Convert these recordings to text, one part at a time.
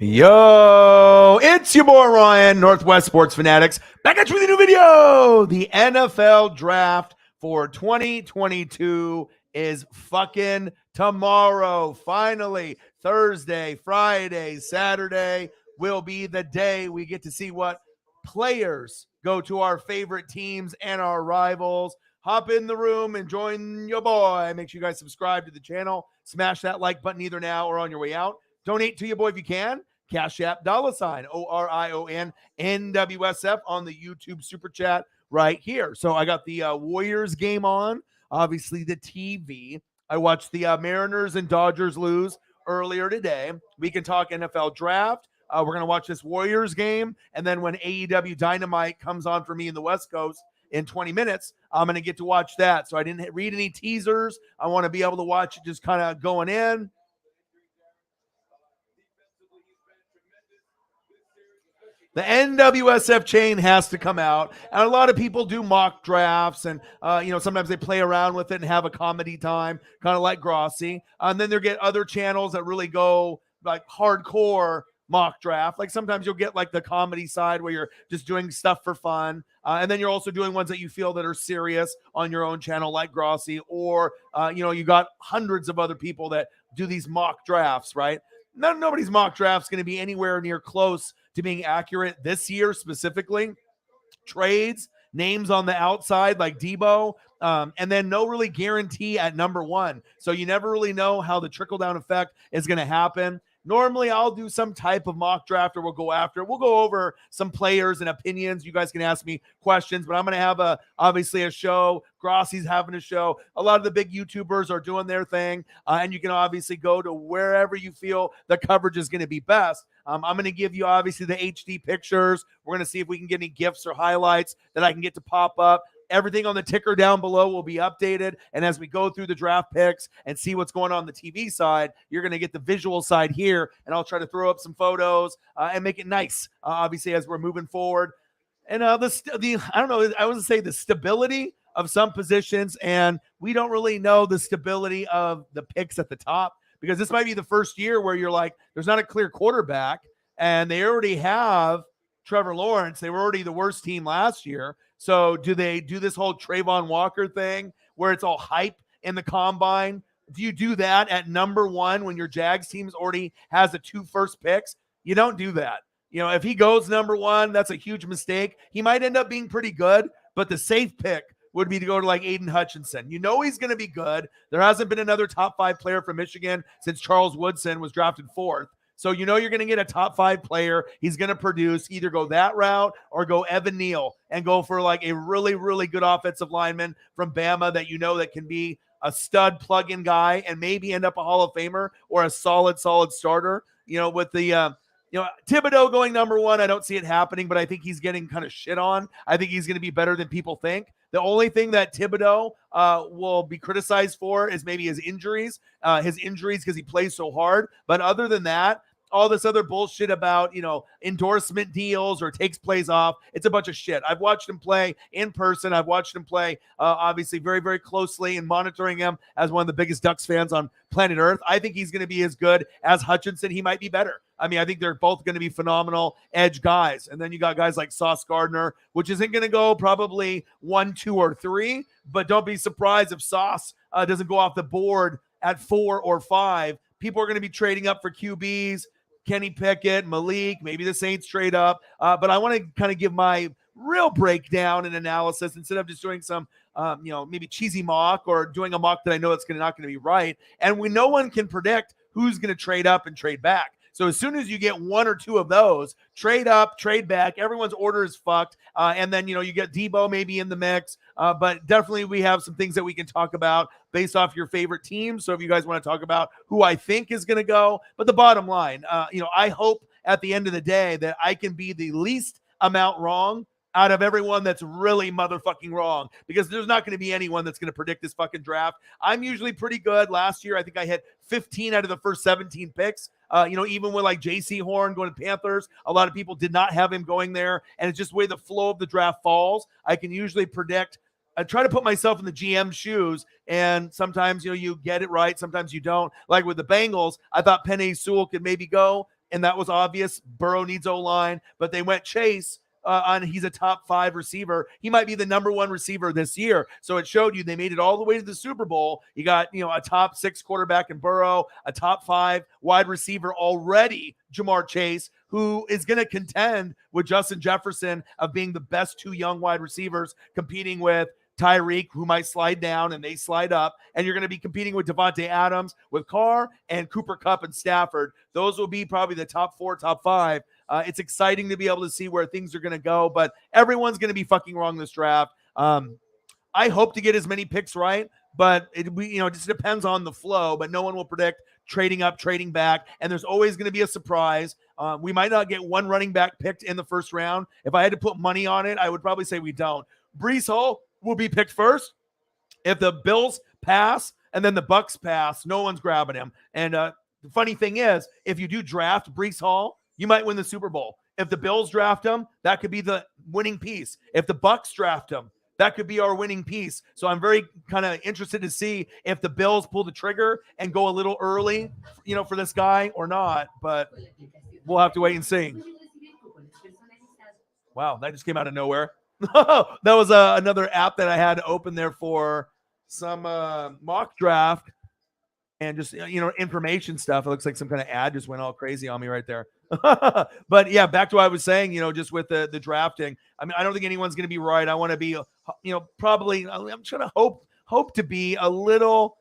Yo, it's your boy Ryan, Northwest Sports Fanatics, back at you with a new video. The NFL draft for 2022 is fucking tomorrow. Finally, Thursday, Friday, Saturday will be the day we get to see what players go to our favorite teams and our rivals. Hop in the room and join your boy. Make sure you guys subscribe to the channel. Smash that like button either now or on your way out. Donate to your boy if you can. Cash App, $ ORION, NWSF on the YouTube Super Chat right here. So I got the Warriors game on, obviously the TV. I watched the Mariners and Dodgers lose earlier today. We can talk NFL draft. We're going to watch this Warriors game. And then when AEW Dynamite comes on for me in the West Coast in 20 minutes, I'm going to get to watch that. So I didn't read any teasers. I want to be able to watch it just kind of going in. The NWSF chain has to come out, and a lot of people do mock drafts, and sometimes they play around with it and have a comedy time, kind of like Grossi. And then there get other channels that really go like hardcore mock draft. Like sometimes you'll get like the comedy side where you're just doing stuff for fun, and then you're also doing ones that you feel that are serious on your own channel, like Grossi, or you got hundreds of other people that do these mock drafts, right? Nobody's mock draft is going to be anywhere near close to being accurate this year specifically. Trades, names on the outside like Debo, and then no really guarantee at number one. So you never really know how the trickle-down effect is going to happen. Normally, I'll do some type of mock draft or we'll go after it. We'll go over some players and opinions. You guys can ask me questions, but I'm going to have obviously a show. Grossi's having a show. A lot of the big YouTubers are doing their thing, and you can obviously go to wherever you feel the coverage is going to be best. I'm going to give you obviously the HD pictures. We're going to see if we can get any GIFs or highlights that I can get to pop up. Everything on the ticker down below will be updated. And as we go through the draft picks and see what's going on the TV side, you're going to get the visual side here. And I'll try to throw up some photos and make it nice, obviously, as we're moving forward. And I don't know, I would say the stability of some positions. And we don't really know the stability of the picks at the top, because this might be the first year where you're like, there's not a clear quarterback. And they already have Trevor Lawrence. They were already the worst team last year. So do they do this whole Trayvon Walker thing where it's all hype in the combine? Do you do that at number one when your Jags team already has the 2 first picks? You don't do that. If he goes number one, that's a huge mistake. He might end up being pretty good, but the safe pick would be to go to like Aiden Hutchinson. He's going to be good. There hasn't been another top 5 player from Michigan since Charles Woodson was drafted 4th. So you're going to get a top 5 player. He's going to produce. Either go that route or go Evan Neal and go for like a really, really good offensive lineman from Bama that that can be a stud plug-in guy and maybe end up a Hall of Famer or a solid starter. With the Thibodeau going number one, I don't see it happening, but I think he's getting kind of shit on. I think he's going to be better than people think. The only thing that Thibodeau will be criticized for is maybe his injuries because he plays so hard. But other than that, all this other bullshit about, endorsement deals or takes plays off, it's a bunch of shit. I've watched him play in person. I've watched him play, obviously, very, very closely and monitoring him as one of the biggest Ducks fans on planet Earth. I think he's going to be as good as Hutchinson. He might be better. I think they're both going to be phenomenal edge guys. And then you got guys like Sauce Gardner, which isn't going to go probably 1, 2, or 3, but don't be surprised if Sauce doesn't go off the board at 4 or 5. People are going to be trading up for QBs. Kenny Pickett, Malik, maybe the Saints trade up. But I want to kind of give my real breakdown and analysis instead of just doing some, maybe cheesy mock or doing a mock that I know it's not going to be right. And no one can predict who's going to trade up and trade back. So as soon as you get 1 or 2 of those, trade up, trade back, everyone's order is fucked. And then, you get Debo maybe in the mix. But definitely we have some things that we can talk about based off your favorite teams. So if you guys want to talk about who I think is going to go. But the bottom line, I hope at the end of the day that I can be the least amount wrong out of everyone that's really motherfucking wrong, because there's not going to be anyone that's going to predict this fucking draft. I'm usually pretty good. Last year, I think I hit 15 out of the first 17 picks. Even with like J.C. Horn going to Panthers, a lot of people did not have him going there. And it's just the way the flow of the draft falls. I can usually predict. I try to put myself in the GM shoes, and sometimes, you get it right. Sometimes you don't. Like with the Bengals, I thought Penei Sewell could maybe go. and that was obvious. Burrow needs O-line, but they went Chase on he's a top 5 receiver. He might be the number 1 receiver this year. So it showed you they made it all the way to the Super Bowl. You got, a top 6 quarterback in Burrow, a top 5 wide receiver already, Jamar Chase, who is going to contend with Justin Jefferson of being the best 2 young wide receivers, competing with Tyreek, who might slide down and they slide up. And you're going to be competing with Devontae Adams, with Carr, and Cooper Kupp and Stafford. Those will be probably the top 4, top 5. It's exciting to be able to see where things are going to go, but everyone's going to be fucking wrong this draft. I hope to get as many picks right, but it just depends on the flow, but no one will predict trading up, trading back, and there's always going to be a surprise. We might not get one running back picked in the first round. If I had to put money on it, I would probably say we don't. Breece Hall will be picked first. If the Bills pass and then the Bucks pass, no one's grabbing him. And the funny thing is, if you do draft Breece Hall, you might win the Super Bowl. If the Bills draft him, that could be the winning piece. If the Bucks draft him, that could be our winning piece. So I'm very kind of interested to see if the Bills pull the trigger and go a little early, for this guy or not. But we'll have to wait and see. Wow, that just came out of nowhere. That was another app that I had open there for some mock draft and just, information stuff. It looks like some kind of ad just went all crazy on me right there. But yeah, back to what I was saying, just with the drafting. I mean, I don't think anyone's going to be right. I want to be, probably, I'm trying to hope to be a little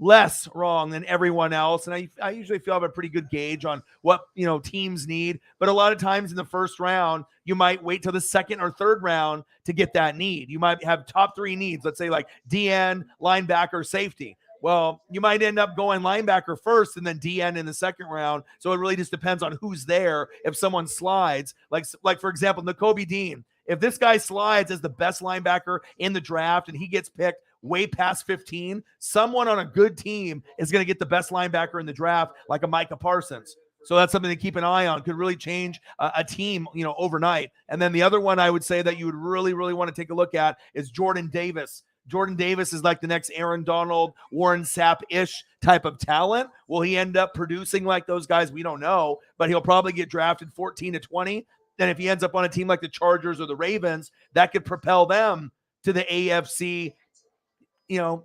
less wrong than everyone else. And I usually feel I have a pretty good gauge on what, teams need. But a lot of times in the first round, you might wait till the second or third round to get that need. You might have top 3 needs, let's say like DN, linebacker, safety. Well, you might end up going linebacker first and then DN in the second round. So it really just depends on who's there. If someone slides, like for example, Nakobe Dean, if this guy slides as the best linebacker in the draft and he gets picked way past 15, someone on a good team is going to get the best linebacker in the draft, like a Micah Parsons. So that's something to keep an eye on. Could really change a team, overnight. And then the other one I would say that you would really, really want to take a look at is Jordan Davis. Jordan Davis is like the next Aaron Donald, Warren Sapp-ish type of talent. Will he end up producing like those guys? We don't know, but he'll probably get drafted 14 to 20. Then if he ends up on a team like the Chargers or the Ravens, that could propel them to the AFC,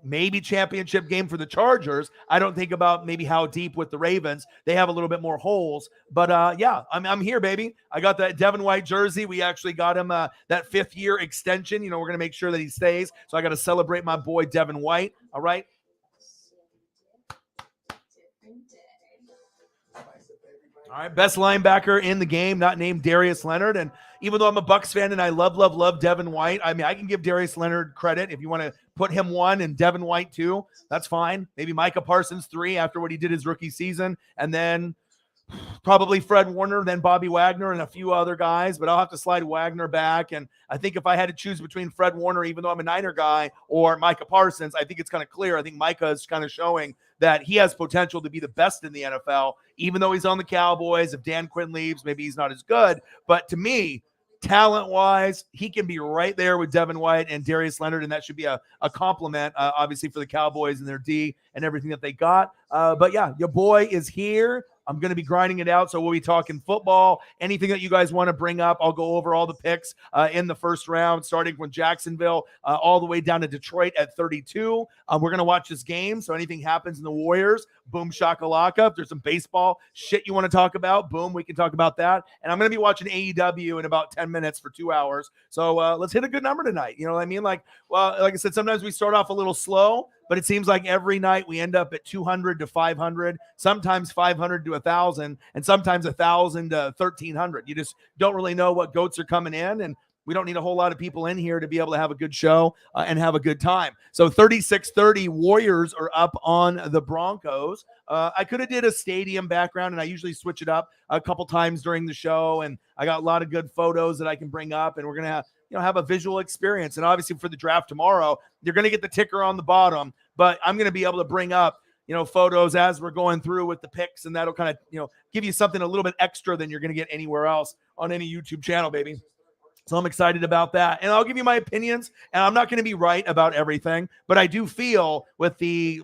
maybe championship game for the Chargers. I don't think about maybe how deep with the Ravens. They have a little bit more holes. But, yeah, I'm here, baby. I got that Devin White jersey. We actually got him that 5th-year extension. We're going to make sure that he stays. So I got to celebrate my boy Devin White. All right. All right, best linebacker in the game, not named Darius Leonard. And even though I'm a Bucs fan and I love Devin White, I mean, I can give Darius Leonard credit. If you want to put him 1 and Devin White 2, that's fine. Maybe Micah Parsons 3 after what he did his rookie season. And then probably Fred Warner, then Bobby Wagner and a few other guys. But I'll have to slide Wagner back. And I think if I had to choose between Fred Warner, even though I'm a Niner guy, or Micah Parsons, I think it's kind of clear. I think Micah is kind of showing that he has potential to be the best in the NFL, even though he's on the Cowboys. If Dan Quinn leaves, maybe he's not as good. But to me, talent-wise, he can be right there with Devin White and Darius Leonard, and that should be a compliment, obviously, for the Cowboys and their D and everything that they got. But, yeah, your boy is here. I'm going to be grinding it out, so we'll be talking football. Anything that you guys want to bring up, I'll go over all the picks in the first round, starting from Jacksonville all the way down to Detroit at 32. We're going to watch this game, so anything happens in the Warriors, boom, shakalaka. If there's some baseball shit you want to talk about, boom, we can talk about that. And I'm going to be watching AEW in about 10 minutes for 2 hours. So let's hit a good number tonight. You know what I mean? Like I said, sometimes we start off a little slow, but it seems like every night we end up at 200 to 500, sometimes 500 to 1,000, and sometimes 1,000 to 1,300. You just don't really know what goats are coming in, and we don't need a whole lot of people in here to be able to have a good show and have a good time. So 36-30 Warriors are up on the Broncos. I could have did a stadium background, and I usually switch it up a couple times during the show, and I got a lot of good photos that I can bring up, and we're going to have a visual experience. And obviously for the draft tomorrow, you're going to get the ticker on the bottom, but I'm going to be able to bring up, photos as we're going through with the picks, and that'll kind of, give you something a little bit extra than you're going to get anywhere else on any YouTube channel, baby. So I'm excited about that. And I'll give you my opinions, and I'm not going to be right about everything, but I do feel with the,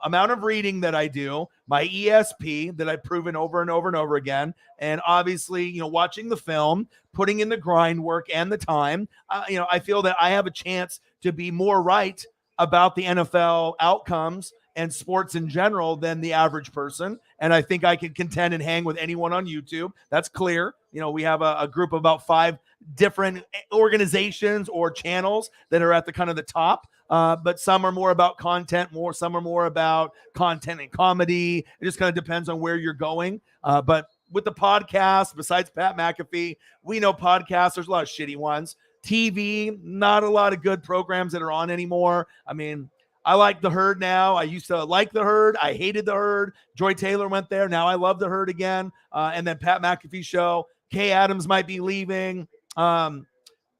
amount of reading that I do, my ESP that I've proven over and over and over again, and obviously, watching the film, putting in the grind work and the time, I feel that I have a chance to be more right about the NFL outcomes and sports in general than the average person. And I think I can contend and hang with anyone on YouTube. That's clear. We have a group of about 5 different organizations or channels that are at the kind of the top. But some are more about content, some are more about content and comedy. It just kind of depends on where you're going. But with the podcast, besides Pat McAfee, we know podcasts, there's a lot of shitty ones. TV, not a lot of good programs that are on anymore. I mean, I like The Herd now. I used to like The Herd. I hated The Herd. Joy Taylor went there. Now I love The Herd again. And then Pat McAfee show. Kay Adams might be leaving.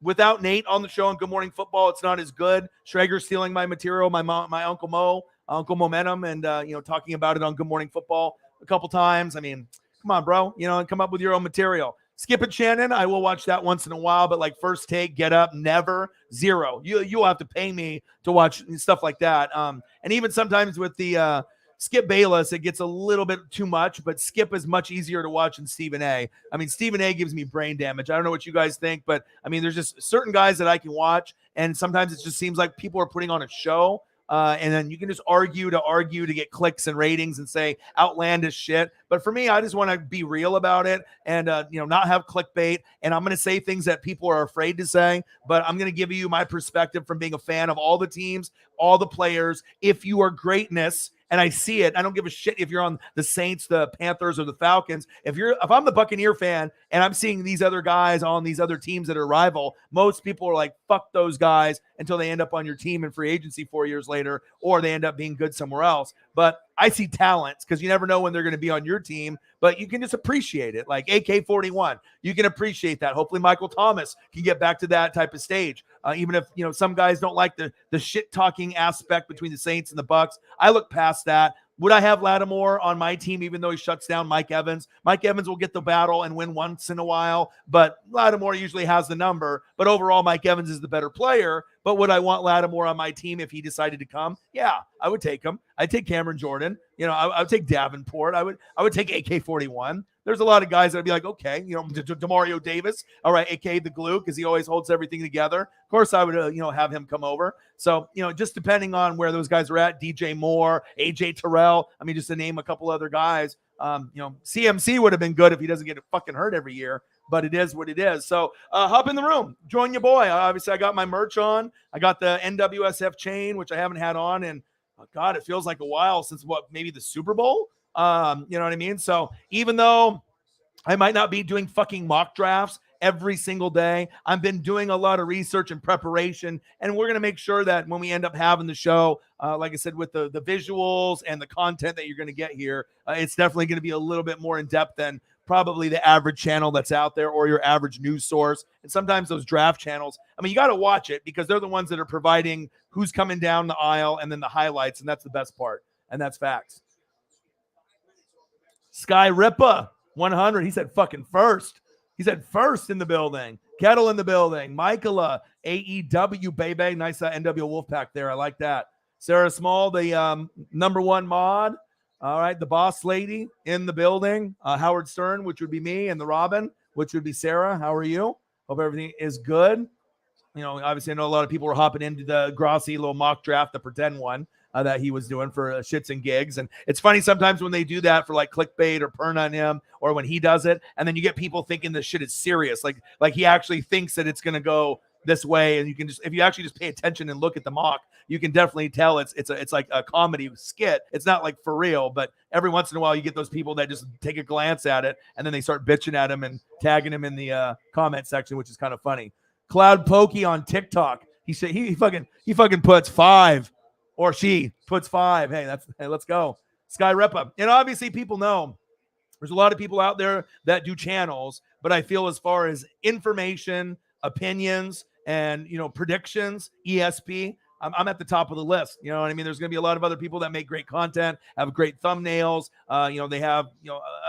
Without Nate on the show on Good Morning Football, it's not as good. Schrager's stealing my material, my Uncle Mo, Uncle Momentum, and talking about it on Good Morning Football a couple times. I mean, come on, bro. Come up with your own material. Skip it, Shannon. I will watch that once in a while, but like First Take, Get Up, never, zero. You'll have to pay me to watch stuff like that. And even sometimes with the Skip Bayless, it gets a little bit too much, but Skip is much easier to watch than Stephen A. I mean, Stephen A gives me brain damage. I don't know what you guys think, but I mean, there's just certain guys that I can watch, and sometimes it just seems like people are putting on a show. And then you can just argue to get clicks and ratings and say outlandish shit. But for me, I just want to be real about it and, not have clickbait. And I'm going to say things that people are afraid to say, but I'm going to give you my perspective from being a fan of all the teams, all the players. If you are greatness, and I see it, I don't give a shit if you're on the Saints, the Panthers, or the Falcons. If I'm the Buccaneer fan and I'm seeing these other guys on these other teams that are rival, most people are like, fuck those guys, until they end up on your team in free agency 4 years later, or they end up being good somewhere else. But I see talents because you never know when they're going to be on your team, but you can just appreciate it. Like AK-41, you can appreciate that. Hopefully Michael Thomas can get back to that type of stage. Even if, some guys don't like the shit talking aspect between the Saints and the Bucks. I look past that. Would I have Lattimore on my team, even though he shuts down Mike Evans? Mike Evans will get the battle and win once in a while, but Lattimore usually has the number. But overall, Mike Evans is the better player. But would I want Lattimore on my team if he decided to come? Yeah, I would take him. I'd take Cameron Jordan. I would take Davenport. I would take AK-41. There's a lot of guys that would be like, okay, DeMario Davis, all right, AK the glue, because he always holds everything together. Of course, I would, have him come over. So, just depending on where those guys are at, DJ Moore, AJ Terrell, I mean, just to name a couple other guys, CMC would have been good if he doesn't get fucking hurt every year, but it is what it is. So hop in the room, join your boy. Obviously, I got my merch on. I got the NWSF chain, which I haven't had on in, God, it feels like a while since maybe the Super Bowl. You know what I mean? So even though I might not be doing fucking mock drafts every single day, I've been doing a lot of research and preparation, and we're going to make sure that when we end up having the show, like I said, with the visuals and the content that you're going to get here, it's definitely going to be a little bit more in depth than probably the average channel that's out there or your average news source. And sometimes those draft channels, I mean, you got to watch it because they're the ones that are providing who's coming down the aisle and then the highlights, and that's the best part, and that's facts. Sky Ripa, 100. He said fucking first. He said first in the building. Kettle in the building. Michaela, AEW, baby. Nice NW Wolfpack there. I like that. Sarah Small, the number one mod. All right, the boss lady in the building. Howard Stern, which would be me, and the Robin, which would be Sarah. How are you? Hope everything is good. Obviously, I know a lot of people were hopping into the Grossi little mock draft, the pretend one that he was doing for shits and gigs. And it's funny sometimes when they do that for like clickbait or burn on him, or when he does it, and then you get people thinking this shit is serious. Like he actually thinks that it's going to go this way. And you can if you actually just pay attention and look at the mock, you can definitely tell it's like a comedy skit. It's not like for real, but every once in a while you get those people that just take a glance at it and then they start bitching at him and tagging him in the comment section, which is kind of funny. Cloud Pokey on TikTok. He said he fucking puts 5, or she puts 5. Hey, let's go. Sky Repa. And obviously people know there's a lot of people out there that do channels, but I feel as far as information, opinions, and predictions, ESP, I'm at the top of the list. You know what I mean? There's going to be a lot of other people that make great content, have great thumbnails. They have,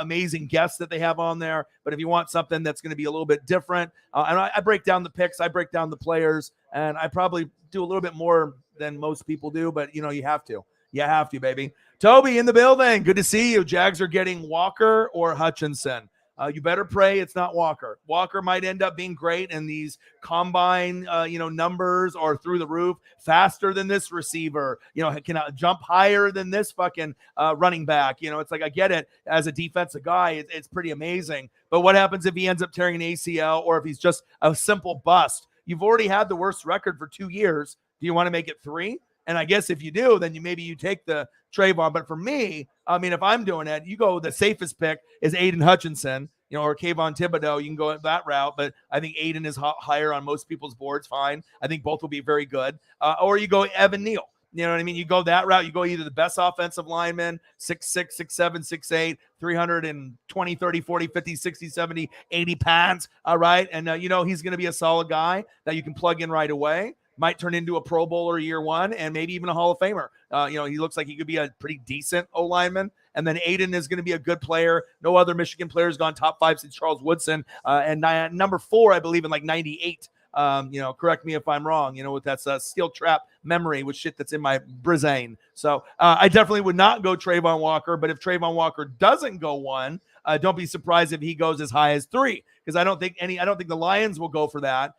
amazing guests that they have on there. But if you want something that's going to be a little bit different, and I break down the picks, I break down the players, and I probably do a little bit more than most people do, but you have to. You have to, baby. Toby in the building. Good to see you. Jags are getting Walker or Hutchinson. You better pray it's not Walker. Walker might end up being great, and these combine, numbers are through the roof, faster than this receiver. Can jump higher than this fucking running back. It's like, I get it. As a defensive guy, it's pretty amazing. But what happens if he ends up tearing an ACL, or if he's just a simple bust? You've already had the worst record for 2 years. Do you want to make it 3? And I guess if you do, then maybe you take the Trayvon. But for me, if I'm doing it, you go, the safest pick is Aiden Hutchinson, or Kayvon Thibodeau. You can go that route, but I think Aiden is higher on most people's boards. Fine. I think both will be very good. Or you go Evan Neal. You know what I mean? You go that route. You go either the best offensive lineman, 6'6", 6'7", 6'8", 320, 30, 40, 50, 60, 70, 80 pounds. All right. And, he's going to be a solid guy that you can plug in right away. Might turn into a Pro Bowler year one, and maybe even a Hall of Famer. He looks like he could be a pretty decent O-lineman. And then Aiden is going to be a good player. No other Michigan player has gone top 5 since Charles Woodson. And number 4, I believe, in like 98. Correct me if I'm wrong, with that steel trap memory with shit that's in my brain. So I definitely would not go Trayvon Walker. But if Trayvon Walker doesn't go 1, don't be surprised if he goes as high as 3. Because I don't think the Lions will go for that.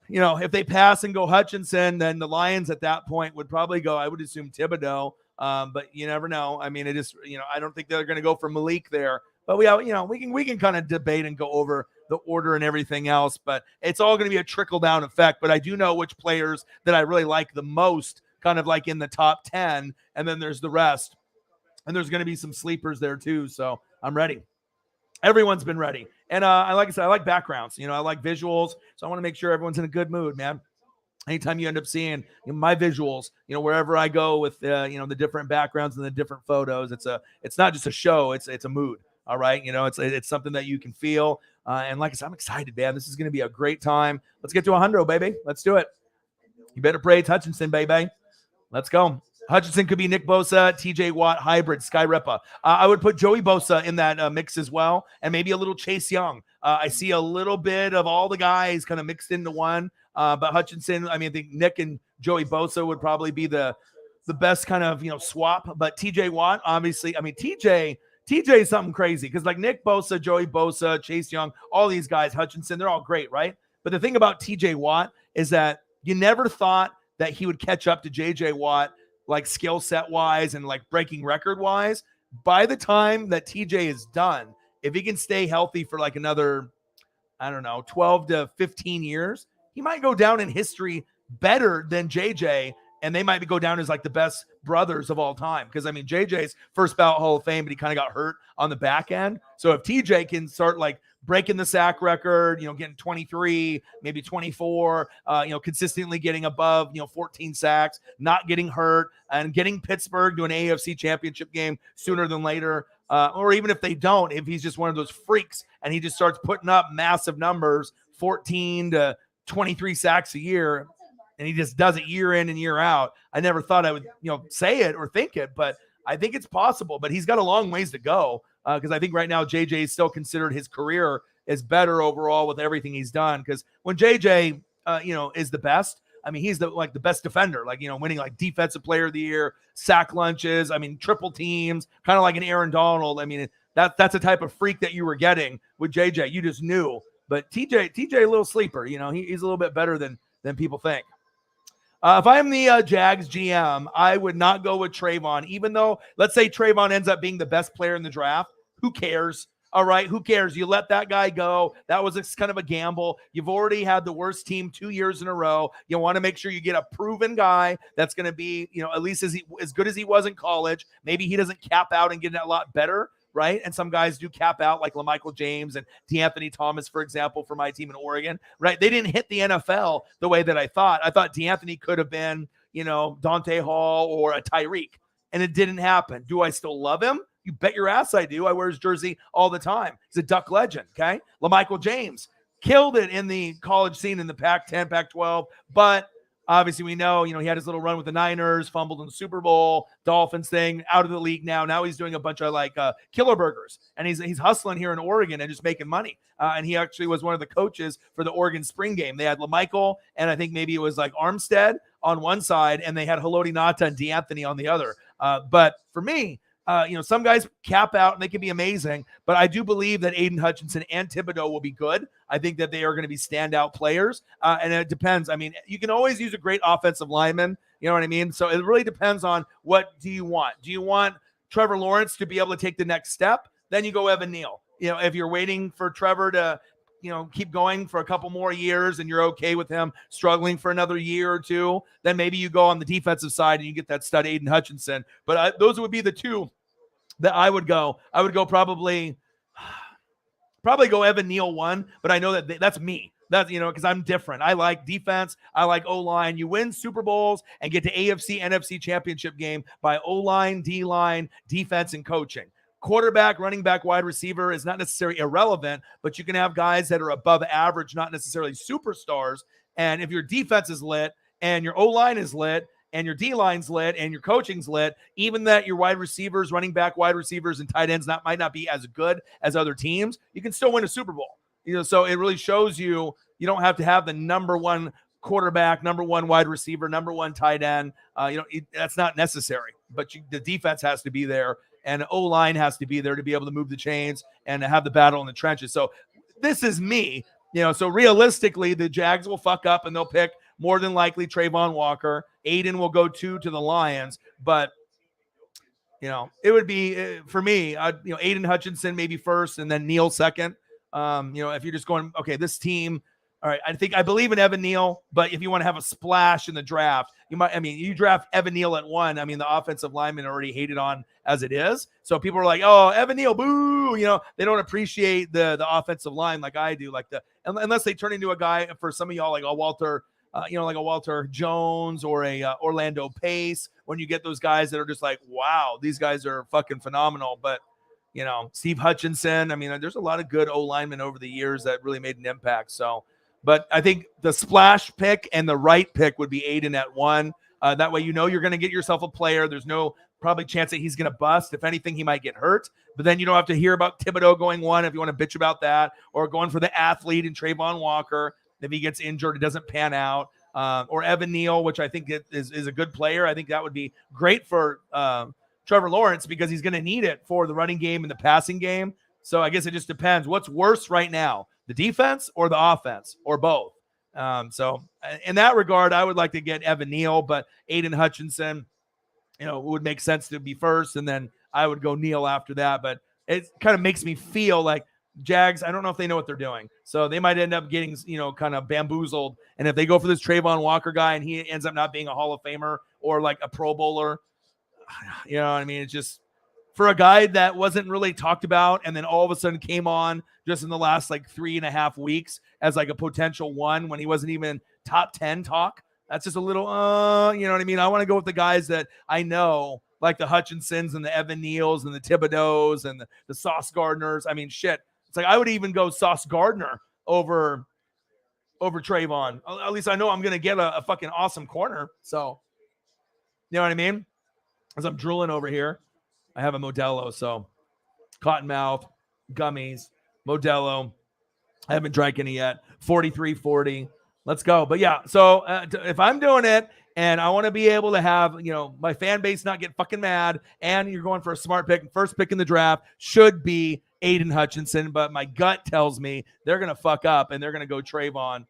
If they pass and go Hutchinson, then the Lions at that point would probably go, I would assume, Thibodeau. But you never know. I mean, I don't think they're going to go for Malik there. But we can kind of debate and go over the order and everything else. But it's all going to be a trickle down effect. But I do know which players that I really like the most, kind of like in the top 10. And then there's the rest. And there's going to be some sleepers there too. So I'm ready. Everyone's been ready. And like I said, I like backgrounds. I like visuals. So I want to make sure everyone's in a good mood, man. Anytime you end up seeing my visuals, wherever I go with the different backgrounds and the different photos, it's not just a show. It's a mood. All right. It's something that you can feel. And like I said, I'm excited, man. This is going to be a great time. Let's get to 100, baby. Let's do it. You better pray it's Hutchinson, baby. Let's go. Hutchinson could be Nick Bosa, TJ Watt, hybrid, Sky Ripa. I would put Joey Bosa in that mix as well, and maybe a little Chase Young. I see a little bit of all the guys kind of mixed into one. But Hutchinson, I think Nick and Joey Bosa would probably be the best kind of swap. But TJ Watt, obviously, TJ is something crazy because like Nick Bosa, Joey Bosa, Chase Young, all these guys, Hutchinson, they're all great, right? But the thing about TJ Watt is that you never thought that he would catch up to JJ Watt, like skill set wise and like breaking record wise. By the time that TJ is done, if he can stay healthy for like another, 12 to 15 years, he might go down in history better than JJ. And they might go down as like the best brothers of all time. Because JJ's first ballot Hall of Fame, but he kind of got hurt on the back end. So if TJ can start like breaking the sack record, getting 23, maybe 24, consistently getting above, 14 sacks, not getting hurt, and getting Pittsburgh to an AFC championship game sooner than later. Or even if they don't, if he's just one of those freaks and he just starts putting up massive numbers, 14 to 23 sacks a year, and he just does it year in and year out. I never thought I would, say it or think it, but I think it's possible. But he's got a long ways to go. Because I think right now JJ is still considered his career is better overall with everything he's done. Because when JJ, is the best, he's the best defender, winning like defensive player of the year, sack lunches, triple teams, kind of like an Aaron Donald. That's the type of freak that you were getting with JJ. You just knew. But TJ, a little sleeper. He's a little bit better than people think. If I'm the Jags GM, I would not go with Trayvon, even though, let's say Trayvon ends up being the best player in the draft. Who cares? All right, who cares? You let that guy go. That was kind of a gamble. You've already had the worst team 2 years in a row. You want to make sure you get a proven guy that's going to be, at least as good as he was in college. Maybe he doesn't cap out and get a lot better, right? And some guys do cap out, like LaMichael James and DeAnthony Thomas, for example, for my team in Oregon, right? They didn't hit the NFL the way that I thought. I thought DeAnthony could have been, Dante Hall or a Tyreek, and it didn't happen. Do I still love him? You bet your ass I do. I wear his jersey all the time. He's a Duck legend, okay? LaMichael James killed it in the college scene in the Pac-10, Pac-12, but Obviously, we know, he had his little run with the Niners, fumbled in the Super Bowl, Dolphins thing, out of the league now. Now he's doing a bunch of like killer burgers, and he's hustling here in Oregon and just making money. And he actually was one of the coaches for the Oregon spring game. They had LaMichael, and I think maybe it was like Armstead on one side, and they had Haloti Ngata and D'Anthony on the other. But for me, some guys cap out and they can be amazing, but I do believe that Aiden Hutchinson and Thibodeau will be good. I think that they are going to be standout players, and it depends. I mean, you can always use a great offensive lineman, you know what I mean? So it really depends on what do you want. Do you want Trevor Lawrence to be able to take the next step? Then you go Evan Neal. If you're waiting for Trevor to keep going for a couple more years and you're okay with him struggling for another year or two, then maybe you go on the defensive side and you get that stud Aiden Hutchinson. But those would be the two that I would go. I would go probably go Evan Neal 1, but I know that that's me. That's, because I'm different. I like defense. I like O-line. You win Super Bowls and get to AFC, NFC championship game by O-line, D-line, defense, and coaching. Quarterback, running back, wide receiver is not necessarily irrelevant, but you can have guys that are above average, not necessarily superstars. And if your defense is lit and your O-line is lit and your D-line's lit and your coaching's lit, even that your wide receivers, running back, wide receivers, and tight ends might not be as good as other teams, you can still win a Super Bowl. So it really shows you don't have to have the number one quarterback, number one wide receiver, number one tight end. That's not necessary. But the defense has to be there, and O-line has to be there to be able to move the chains and to have the battle in the trenches. So this is me. So realistically, the Jags will fuck up and they'll pick more than likely Trayvon Walker. Aiden will go 2 to the Lions, but it would be for me, Aiden Hutchinson maybe first and then Neal second. If you're just going, okay, this team, all right, I believe in Evan Neal, but if you want to have a splash in the draft, you draft Evan Neal at 1. The offensive linemen are already hated on as it is. So people are like, oh, Evan Neal, boo. They don't appreciate the offensive line like I do, unless they turn into a guy for some of y'all like a Walter, like a Walter Jones or a Orlando Pace, when you get those guys that are just like, wow, these guys are fucking phenomenal. But, Steve Hutchinson, there's a lot of good O-linemen over the years that really made an impact. So, but I think the splash pick and the right pick would be Aiden at 1. That way, you're going to get yourself a player. There's no probably chance that he's going to bust. If anything, he might get hurt. But then you don't have to hear about Thibodeau going 1 if you want to bitch about that, or going for the athlete and Trayvon Walker. If he gets injured, it doesn't pan out. Or Evan Neal, which I think is a good player. I think that would be great for Trevor Lawrence because he's going to need it for the running game and the passing game. So I guess it just depends. What's worse right now, the defense or the offense, or both? So in that regard, I would like to get Evan Neal, but Aiden Hutchinson, would make sense to be first, and then I would go Neal after that. But it kind of makes me feel like Jags, I don't know if they know what they're doing. So they might end up getting, kind of bamboozled. And if they go for this Trayvon Walker guy and he ends up not being a Hall of Famer or like a Pro Bowler, it's just for a guy that wasn't really talked about and then all of a sudden came on just in the last like 3.5 weeks as like a potential 1 when he wasn't even top 10 talk. That's just a little, I want to go with the guys that I know, like the Hutchinsons and the Evan Neals and the Thibodeaus and the Sauce Gardners. Shit. It's like I would even go Sauce Gardner over Trayvon. At least I know I'm going to get a fucking awesome corner. So, you know what I mean? As I'm drooling over here, I have a Modelo. So, Cottonmouth, gummies, Modelo. I haven't drank any yet. 43.40. Let's go. But yeah, so if I'm doing it and I want to be able to have, my fan base not get fucking mad, and you're going for a smart pick, first pick in the draft should be Aiden Hutchinson, but my gut tells me they're going to fuck up and they're going to go Trayvon.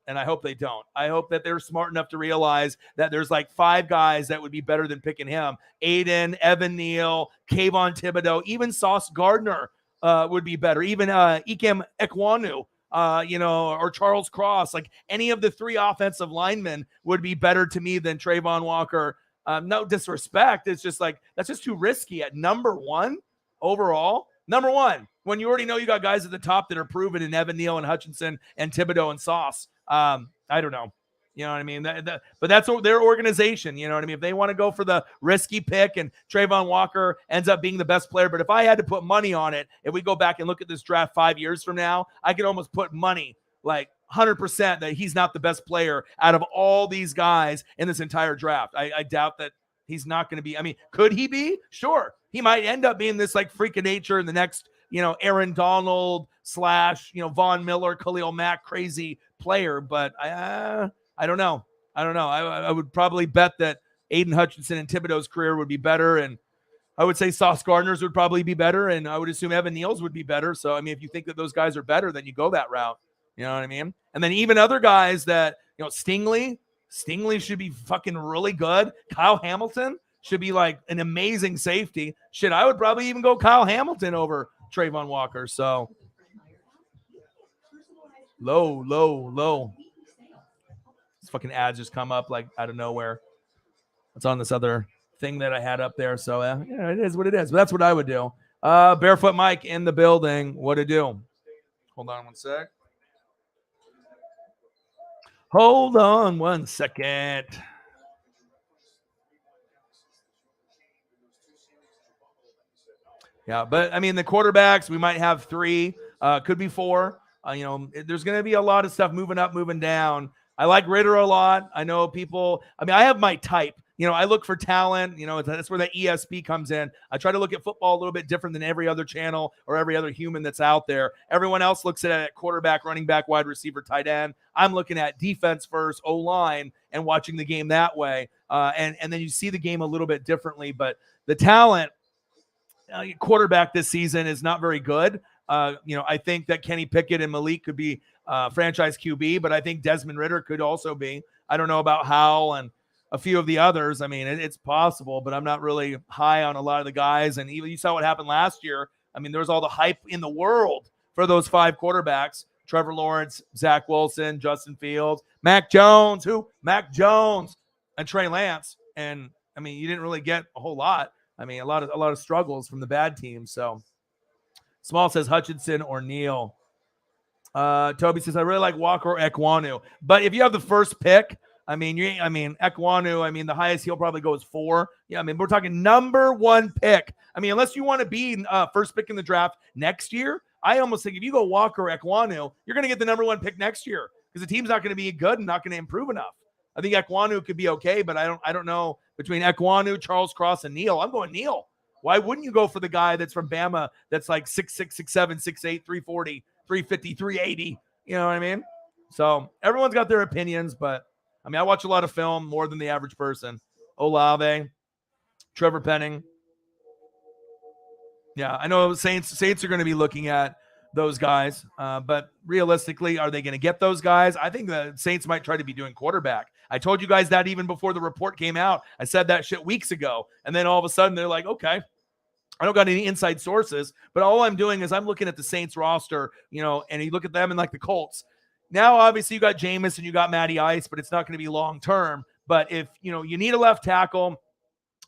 And I hope they don't. I hope that they're smart enough to realize that there's like 5 guys that would be better than picking him. Aiden, Evan Neal, Kayvon Thibodeau, even Sauce Gardner would be better. Even Ikem Ekwonu, or Charles Cross. Like any of the 3 offensive linemen would be better to me than Trayvon Walker. No disrespect. It's just like, that's just too risky at number 1 overall. Number 1, when you already know you got guys at the top that are proven in Evan Neal and Hutchinson and Thibodeau and Sauce. I don't know. You know what I mean? But that's their organization. You know what I mean? If they want to go for the risky pick and Trayvon Walker ends up being the best player. But if I had to put money on it, if we go back and look at this draft 5 years from now, I could almost put money like 100% that he's not the best player out of all these guys in this entire draft. I doubt that he's not going to be. I mean, could he be? Sure. He might end up being this like freak of nature in the next, Aaron Donald / Von Miller, Khalil Mack crazy player. But I don't know. I would probably bet that Aiden Hutchinson and Thibodeau's career would be better. And I would say Sauce Gardner's would probably be better. And I would assume Evan Neal's would be better. So, I mean, if you think that those guys are better, then you go that route. You know what I mean? And then even other guys that, Stingley should be fucking really good. Kyle Hamilton should be like an amazing safety. Shit, I would probably even go Kyle Hamilton over Trayvon Walker. So low. This fucking ads just come up like out of nowhere. It's on this other thing that I had up there. So it is what it is. But that's what I would do. Barefoot Mike in the building. What to do? Hold on one sec. Hold on 1 second. Yeah, but I mean, the quarterbacks, we might have 3, could be 4. There's going to be a lot of stuff moving up, moving down. I like Ritter a lot. I know people, I have my type. I look for talent. That's where the ESP comes in. I try to look at football a little bit different than every other channel or every other human that's out there. Everyone else looks at it quarterback, running back, wide receiver, tight end. I'm looking at defense first, O-line, and watching the game that way. And then you see the game a little bit differently. But the talent, quarterback this season is not very good. I think that Kenny Pickett and Malik could be franchise QB, but I think Desmond Ritter could also be. I don't know about Howell and a few of the others. I mean, it's possible, but I'm not really high on a lot of the guys. And even you saw what happened last year. I mean, there was all the hype in the world for those 5 quarterbacks: Trevor Lawrence, Zach Wilson, Justin Fields, Mac Jones, and Trey Lance. And I mean, you didn't really get a whole lot. I mean, a lot of struggles from the bad teams. So Small says Hutchinson or Neal. Toby says, I really like Walker or Ekwonu. But if you have the first pick, Ekwonu, the highest he'll probably go is 4. Yeah, we're talking number 1 pick. Unless you want to be first pick in the draft next year, I almost think if you go Walker or Ekwonu, you're going to get the number 1 pick next year because the team's not going to be good and not going to improve enough. I think Ekwonu could be okay, but I don't know between Ekwonu, Charles Cross, and Neal. I'm going Neal. Why wouldn't you go for the guy that's from Bama that's like 6'6", 6'7", 6'8", 340, 350, 380? You know what I mean? So everyone's got their opinions, but I watch a lot of film more than the average person. Olave, Trevor Penning. Yeah, I know Saints are going to be looking at those guys, but realistically, are they going to get those guys? I think the Saints might try to be doing quarterback. I told you guys that even before the report came out. I said that shit weeks ago, and then all of a sudden they're like, okay, I don't got any inside sources, but all I'm doing is I'm looking at the Saints roster, and you look at them and like the Colts. Now, obviously, you got Jameis and you got Matty Ice, but it's not going to be long term. But if you need a left tackle,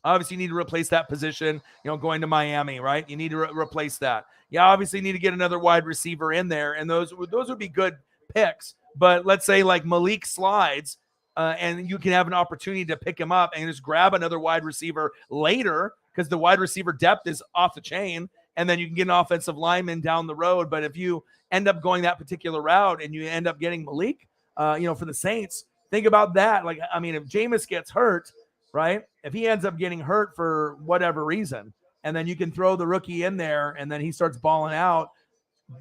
obviously you need to replace that position. Going to Miami, right? You need to replace that. Yeah, obviously you need to get another wide receiver in there, and those would be good picks. But let's say like Malik slides, and you can have an opportunity to pick him up and just grab another wide receiver later because the wide receiver depth is off the chain, and then you can get an offensive lineman down the road. But if you end up going that particular route and you end up getting Malik, for the Saints, think about that. Like, if Jameis gets hurt, right? If he ends up getting hurt for whatever reason, and then you can throw the rookie in there and then he starts balling out,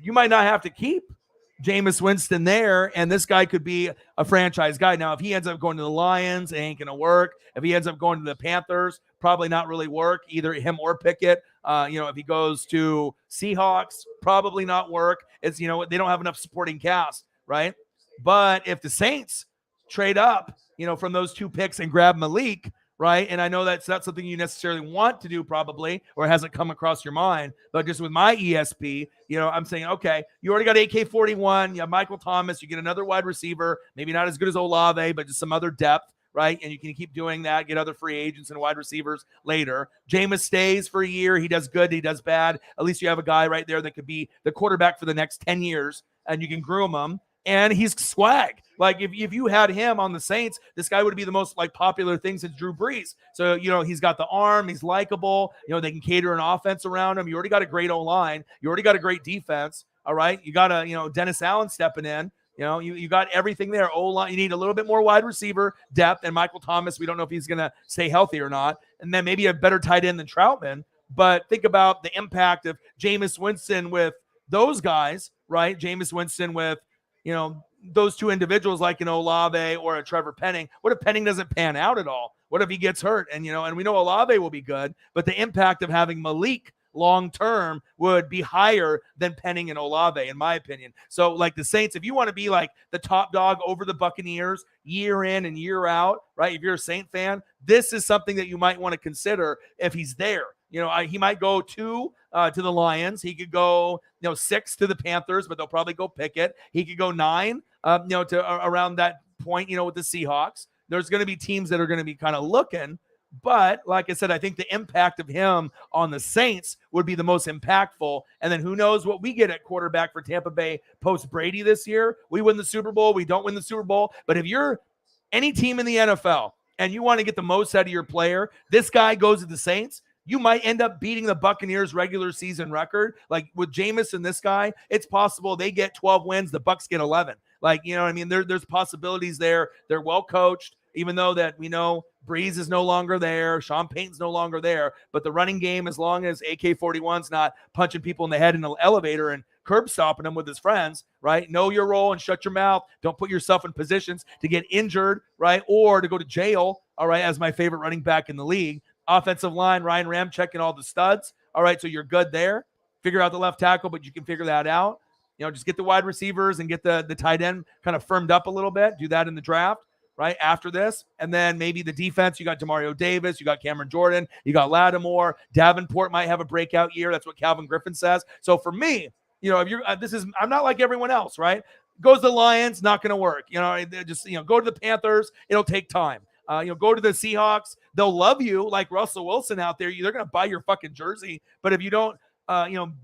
you might not have to keep Jameis Winston there, and this guy could be a franchise guy. Now, if he ends up going to the Lions, it ain't going to work. If he ends up going to the Panthers, probably not really work, either him or Pickett. If he goes to Seahawks, probably not work. It's, they don't have enough supporting cast, right? But if the Saints trade up, from those 2 picks and grab Malik, right? And I know that's not something you necessarily want to do probably, or hasn't come across your mind, but just with my ESP, I'm saying, okay, you already got AK-41, you have Michael Thomas, you get another wide receiver, maybe not as good as Olave, but just some other depth, right? And you can keep doing that, get other free agents and wide receivers later. Jameis stays for a year. He does good, he does bad. At least you have a guy right there that could be the quarterback for the next 10 years, and you can groom him. And he's swag. Like if you had him on the Saints, this guy would be the most popular thing since Drew Brees. So, he's got the arm, he's likable, they can cater an offense around him. You already got a great O-line. You already got a great defense. All right. You got Dennis Allen stepping in. You got everything there. O-line, you need a little bit more wide receiver depth. And Michael Thomas, we don't know if he's going to stay healthy or not. And then maybe a better tight end than Troutman. But think about the impact of Jameis Winston with those guys, right? Jameis Winston with, those two individuals like an Olave or a Trevor Penning. What if Penning doesn't pan out at all? What if he gets hurt? And, and we know Olave will be good, but the impact of having Malik long-term would be higher than Penning and Olave, in my opinion. So like the Saints, if you want to be like the top dog over the Buccaneers year in and year out, right? If you're a Saint fan, this is something that you might want to consider if he's there. He might go 2 to the Lions. He could go, 6 to the Panthers, but they'll probably go Pickett. He could go 9, to around that point, with the Seahawks. There's going to be teams that are going to be kind of looking. But like I said, I think the impact of him on the Saints would be the most impactful. And then who knows what we get at quarterback for Tampa Bay post Brady this year. We win the Super Bowl. We don't win the Super Bowl. But if you're any team in the NFL and you want to get the most out of your player, this guy goes to the Saints, you might end up beating the Buccaneers regular season record. Like with Jameis and this guy, it's possible they get 12 wins. The Bucs get 11. Like, you know what I mean? There's possibilities there. They're well coached, even though that we know Breeze is no longer there. Sean Payton's no longer there. But the running game, as long as AK-41's not punching people in the head in the elevator and curb stopping them with his friends, right? Know your role and shut your mouth. Don't put yourself in positions to get injured, right? Or to go to jail, all right, as my favorite running back in the league. Offensive line, Ryan Ramczyk and all the studs. All right, so you're good there. Figure out the left tackle, but you can figure that out. Just get the wide receivers and get the tight end kind of firmed up a little bit. Do that in the draft, right, after this. And then maybe the defense, you got Demario Davis, you got Cameron Jordan, you got Lattimore. Davenport might have a breakout year. That's what Calvin Griffin says. So for me, if you're I'm not like everyone else, right? Goes to the Lions, not going to work. Just go to the Panthers. It'll take time. Go to the Seahawks. They'll love you like Russell Wilson out there. They're going to buy your fucking jersey. But if you don't,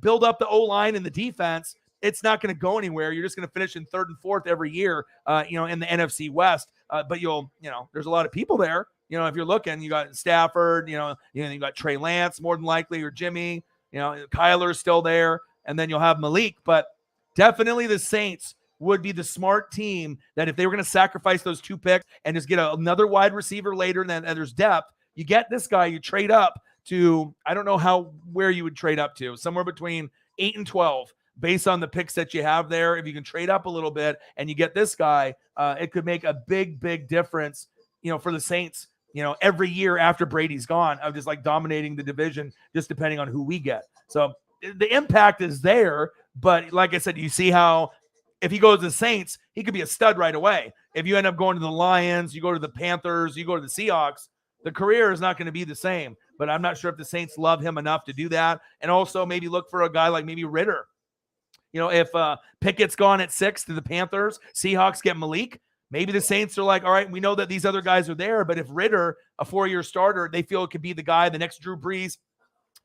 build up the O-line and the defense, it's not going to go anywhere. You're just going to finish in 3rd and 4th every year, in the NFC West. But there's a lot of people there. If you're looking, you got Stafford, you got Trey Lance more than likely, or Jimmy, Kyler's still there. And then you'll have Malik. But definitely the Saints would be the smart team that if they were going to sacrifice those 2 picks and just get another wide receiver later, and then there's depth, you get this guy, you trade up to, I don't know where you would trade up to, somewhere between 8 and 12 based on the picks that you have there. If you can trade up a little bit and you get this guy, it could make a big, big difference, for the Saints, every year after Brady's gone, of just like dominating the division, just depending on who we get. So the impact is there, but like I said, you see how if he goes to the Saints, he could be a stud right away. If you end up going to the Lions, you go to the Panthers, you go to the Seahawks, the career is not going to be the same. But I'm not sure if the Saints love him enough to do that. And also maybe look for a guy like maybe Ritter. If Pickett's gone at 6 to the Panthers, Seahawks get Malik, maybe the Saints are like, all right, we know that these other guys are there, but if Ritter, a 4-year starter, they feel it could be the guy, the next Drew Brees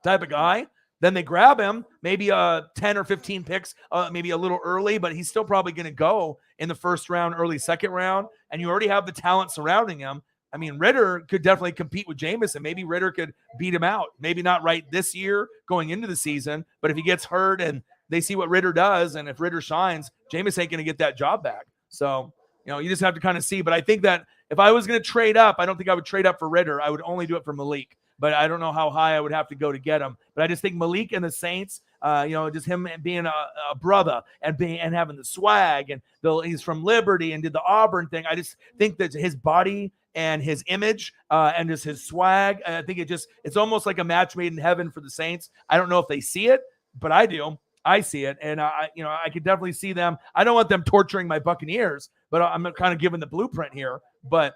type of guy, then they grab him, maybe 10 or 15 picks, maybe a little early, but he's still probably going to go in the 1st round, early 2nd round, and you already have the talent surrounding him. I mean, Ritter could definitely compete with Jameis, and maybe Ritter could beat him out. Maybe not right this year going into the season, but if he gets hurt and they see what Ritter does, and if Ritter shines, Jameis ain't going to get that job back. So, you just have to kind of see. But I think that if I was going to trade up, I don't think I would trade up for Ritter. I would only do it for Malik. But I don't know how high I would have to go to get him. But I just think Malik and the Saints, just him being a brother and having the swag, and he's from Liberty and did the Auburn thing. I just think that his body and his image and just his swag, I think it's almost like a match made in heaven for the Saints. I don't know if they see it, but I do. I see it, and I could definitely see them. I don't want them torturing my Buccaneers, but I'm kind of giving the blueprint here. But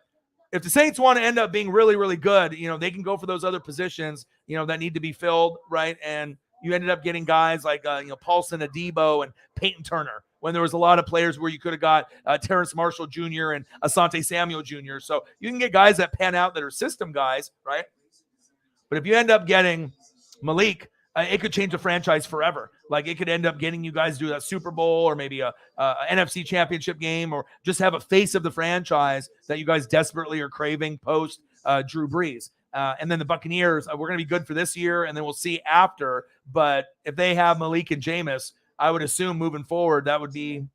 if the Saints want to end up being really, really good, they can go for those other positions, that need to be filled, right? And you ended up getting guys like, Paulson Adebo and Peyton Turner, when there was a lot of players where you could have got Terrence Marshall Jr. and Asante Samuel Jr. So you can get guys that pan out that are system guys, right? But if you end up getting Malik, it could change the franchise forever. Like, it could end up getting you guys to a Super Bowl, or maybe a NFC championship game, or just have a face of the franchise that you guys desperately are craving post Drew Brees. And then the Buccaneers, we're going to be good for this year, and then we'll see after. But if they have Malik and Jameis, I would assume moving forward, that would be,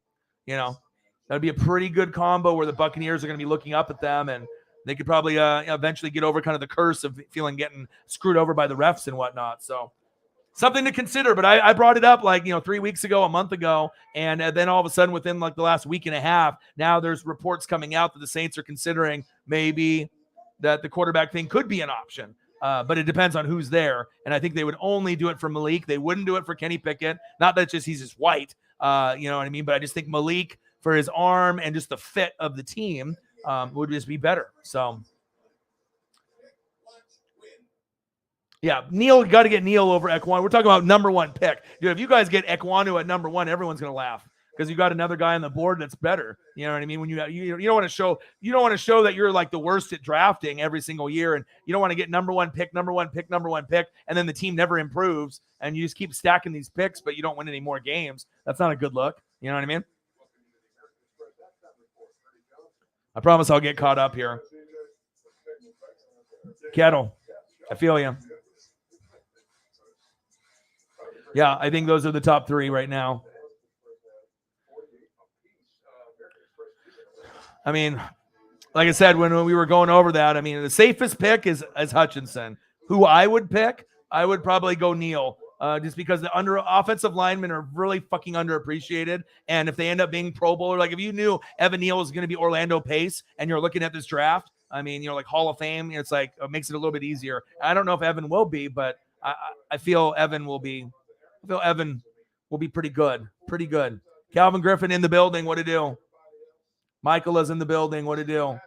That'd be a pretty good combo where the Buccaneers are going to be looking up at them, and they could probably eventually get over kind of the curse of getting screwed over by the refs and whatnot. So something to consider. But I brought it up 3 weeks ago, a month ago, and then all of a sudden within the last week and a half, now there's reports coming out that the Saints are considering maybe that the quarterback thing could be an option. But it depends on who's there. And I think they would only do it for Malik. They wouldn't do it for Kenny Pickett. Not that he's just white, you know what I mean? But I just think Malik, for his arm and just the fit of the team, would just be better. So, yeah, Neil, got to get Neil over Ekwonu. We're talking about number one pick. Dude, if you guys get Ekwonu at number one, everyone's going to laugh because you got another guy on the board that's better. You know what I mean? When you don't want to show that you're the worst at drafting every single year, and you don't want to get number one pick, and then the team never improves, and you just keep stacking these picks, but you don't win any more games. That's not a good look. You know what I mean? I promise I'll get caught up here. Kettle, I feel you. Yeah, I think those are the top three right now. I mean, like I said, when we were going over that, I mean, the safest pick is Hutchinson. Who I would pick, I would probably go Neal. Just because the offensive linemen are really fucking underappreciated. And if they end up being Pro Bowler, if you knew Evan Neal was going to be Orlando Pace and you're looking at this draft, I mean, Hall of Fame, it's it makes it a little bit easier. I don't know if Evan will be, but I feel Evan will be. I feel Evan will be pretty good. Pretty good. Calvin Griffin in the building. What to do? Michael is in the building. What to do?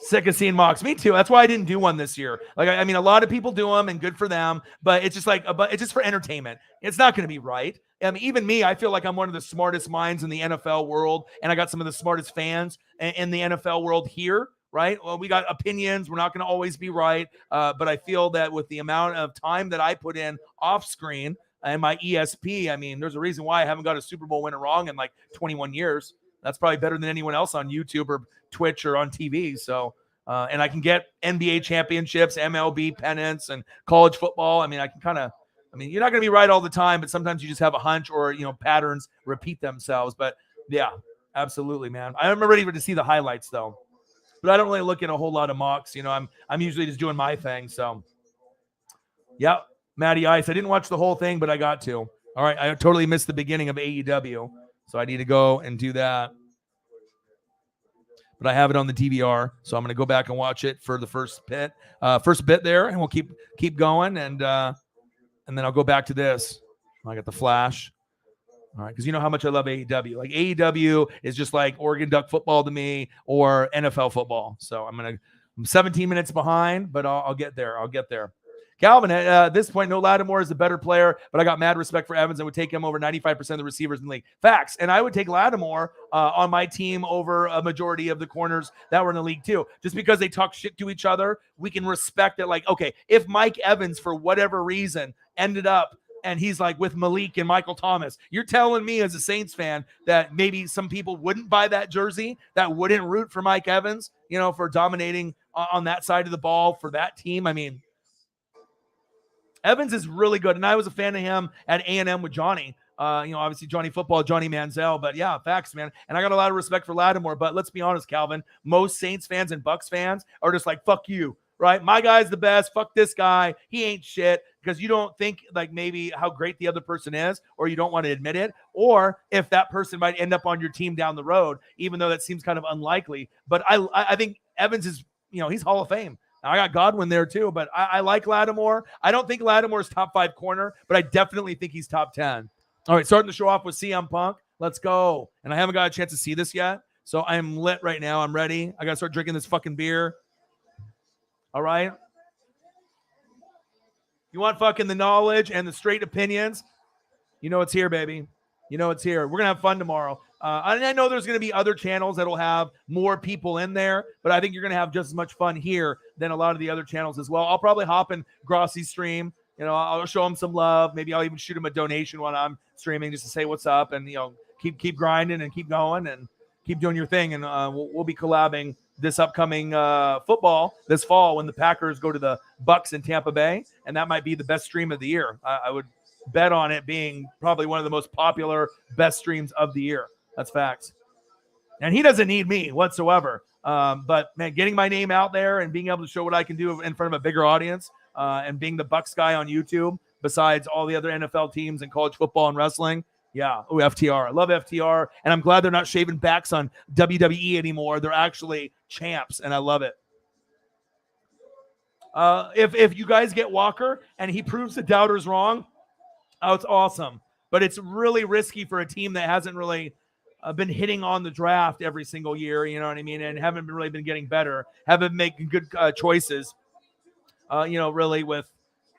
Sick of seeing mocks. Me too. That's why I didn't do one this year. I mean, a lot of people do them and good for them, but it's just it's just for entertainment. It's not going to be right. I mean, even me, I feel like I'm one of the smartest minds in the NFL world, and I got some of the smartest fans in the NFL world here, right? Well, we got opinions. We're not going to always be right, but I feel that with the amount of time that I put in off screen and my ESP, I mean, there's a reason why I haven't got a Super Bowl winner wrong in 21 years. That's probably better than anyone else on YouTube or Twitch or on TV. So, and I can get NBA championships, MLB pennants, and college football. I mean, you're not going to be right all the time, but sometimes you just have a hunch or, patterns repeat themselves. But yeah, absolutely, man. I'm ready to see the highlights though, but I don't really look at a whole lot of mocks. I'm usually just doing my thing. So yeah, Matty Ice. I didn't watch the whole thing, but I got to. All right. I totally missed the beginning of AEW. So I need to go and do that. But I have it on the DVR, so I'm going to go back and watch it for the first bit there, and we'll keep going, and then I'll go back to this. I got the Flash. All right, because you know how much I love AEW. AEW is just like Oregon Duck football to me, or NFL football. So I'm 17 minutes behind, but I'll get there. Calvin, at this point, no Lattimore is the better player, but I got mad respect for Evans and would take him over 95% of the receivers in the league. Facts. And I would take Lattimore on my team over a majority of the corners that were in the league too. Just because they talk shit to each other, we can respect it. Okay, if Mike Evans, for whatever reason, ended up and he's with Malik and Michael Thomas, you're telling me as a Saints fan that maybe some people wouldn't buy that jersey, that wouldn't root for Mike Evans, for dominating on that side of the ball for that team. I mean, Evans is really good, and I was a fan of him at A&M with Johnny. Obviously Johnny Football, Johnny Manziel, but yeah, facts, man. And I got a lot of respect for Lattimore, but let's be honest, Calvin, most Saints fans and Bucks fans are just fuck you, right? My guy's the best. Fuck this guy. He ain't shit, because you don't think maybe how great the other person is, or you don't want to admit it, or if that person might end up on your team down the road, even though that seems kind of unlikely. But I think Evans is, he's Hall of Fame. I got Godwin there too, but I like Lattimore. I don't think Lattimore's top 5 corner, but I definitely think he's top 10. All right, starting the show off with CM Punk. Let's go. And I haven't got a chance to see this yet, so I'm lit right now. I'm ready. I got to start drinking this fucking beer. All right. You want fucking the knowledge and the straight opinions? You know it's here, baby. You know it's here. We're going to have fun tomorrow. And I know there's going to be other channels that will have more people in there, but I think you're going to have just as much fun here than a lot of the other channels as well. I'll probably hop in Grossi's stream. I'll show him some love. Maybe I'll even shoot him a donation when I'm streaming just to say what's up, and, keep grinding and keep going and keep doing your thing. And we'll be collabing this upcoming football this fall when the Packers go to the Bucks in Tampa Bay, and that might be the best stream of the year. I would bet on it being probably one of the most popular best streams of the year. That's facts. And he doesn't need me whatsoever. But man, getting my name out there and being able to show what I can do in front of a bigger audience, and being the Bucks guy on YouTube, besides all the other NFL teams and college football and wrestling. Yeah. Oh, FTR. I love FTR. And I'm glad they're not shaving backs on WWE anymore. They're actually champs, and I love it. If you guys get Walker and he proves the doubters wrong, oh, it's awesome. But it's really risky for a team that hasn't really been hitting on the draft every single year, you know what I mean, and haven't really been getting better, haven't been making good choices, really with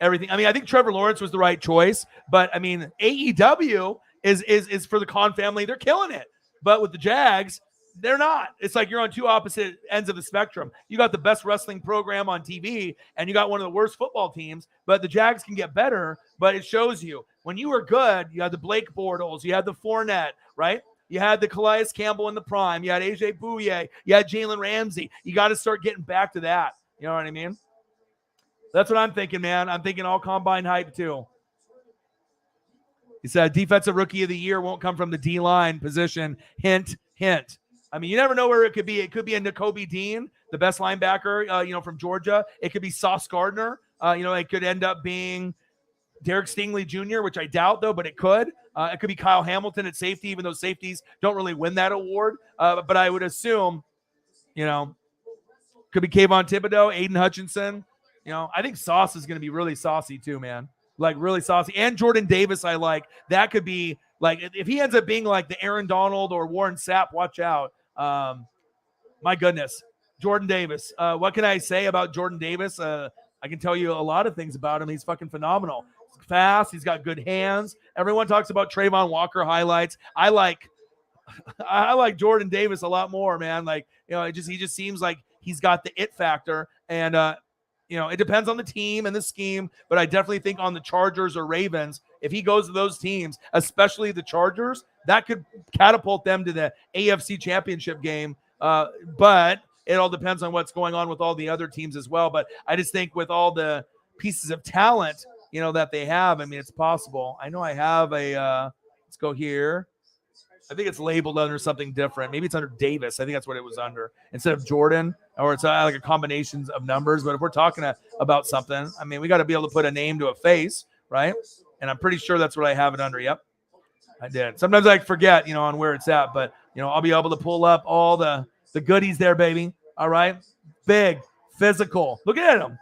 everything. I mean, I think Trevor Lawrence was the right choice, but I mean, AEW is for the Khan family. They're killing it. But with the Jags, they're not. It's like you're on two opposite ends of the spectrum. You got the best wrestling program on TV, and you got one of the worst football teams, but the Jags can get better. But it shows you when you were good, you had the Blake Bortles, you had the Fournette, right? You had the Calais Campbell in the prime. You had AJ Bouye. You had Jalen Ramsey. You got to start getting back to that. You know what I mean? That's what I'm thinking, man. I'm thinking all combine hype too. He said defensive rookie of the year won't come from the D-line position. Hint, hint. I mean, you never know where it could be. It could be a Nakobe Dean, the best linebacker, from Georgia. It could be Sauce Gardner. It could end up being Derek Stingley Jr., which I doubt, though, but it could. It could be Kyle Hamilton at safety, even though safeties don't really win that award. But I would assume, could be Kayvon Thibodeau, Aiden Hutchinson. I think Sauce is going to be really saucy too, man. Like really saucy. And Jordan Davis, I like. That could be like, if he ends up being like the Aaron Donald or Warren Sapp, watch out. My goodness. Jordan Davis. What can I say about Jordan Davis? I can tell you a lot of things about him. He's fucking phenomenal. He's fast. He's got good hands. Everyone talks about Trayvon Walker highlights. I like Jordan Davis a lot more, man. Like, he just seems like he's got the it factor. And, it depends on the team and the scheme, but I definitely think on the Chargers or Ravens, if he goes to those teams, especially the Chargers, that could catapult them to the AFC Championship game. But it all depends on what's going on with all the other teams as well. But I just think with all the pieces of talent, that they have, I mean, it's possible. I know I have let's go here. I think it's labeled under something different. Maybe it's under Davis. I think that's what it was under instead of Jordan, or it's like a combination of numbers. But if we're talking about something, I mean, we got to be able to put a name to a face, right? And I'm pretty sure that's what I have it under. Yep, I did. Sometimes I forget, on where it's at, but I'll be able to pull up all the goodies there, baby. All right, big, physical. Look at him,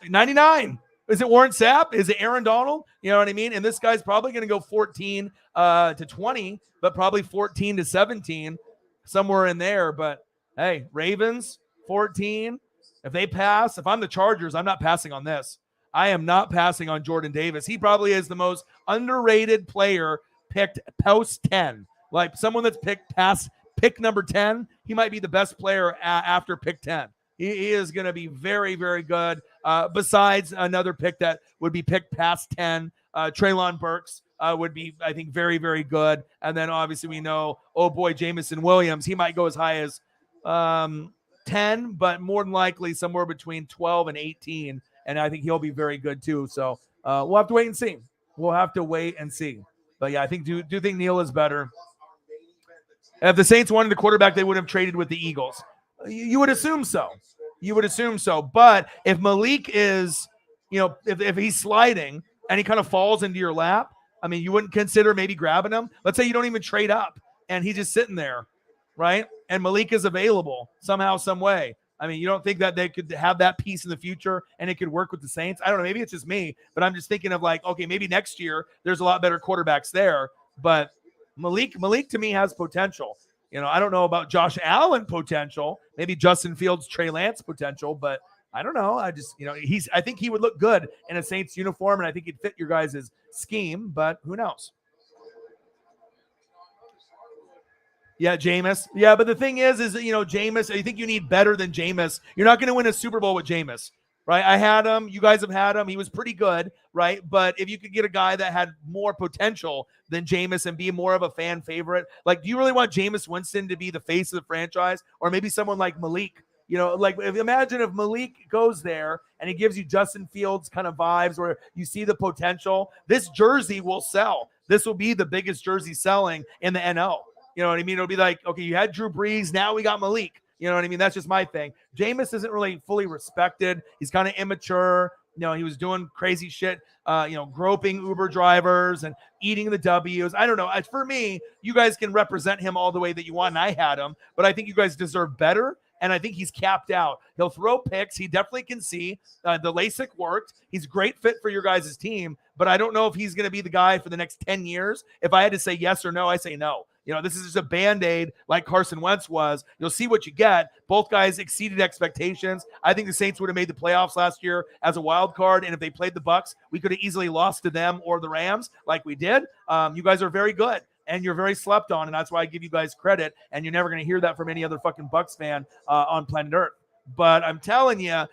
99. Is it Warren Sapp? Is it Aaron Donald? You know what I mean? And this guy's probably going to go 14 to 20, but probably 14 to 17, somewhere in there. But hey, Ravens, 14. If they pass, if I'm the Chargers, I'm not passing on this. I am not passing on Jordan Davis. He probably is the most underrated player picked post 10. Like someone that's picked past pick number 10, he might be the best player after pick 10. He is going to be very, very good. Besides another pick that would be picked past 10, Treylon Burks would be, I think, very, very good. And then obviously we know, oh boy, Jamison Williams, he might go as high as 10, but more than likely somewhere between 12 and 18. And I think he'll be very good too. So we'll have to wait and see. But yeah, I think do think Neil is better. If the Saints wanted a quarterback, they would have traded with the Eagles. You would assume so. But if Malik is, if he's sliding and he kind of falls into your lap, I mean, you wouldn't consider maybe grabbing him. Let's say you don't even trade up and he's just sitting there, right? And Malik is available somehow, some way. I mean, you don't think that they could have that piece in the future and it could work with the Saints? I don't know. Maybe it's just me, but I'm just thinking of like, okay, maybe next year there's a lot better quarterbacks there. But Malik to me has potential. I don't know about Josh Allen potential, maybe Justin Fields, Trey Lance potential, but I don't know. I just, I think he would look good in a Saints uniform, and I think he'd fit your guys' scheme, but who knows? Yeah, Jameis. Yeah, but the thing is Jameis, I think you need better than Jameis. You're not going to win a Super Bowl with Jameis, right? I had him. You guys have had him. He was pretty good, right? But if you could get a guy that had more potential than Jameis and be more of a fan favorite, like, do you really want Jameis Winston to be the face of the franchise? Or maybe someone like Malik, imagine if Malik goes there and he gives you Justin Fields kind of vibes where you see the potential. This jersey will sell. This will be the biggest jersey selling in the NL. You know what I mean? It'll be like, okay, you had Drew Brees, now we got Malik. You know what I mean? That's just my thing. Jameis isn't really fully respected. He's kind of immature. You know, he was doing crazy shit, groping Uber drivers and eating the W's. I don't know. For me, you guys can represent him all the way that you want, and I had him, but I think you guys deserve better. And I think he's capped out. He'll throw picks. He definitely can see. The LASIK worked. He's a great fit for your guys' team, but I don't know if he's going to be the guy for the next 10 years. If I had to say yes or no, I say no. You know, this is just a Band-Aid like Carson Wentz was. You'll see what you get. Both guys exceeded expectations. I think the Saints would have made the playoffs last year as a wild card, and if they played the Bucs, we could have easily lost to them or the Rams like we did. You guys are very good. And you're very slept on, and that's why I give you guys credit. And you're never going to hear that from any other fucking Bucs fan on planet Earth. But I'm telling you,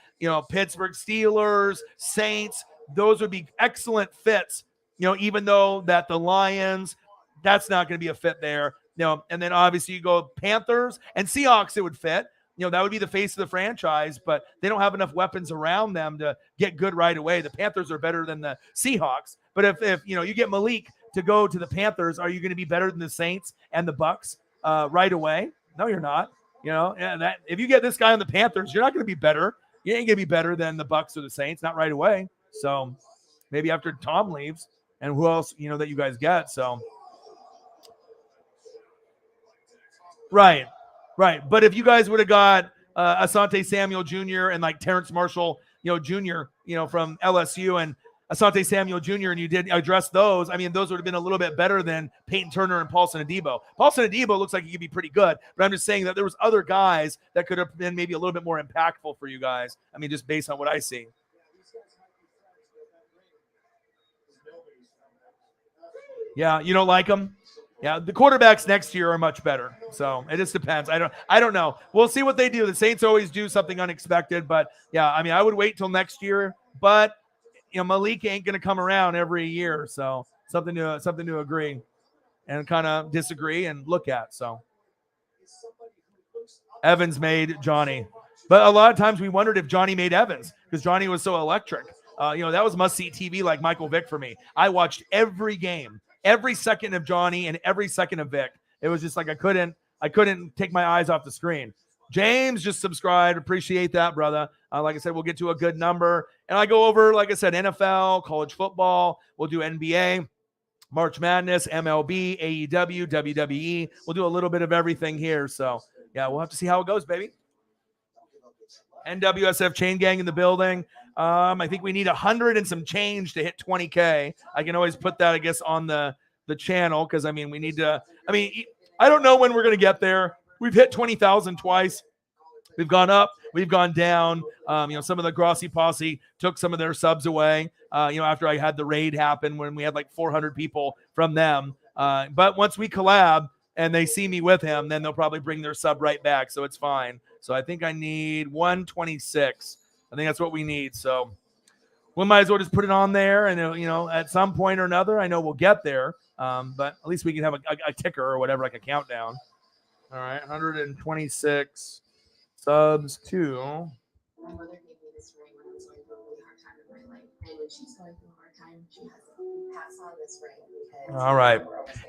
Pittsburgh Steelers, Saints, those would be excellent fits. Even though that the Lions, that's not going to be a fit there. And then obviously you go Panthers and Seahawks, it would fit. That would be the face of the franchise, but they don't have enough weapons around them to get good right away. The Panthers are better than the Seahawks. But if you get Malik to go to the Panthers, are you going to be better than the Saints and the Bucs right away? No, you're not. If you get this guy on the Panthers, you're not going to be better. You ain't going to be better than the Bucs or the Saints, not right away. So maybe after Tom leaves, and who else that you guys get. So right. But if you guys would have got Asante Samuel Jr. and like Terrence Marshall, Jr., from LSU and Asante Samuel Jr., and you did address those, I mean, those would have been a little bit better than Peyton Turner and Paulson Adebo. Paulson Adebo looks like he could be pretty good, but I'm just saying that there was other guys that could have been maybe a little bit more impactful for you guys. I mean, just based on what I see. Yeah, you don't like them? Yeah, the quarterbacks next year are much better. So it just depends. I don't know. We'll see what they do. The Saints always do something unexpected, but yeah, I mean, I would wait till next year, but Malik ain't going to come around every year. So something to agree and kind of disagree and look at. So Evans made Johnny, but a lot of times we wondered if Johnny made Evans because Johnny was so electric. That was must-see TV like Michael Vick for me. I watched every game, every second of Johnny and every second of Vic. It was just like I couldn't take my eyes off the screen. James just subscribed. Appreciate that, brother. Like I said, we'll get to a good number. And I go over, like I said, NFL, college football. We'll do NBA, March Madness, MLB, AEW, WWE. We'll do a little bit of everything here. So, yeah, we'll have to see how it goes, baby. NWSF Chain Gang in the building. I think we need 100 and some change to hit 20K. I can always put that, I guess, on the channel because, I mean, we need to – I don't know when we're going to get there. We've hit 20,000 twice. We've gone up. We've gone down. Some of the Grossi Posse took some of their subs away, after I had the raid happen when we had like 400 people from them. But once we collab and they see me with him, then they'll probably bring their sub right back. So it's fine. So I think I need 126. I think that's what we need. So we might as well just put it on there. And, at some point or another, I know we'll get there. But at least we can have a ticker or whatever, like a countdown. All right, 126 subs to. My mother gave me this ring when I was going through a really hard time in my life. And when she's going through a hard time, she has to pass on this ring. All right.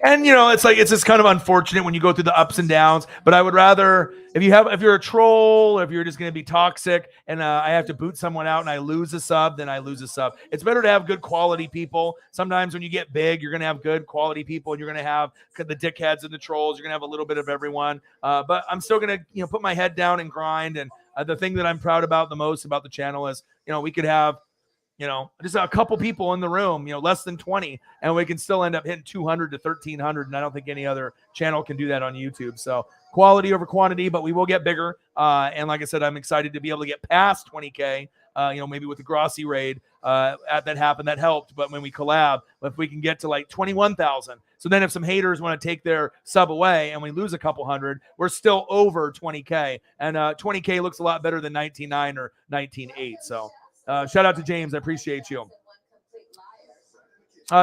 And, it's just kind of unfortunate when you go through the ups and downs. But I would rather, if you're a troll, if you're just going to be toxic and I have to boot someone out and I lose a sub, then I lose a sub. It's better to have good quality people. Sometimes when you get big, you're going to have good quality people and you're going to have the dickheads and the trolls. You're going to have a little bit of everyone. But I'm still going to, put my head down and grind. And the thing that I'm proud about the most about the channel is, we could have, just a couple people in the room, less than 20, and we can still end up hitting 200 to 1,300. And I don't think any other channel can do that on YouTube. So quality over quantity, but we will get bigger. And like I said, I'm excited to be able to get past 20K, maybe with the Grossi raid that happened, that helped. But when we collab, if we can get to like 21,000. So then if some haters want to take their sub away and we lose a couple hundred, we're still over 20K. And 20K looks a lot better than 19.9 or 19.8. So shout out to James. I appreciate you.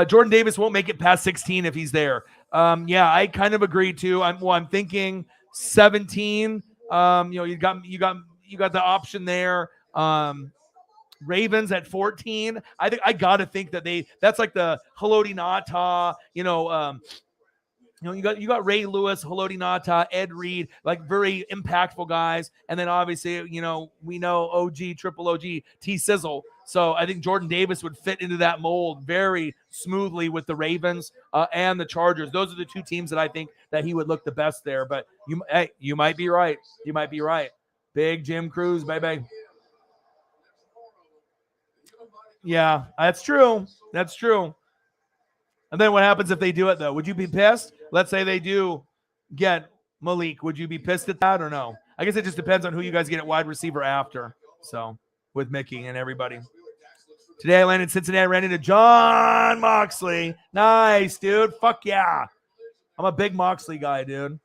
Jordan Davis won't make it past 16 if he's there. Yeah, I kind of agree too. I'm thinking 17. You got the option there. Ravens at 14. I think I gotta think that that's like the Haloti Ngata, You got Ray Lewis, Haloti Ngata, Ed Reed, like very impactful guys. And then obviously, we know OG, Triple OG, T Sizzle. So I think Jordan Davis would fit into that mold very smoothly with the Ravens and the Chargers. Those are the two teams that I think that he would look the best there. But you might be right. You might be right. Big Jim Cruz, baby. Yeah, that's true. That's true. And then what happens if they do it, though? Would you be pissed? Let's say they do get Malik. Would you be pissed at that or no? I guess it just depends on who you guys get at wide receiver after. So with Mickey and everybody. Today I landed in Cincinnati. I ran into John Moxley. Nice, dude. Fuck yeah. I'm a big Moxley guy, dude.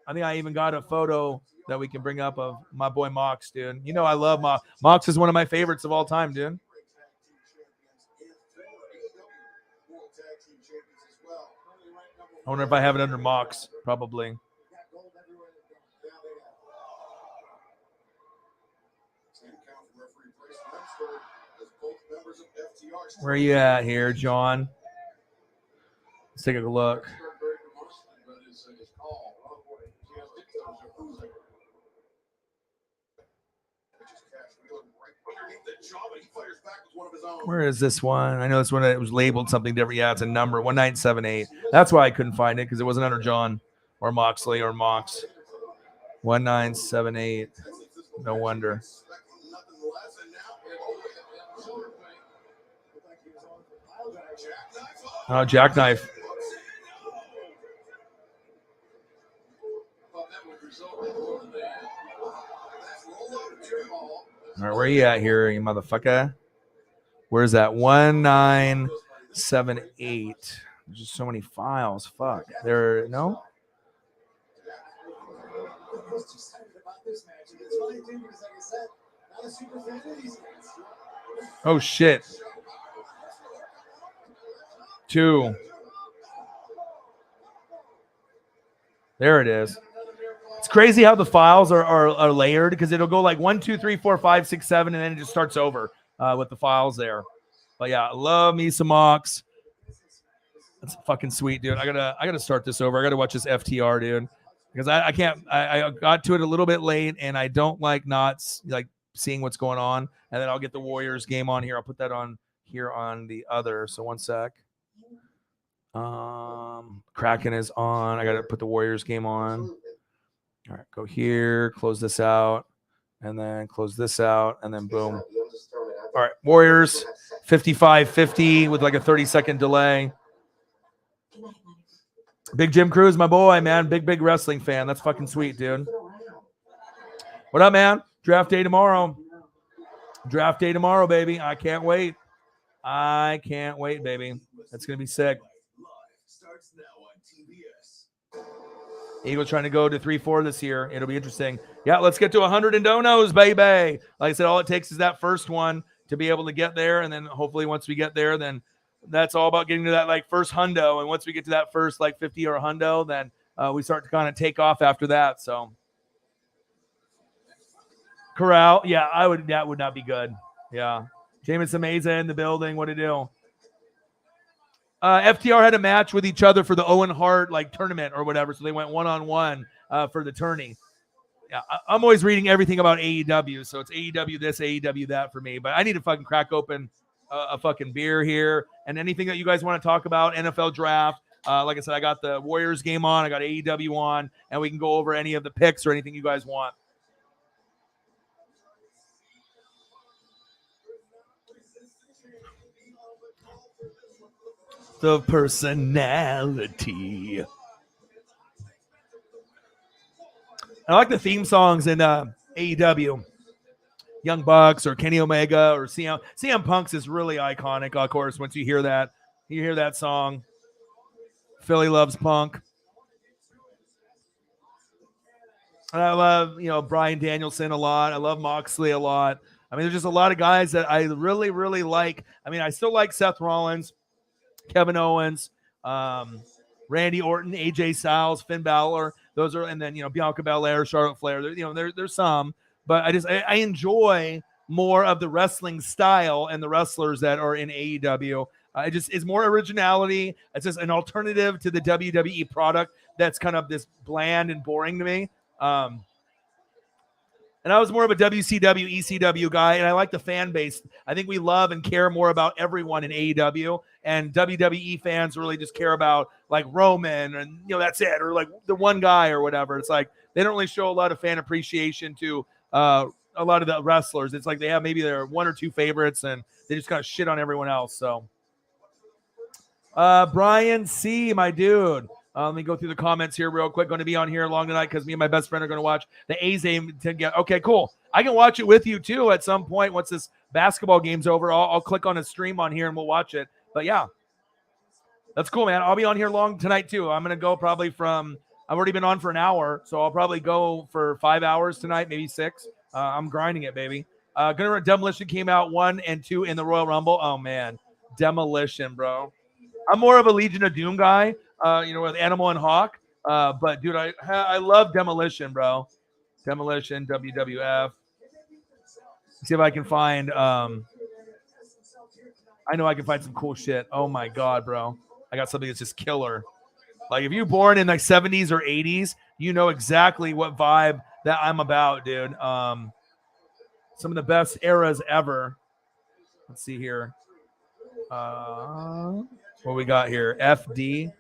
I think I even got a photo that we can bring up of my boy Mox, dude. I love Mox. Mox is one of my favorites of all time, dude. I wonder if I have it under Mox. Probably. Where are you at here, John? Let's take a look. Where is this one? I know this one. It was labeled something different. Yeah, it's a number 1978. That's why I couldn't find it because it wasn't under John or Moxley or Mox. 1978. No wonder. Oh, Jackknife. All right, where you at here, you motherfucker? Where's that? 1978. There's just so many files. Fuck. There, no? Oh, shit. 2. There it is. It's crazy how the files are layered because it'll go like 1, 2, 3, 4, 5, 6, 7, and then it just starts over with the files there. But yeah, I love me some Mox. That's fucking sweet, dude. I gotta start this over. I gotta watch this FTR, dude, because I can't. I got to it a little bit late, and I don't like not like seeing what's going on. And then I'll get the Warriors game on here. I'll put that on here on the other. So one sec. Kraken is on. I gotta put the Warriors game on. All right, go here, close this out, and then close this out, and then boom. All right, Warriors, 55-50 with like a 30-second delay. Big Jim Cruz, my boy, man. Big wrestling fan. That's fucking sweet, dude. What up, man? Draft day tomorrow. Draft day tomorrow, baby. I can't wait. I can't wait, baby. That's going to be sick. Eagles trying to go to 3-4 this year. It'll be interesting. Yeah, let's get to 100 in donos, baby. Like I said, all it takes is that first one to be able to get there. And then hopefully once we get there, then that's all about getting to that like first hundo. And once we get to that first like 50 or hundo, then we start to kind of take off after that. So Corral, yeah, that would not be good. Yeah. Jameson Meza in the building. What to do? FTR had a match with each other for the Owen Hart like tournament or whatever, so they went 1-on-1 for the tourney. Yeah, I'm always reading everything about AEW, so it's AEW this, AEW that for me. But I need to fucking crack open a fucking beer here, and anything that you guys want to talk about, NFL draft. Like I said, I got the Warriors game on, I got AEW on, and we can go over any of the picks or anything you guys want. The personality. I like the theme songs in AEW. Young Bucks or Kenny Omega or CM Punk's is really iconic, of course, once you hear that song. Philly loves Punk. And I love, Bryan Danielson a lot. I love Moxley a lot. I mean, there's just a lot of guys that I really, really like. I mean, I still like Seth Rollins, Kevin Owens, Randy Orton, AJ Styles, Finn Balor. Those are, and then Bianca Belair, Charlotte Flair. There's some, but I enjoy more of the wrestling style and the wrestlers that are in AEW. It just is more originality. It's just an alternative to the WWE product that's kind of this bland and boring to me. And I was more of a WCW, ECW guy, and I like the fan base. I think we love and care more about everyone in AEW, and WWE fans really just care about like Roman, and that's it, or like the one guy or whatever. It's like they don't really show a lot of fan appreciation to a lot of the wrestlers. It's like they have maybe their one or two favorites, and they just kind of shit on everyone else. So, Brian C., my dude. Let me go through the comments here real quick. Going to be on here long tonight because me and my best friend are going to watch the A's aim to get. Okay, cool. I can watch it with you too at some point once this basketball game's over. I'll click on a stream on here and we'll watch it. But yeah, that's cool, man. I'll be on here long tonight too. I'm going to go probably from. I've already been on for an hour, so I'll probably go for 5 hours tonight, maybe 6. I'm grinding it, baby. Gonna Demolition came out 1 and 2 in the Royal Rumble. Oh man, Demolition, bro. I'm more of a Legion of Doom guy. With Animal and Hawk. But dude, I love Demolition, bro. Demolition, WWF. See if I can find. I know I can find some cool shit. Oh my god, bro! I got something that's just killer. Like if you're born in like 70s or 80s, you know exactly what vibe that I'm about, dude. Some of the best eras ever. Let's see here. What we got here? FD.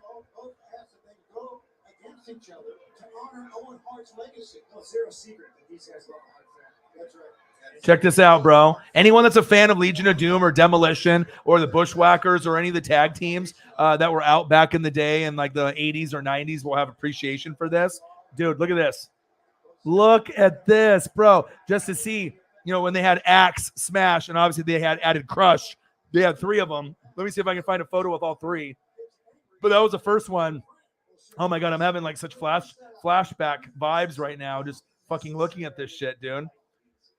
Check this out, bro. Anyone that's a fan of Legion of Doom or Demolition or the Bushwhackers or any of the tag teams that were out back in the day in like the 80s or 90s will have appreciation for this. Dude, look at this. Look at this, bro. Just to see, when they had Axe, Smash, and obviously they had added Crush. They had 3 of them. Let me see if I can find a photo with all 3. But that was the first one. Oh my god, I'm having like such flashback vibes right now, just fucking looking at this shit, dude.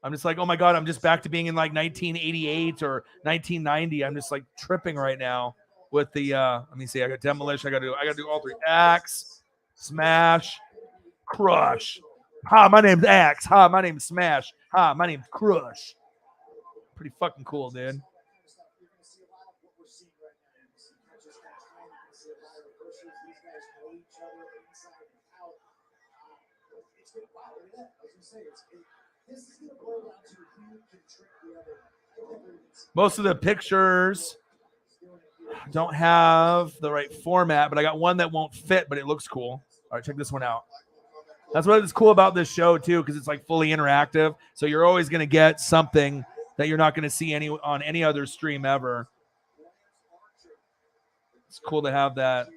I'm just like, oh my god, I'm just back to being in like 1988 or 1990. I'm just like tripping right now with the let me see, I got Demolition, I gotta do all 3. Axe, Smash, Crush. Hi, my name's Axe. Hi, my name's Smash. Hi, my name's Crush. Pretty fucking cool, dude. Most of the pictures don't have the right format, but I got one that won't fit, but it looks cool. All right, check this one out. That's what is cool about this show too, because it's like fully interactive. So you're always going to get something that you're not going to see on any other stream ever. It's cool to have that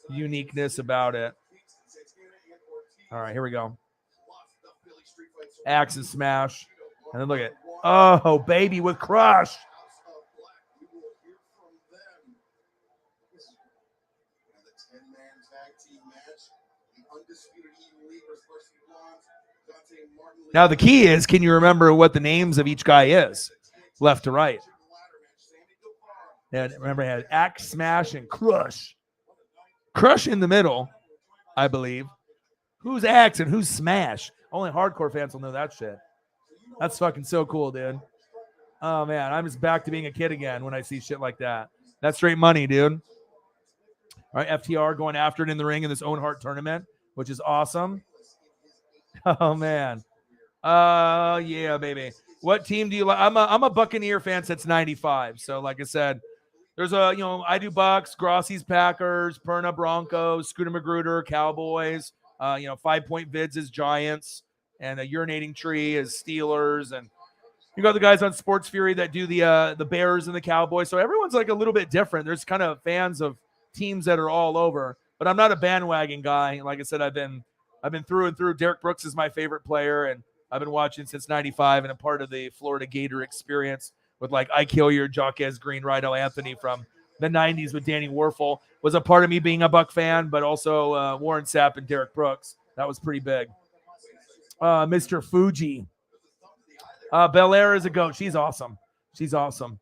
uniqueness about it. All right, here we go. Axe and Smash. And then look at, oh, baby, with Crush. Now, the key is, can you remember what the names of each guy is? Left to right. Yeah, remember, I had Axe, Smash, and Crush. Crush in the middle, I believe. Who's Axe and who's Smash? Only hardcore fans will know that shit. That's fucking so cool, dude. Oh, man, I'm just back to being a kid again when I see shit like that. That's straight money, dude. All right, FTR going after it in the ring in this Own Heart tournament, which is awesome. Oh, man. Yeah, baby. What team do you like? I'm a Buccaneer fan since 95. So, like I said, there's I do Bucks, Grossi's Packers, Perna Broncos, Scooter Magruder, Cowboys. 5 Point Vids is Giants, and a Urinating Tree is Steelers, and you got the guys on Sports Fury that do the Bears and the Cowboys. So everyone's like a little bit different. There's kind of fans of teams that are all over, but I'm not a bandwagon guy. Like I said, I've been through and through. Derek Brooks is my favorite player, and I've been watching since 95 and a part of the Florida Gator experience with like Ike Hilliard, Jaquez Green, Rydell Anthony from the 90s with Danny Werfel was a part of me being a Buck fan, but also Warren Sapp and Derek Brooks. That was pretty big. Mr. Fuji. Belair is a goat. She's awesome. She's awesome.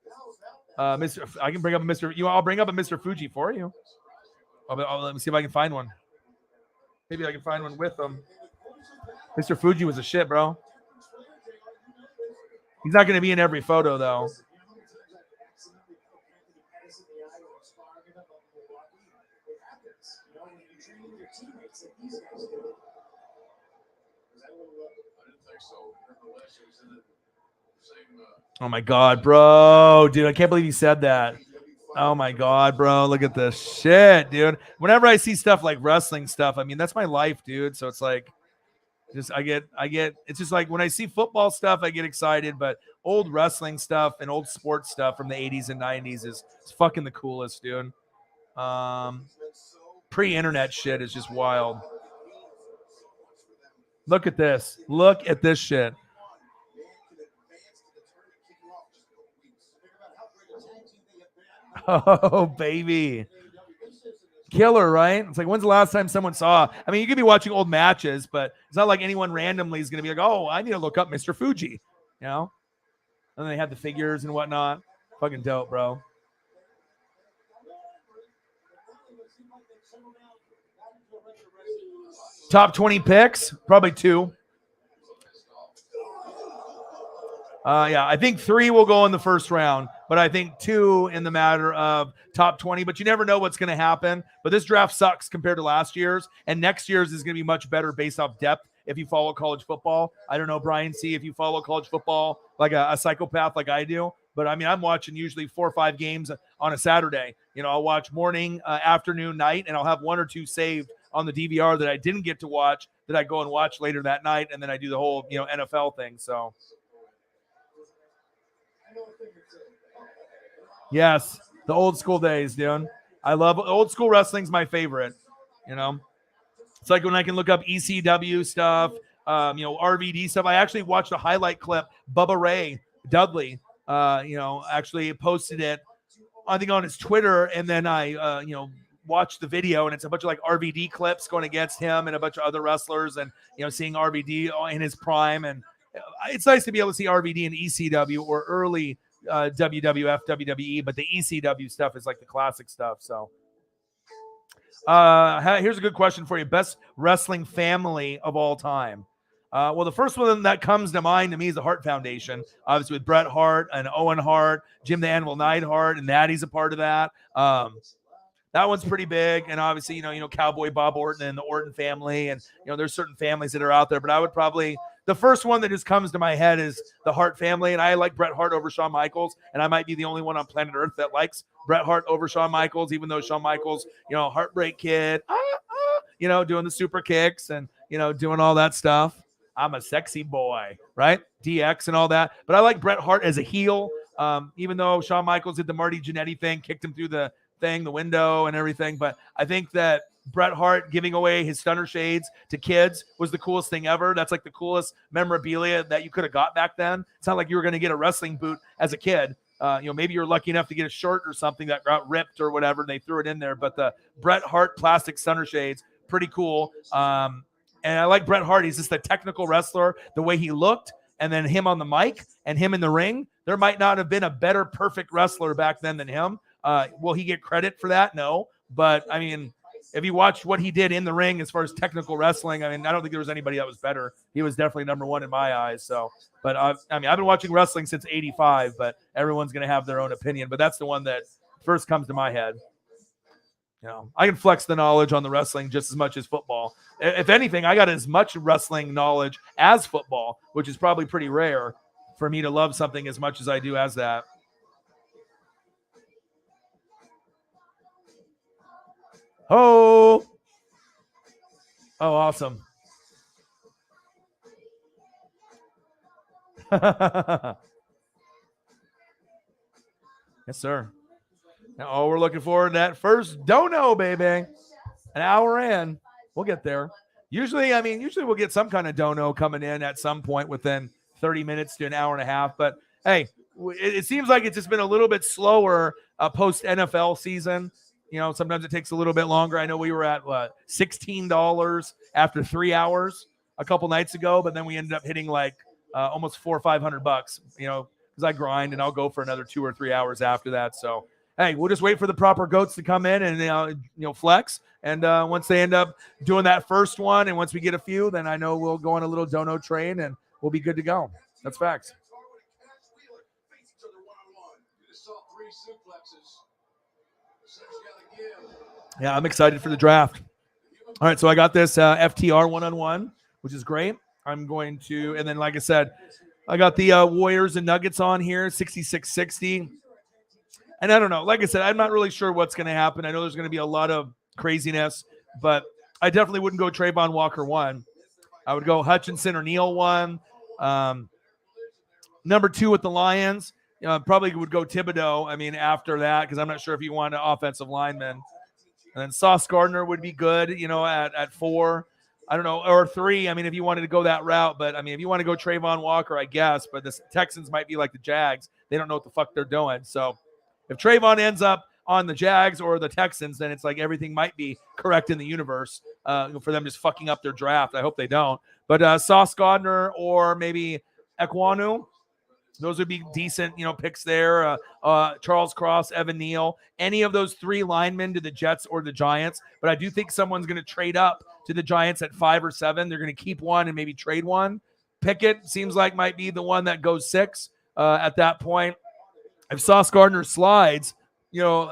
Mr. I can bring up a Mr. I'll bring up a Mr. Fuji for you. Let me see if I can find one. Maybe I can find one with them. Mr. Fuji was a shit, bro. He's not going to be in every photo, though. Oh my God, bro, dude, I can't believe you said that. Oh my God, bro, look at this shit, dude. Whenever I see stuff like wrestling stuff, I mean, that's my life, dude. So it's like, I get. It's just like when I see football stuff, I get excited, but old wrestling stuff and old sports stuff from the 80s and 90s is fucking the coolest, dude. Pre-internet shit is just wild. Look at this. Look at this shit. Oh, baby. Killer, right? It's like, when's the last time someone saw? I mean, you could be watching old matches, but it's not like anyone randomly is going to be like, oh, I need to look up Mr. Fuji, you know? And they have the figures and whatnot. Fucking dope, bro. Top 20 picks, probably 2. Yeah, I think 3 will go in the first round, but I think 2 in the matter of top 20. But you never know what's going to happen. But this draft sucks compared to last year's, and next year's is going to be much better based off depth. If you follow college football, I don't know, Brian C. If you follow college football like a psychopath like I do, but I mean, I'm watching usually 4 or 5 games on a Saturday. You know, I'll watch morning, afternoon, night, and I'll have 1 or 2 saved on the DVR that I didn't get to watch that I go and watch later that night, and then I do the whole, NFL thing. So. Yes, the old school days, dude. I love old school wrestling's my favorite. It's like when I can look up ECW stuff, RVD stuff. I actually watched a highlight clip. Bubba Ray Dudley, actually posted it, I think, on his Twitter, and then I, watched the video, and it's a bunch of like RVD clips going against him and a bunch of other wrestlers, and seeing RVD in his prime, and it's nice to be able to see RVD in ECW or early WWF, WWE, but the ECW stuff is like the classic stuff. So here's a good question for you. Best wrestling family of all time. Well, the first one that comes to mind to me is the Hart Foundation, obviously with Bret Hart and Owen Hart, Jim the Animal Neidhart, and Natty's a part of that. That one's pretty big, and obviously, Cowboy Bob Orton and the Orton family, and there's certain families that are out there. But I would probably, the first one that just comes to my head is the Hart family, and I like Bret Hart over Shawn Michaels, and I might be the only one on planet Earth that likes Bret Hart over Shawn Michaels, even though Shawn Michaels, Heartbreak Kid, doing the super kicks and doing all that stuff. I'm a sexy boy, right? DX and all that, but I like Bret Hart as a heel, even though Shawn Michaels did the Marty Jannetty thing, kicked him through the window and everything. But I think that Bret Hart giving away his stunner shades to kids was the coolest thing ever. That's like the coolest memorabilia that you could have got back then. It's not like you were going to get a wrestling boot as a kid. Maybe you're lucky enough to get a shirt or something that got ripped or whatever, and they threw it in there. But the Bret Hart plastic stunner shades, pretty cool. And I like Bret Hart. He's just a technical wrestler, the way he looked, and then him on the mic and him in the ring. There might not have been a better perfect wrestler back then than him. Will he get credit for that? No. But, I mean, if you watch what he did in the ring as far as technical wrestling, I mean, I don't think there was anybody that was better. He was definitely number one in my eyes. So, but, I've been watching wrestling since 85, but everyone's going to have their own opinion. But that's the one that first comes to my head. I can flex the knowledge on the wrestling just as much as football. If anything, I got as much wrestling knowledge as football, which is probably pretty rare for me to love something as much as I do as that. Oh, awesome. Yes, sir. Now, we're looking forward to that first dono, baby. An hour in. We'll get there. Usually we'll get some kind of dono coming in at some point within 30 minutes to an hour and a half. But, hey, it seems like it's just been a little bit slower post-NFL season. Sometimes it takes a little bit longer. I know we were at $16 after 3 hours a couple nights ago, but then we ended up hitting like almost $400 or $500, because I grind and I'll go for another 2 or 3 hours after that. So, hey, we'll just wait for the proper goats to come in and flex. And once they end up doing that first one, and once we get a few, then I know we'll go on a little dono train and we'll be good to go. That's facts. Yeah, I'm excited for the draft. All right, so I got this FTR one-on-one, which is great. I'm going to, and then like I said, I got the Warriors and Nuggets on here, 66-60. And I don't know. Like I said, I'm not really sure what's going to happen. I know there's going to be a lot of craziness, but I definitely wouldn't go Trayvon Walker 1. I would go Hutchinson or Neal 1. Number 2 with the Lions, probably would go Thibodeau. I mean, after that, because I'm not sure if you want an offensive lineman. And then Sauce Gardner would be good, at 4. I don't know, or 3. I mean, if you wanted to go that route, but I mean, if you want to go Trayvon Walker, I guess. But the Texans might be like the Jags; they don't know what the fuck they're doing. So, if Trayvon ends up on the Jags or the Texans, then it's like everything might be correct in the universe for them just fucking up their draft. I hope they don't. But Sauce Gardner or maybe Ekwonu. Those would be decent, picks there. Charles Cross, Evan Neal, any of those 3 linemen to the Jets or the Giants. But I do think someone's going to trade up to the Giants at 5 or 7. They're going to keep 1 and maybe trade 1. Pickett seems like might be the one that goes 6 at that point. If Sauce Gardner slides, you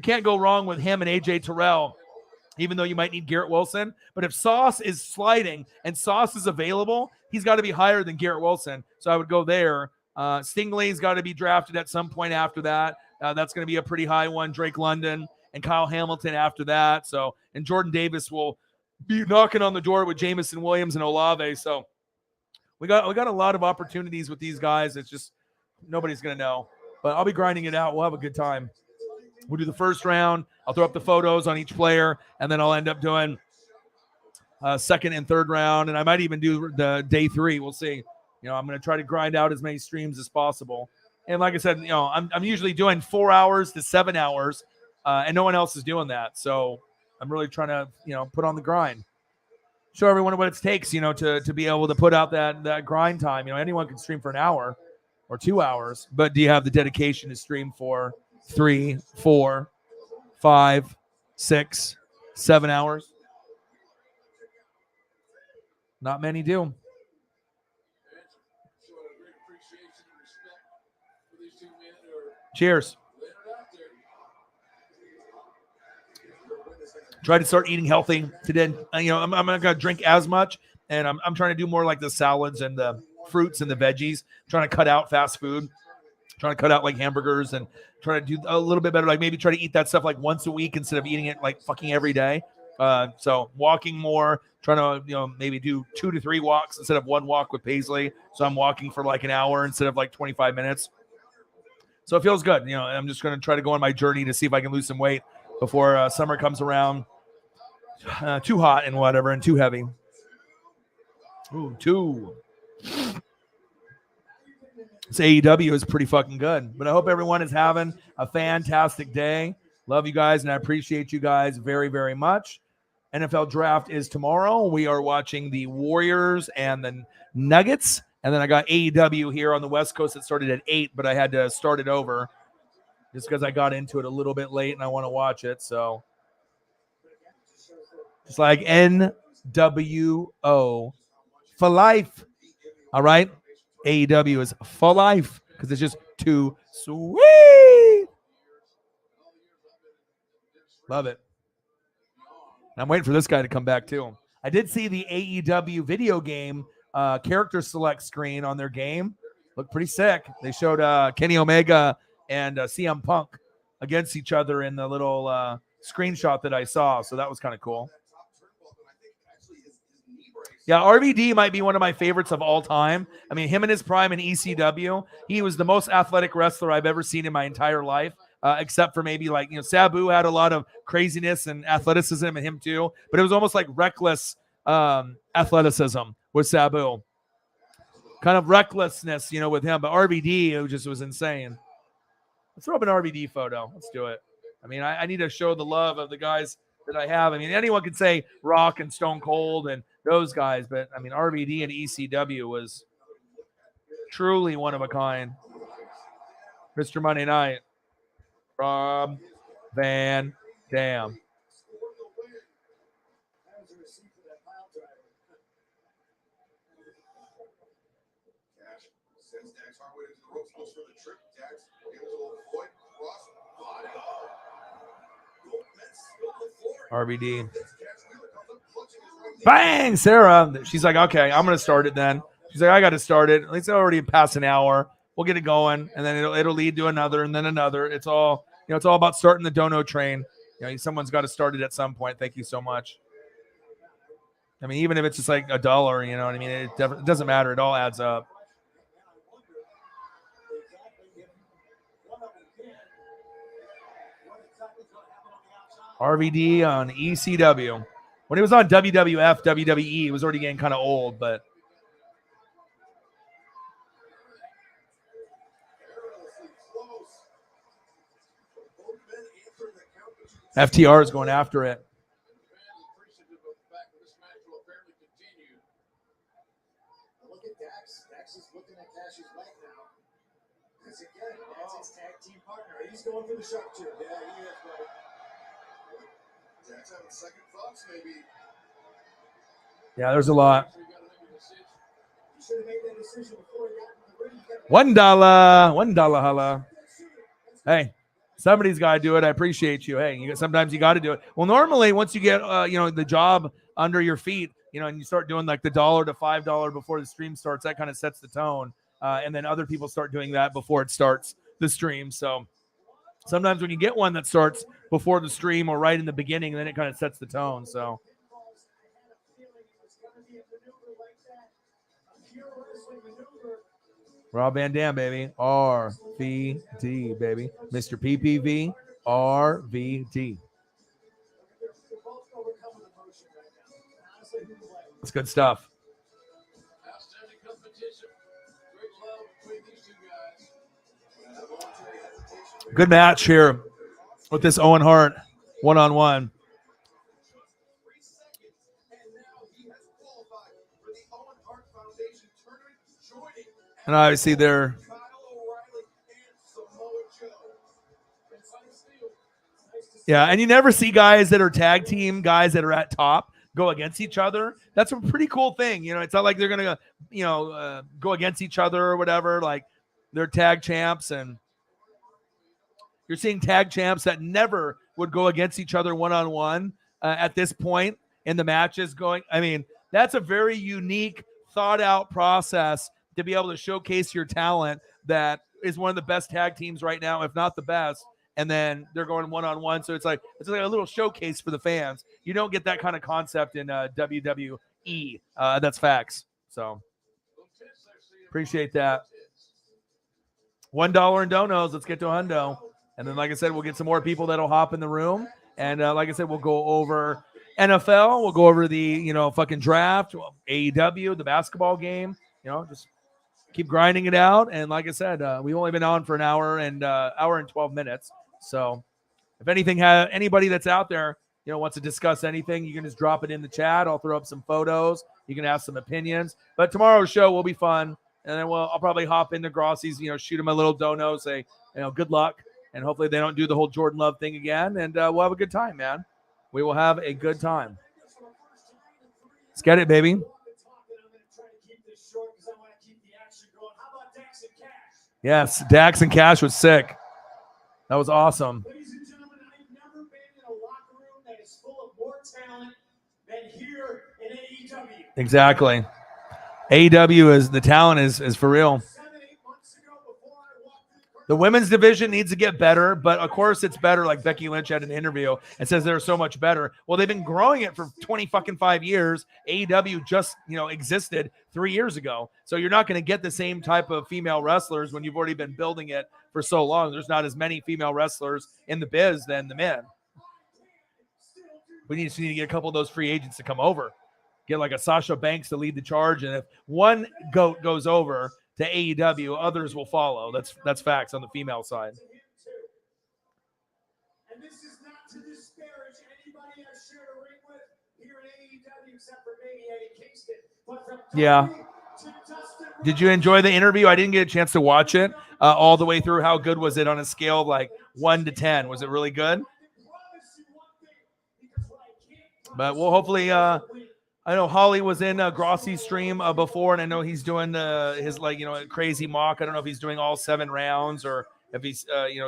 can't go wrong with him and A.J. Terrell, even though you might need Garrett Wilson. But if Sauce is sliding and Sauce is available, he's got to be higher than Garrett Wilson. So I would go there. Stingley's got to be drafted at some point after that. That's going to be a pretty high one. Drake London and Kyle Hamilton after that. So, and Jordan Davis will be knocking on the door with Jamison Williams and Olave. So we got a lot of opportunities with these guys. It's just nobody's going to know. But I'll be grinding it out. We'll have a good time. We'll do the first round. I'll throw up the photos on each player, and then I'll end up doing second and third round, and I might even do the day 3. We'll see. I'm going to try to grind out as many streams as possible. And like I said, I'm usually doing 4 hours to 7 hours, and no one else is doing that. So I'm really trying to, put on the grind. Show everyone what it takes, to be able to put out that grind time. Anyone can stream for an hour or 2 hours, but do you have the dedication to stream for 3, 4, 5, 6, 7 hours? Not many do. Cheers. Try to start eating healthy today. I'm not going to drink as much, and I'm trying to do more like the salads and the fruits and the veggies. I'm trying to cut out fast food. Trying to cut out like hamburgers and trying to do a little bit better. Like maybe try to eat that stuff like once a week instead of eating it like fucking every day. So walking more, trying to, maybe do 2 to 3 walks instead of 1 walk with Paisley. So I'm walking for like an hour instead of like 25 minutes. So it feels good. I'm just going to try to go on my journey to see if I can lose some weight before summer comes around. Too hot and whatever and too heavy. Ooh, 2. This AEW is pretty fucking good. But I hope everyone is having a fantastic day. Love you guys, and I appreciate you guys very, very much. NFL draft is tomorrow. We are watching the Warriors and the Nuggets. And then I got AEW here on the West Coast that started at 8, but I had to start it over just because I got into it a little bit late and I want to watch it. So just like NWO for life. All right? AEW is for life because it's just too sweet. Love it. I'm waiting for this guy to come back too. I did see the AEW video game character select screen on their game. Looked pretty sick. They showed Kenny Omega and CM Punk against each other in the little screenshot that I saw. So that was kind of cool. Yeah, RVD might be one of my favorites of all time. I mean, him in his prime in ECW, he was the most athletic wrestler I've ever seen in my entire life, except for maybe like, Sabu had a lot of craziness and athleticism in him too, but it was almost like reckless athleticism with Sabu. Kind of recklessness, with him, but RVD, it just was insane. Let's throw up an RVD photo. Let's do it. I mean, I need to show the love of the guys that I have. I mean, anyone can say Rock and Stone Cold and those guys, but I mean, RVD and ECW was truly one of a kind. Mr. Monday Night, Rob Van Dam. RVD. Bang, Sarah. She's like, okay, I'm gonna start it then. She's like, I got to start it. It's already past an hour. We'll get it going, and then it'll lead to another, and then another. It's all it's all about starting the dono train. Someone's got to start it at some point. Thank you so much. I mean, even if it's just like $1, you know what I mean? It doesn't matter. It all adds up. RVD on ECW. When he was on WWF, WWE, he was already getting kind of old, but FTR is going after it. Look at Dax. Dax is looking at Cash's leg now. Because again, that's his tag team partner. He's going for the shark too. Yeah, he is, buddy. Dax having second thoughts, maybe. Yeah, there's a lot. You should have made that decision before he got in the ring. $1 holla. Hey, somebody's got to do it. I appreciate you. Hey, sometimes you got to do it. Well, normally once you get the job under your feet, and you start doing like the $1 to $5 before the stream starts, that kind of sets the tone. And then other people start doing that before it starts the stream. So sometimes when you get one that starts before the stream or right in the beginning, then it kind of sets the tone. So Rob Van Dam, baby. RVD, baby. Mr. PPV, RVD. That's good stuff. Good match here with this Owen Hart one-on-one. And obviously they're and you never see guys that are tag team guys that are at top go against each other. That's a pretty cool thing. It's not like they're going to, go against each other or whatever. Like they're tag champs, and you're seeing tag champs that never would go against each other one-on-one at this point in the matches going. I mean, that's a very unique, thought-out process to be able to showcase your talent that is one of the best tag teams right now, if not the best. And then they're going one-on-one. So it's like a little showcase for the fans. You don't get that kind of concept in WWE. That's facts. So appreciate that. $1 in donos. Let's get to hundo. And then, like I said, we'll get some more people that'll hop in the room. And like I said, we'll go over NFL. We'll go over the, fucking draft, AEW, the basketball game. Just keep grinding it out. And like I said, we've only been on for an hour and 12 minutes. So if anybody that's out there, wants to discuss anything, you can just drop it in the chat. I'll throw up some photos. You can ask some opinions. But tomorrow's show will be fun. And then I'll probably hop into Grossi's, shoot him a little dono, say, good luck. And hopefully they don't do the whole Jordan Love thing again. And we'll have a good time, man. We will have a good time. Let's get it, baby. Yes, Dax and Cash was sick. That was awesome. Ladies and gentlemen, I've never been in a locker room that is full of more talent than here in AEW. Exactly. AEW is the talent is for real. The women's division needs to get better, but of course it's better. Like Becky Lynch had an interview and says they're so much better. Well, they've been growing it for 25 years. AEW just, existed 3 years ago. So you're not going to get the same type of female wrestlers when you've already been building it for so long. There's not as many female wrestlers in the biz than the men. We need to get a couple of those free agents to come over. Get like a Sasha Banks to lead the charge. And if one goat goes over to AEW, others will follow. That's facts on the female side. And this is not to disparage anybody I've shared a ring with here at AEW, except for maybe Eddie Kingston. But from Did you enjoy the interview? I didn't get a chance to watch it all the way through. How good was it on a scale of like 1 to 10? Was it really good? But we'll hopefully I know Holly was in Grossi's stream before, and I know he's doing his crazy mock. I don't know if he's doing all 7 rounds or if he's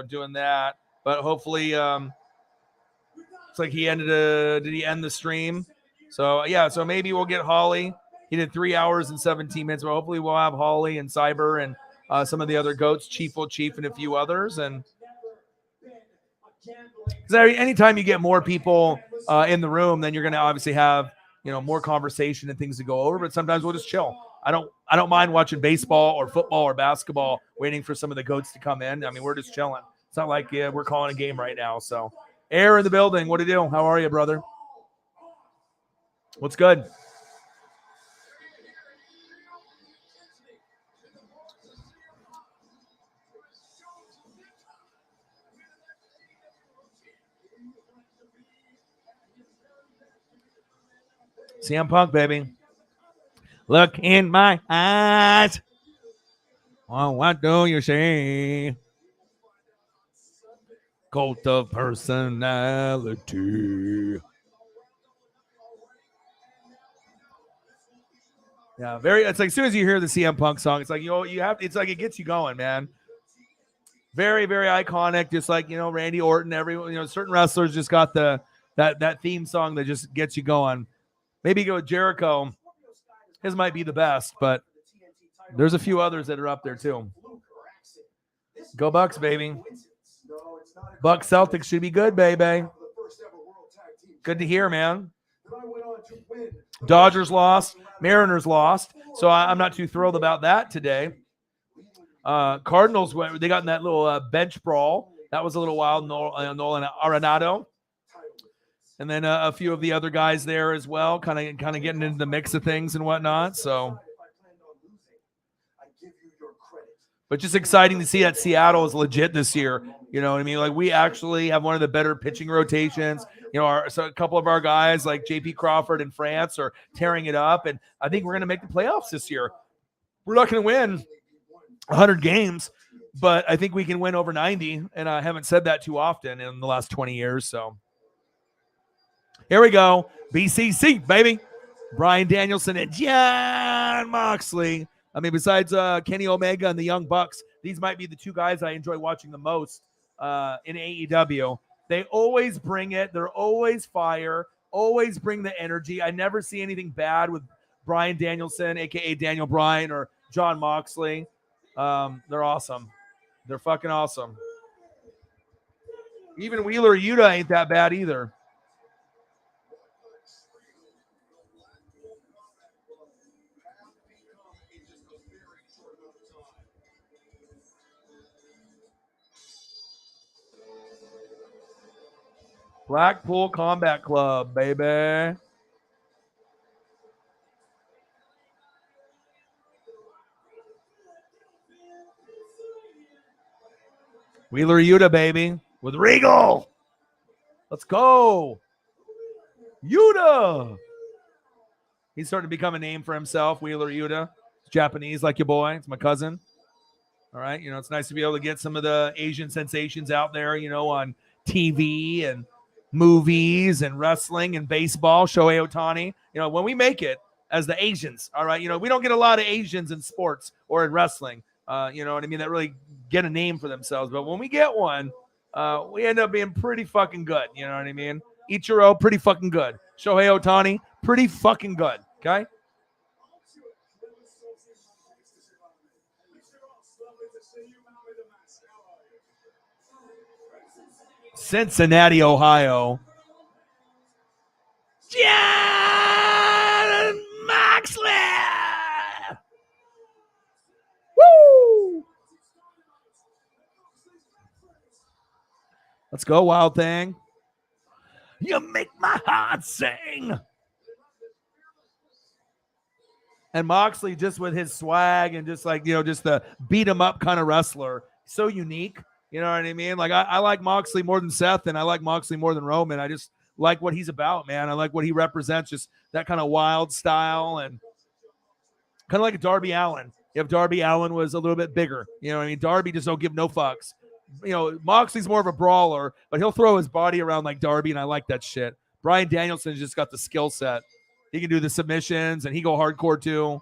doing that. But hopefully, it's like he ended. Did he end the stream? So yeah, so maybe we'll get Holly. He did 3 hours and 17 minutes, but hopefully we'll have Holly and Cyber and some of the other goats, Chief, and a few others. And because anytime you get more people in the room, then you're going to obviously have more conversation and things to go over. But sometimes we'll just chill. I don't mind watching baseball or football or basketball, waiting for some of the goats to come in. I mean, we're just chilling. It's not like we're calling a game right now. So, Air in the building. What do you do? How are you, brother? What's good? CM Punk, baby. Look in my eyes. Oh, what do you see? Cult of personality. Yeah, it's like as soon as you hear the CM Punk song, it's like it's like it gets you going, man. Very, very iconic, just like Randy Orton, everyone, certain wrestlers just got that theme song that just gets you going. Maybe go with Jericho. His might be the best, but there's a few others that are up there too. Go Bucks, baby. Bucks Celtics should be good, baby. Good to hear, man. Dodgers lost. Mariners lost. So I'm not too thrilled about that today. Cardinals, they got in that little bench brawl. That was a little wild. Nolan Arenado. And then a few of the other guys there as well, kind of getting into the mix of things and whatnot. So, but just exciting to see that Seattle is legit this year. You know what I mean? Like, we actually have one of the better pitching rotations. So a couple of our guys like JP Crawford in France are tearing it up, and I think we're going to make the playoffs this year. We're not going to win 100 games, but I think we can win over 90, and I haven't said that too often in the last 20 years. So here we go. BCC, baby. Bryan Danielson and Jon Moxley. I mean, besides Kenny Omega and the Young Bucks, these might be the two guys I enjoy watching the most in AEW. They always bring it. They're always fire, always bring the energy. I never see anything bad with Bryan Danielson, a.k.a. Daniel Bryan, or Jon Moxley. They're awesome. They're fucking awesome. Even Wheeler Yuta ain't that bad either. Blackpool Combat Club, baby. Wheeler Yuta, baby, with Regal. Let's go. Yuta. He's starting to become a name for himself, Wheeler Yuta. It's Japanese like your boy. It's my cousin. All right. It's nice to be able to get some of the Asian sensations out there, on TV and movies and wrestling and baseball. Shohei Ohtani. When we make it as the Asians, all right, we don't get a lot of Asians in sports or in wrestling, you know what I mean, that really get a name for themselves. But when we get one, we end up being pretty fucking good. You know what I mean? Ichiro, pretty fucking good. Shohei Ohtani, pretty fucking good. Okay? Cincinnati, Ohio. Jon Moxley. Woo! Let's go, Wild Thing. You make my heart sing. And Moxley, just with his swag and just like, just the beat him up kind of wrestler. So unique. You know what I mean? Like, I like Moxley more than Seth, and I like Moxley more than Roman. I just like what he's about, man. I like what he represents, just that kind of wild style, and kind of like a Darby Allin. If Darby Allin was a little bit bigger, you know what I mean? Darby just don't give no fucks. Moxley's more of a brawler, but he'll throw his body around like Darby, and I like that shit. Bryan Danielson's just got the skill set. He can do the submissions, and he go hardcore too.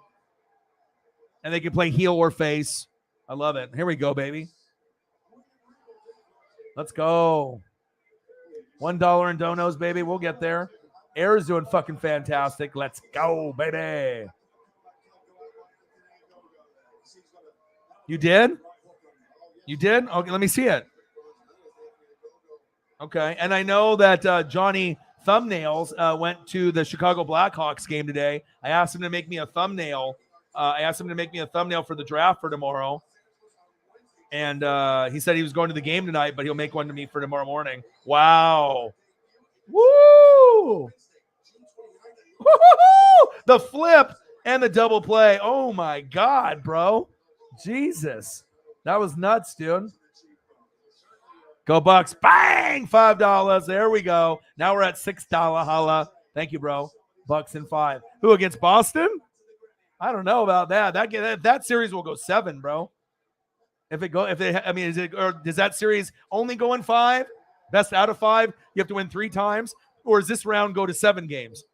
And they can play heel or face. I love it. Here we go, baby. Let's go. $1 in donos, baby. We'll get there. Air's doing fucking fantastic. Let's go, baby. You did? You did? Okay, let me see it. Okay, and I know that Johnny Thumbnails went to the Chicago Blackhawks game today. I asked him to make me a thumbnail. For the draft for tomorrow. And he said he was going to the game tonight, but he'll make one to me for tomorrow morning. Wow. Woo! Woo-hoo-hoo! The flip and the double play. Oh, my God, bro. Jesus. That was nuts, dude. Go Bucks. Bang! $5. There we go. Now we're at $6. Holla. Thank you, bro. Bucks and 5. Who against Boston? I don't know about that. That series will go 7, bro. Does that series only go in 5? Best out of 5? You have to win 3 times? Or does this round go to 7 games?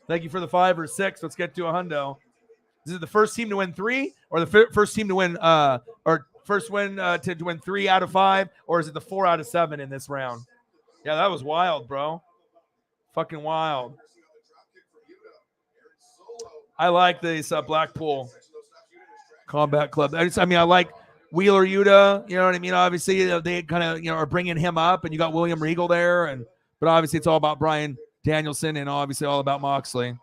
Thank you for the 5 or 6. Let's get to a hundo. Is it the first team to win 3, or the first team to win, or first win to win 3 out of 5, or is it the 4 out of 7 in this round? Yeah, that was wild, bro. Fucking wild. I like this Blackpool Combat Club. I like Wheeler Yuta. You know what I mean? Obviously, they kind of are bringing him up, and you got William Regal there, but obviously it's all about Bryan Danielson and obviously all about Moxley.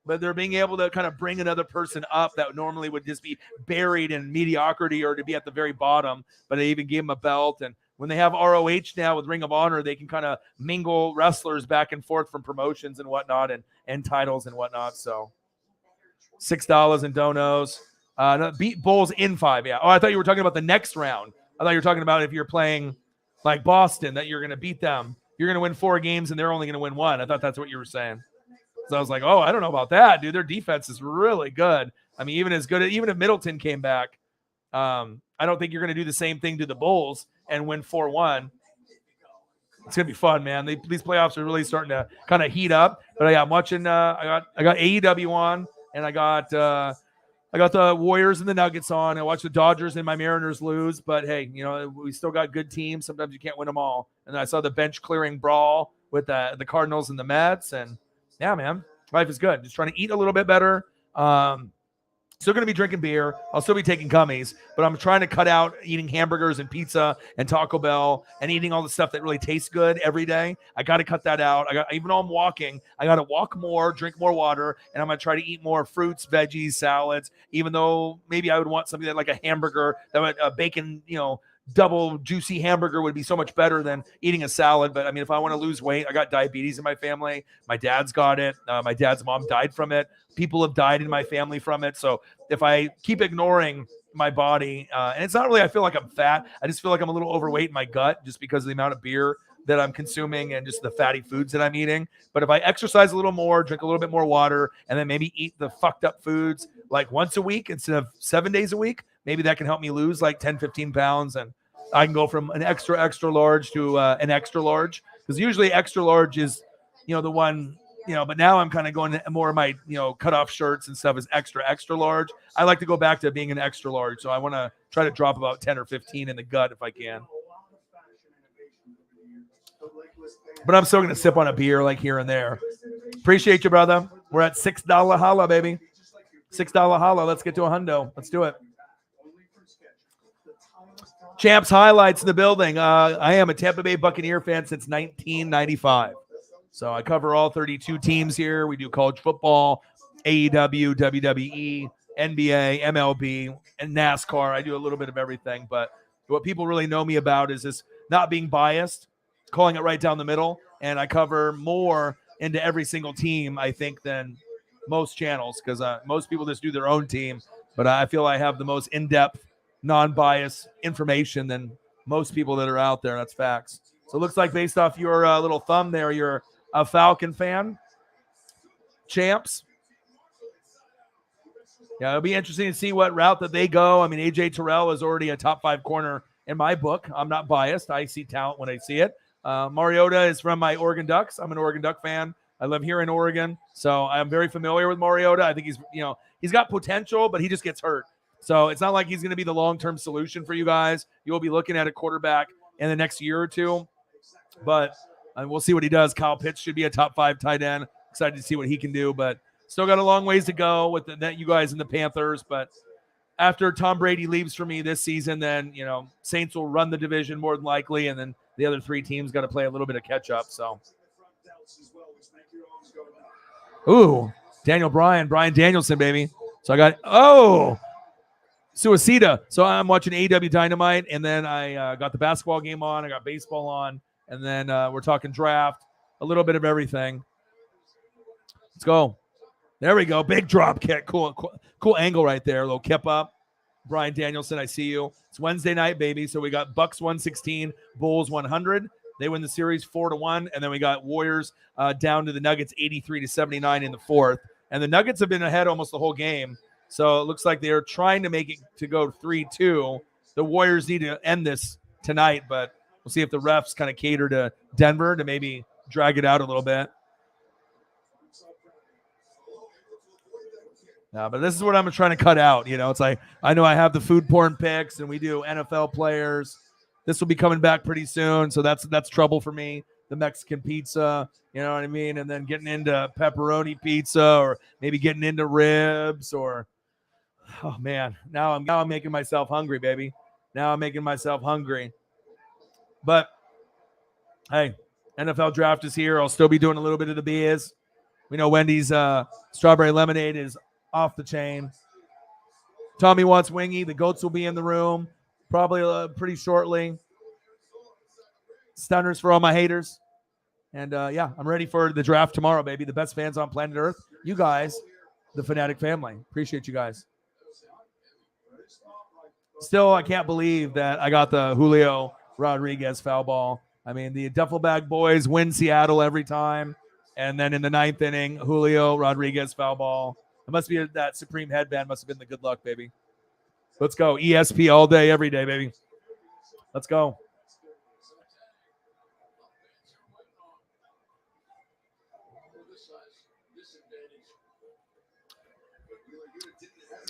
But they're being able to kind of bring another person up that normally would just be buried in mediocrity or to be at the very bottom. But they even gave him a belt. And when they have ROH now with Ring of Honor, they can kind of mingle wrestlers back and forth from promotions and whatnot and titles and whatnot. So $6 in donos. Beat Bulls in 5. Yeah. Oh, I thought you were talking about the next round. I thought you were talking about if you're playing like Boston, that you're going to beat them. You're going to win 4 games and they're only going to win 1. I thought that's what you were saying. So I was like, oh, I don't know about that, dude. Their defense is really good. I mean, even if Middleton came back, I don't think you're going to do the same thing to the Bulls and win 4-1. It's going to be fun, man. These playoffs are really starting to kind of heat up. But I'm watching. I got AEW on, and I got the Warriors and the Nuggets on. I watched the Dodgers and my Mariners lose. But hey, we still got good teams. Sometimes you can't win them all. And I saw the bench clearing brawl with the Cardinals and the Mets, and yeah, man, life is good. Just trying to eat a little bit better. Still going to be drinking beer. I'll still be taking gummies, but I'm trying to cut out eating hamburgers and pizza and Taco Bell and eating all the stuff that really tastes good every day. I got to cut that out. Even though I'm walking, I got to walk more, drink more water, and I'm going to try to eat more fruits, veggies, salads, even though maybe I would want something like a hamburger, that would bacon, double juicy hamburger would be so much better than eating a salad. But I mean, if I want to lose weight, I got diabetes in my family. My dad's got it. My dad's mom died from it. People have died in my family from it. So if I keep ignoring my body, and it's not really, I feel like I'm fat. I just feel like I'm a little overweight in my gut just because of the amount of beer that I'm consuming and just the fatty foods that I'm eating. But if I exercise a little more, drink a little bit more water, and then maybe eat the fucked up foods like once a week instead of 7 days a week, maybe that can help me lose like 10, 15 pounds. And I can go from an extra large to an extra large, because usually extra large is, the one, but now I'm kind of going to more of my, cut off shirts and stuff is extra large. I like to go back to being an extra large. So I want to try to drop about 10 or 15 in the gut if I can. But I'm still going to sip on a beer like here and there. Appreciate you, brother. We're at $6 holla, baby. $6 holla. Let's get to a hundo. Let's do it. Champs highlights in the building. I am a Tampa Bay Buccaneer fan since 1995. So I cover all 32 teams here. We do college football, AEW, WWE, NBA, MLB, and NASCAR. I do a little bit of everything. But what people really know me about is this not being biased, calling it right down the middle. And I cover more into every single team, I think, than most channels, because most people just do their own team. But I feel I have the most in-depth, non-biased information than most people that are out there. That's facts. So it looks like based off your little thumb there, you're a Falcon fan. Champs. Yeah, it'll be interesting to see what route that they go. I mean, AJ Terrell is already a top 5 corner in my book. I'm not biased. I see talent when I see it. Mariota is from my Oregon Ducks. I'm an Oregon Duck fan. I live here in Oregon, so I'm very familiar with Mariota. I think he's got potential, but he just gets hurt. So it's not like he's going to be the long-term solution for you guys. You'll be looking at a quarterback in the next year or two. But we'll see what he does. Kyle Pitts should be a top 5 tight end. Excited to see what he can do, but still got a long ways to go with you guys and the Panthers. But after Tom Brady leaves for me this season, then, Saints will run the division more than likely, and then the other 3 teams got to play a little bit of catch up. So, ooh, Brian Danielson, baby. So I got, Suicida. So I'm watching AEW Dynamite, and then I got the basketball game on. I got baseball on, and then we're talking draft, a little bit of everything. Let's go. There we go. Big drop kick. Cool angle right there. A little kip up. Brian Danielson, I see you. It's Wednesday night, baby. So we got Bucks 116, Bulls 100. They win the series 4-1, and then we got Warriors down to the Nuggets 83-79 in the fourth. And the Nuggets have been ahead almost the whole game. So it looks like they're trying to make it to go 3-2. The Warriors need to end this tonight, but we'll see if the refs kind of cater to Denver to maybe drag it out a little bit. No, but this is what I'm trying to cut out. It's like, I know I have the food porn picks and we do NFL players. This will be coming back pretty soon. So that's trouble for me. The Mexican pizza, you know what I mean? And then getting into pepperoni pizza, or maybe getting into ribs, or, oh man, now I'm making myself hungry, baby. Now I'm making myself hungry. But hey, NFL draft is here. I'll still be doing a little bit of the beers. We know Wendy's strawberry lemonade is off the chain. Tommy wants wingy. The goats will be in the room probably pretty shortly. Stunners for all my haters. And yeah, I'm ready for the draft tomorrow, baby. The best fans on planet Earth. You guys, the Fanatic family. Appreciate you guys. Still, I can't believe that I got the Julio Rodriguez foul ball. I mean, the Duffel Bag Boys win Seattle every time. And then in the 9th inning, Julio Rodriguez foul ball. It must be that Supreme headband must have been the good luck, baby. Let's go. ESP all day, every day, baby. Let's go.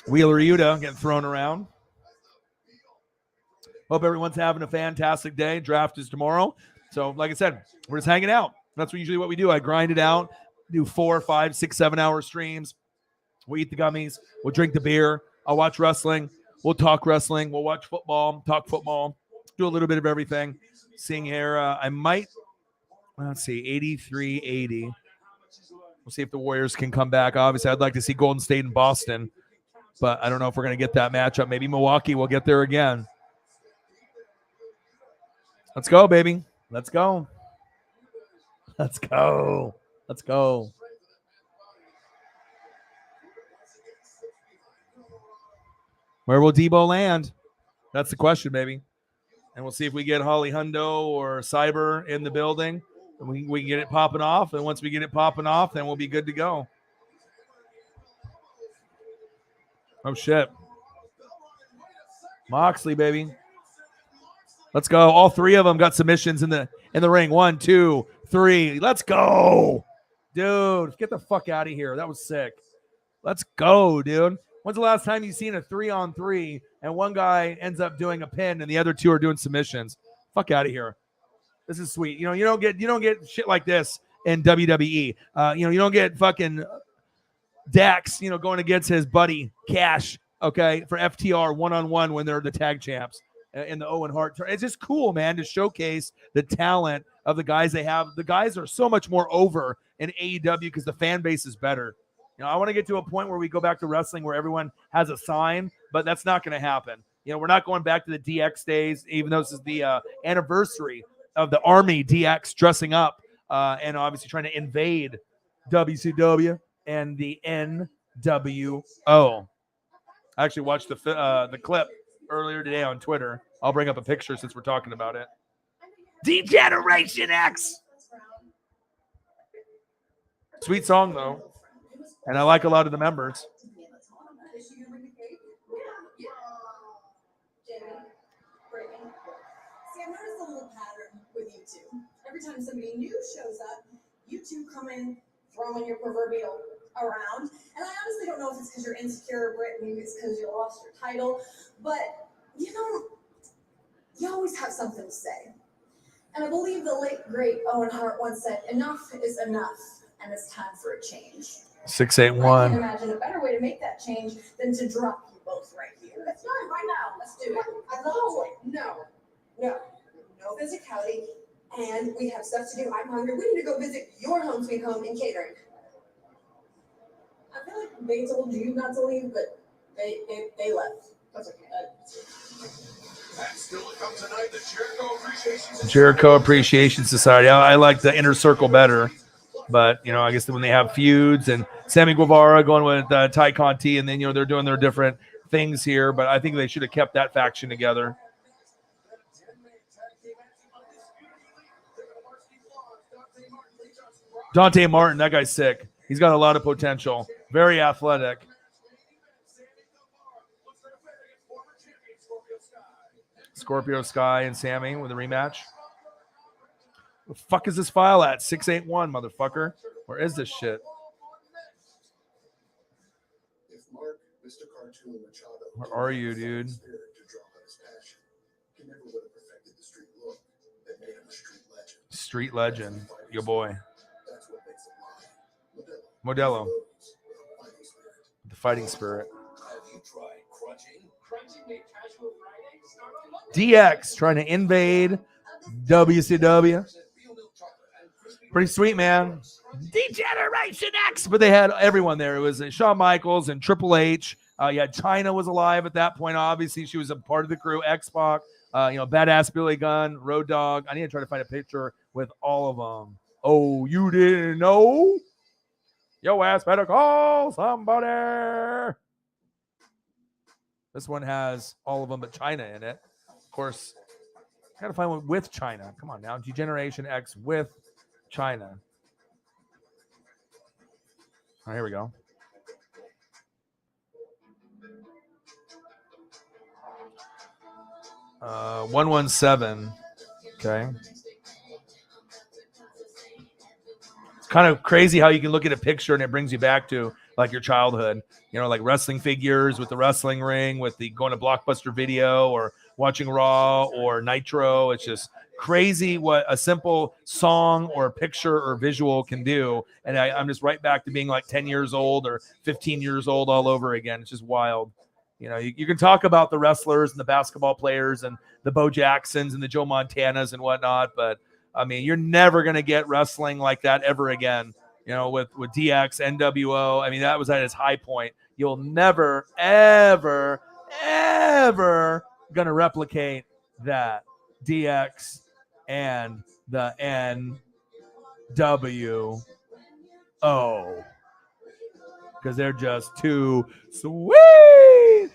Wheeler Yuta getting thrown around. Hope everyone's having a fantastic day. Draft is tomorrow. So, like I said, we're just hanging out. That's usually what we do. I grind it out, do 4, 5, 6, 7 hour streams. We'll eat the gummies. We'll drink the beer. I'll watch wrestling. We'll talk wrestling. We'll watch football, talk football, do a little bit of everything. Seeing here, I might, let's see, 83-80. We'll see if the Warriors can come back. Obviously, I'd like to see Golden State and Boston, but I don't know if we're going to get that matchup. Maybe Milwaukee will get there again. Let's go, baby. Let's go. Let's go. Let's go. Where will Debo land? That's the question, baby. And we'll see if we get Holly Hundo or Cyber in the building. And we can get it popping off. And once we get it popping off, then we'll be good to go. Oh, shit. Moxley, baby. Let's go. All 3 of them got submissions in the ring. 1, 2, 3. Let's go. Dude, get the fuck out of here. That was sick. Let's go, dude. When's the last time you've seen a 3-on-3 and one guy ends up doing a pin and the other 2 are doing submissions? Fuck out of here. This is sweet. You don't get shit like this in WWE. You don't get fucking Dax, going against his buddy Cash, okay, for FTR 1-on-1 when they're the tag champs in the Owen Hart. It's just cool, man, to showcase the talent of the guys they have. The guys are so much more over in AEW because the fan base is better. I want to get to a point where we go back to wrestling where everyone has a sign, but that's not going to happen. We're not going back to the DX days, even though this is the anniversary of the Army DX dressing up and obviously trying to invade WCW and the NWO. I actually watched the clip earlier today on Twitter. I'll bring up a picture since we're talking about it. Degeneration X. Sweet song, though. And I like a lot of the members. Every time somebody new shows up, you two come in throwing your proverbial around. And I honestly don't know if it's because you're insecure, Britt, maybe it's because you lost your title. But, you always have something to say. And I believe the late, great Owen Hart once said, enough is enough, and it's time for a change. 681. I can't imagine a better way to make that change than to drop you both right here. Let's do it right now. Let's do it. No physicality, and we have stuff to do. I'm hungry. We need to go visit your home sweet home in catering. I feel like they told you not to leave, but they left. That's okay. And still to come tonight, the Jericho Appreciation Society. Jericho Appreciation Society. I like the Inner Circle better. But, you know, I guess when they have feuds and Sammy Guevara going with Ty Conti, and then, you know, they're doing their different things here. But I think they should have kept that faction together. Dante Martin, that guy's sick. He's got a lot of potential. Very athletic. Scorpio Sky and Sammy with a rematch. Where the fuck is this file at? 681, motherfucker. Where is this shit? Where are you, dude? Street legend. Your boy. Modelo. The fighting spirit. DX trying to invade WCW. Pretty sweet, man. Degeneration X. But they had everyone there. It was Shawn Michaels and Triple H. You had Chyna was alive at that point. Obviously, she was a part of the crew. X-Pac, Badass Billy Gunn, Road Dogg. I need to try to find a picture with all of them. Oh, you didn't know? Yo ass better call somebody. This one has all of them but Chyna in it. Of course, gotta find one with Chyna. Come on now. Degeneration X with Chyna. All right, here we go. Uh, 117. Okay. It's kind of crazy how you can look at a picture and it brings you back to like your childhood. You know, like wrestling figures with the wrestling ring, with the going to Blockbuster Video or watching Raw or Nitro. It's just crazy what a simple song or picture or visual can do. And I'm just right back to being like 10 years old or 15 years old all over again. It's just wild. You know, you can talk about the wrestlers and the basketball players and the Bo Jacksons and the Joe Montanas and whatnot, but I mean, you're never going to get wrestling like that ever again. You know, with DX, NWO, I mean, that was at its high point. You'll never, ever, ever going to replicate that. DX and the NWO. Because they're just too sweet.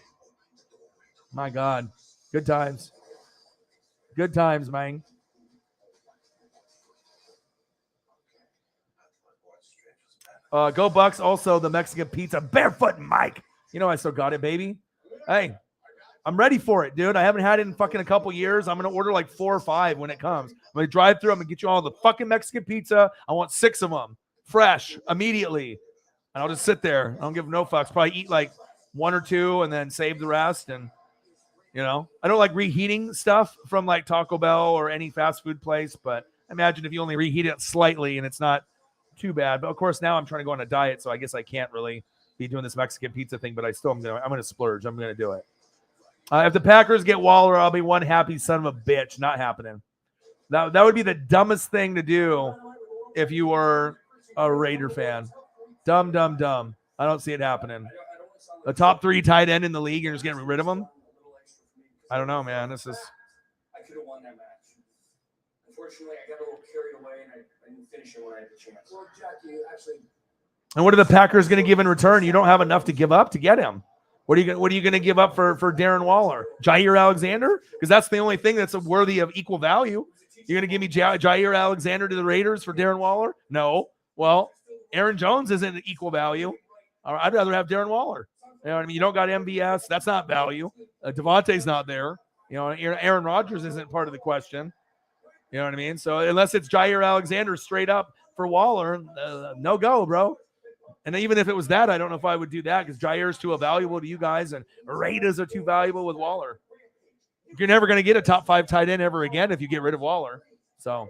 My God. Good times. Good times, man. Go Bucks. Also, the Mexican pizza. Barefoot Mike. You know I still got it, baby. Hey, I'm ready for it, dude. I haven't had it in fucking a couple years. I'm going to order like 4 or 5 when it comes. I'm going to drive through. I'm going to get you all the fucking Mexican pizza. I want 6 of them. Fresh. Immediately. And I'll just sit there. I don't give no fucks. Probably eat like 1 or 2 and then save the rest. And, you know, I don't like reheating stuff from like Taco Bell or any fast food place. But imagine if you only reheat it slightly and it's not too bad. But of course, now I'm trying to go on a diet, so I guess I can't really be doing this Mexican pizza thing. But I'm gonna splurge. I'm gonna do it. If the Packers get Waller, I'll be one happy son of a bitch. Not happening. That would be the dumbest thing to do if you were a Raider fan. Dumb. I don't see it happening. The top 3 tight end in the league, you're just getting rid of them. I don't know, man. This is. I could have won that match. Unfortunately, I got a little carried away and I didn't finish it when I had the chance. Well, Jackie, actually. And what are the Packers going to give in return? You don't have enough to give up to get him. What are you going to give up for Darren Waller? Jair Alexander? Because that's the only thing that's worthy of equal value. You're going to give me Jair Alexander to the Raiders for Darren Waller? No. Well, Aaron Jones isn't equal value. I'd rather have Darren Waller. You know what I mean? You don't got MVS. That's not value. Devontae's not there. You know, Aaron Rodgers isn't part of the question. You know what I mean? So unless it's Jair Alexander straight up for Waller, no go, bro. And even if it was that, I don't know if I would do that because Jair's too valuable to you guys and Raiders are too valuable with Waller. you're never going to get a top 5 tight end ever again if you get rid of Waller. So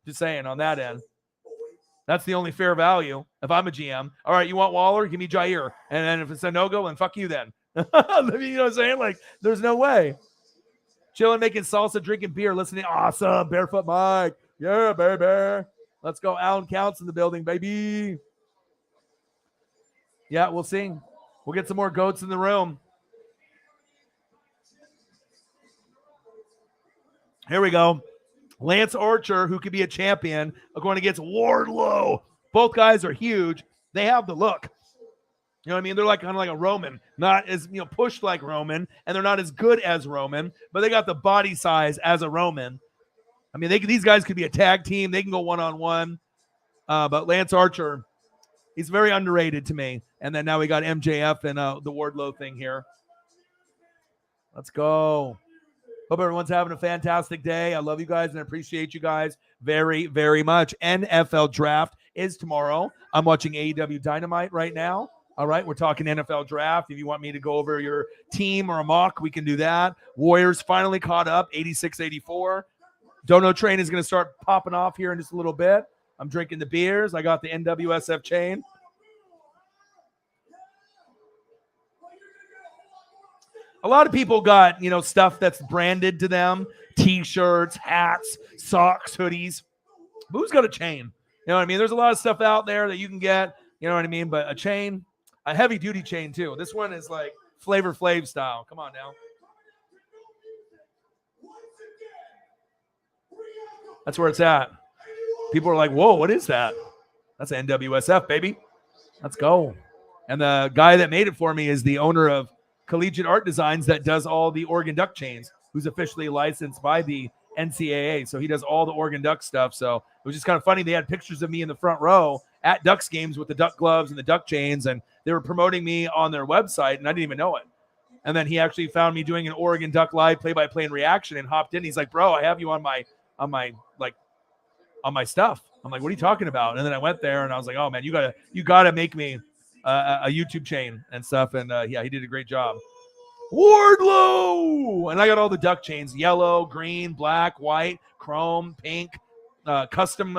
just saying on that end. That's the only fair value. If I'm a GM, all right, you want Waller? Give me Jair. And then if it's a no-go, then fuck you then. You know what I'm saying? Like, there's no way. Chilling, making salsa, drinking beer, listening. Awesome. Barefoot Mike. Yeah, baby. Let's go. Alan Counts in the building, baby. Yeah, we'll see. We'll get some more goats in the room. Here we go. Lance Archer, who could be a champion, going against Wardlow. Both guys are huge. They have the look. You know what I mean? They're like kind of like a Roman, not as pushed like Roman, and they're not as good as Roman, but they got the body size as a Roman. I mean, these guys could be a tag team. They can go one-on-one. But Lance Archer, he's very underrated to me. And then now we got MJF and the Wardlow thing here. Let's go. Hope everyone's having a fantastic day. I love you guys and I appreciate you guys very, very much. NFL Draft is tomorrow. I'm watching AEW Dynamite right now. All right, we're talking NFL Draft. If you want me to go over your team or a mock, we can do that. Warriors finally caught up, 86-84. Dono Train is going to start popping off here in just a little bit. I'm drinking the beers. I got the NWSF chain. A lot of people got, stuff that's branded to them, T-shirts, hats, socks, hoodies. But who's got a chain? You know what I mean? There's a lot of stuff out there that you can get, you know what I mean? But a chain, a heavy-duty chain too. This one is like Flavor Flav style. Come on now. That's where it's at. People are like, whoa, what is that? That's NWSF, baby. Let's go. And the guy that made it for me is the owner of Collegiate Art Designs that does all the Oregon Duck chains, who's officially licensed by the NCAA. So he does all the Oregon Duck stuff. So it was just kind of funny. They had pictures of me in the front row at Ducks games with the Duck gloves and the Duck chains, and they were promoting me on their website, and I didn't even know it. And then he actually found me doing an Oregon Duck live play-by-play and reaction and hopped in. He's like, bro, I have you on my stuff. I'm like, what are you talking about? And then I went there and I was like, oh man, you gotta make me a YouTube chain and stuff. And yeah, he did a great job. Wardlow! And I got all the Duck chains, yellow, green, black, white, chrome, pink, custom,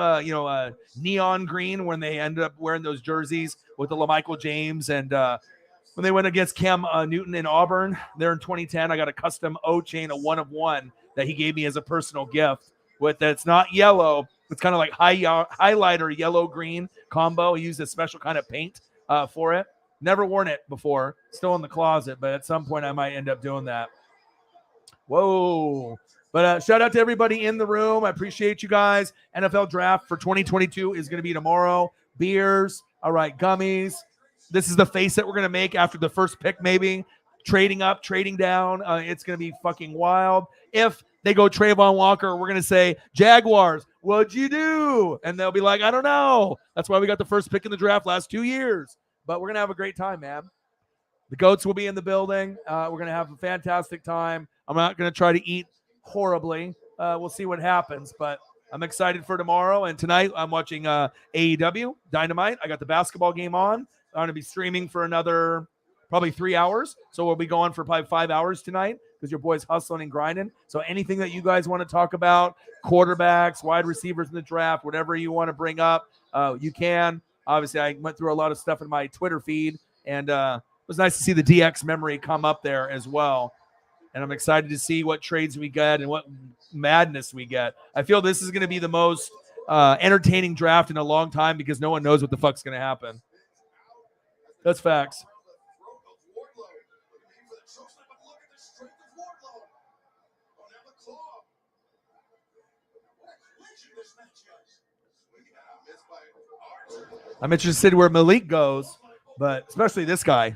neon green when they ended up wearing those jerseys with the LaMichael James. And when they went against Cam Newton in Auburn there in 2010, I got a custom O chain, a 1-of-1 that he gave me as a personal gift. That's not yellow. It's kind of like highlighter yellow-green combo. He used a special kind of paint for it. Never worn it before. Still in the closet, but at some point I might end up doing that. Whoa. But shout out to everybody in the room. I appreciate you guys. NFL Draft for 2022 is going to be tomorrow. Beers. All right, gummies. This is the face that we're going to make after the first pick maybe. Trading up, trading down. It's going to be fucking wild. If they go Trayvon Walker, we're going to say, Jaguars, what'd you do? And they'll be like, I don't know. That's why we got the first pick in the draft last 2 years. But we're going to have a great time, man. The goats will be in the building. We're going to have a fantastic time. I'm not going to try to eat horribly. We'll see what happens. But I'm excited for tomorrow. And tonight I'm watching AEW Dynamite. I got the basketball game on. I'm going to be streaming for another probably 3 hours. So we'll be going for probably 5 hours tonight because your boy's hustling and grinding. So anything that you guys want to talk about, quarterbacks, wide receivers in the draft, whatever you want to bring up, you can. Obviously, I went through a lot of stuff in my Twitter feed, and it was nice to see the DX memory come up there as well. And I'm excited to see what trades we get and what madness we get. I feel this is going to be the most entertaining draft in a long time because no one knows what the fuck's going to happen. That's facts. I'm interested where Malik goes, but especially this guy.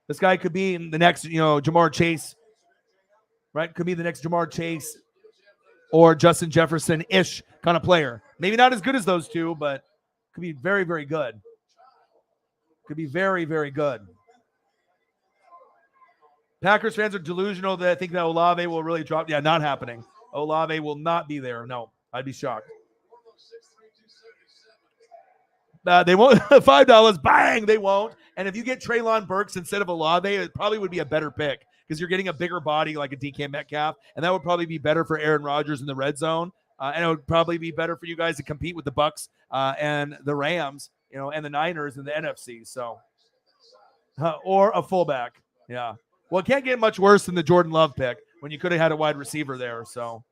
This guy could be in the next, Jamar Chase, right? Could be the next Jamar Chase or Justin Jefferson-ish kind of player. Maybe not as good as those two, but could be very, very good. Could be very, very good. Packers fans are delusional that I think that Olave will really drop. Yeah, not happening. Olave will not be there. No, I'd be shocked. They won't. $5, bang, they won't. And if you get Treylon Burks instead of Olave, it probably would be a better pick because you're getting a bigger body like a DK Metcalf, and that would probably be better for Aaron Rodgers in the red zone. And it would probably be better for you guys to compete with the Bucks and the Rams, and the Niners in the NFC. So, or a fullback. Yeah. Well, it can't get much worse than the Jordan Love pick when you could have had a wide receiver there. So,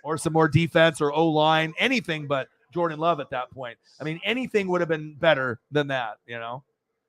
or some more defense or O-line, anything but Jordan Love at that point. I mean, anything would have been better than that,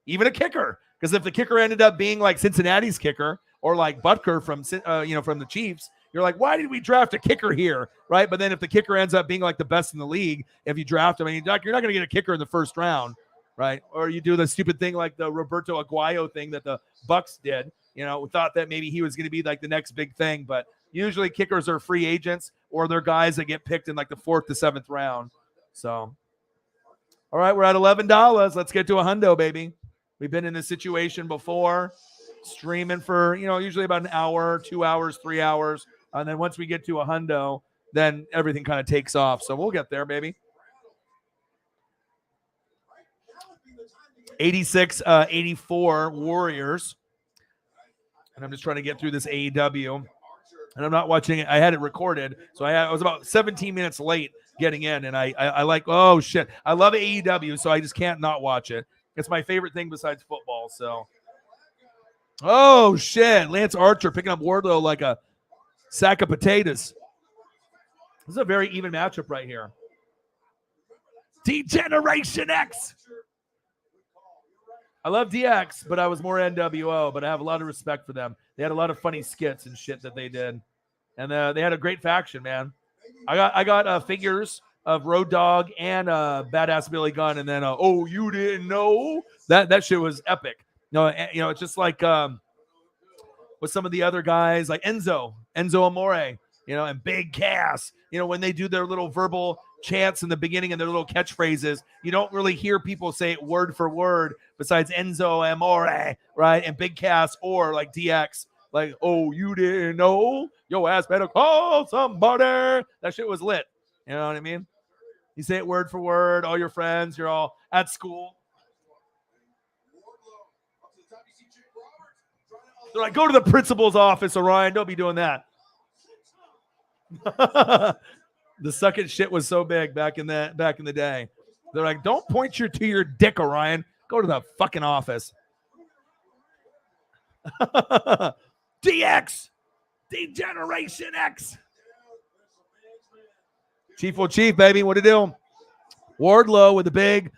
even a kicker. Because if the kicker ended up being like Cincinnati's kicker or like Butker from the Chiefs, you're like, why did we draft a kicker here, right? But then if the kicker ends up being like the best in the league, if you draft him, you're not going to get a kicker in the first round, right? Or you do the stupid thing like the Roberto Aguayo thing that the Bucks did. We thought that maybe he was going to be like the next big thing, but usually kickers are free agents or they're guys that get picked in like the 4th to 7th round. So, all right, we're at $11. Let's get to a hundo, baby. We've been in this situation before, streaming for, usually about an hour, 2 hours, 3 hours. And then once we get to a hundo, then everything kind of takes off. So we'll get there, baby. 86-84 Warriors. And I'm just trying to get through this AEW. And I'm not watching it. I had it recorded. So I was about 17 minutes late getting in. And I like, oh, shit. I love AEW, so I just can't not watch it. It's my favorite thing besides football. So, oh, shit. Lance Archer picking up Wardlow like a sack of potatoes. This is a very even matchup right here. D-Generation X. I love DX, but I was more NWO, but I have a lot of respect for them. They had a lot of funny skits and shit that they did. And they had a great faction, man. I got figures of Road Dogg and Badass Billy Gunn, and then oh, you didn't know? That shit was epic. It's just like with some of the other guys like Enzo Amore, and Big Cass, when they do their little verbal chants in the beginning and their little catchphrases, you don't really hear people say it word for word besides Enzo Amore, right? And Big Cass or like DX, like, oh, you didn't know? Yo ass better call somebody. That shit was lit. You know what I mean? You say it word for word, all your friends, you're all at school. They're like, go to the principal's office, Orion. Don't be doing that. The sucking shit was so big back in the day. They're like, don't point to your dick, Orion. Go to the fucking office. DX, D-Generation X. Chief will chief, baby. What to do? Wardlow with a big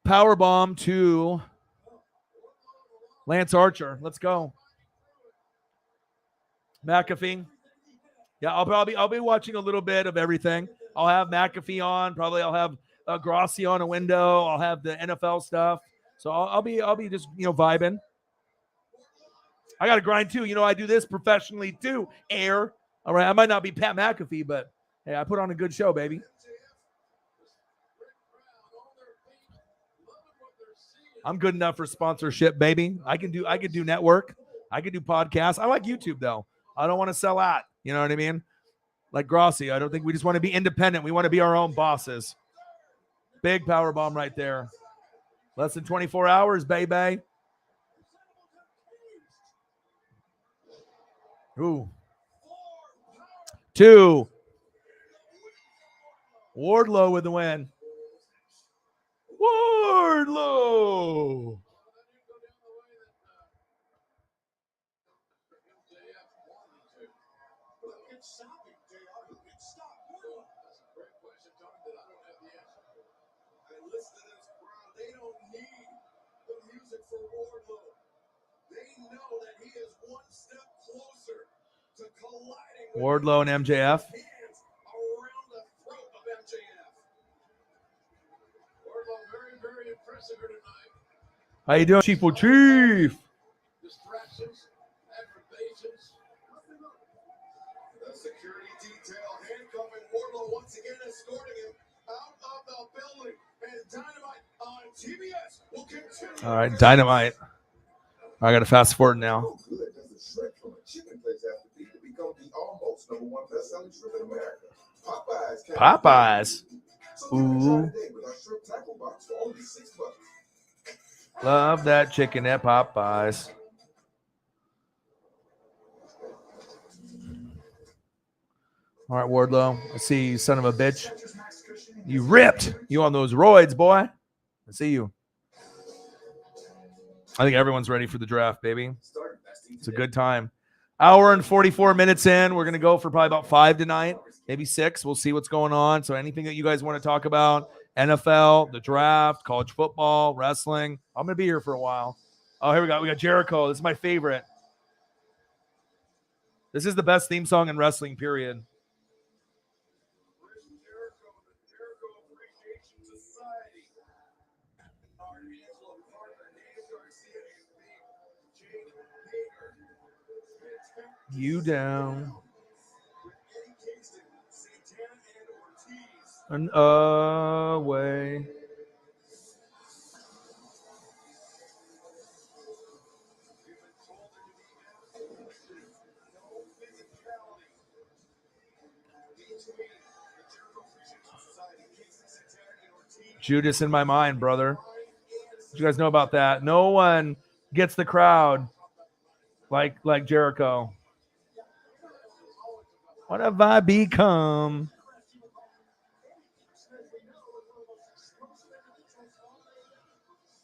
power bomb to Lance Archer. Let's go. McAfee. Yeah, I'll be watching a little bit of everything. I'll have McAfee on. Probably I'll have Grossi on a window. I'll have the NFL stuff. So I'll be just vibing. I got to grind too. I do this professionally too. All right, I might not be Pat McAfee, but hey, I put on a good show, baby. I'm good enough for sponsorship, baby. I can do network. I can do podcasts. I like YouTube though. I don't want to sell out. You know what I mean? Like Grossi, I don't think we just want to be independent. We want to be our own bosses. Big power bomb right there. Less than 24 hours, baby. Ooh. 2. Wardlow with the win. Wardlow. They don't need the music for Wardlow. They know that he is one step closer to colliding with Wardlow and MJF. hands around the throat of MJF. Wardlow very, very impressive here tonight. How you doing, Chief? Chief. Distractions, aggravations. The security detail handcuffing Wardlow once again, escorting him out of the building. And Dynamite on TBS will continue. All right, Dynamite. I got to fast forward now. How good does a shrimp from a chicken place have to be to become the almost #1 best-selling shrimp in America? Popeyes. So give it a try today with our shrimp tackle box for only $6. Love that chicken at Popeyes. All right, Wardlow. I see you, son of a bitch. You ripped. You on those roids, boy. I see you. I think everyone's ready for the draft, baby. It's a good time. Hour and 44 minutes in. We're going to go for probably about 5 tonight, maybe 6. We'll see what's going on. So anything that you guys want to talk about, NFL, the draft, college football, wrestling, I'm going to be here for a while. Oh, here we go. We got Jericho. This is my favorite. This is the best theme song in wrestling, period. You down. And away. Judas in my mind, brother. What you guys know about that? No one gets the crowd like Jericho. What have I become?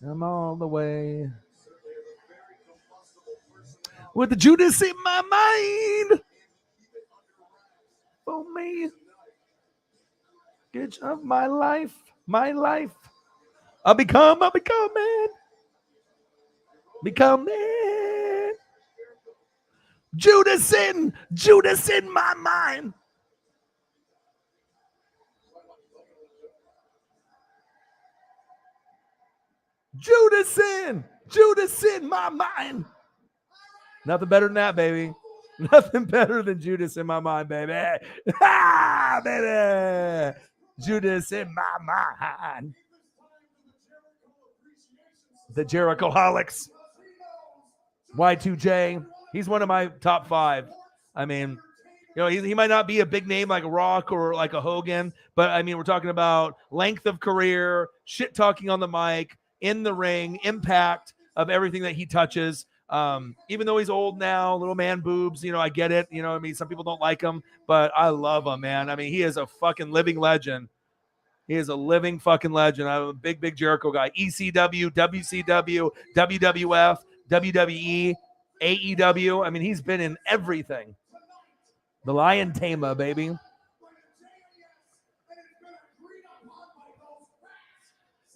I'm all the way. With the Judas in my mind. For me. Get of my life. My life. I'll become it. Become it. Judas in my mind. Judas in my mind. Nothing better than that, baby. Nothing better than Judas in my mind, baby. Ah, baby. Judas in my mind. The Jerichoholics. Y2J. He's one of my top 5. I mean, you know, he might not be a big name like a Rock or like a Hogan, but I mean, we're talking about length of career, shit talking on the mic, in the ring, impact of everything that he touches. Even though he's old now, little man boobs, you know, I get it. You know, I mean, some people don't like him, but I love him, man. I mean, he is a fucking living legend. He is a living fucking legend. I'm a big Jericho guy. ECW, WCW, WWF, WWE, AEW. I mean, he's been in everything. The Lion Tamer, baby.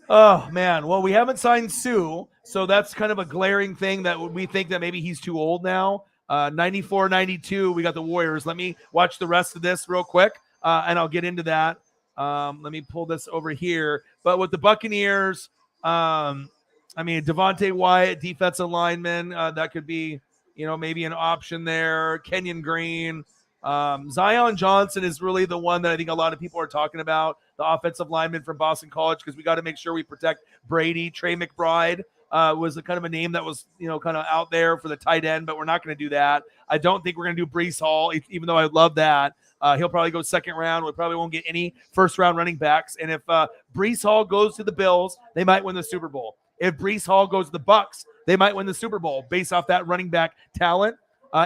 Oh, man. Well, we haven't signed Sue, so that's kind of a glaring thing that we think that maybe he's too old now. 94, 92, we got the Warriors. Let me watch the rest of this real quick, and I'll get into that. Let me pull this over here. But with the Buccaneers, I mean, Devontae Wyatt, defensive lineman, that could be, you know, maybe an option there. Kenyon Green. Zion Johnson is really the one that I think a lot of people are talking about, the offensive lineman from Boston College, because we got to make sure we protect Brady. Trey McBride was a kind of a name that was, you know, kind of out there for the tight end, but we're not going to do that. I don't think we're going to do Breece Hall, even though I love that. He'll probably go second round. We probably won't get any first-round running backs. And if Breece Hall goes to the Bills, they might win the Super Bowl. If Breece Hall goes to the Bucs, they might win the Super Bowl based off that running back talent.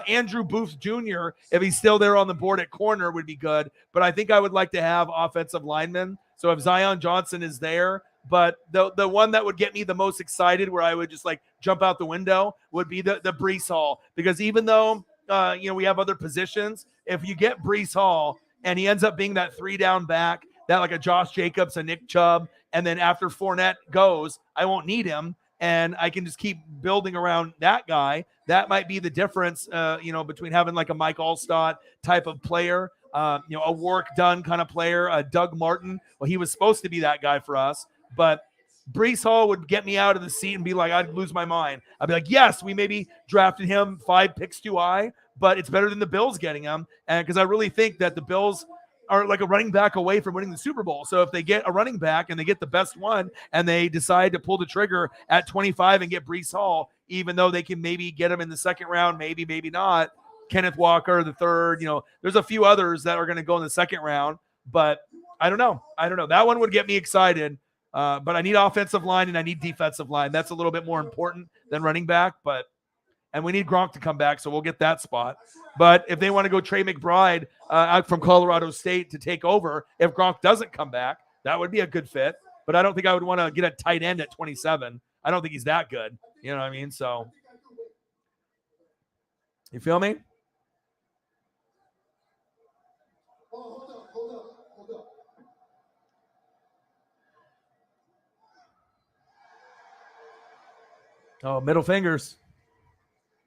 Andrew Booth Jr., if he's still there on the board at corner, would be good. But I think I would like to have offensive linemen. So if Zion Johnson is there, but the one that would get me the most excited, where I would just like jump out the window, would be the Breece Hall. Because even though you know, we have other positions, if you get Breece Hall and he ends up being that 3-down back, that like a Josh Jacobs, a Nick Chubb, and then after Fournette goes, I won't need him, and I can just keep building around that guy. That might be the difference, you know, between having like a Mike Allstott type of player, you know, a Warwick Dunn kind of player, Doug Martin. Well, he was supposed to be that guy for us, but Breece Hall would get me out of the seat and be like, I'd lose my mind. I'd be like, yes, we maybe drafted him 5 picks too high, but it's better than the Bills getting him. And because I really think that the Bills are like a running back away from winning the Super Bowl. So if they get a running back and they get the best one and they decide to pull the trigger at 25 and get Breece Hall, even though they can maybe get him in the second round, maybe not, Kenneth Walker, the third, you know, there's a few others that are going to go in the second round, but I don't know. That one would get me excited. But I need offensive line and I need defensive line. That's a little bit more important than running back, but and we need Gronk to come back, so we'll get that spot. But if they want to go Trey McBride out from Colorado State to take over, if Gronk doesn't come back, that would be a good fit. But I don't think I would want to get a tight end at 27. I don't think he's that good. You know what I mean? So, you feel me? Hold up. Oh, middle fingers.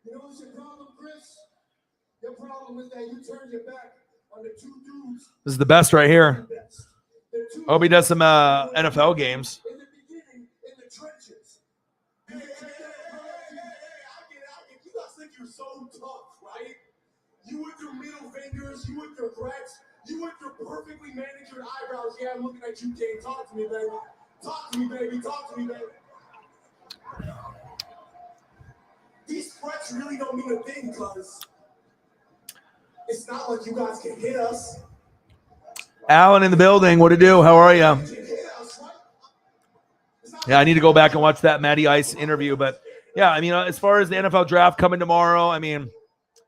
You know what's your problem, Chris? Your problem is that you turned your back on the two dudes. This is the best right here. The two Hope he does some NFL games. in the beginning, in the trenches. Hey, I get. You guys think you're so tough, right? You with your middle fingers, you with your threats, you with your perfectly manicured eyebrows. Yeah, I'm looking at you, Kane. Talk to me, baby. Talk to me, baby. These threats really don't mean a thing, because it's not like you guys can hit us. Alan in the building. What to do? How are you? Yeah, I need to go back and watch that Matty Ice interview. But yeah, I mean, as far as the NFL draft coming tomorrow, I mean,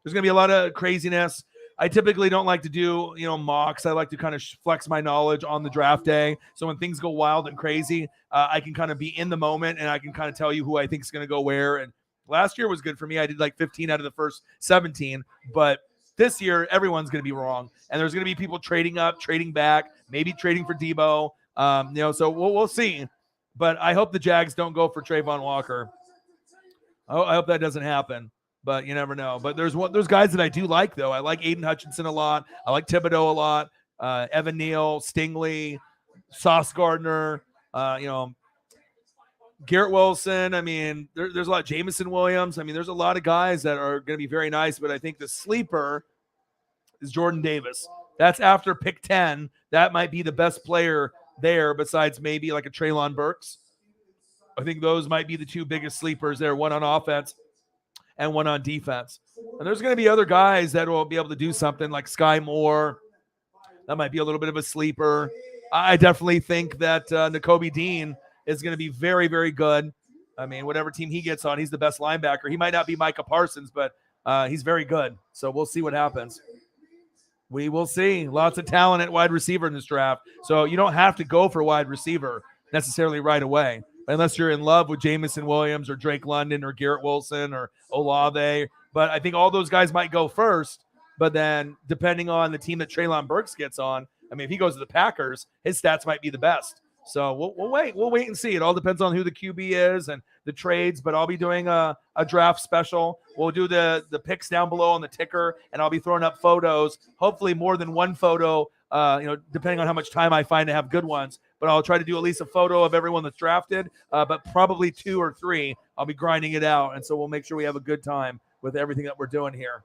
there's going to be a lot of craziness. I typically don't like to do, mocks. I like to kind of flex my knowledge on the draft day. So when things go wild and crazy, I can kind of be in the moment and I can kind of tell you who I think is going to go where. And last year was good for me. I did like 15 out of the first 17, but this year everyone's going to be wrong. And there's going to be people trading up, trading back, maybe trading for Debo. So we'll see. But I hope the Jags don't go for Trayvon Walker. I hope that doesn't happen. But you never know. But there's guys that I do like, though. I like Aiden Hutchinson a lot. I like Thibodeau a lot. Evan Neal, Stingley, Sauce Gardner, Garrett Wilson. I mean, there's a lot of Jamison Williams. I mean, there's a lot of guys that are going to be very nice. But I think the sleeper is Jordan Davis. That's after pick 10. That might be the best player there besides maybe like a Treylon Burks. I think those might be the two biggest sleepers there, one on offense and one on defense. And there's going to be other guys that will be able to do something like Sky Moore. That might be a little bit of a sleeper. I definitely think that Nakobe Dean is going to be very, very good. I mean, whatever team he gets on, he's the best linebacker. He might not be Micah Parsons, but he's very good. So we'll see what happens. We will see. Lots of talent at wide receiver in this draft. So you don't have to go for wide receiver necessarily right away, unless you're in love with Jamison Williams or Drake London or Garrett Wilson or Olave. But I think all those guys might go first. But then depending on the team that Treylon Burks gets on, I mean, if he goes to the Packers, his stats might be the best. So we'll wait. We'll wait and see. It all depends on who the QB is and the trades. But I'll be doing a draft special. We'll do the picks down below on the ticker, and I'll be throwing up photos, hopefully more than one photo, depending on how much time I find to have good ones. But I'll try to do at least a photo of everyone that's drafted, but probably 2 or 3. I'll be grinding it out, and so we'll make sure we have a good time with everything that we're doing here.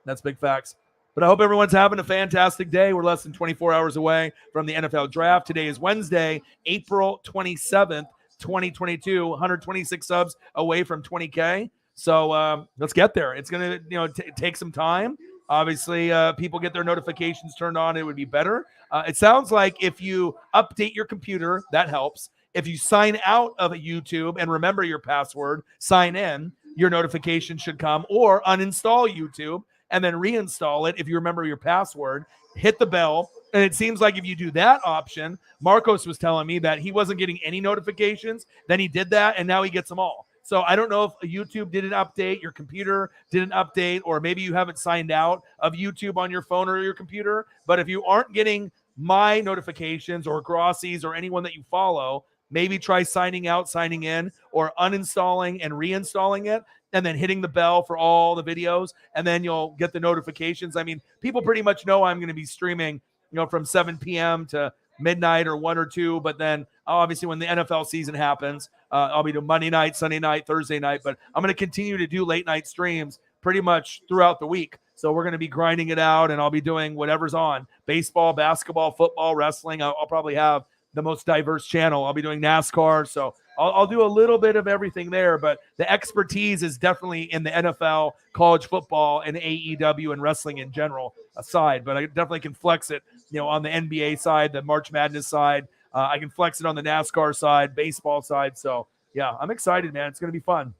That's big facts. But I hope everyone's having a fantastic day. We're less than 24 hours away from the NFL draft. Today is Wednesday, April 27th, 2022. 126 subs away from 20K. So let's get there. It's going to take some time. Obviously, people get their notifications turned on. It would be better. It sounds like if you update your computer, that helps. If you sign out of YouTube and remember your password, sign in, your notification should come, or uninstall YouTube and then reinstall it if you remember your password, hit the bell. And it seems like if you do that option, Marcos was telling me that he wasn't getting any notifications. Then he did that, and now he gets them all. So I don't know if YouTube didn't update, your computer didn't update, or maybe you haven't signed out of YouTube on your phone or your computer. But if you aren't getting my notifications or Grossi's or anyone that you follow, maybe try signing out, signing in, or uninstalling and reinstalling it, and then hitting the bell for all the videos, and then you'll get the notifications. I mean, people pretty much know I'm going to be streaming, from 7 p.m. to midnight or 1 or 2, but then obviously when the NFL season happens, I'll be doing Monday night, Sunday night, Thursday night, but I'm going to continue to do late night streams pretty much throughout the week. So we're going to be grinding it out, and I'll be doing whatever's on: baseball, basketball, football, wrestling. I'll probably have the most diverse channel. I'll be doing NASCAR. So I'll do a little bit of everything there, but the expertise is definitely in the NFL, college football, and AEW and wrestling in general aside. But I definitely can flex it, on the NBA side, the March Madness side. I can flex it on the NASCAR side, baseball side. So yeah, I'm excited, man. It's going to be fun.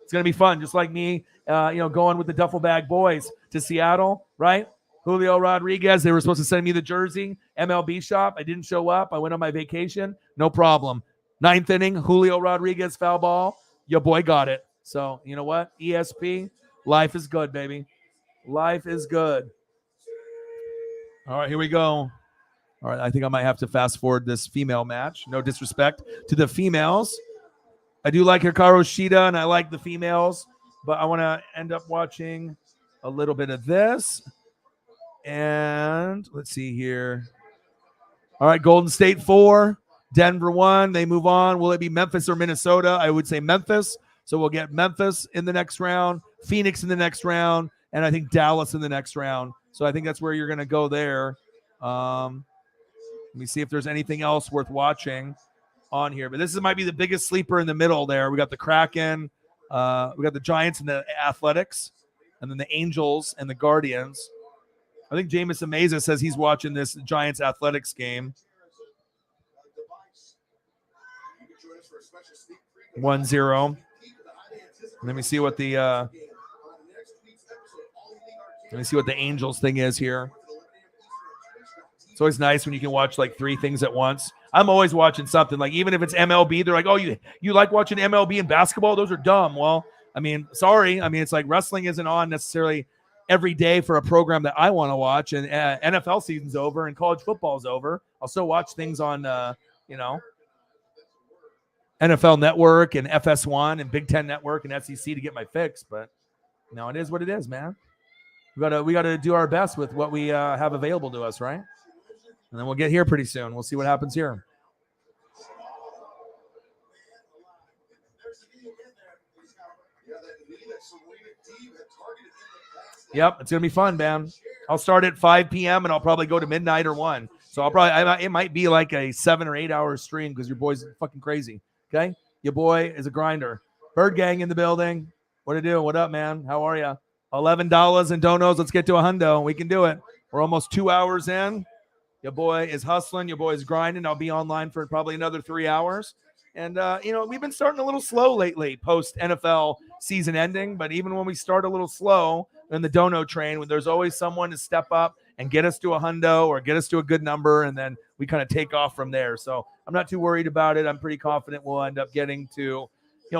It's going to be fun, just like me, going with the Duffel Bag Boys to Seattle, right? Julio Rodriguez, they were supposed to send me the jersey, MLB shop. I didn't show up. I went on my vacation. No problem. 9th inning, Julio Rodriguez foul ball. Your boy got it. So, you know what? ESP, life is good, baby. Life is good. All right, here we go. All right, I think I might have to fast forward this female match. No disrespect to the females. I do like Hikaru Shida, and I like the females, but I want to end up watching a little bit of this. And let's see here. All right, Golden State 4, Denver 1. They move on. Will it be Memphis or Minnesota? I would say Memphis. So we'll get Memphis in the next round, Phoenix in the next round, and I think Dallas in the next round. So I think that's where you're going to go there. Let me see if there's anything else worth watching on here. But this might be the biggest sleeper in the middle there. We got the Kraken. We got the Giants and the Athletics, and then the Angels and the Guardians. I think Jameson Meza says he's watching this Giants Athletics game. 1-0. Let me see what the Angels thing is here. It's always nice when you can watch like 3 things at once. I'm always watching something. Like even if it's MLB, they're like, "Oh, you like watching MLB and basketball? Those are dumb." Well, I mean, sorry. I mean, it's like wrestling isn't on necessarily every day for a program that I want to watch, and NFL season's over and college football's over. I'll still watch things on, NFL Network and FS1 and Big Ten Network and SEC to get my fix. But no, it is what it is, man. We gotta do our best with what we have available to us, right? And then we'll get here pretty soon. We'll see what happens here. Yep, it's gonna be fun, man. I'll start at 5 p.m. and I'll probably go to midnight or 1. So it might be like a 7 or 8 hour stream because your boy's fucking crazy. Okay, your boy is a grinder. Bird Gang in the building. What to do? What up, man? How are you? $11 in donos. Let's get to a hundo. We can do it. We're almost 2 hours in. Your boy is hustling. Your boy is grinding. I'll be online for probably another 3 hours. And, we've been starting a little slow lately post NFL season ending. But even when we start a little slow in the dono train, when there's always someone to step up and get us to a hundo or get us to a good number. And then we kind of take off from there. So I'm not too worried about it. I'm pretty confident we'll end up getting to,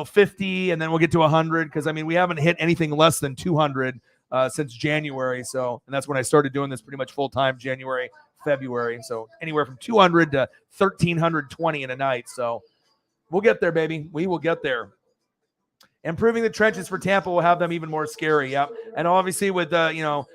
50 and then we'll get to 100. Because, we haven't hit anything less than 200 since January. So, and that's when I started doing this pretty much full time, January, February. So anywhere from 200 to 1,320 in a night. So we'll get there, baby. We will get there. Improving the trenches for Tampa will have them even more scary. Yep. And obviously with, Ndamukong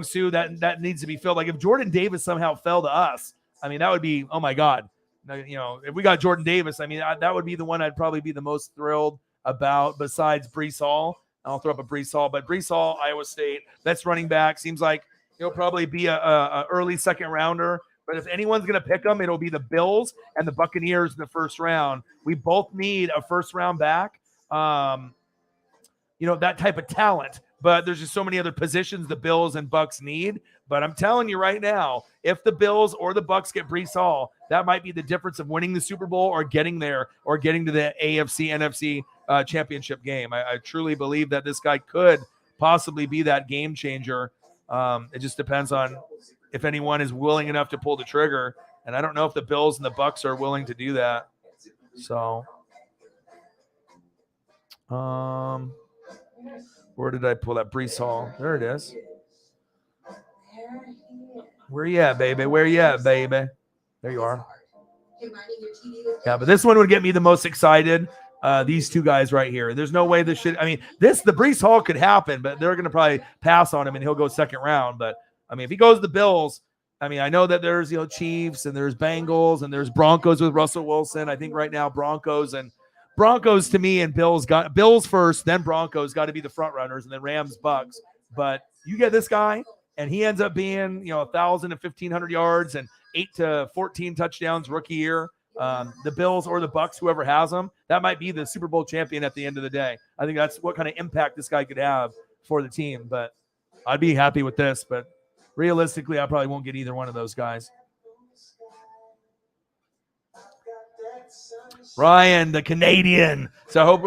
Suh, that needs to be filled. Like if Jordan Davis somehow fell to us, that would be, oh my God. If we got Jordan Davis, that would be the one I'd probably be the most thrilled about besides Breece Hall. I'll throw up a Breece Hall, but Breece Hall, Iowa State, that's running back. Seems like he'll probably be a early second rounder. But if anyone's going to pick them, it'll be the Bills and the Buccaneers in the first round. We both need a first round back. That type of talent. But there's just so many other positions the Bills and Bucks need. But I'm telling you right now, if the Bills or the Bucks get Breece Hall, that might be the difference of winning the Super Bowl or getting there or getting to the AFC, NFC championship game. I truly believe that this guy could possibly be that game changer. It just depends on if anyone is willing enough to pull the trigger. And I don't know if the Bills and the Bucks are willing to do that. So, where did I pull that Breece Hall? There it is. Where you at, baby? Where you at, baby? There you are. Yeah, but this one would get me the most excited. These two guys right here. There's no way this should. The Breece Hall could happen, but they're going to probably pass on him and he'll go second round. But if he goes to the Bills, I know that there's Chiefs and there's Bengals and there's Broncos with Russell Wilson. I think right now Broncos to me and Bills first, then Broncos got to be the front runners, and then Rams, Bucks. But you get this guy, and he ends up being 1,000 to 1,500 yards and 8 to 14 touchdowns rookie year. The Bills or the Bucks, whoever has them, that might be the Super Bowl champion at the end of the day. I think that's what kind of impact this guy could have for the team. But I'd be happy with this. But realistically, I probably won't get either one of those guys. Ryan, the Canadian. So I hope,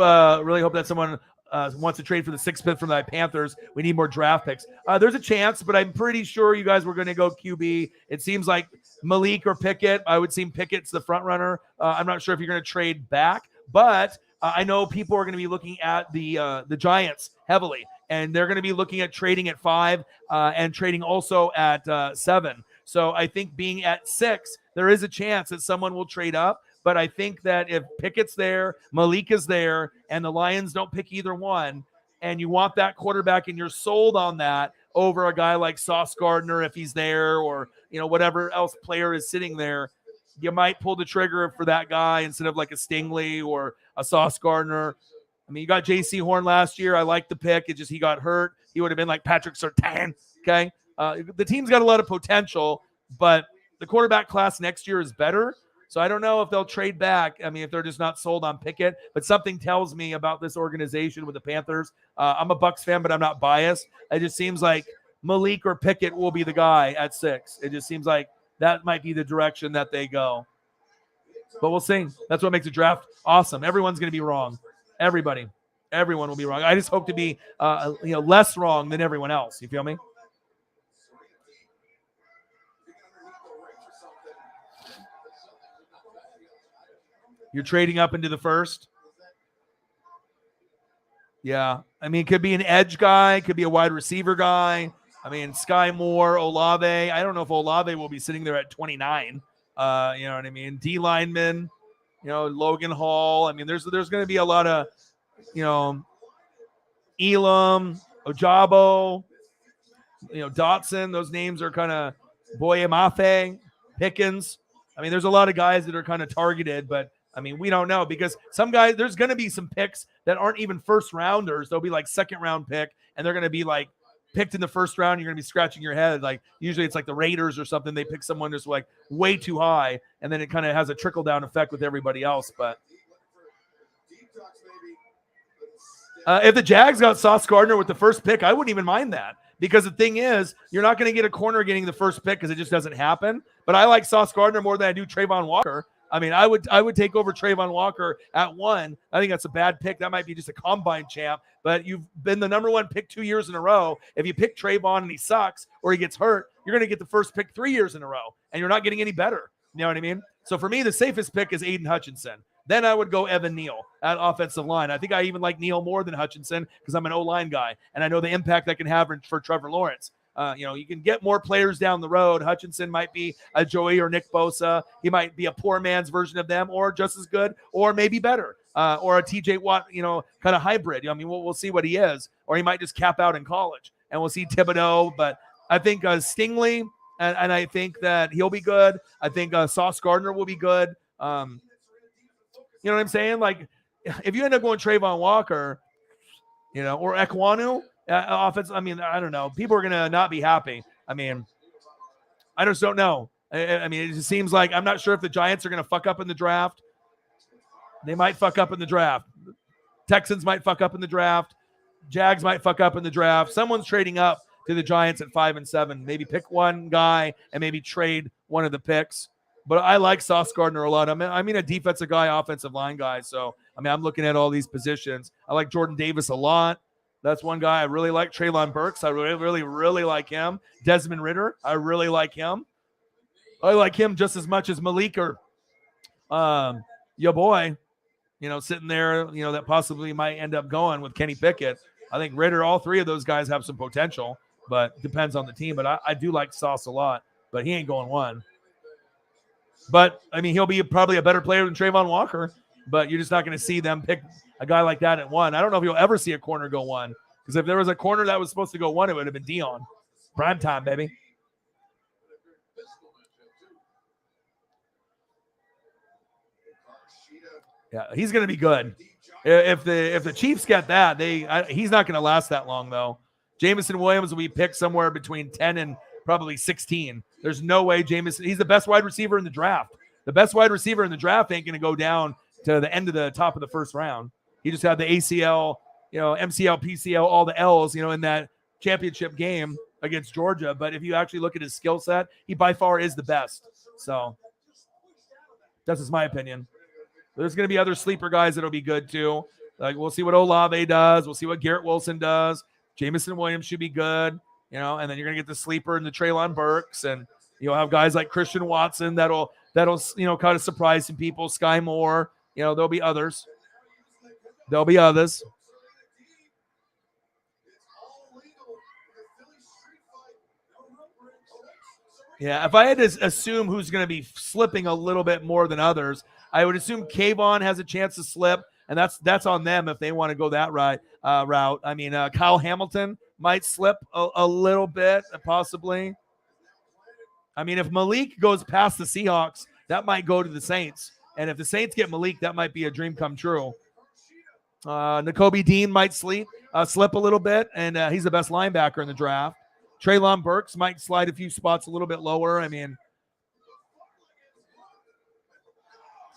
really hope that someone wants to trade for the 6th pick from the Panthers. We need more draft picks. There's a chance, but I'm pretty sure you guys were going to go QB. It seems like Malik or Pickett. I would seem Pickett's the front runner. I'm not sure if you're going to trade back, but I know people are going to be looking at the Giants heavily, and they're going to be looking at trading at 5 and trading also at 7. So I think being at 6, there is a chance that someone will trade up. But I think that if Pickett's there, Malik is there, and the Lions don't pick either one, and you want that quarterback and you're sold on that over a guy like Sauce Gardner if he's there, or whatever else player is sitting there, you might pull the trigger for that guy instead of like a Stingley or a Sauce Gardner. I mean, you got J.C. Horn last year. I like the pick. It just he got hurt. He would have been like Patrick Surtain. Okay, the team's got a lot of potential, but the quarterback class next year is better. So I don't know if they'll trade back. I mean, if they're just not sold on Pickett, but something tells me about this organization with the Panthers. I'm a Bucs fan, but I'm not biased. It just seems like Malik or Pickett will be the guy at 6. It just seems like that might be the direction that they go. But we'll see. That's what makes a draft awesome. Everyone's going to be wrong. Everyone will be wrong. I just hope to be, less wrong than everyone else. You feel me? You're trading up into the 1st. Yeah. I mean, it could be an edge guy. Could be a wide receiver guy. I mean, Sky Moore, Olave. I don't know if Olave will be sitting there at 29. You know what I mean? D lineman, Logan Hall. I mean, there's going to be a lot of, Elam, Ojabo, Dotson. Those names are kind of Boyamafe, Pickens. I mean, there's a lot of guys that are kind of targeted, but I mean, we don't know because some guys, there's going to be some picks that aren't even first rounders. They'll be like 2nd round pick, and they're going to be like picked in the 1st round. You're going to be scratching your head. Like usually it's like the Raiders or something. They pick someone just like way too high, and then it kind of has a trickle down effect with everybody else. But if the Jags got Sauce Gardner with the 1st pick, I wouldn't even mind that. Because the thing is, you're not going to get a corner getting the 1st pick because it just doesn't happen. But I like Sauce Gardner more than I do Trayvon Walker. I mean, I would take over Trayvon Walker at 1. I think that's a bad pick. That might be just a combine champ. But you've been the number 1 pick 2 years in a row. If you pick Trayvon and he sucks or he gets hurt, you're going to get the 1st pick 3 years in a row. And you're not getting any better. You know what I mean? So for me, the safest pick is Aiden Hutchinson. Then I would go Evan Neal at offensive line. I think I even like Neal more than Hutchinson because I'm an O-line guy. And I know the impact that can have for Trevor Lawrence. You can get more players down the road. Hutchinson might be a Joey or Nick Bosa. He might be a poor man's version of them, or just as good, or maybe better, or a TJ Watt, kind of hybrid. I mean, we'll see what he is, or he might just cap out in college, and we'll see Thibodeau. But I think Stingley, and I think that he'll be good. I think Sauce Gardner will be good. You know what I'm saying? Like, if you end up going Trayvon Walker, or Ekwonu. Offense, I mean, I don't know. People are going to not be happy. I mean, I just don't know. I mean, it just seems like I'm not sure if the Giants are going to fuck up in the draft. They might fuck up in the draft. Texans might fuck up in the draft. Jags might fuck up in the draft. Someone's trading up to the Giants at 5 and 7. Maybe pick one guy and maybe trade one of the picks. But I like Sauce Gardner a lot. I mean, a defensive guy, offensive line guy. So, I mean, I'm looking at all these positions. I like Jordan Davis a lot. That's one guy I really like. Treylon Burks, I really like him. Desmond Ridder, I really like him. I like him just as much as Malik or your boy, sitting there, that possibly might end up going with Kenny Pickett. I think Ridder, all 3 of those guys have some potential, but depends on the team. But I do like Sauce a lot, but he ain't going 1. But, I mean, he'll be probably a better player than Trayvon Walker, but you're just not going to see them pick a guy like that at 1. I don't know if you'll ever see a corner go 1, because if there was a corner that was supposed to go 1, it would have been Dion. Prime time, baby. Yeah, he's going to be good. If the Chiefs get that, he's not going to last that long, though. Jameson Williams will be picked somewhere between 10 and probably 16. There's no way he's the best wide receiver in the draft. The best wide receiver in the draft ain't going to go down to the end of the top of the 1st round. He just had the ACL, MCL, PCL, all the L's, in that championship game against Georgia. But if you actually look at his skill set, he by far is the best. So that's just my opinion. There's going to be other sleeper guys that'll be good too. Like we'll see what Olave does. We'll see what Garrett Wilson does. Jamison Williams should be good, you know. And then you're going to get the sleeper and the Treylon Burks, and you'll have guys like Christian Watson that'll you know kind of surprise some people. Sky Moore, you know, there'll be others. There'll be others. Yeah, if I had to assume who's going to be slipping a little bit more than others, I would assume Kayvon has a chance to slip, and that's on them if they want to go that route. I mean, Kyle Hamilton might slip a little bit, possibly. I mean, if Malik goes past the Seahawks, that might go to the Saints, and if the Saints get Malik, that might be a dream come true. Nakobe Dean might slip a little bit, and he's the best linebacker in the draft. Treylon Burks might slide a few spots a little bit lower. I mean,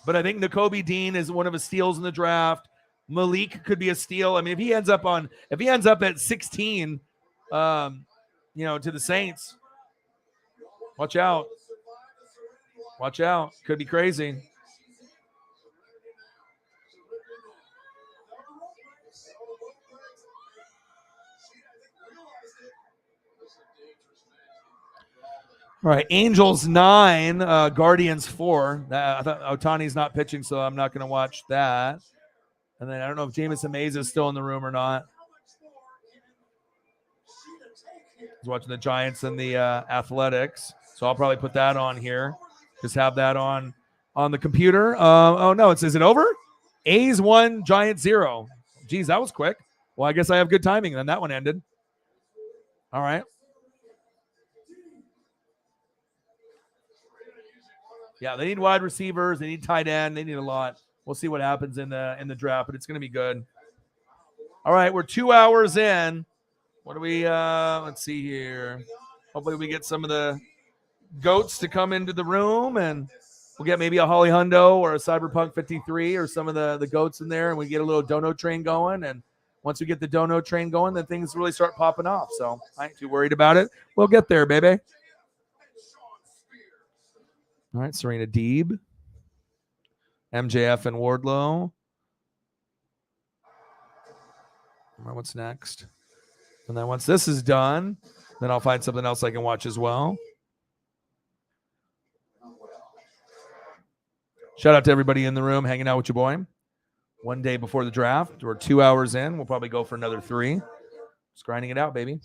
but I think Nakobe Dean is one of his steals in the draft. Malik could be a steal. I mean, if he ends up at 16, you know, to the Saints, watch out. Watch out. Could be crazy. All right, Angels 9, Guardians 4. I thought Otani's not pitching, so I'm not going to watch that. And then I don't know if Jamison Mays is still in the room or not. He's watching the Giants and the Athletics, so I'll probably put that on here. Just have that on the computer. Oh no, is it over? A's 1, Giants 0. Geez, that was quick. Well, I guess I have good timing. Then that one ended. All right. Yeah, they need wide receivers. They need tight end. They need a lot. We'll see what happens in the draft, but it's going to be good. All right, we're 2 hours in. What do we? Let's see here. Hopefully, we get some of the goats to come into the room, and we'll get maybe a Holly Hundo or a Cyberpunk 53 or some of the goats in there, and we get a little dono train going. And once we get the dono train going, then things really start popping off. So I ain't too worried about it. We'll get there, baby. All right, Serena Deeb, MJF and Wardlow. All right, what's next? And then once this is done, then I'll find something else I can watch as well. Shout out to everybody in the room hanging out with your boy. One day before the draft. We're 2 hours in. We'll probably go for another 3. Just grinding it out, baby.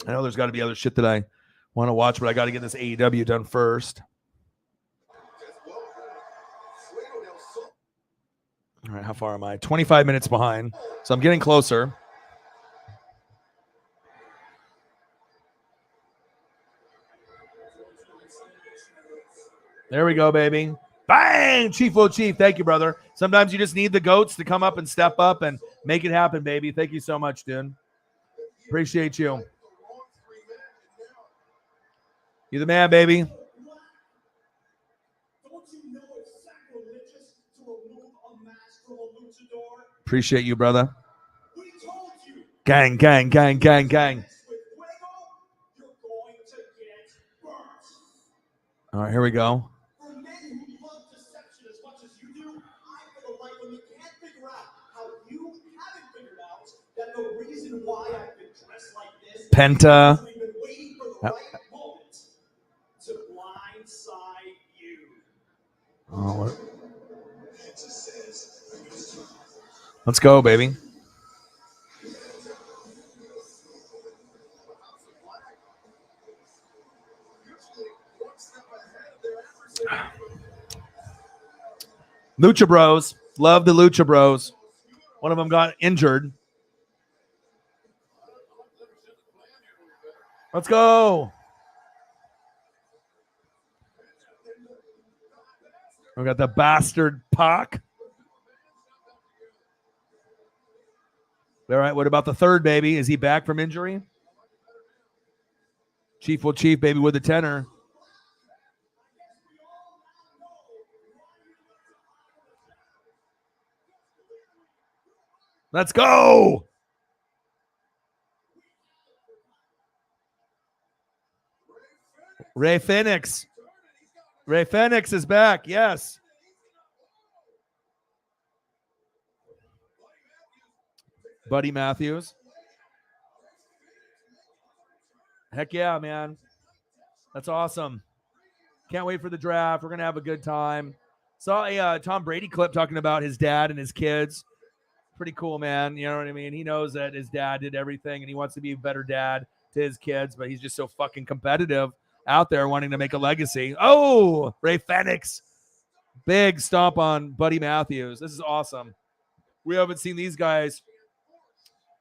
I know there's got to be other shit that I want to watch, but I got to get this AEW done first. All right, how far am I? 25 minutes behind, so I'm getting closer. There we go, baby. Bang! Chief Chief. Thank you, brother. Sometimes you just need the goats to come up and step up and make it happen, baby. Thank you so much, dude. Appreciate you. You're the man, baby. Appreciate you, brother. Gang, gang, gang, gang, gang. All right, here we go. Penta. Oh, let's go, baby. Lucha Bros. Love the Lucha Bros. One of them got injured. Let's go. We got the bastard Pac. All right, what about the third, baby? Is he back from injury? Chief will chief, baby, with the tenor. Let's go. Ray Phoenix. Ray Phoenix is back. Yes. Buddy Matthews. Heck yeah, man. That's awesome. Can't wait for the draft. We're going to have a good time. Saw a Tom Brady clip talking about his dad and his kids. Pretty cool, man. You know what I mean? He knows that his dad did everything and he wants to be a better dad to his kids, but he's just so fucking competitive out there wanting to make a legacy. Oh, Ray Phoenix. Big stomp on Buddy Matthews. This is awesome. We haven't seen these guys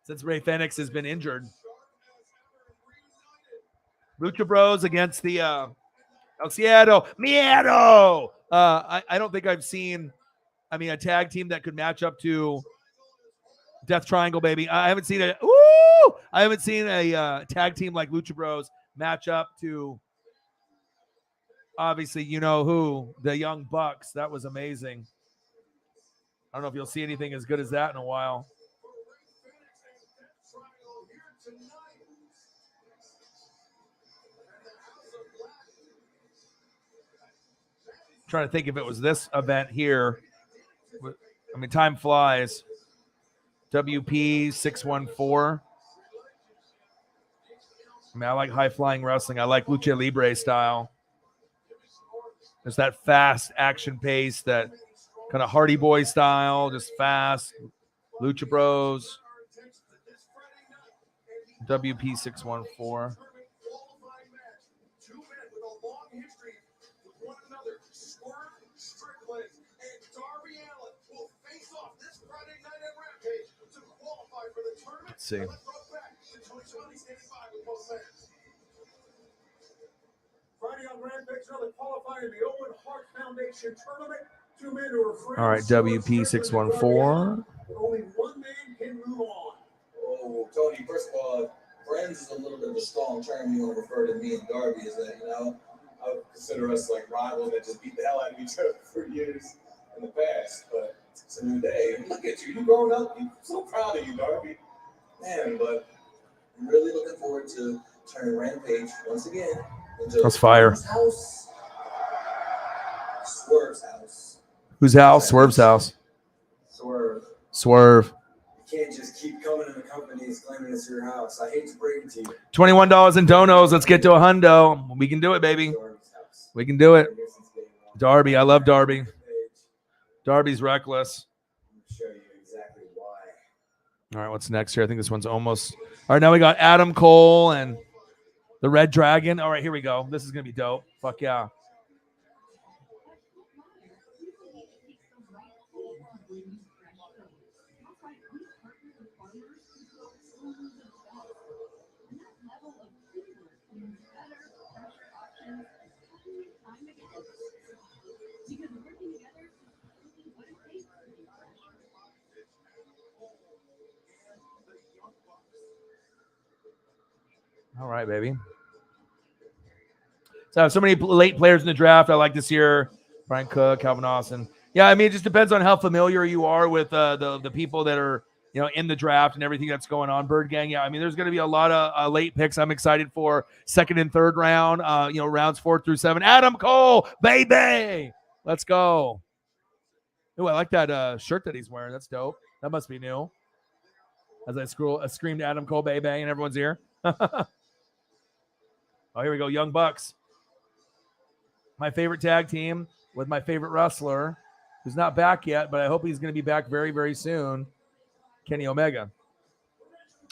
since Ray Phoenix has been injured. Lucha Bros against the El Ciedo. Miedo! I don't think I've seen, a tag team that could match up to Death Triangle, baby. I haven't seen a tag team like Lucha Bros match up to, obviously, you know who, the Young Bucks. That was amazing. I don't know if you'll see anything as good as that in a while. Trying to think if it was this event here. Time flies. WP 614. I like high flying wrestling. I like lucha libre style. There's that fast action pace, that kind of Hardy Boy style, just fast. Lucha Bros. WP 614. Let's see. Friday on Rampage, another qualifier in the Owen Hart Foundation tournament. Two men who are friends. All right, WP 614. Only one man can move on. Oh, Tony, first of all, friends is a little bit of a strong term you want to refer to me and Darby. Is that, I would consider us like rivals that just beat the hell out of each other for years in the past. But it's a new day. Look at you. You grown up. I'm so proud of you, Darby. Man, but I'm really looking forward to turning Rampage once again into That's fire. House. Swerve's house. Whose house? Swerve's house. Swerve. You can't just keep coming to the companies claiming it's your house. I hate to break it to you. $21 in donos. Let's get to a hundo. We can do it, baby. We can do it. Darby. I love Darby. Darby's reckless. I'm going to show you exactly why. All right, what's next here? I think this one's almost. All right, now we got Adam Cole and the Red Dragon. All right, here we go. This is going to be dope. Fuck yeah. All right, baby. So many late players in the draft I like this year. Brian Cook, Calvin Austin. Yeah, it just depends on how familiar you are with the people that are in the draft and everything that's going on. Bird Gang, yeah. There's going to be a lot of late picks I'm excited for. Second and third round, rounds 4 through 7. Adam Cole, baby, let's go. Ooh, I like that shirt that he's wearing. That's dope. That must be new. As I screamed Adam Cole, baby, in everyone's ear. Oh, here we go. Young Bucks. My favorite tag team with my favorite wrestler, who's not back yet, but I hope he's going to be back very, very soon. Kenny Omega.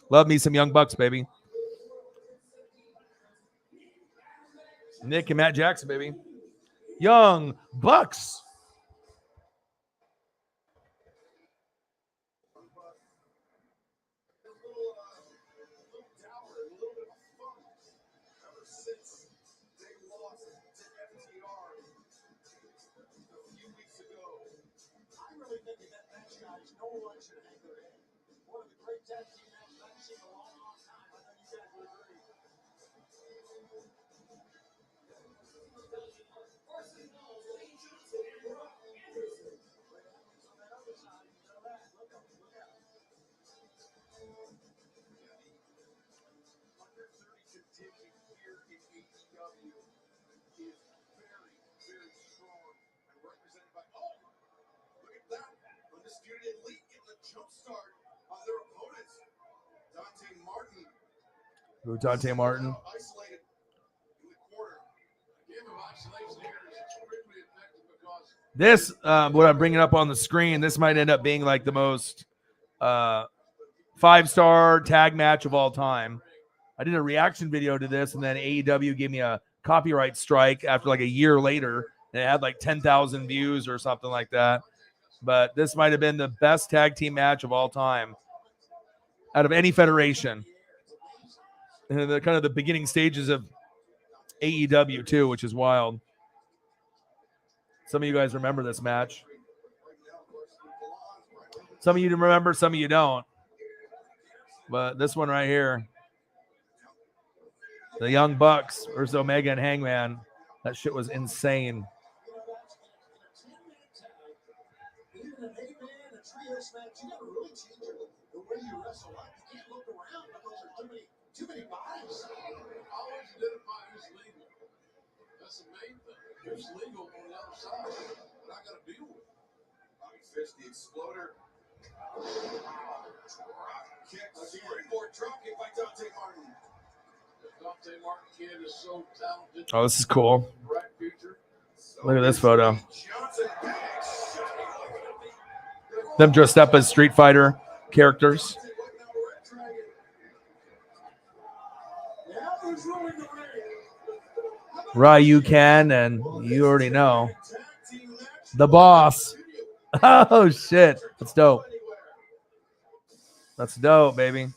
Love me some Young Bucks, baby. Nick and Matt Jackson, baby. Young Bucks. executed elite getting the jump start on their opponents. Dante Martin. Who, Dante Martin? Isolated in the corner. A game of isolation here is extremely effective because This, what I'm bringing up on the screen, this might end up being like the most 5-star tag match of all time. I did a reaction video to this, and then AEW gave me a copyright strike after like a year later. And it had like 10,000 views or something like that. But this might have been the best tag team match of all time out of any federation. And the kind of the beginning stages of AEW too, which is wild. Some of you guys remember this match. Some of you remember, some of you don't. But this one right here, the Young Bucks versus Omega and Hangman, that shit was insane. even an 8-man, a trios match, you gotta really change the way you wrestle. You can't look around because there's too many bodies. Always identify who's legal. That's the main thing. Who's legal on the other side that I gotta deal with. Bobby Fish, the Exploder. Drop kick. A springboard drop kick by Dante Martin. Dante Martin kid is so talented. Oh, this is cool. Bright future. Look at this photo. Them dressed up as Street Fighter characters. Ryu Ken, and you already know. The Boss. Oh, shit. That's dope. That's dope, baby.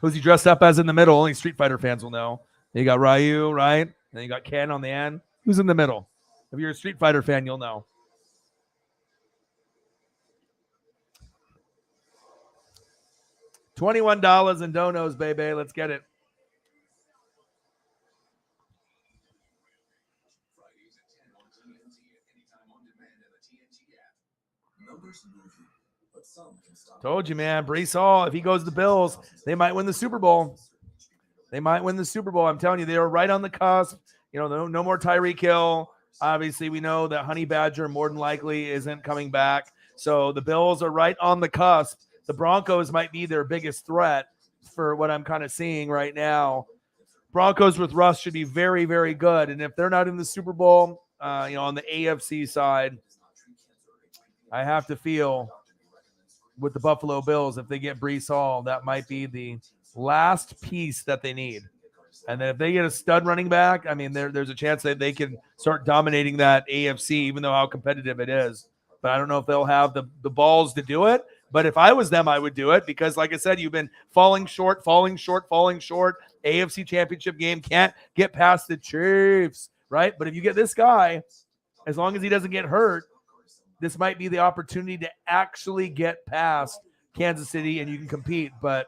Who's he dressed up as in the middle? Only Street Fighter fans will know. You got Ryu, right? Then you got Ken on the end. Who's in the middle? If you're a Street Fighter fan, you'll know. $21 in donos, baby. Let's get it. Told you, man. Brees Hall, if he goes to the Bills, they might win the Super Bowl. They might win the Super Bowl. I'm telling you, they are right on the cusp. You know, no more Tyreek Hill. Obviously, we know that Honey Badger more than likely isn't coming back. So the Bills are right on the cusp. The Broncos might be their biggest threat for what I'm kind of seeing right now. Broncos with Russ should be very, very good. And if they're not in the Super Bowl, on the AFC side, I have to feel with the Buffalo Bills, if they get Brees Hall, that might be the last piece that they need. And then if they get a stud running back, I mean, there's a chance that they can start dominating that AFC, even though how competitive it is. But I don't know if they'll have the balls to do it. But if I was them, I would do it because, like I said, you've been falling short. AFC Championship game, can't get past the Chiefs, right? But if you get this guy, as long as he doesn't get hurt, this might be the opportunity to actually get past Kansas City and you can compete. But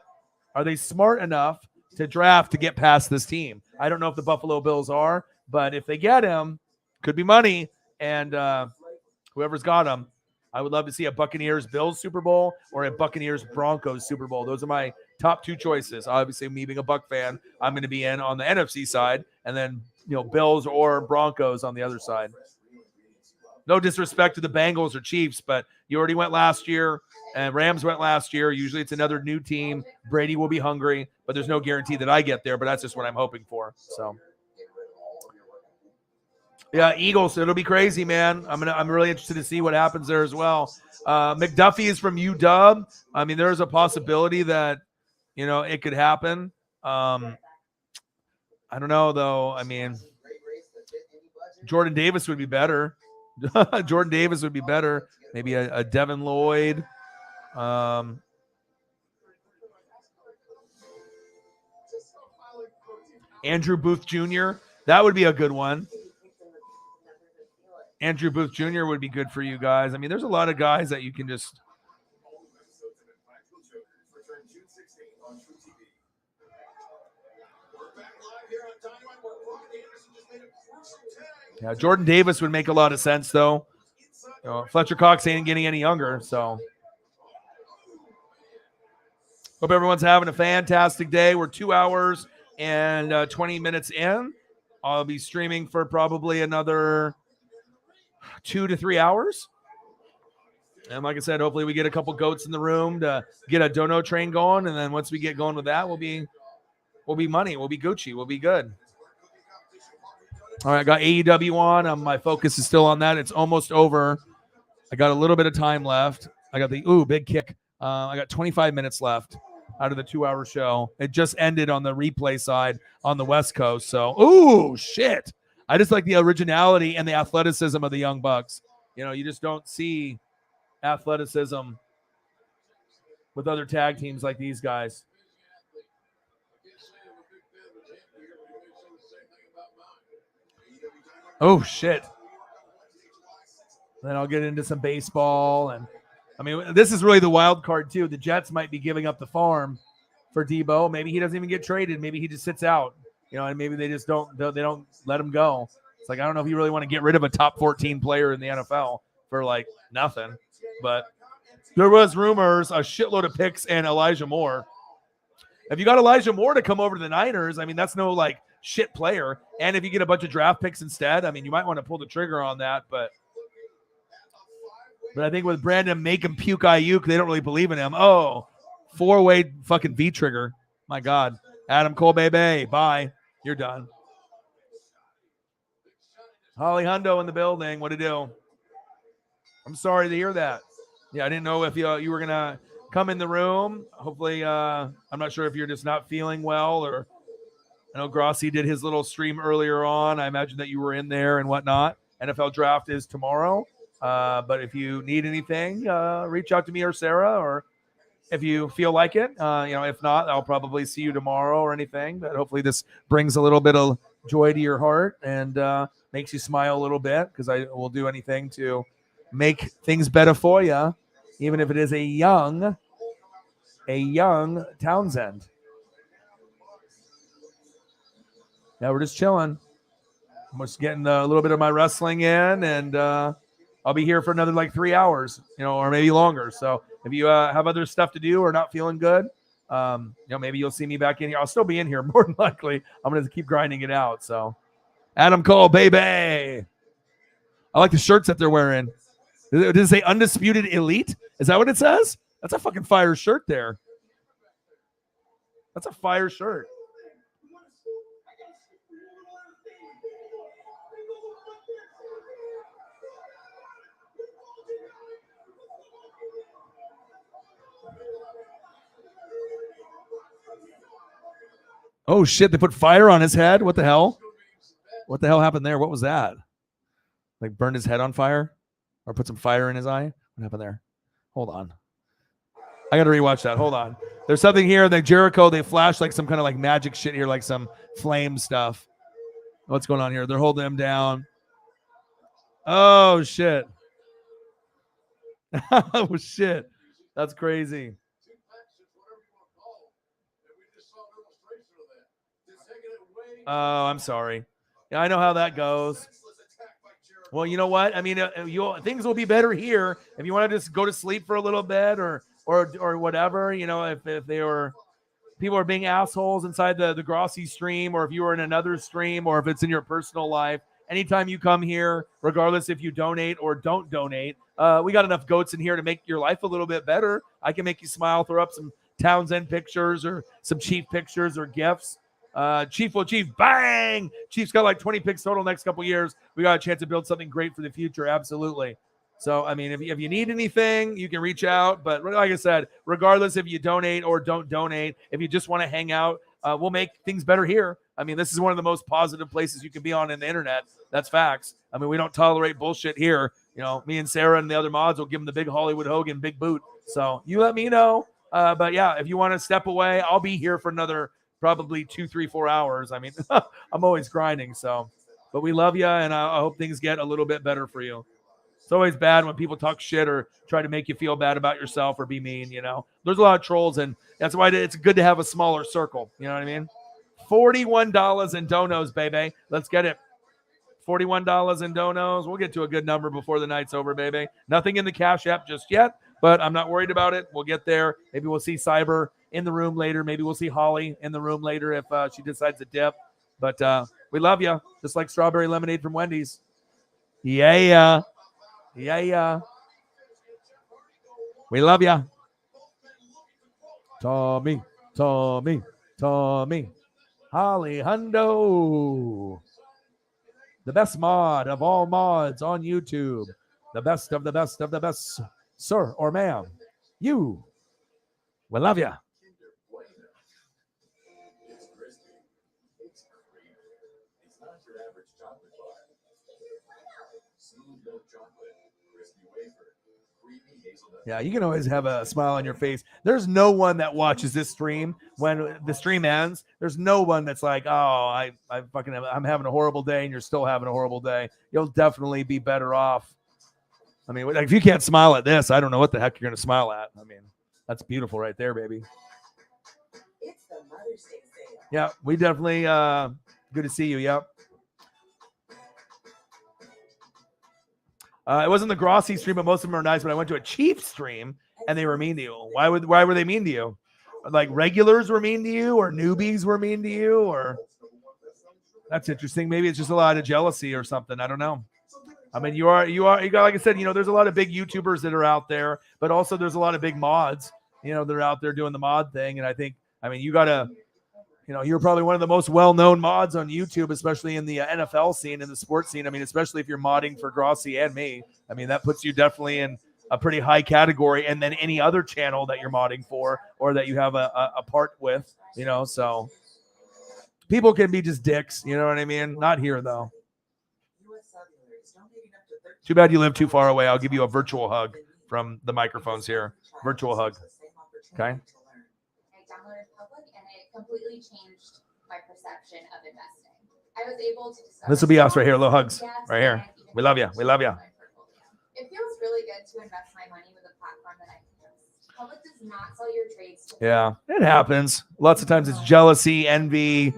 are they smart enough to draft to get past this team? I don't know if the Buffalo Bills are, but if they get him, could be money. And whoever's got him, I would love to see a Buccaneers-Bills Super Bowl or a Buccaneers-Broncos Super Bowl. Those are my top two choices. Obviously, me being a Buc fan, I'm going to be in on the NFC side, and then Bills or Broncos on the other side. No disrespect to the Bengals or Chiefs, but you already went last year, and Rams went last year. Usually it's another new team. Brady will be hungry, but there's no guarantee that I get there, but that's just what I'm hoping for. So, yeah, Eagles, it'll be crazy, man. I'm really interested to see what happens there as well. McDuffie is from UW. I mean, there's a possibility that, it could happen. I don't know, though. I mean, Jordan Davis would be better. Jordan Davis would be better. Maybe a Devin Lloyd. Andrew Booth Jr. That would be a good one. Andrew Booth Jr. would be good for you guys. I mean, there's a lot of guys that you can just. Yeah, Jordan Davis would make a lot of sense, though. Fletcher Cox ain't getting any younger, so. Hope everyone's having a fantastic day. We're 2 hours and 20 minutes in. I'll be streaming for probably another 2 to 3 hours. And like I said, hopefully we get a couple goats in the room to get a dono train going. And then once we get going with that, we'll be money. We'll be Gucci. We'll be good. All right, I got AEW on. My focus is still on that. It's almost over. I got a little bit of time left. I got the big kick. I got 25 minutes left out of the 2-hour show. It just ended on the replay side on the West Coast. So, shit. I just like the originality and the athleticism of the Young Bucks. You know, you just don't see athleticism with other tag teams like these guys. Oh, shit. Then I'll get into some baseball. And, I mean, this is really the wild card, too. The Jets might be giving up the farm for Debo. Maybe he doesn't even get traded. Maybe he just sits out, you know, and maybe they just don't let him go. It's like, I don't know if you really want to get rid of a top 14 player in the NFL for, like, nothing. But there was rumors, a shitload of picks and Elijah Moore. If you got Elijah Moore to come over to the Niners, I mean, that's no, like, shit player. And if you get a bunch of draft picks instead, I mean, you might want to pull the trigger on that. But I think with Brandon Make him puke Ayuk, they don't really believe in him. Oh, 4-way fucking V trigger. My God. Adam Cole, baby. Bye. You're done. Holly Hundo in the building. What to do? I'm sorry to hear that. Yeah, I didn't know if you were going to come in the room. Hopefully, I'm not sure if you're just not feeling well, or I know Grossi did his little stream earlier on. I imagine that you were in there and whatnot. NFL draft is tomorrow. But if you need anything, reach out to me or Sarah, or if you feel like it. If not, I'll probably see you tomorrow or anything. But hopefully this brings a little bit of joy to your heart and makes you smile a little bit, because I will do anything to make things better for you, even if it is a young Townsend. Yeah, we're just chilling. I'm just getting a little bit of my wrestling in, and I'll be here for another like 3 hours, or maybe longer. So if you have other stuff to do or not feeling good, maybe you'll see me back in here. I'll still be in here more than likely. I'm going to keep grinding it out. So Adam Cole, baby. I like the shirts that they're wearing. Does it say Undisputed Elite? Is that what it says? That's a fucking fire shirt there. That's a fire shirt. Oh, shit. They put fire on his head. What the hell? What the hell happened there? What was that? Like burned his head on fire? Or put some fire in his eye? What happened there? Hold on. I got to rewatch that. Hold on. There's something here. Like Jericho, they flash like some kind of like magic shit here, like some flame stuff. What's going on here? They're holding him down. Oh, shit. Oh, shit. That's crazy. Oh, I'm sorry. Yeah, I know how that goes. Well, you know what? I mean, things will be better here if you want to just go to sleep for a little bit or whatever. If people are being assholes inside the Grossi stream, or if you were in another stream, or if it's in your personal life. Anytime you come here, regardless if you donate or don't donate, we got enough goats in here to make your life a little bit better. I can make you smile, throw up some Townsend pictures or some Chief pictures or gifts. Chief will Chief, bang! Chief's got like 20 picks total next couple years. We got a chance to build something great for the future. Absolutely. So, I mean, if you need anything, you can reach out. But like I said, regardless if you donate or don't donate, if you just want to hang out, we'll make things better here. I mean, this is one of the most positive places you can be on in the internet. That's facts. I mean, we don't tolerate bullshit here. Me and Sarah and the other mods will give them the big Hollywood Hogan big boot. So you let me know. But yeah, if you want to step away, I'll be here for another probably 2, 3, 4 hours. I mean, I'm always grinding. So, but we love you, and I hope things get a little bit better for you. It's always bad when people talk shit or try to make you feel bad about yourself or be mean. There's a lot of trolls, and that's why it's good to have a smaller circle. You know what I mean? $41 in donos, baby. Let's get it. $41 in donos. We'll get to a good number before the night's over, baby. Nothing in the Cash App just yet, but I'm not worried about it. We'll get there. Maybe we'll see Cyber in the room later. Maybe we'll see Holly in the room later if she decides to dip. But we love you, just like strawberry lemonade from Wendy's. Yeah. Yeah. We love ya. Tommy. Holly Hundo. The best mod of all mods on YouTube. The best of the best of the best, sir or ma'am. You. We love ya. It's crispy. It's creamy. It's not your average chocolate bar. Smooth milk chocolate, crispy wafer, creamy hazelnut. Yeah, you can always have a smile on your face. There's no one that watches this stream when the stream ends. There's no one that's like, oh, I'm having a horrible day, and you're still having a horrible day. You'll definitely be better off. I mean, like, if you can't smile at this, I don't know what the heck you're going to smile at. I mean, that's beautiful right there, baby. It's the Mother's Day sale. Yeah, we definitely good to see you. Yep. It wasn't the Grossi stream, but most of them are nice. But I went to a Chiefs stream and they were mean to you. Why were they mean to you? Like regulars were mean to you, or newbies were mean to you, or that's interesting. Maybe it's just a lot of jealousy or something. I don't know. I mean, you got, like I said, there's a lot of big YouTubers that are out there, but also there's a lot of big mods, that are out there doing the mod thing. And you gotta, you're probably one of the most well-known mods on YouTube, especially in the NFL scene and the sports scene. I mean, especially if you're modding for Grossi and me. I mean, that puts you definitely in a pretty high category, and then any other channel that you're modding for or that you have a part with, so people can be just dicks, you know what I mean? Not here, though. Too bad you live too far away. I'll give you a virtual hug from the microphones here. Virtual hug. Okay? I downloaded Public, and it completely changed my perception of investing. I was able to discover. This will be us right here. Little hugs right here. We love you. We love you. It feels really good to invest my money with a platform that I can trust. Public does not sell your trades. Yeah, it happens. Lots of times it's jealousy, envy.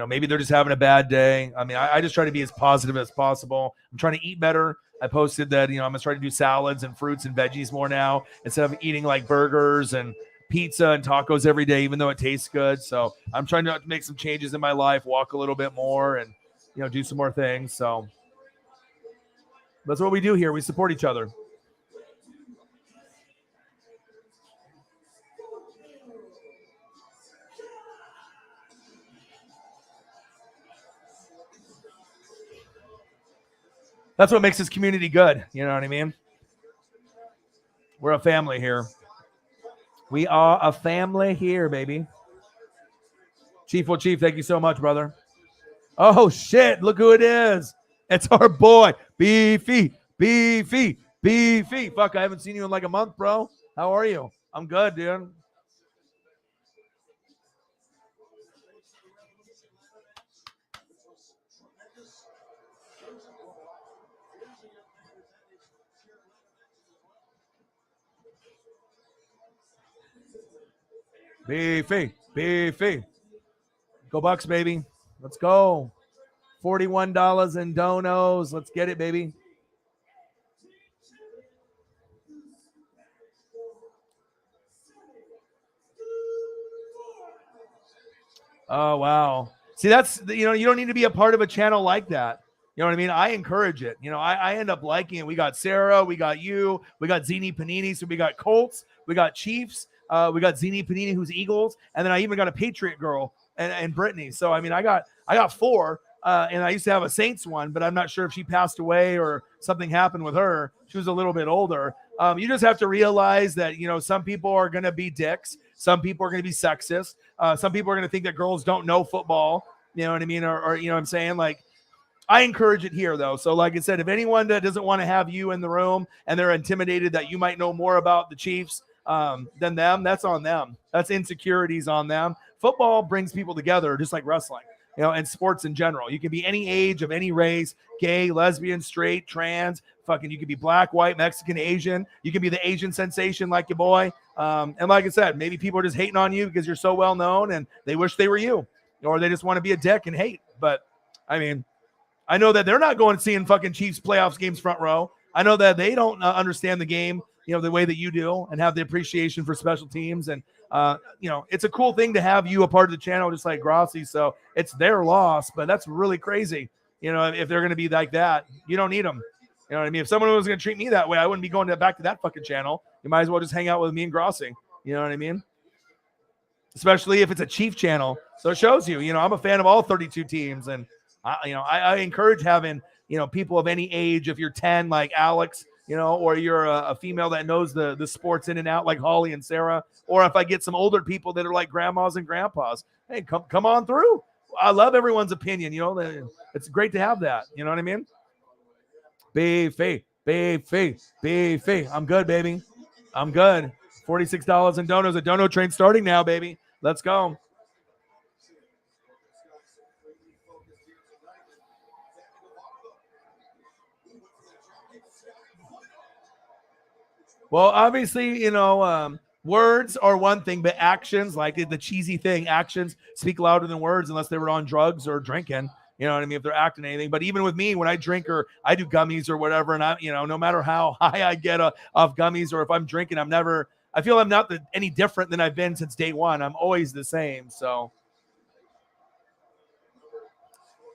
Maybe they're just having a bad day. I mean, I just try to be as positive as possible. I'm trying to eat better. I posted that, I'm going to try to do salads and fruits and veggies more now instead of eating like burgers and pizza and tacos every day, even though it tastes good. So I'm trying to make some changes in my life, walk a little bit more and, do some more things. So that's what we do here. We support each other. That's what makes this community good. You know what I mean? We're a family here. We are a family here, baby. Chief, thank you so much, brother. Oh, shit. Look who it is. It's our boy, Beefy. Fuck, I haven't seen you in like a month, bro. How are you? I'm good, dude. Beefy. Go Bucks, baby. Let's go. $41 in donos. Let's get it, baby. Oh, wow. See, that's, you don't need to be a part of a channel like that. You know what I mean? I encourage it. I end up liking it. We got Sarah. We got you. We got Zini Panini. So we got Colts. We got Chiefs. We got Zini Panini, who's Eagles. And then I even got a Patriot girl and Brittany. So, I mean, I got 4. And I used to have a Saints one, but I'm not sure if she passed away or something happened with her. She was a little bit older. You just have to realize that, some people are going to be dicks. Some people are going to be sexist. Some people are going to think that girls don't know football. You know what I mean? Or you know what I'm saying? Like, I encourage it here, though. So, like I said, if anyone that doesn't want to have you in the room and they're intimidated that you might know more about the Chiefs than them, that's on them. That's insecurities on them. Football brings people together, just like wrestling. And sports in general. You can be any age, of any race, gay, lesbian, straight, trans, you can be black, white, Mexican, Asian. You can be the Asian sensation like your boy. And like I said, maybe people are just hating on you because you're so well known and they wish they were you, or they just want to be a dick and hate. But I mean, I know that they're not going to seeing fucking Chiefs playoffs games front row. I know that they don't understand the game, the way that you do, and have the appreciation for special teams. And, it's a cool thing to have you a part of the channel, just like Grossi. So it's their loss, but that's really crazy. If they're going to be like that, you don't need them. You know what I mean? If someone was going to treat me that way, I wouldn't be going back to that fucking channel. You might as well just hang out with me and Grossi. You know what I mean? Especially if it's a Chief channel. So it shows you, I'm a fan of all 32 teams. And, I encourage having, people of any age. If you're 10, like Alex, or you're a female that knows the sports in and out, like Holly and Sarah, or if I get some older people that are like grandmas and grandpas, hey, come on through. I love everyone's opinion. It's great to have that. You know what I mean? Beefy. I'm good, baby. I'm good. $46 in donos. A dono train starting now, baby. Let's go. Well, obviously, words are one thing, but actions, like the cheesy thing, actions speak louder than words unless they were on drugs or drinking. You know what I mean? If they're acting anything. But even with me, when I drink or I do gummies or whatever, and no matter how high I get off gummies or if I'm drinking, I feel I'm not any different than I've been since day one. I'm always the same. So,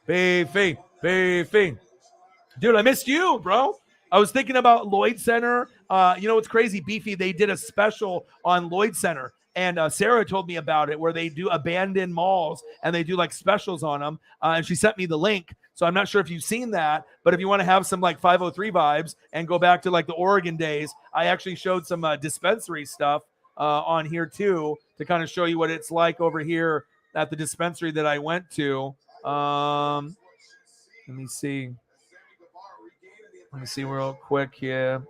Beefy. Dude, I missed you, bro. I was thinking about Lloyd Center. What's crazy, Beefy? They did a special on Lloyd Center. And Sarah told me about it where they do abandoned malls and they do like specials on them. And she sent me the link. So I'm not sure if you've seen that, but if you want to have some like 503 vibes and go back to like the Oregon days, I actually showed some dispensary stuff on here too to kind of show you what it's like over here at the dispensary that I went to. Let me see. Let me see real quick here.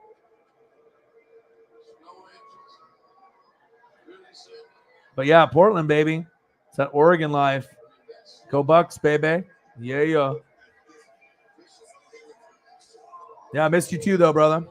But yeah, Portland, baby. It's that Oregon life. Go Bucks, baby. Yeah. Yeah, I missed you too, though, brother.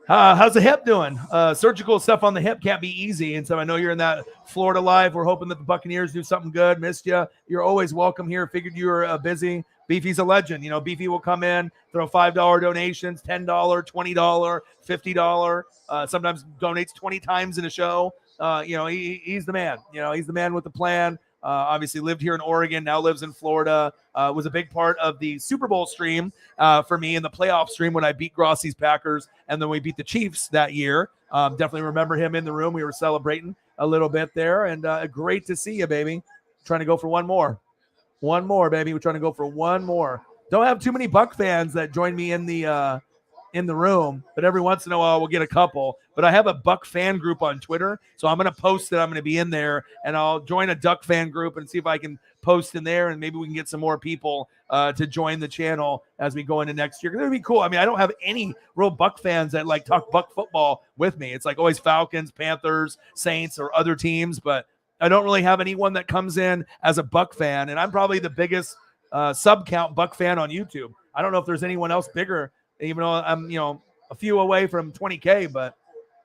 How's the hip doing? Surgical stuff on the hip can't be easy. And so I know you're in that Florida life. We're hoping that the Buccaneers do something good. Missed you. You're always welcome here. Figured you were busy. Beefy's a legend. Beefy will come in, throw $5 donations, $10, $20, $50. Sometimes donates 20 times in a show. He's the man. He's the man with the plan. Obviously lived here in Oregon, now lives in Florida. Was a big part of the Super Bowl stream for me in the playoff stream when I beat Grossi's Packers, and then we beat the Chiefs that year. Definitely remember him in the room. We were celebrating a little bit there, and great to see you, baby. Trying to go for one more. One more, baby. We're trying to go for one more. Don't have too many Buck fans that join me in the room, but every once in a while we'll get a couple. But I have a Buck fan group on Twitter, so I'm going to post that I'm going to be in there, and I'll join a Duck fan group and see if I can post in there, and maybe we can get some more people to join the channel as we go into next year. It would be cool. I mean, I don't have any real Buck fans that like talk Buck football with me. It's like always Falcons, Panthers, Saints, or other teams, but I don't really have anyone that comes in as a Buck fan, and I'm probably the biggest sub count Buck fan on YouTube. I don't know if there's anyone else bigger, even though I'm, a few away from 20K, but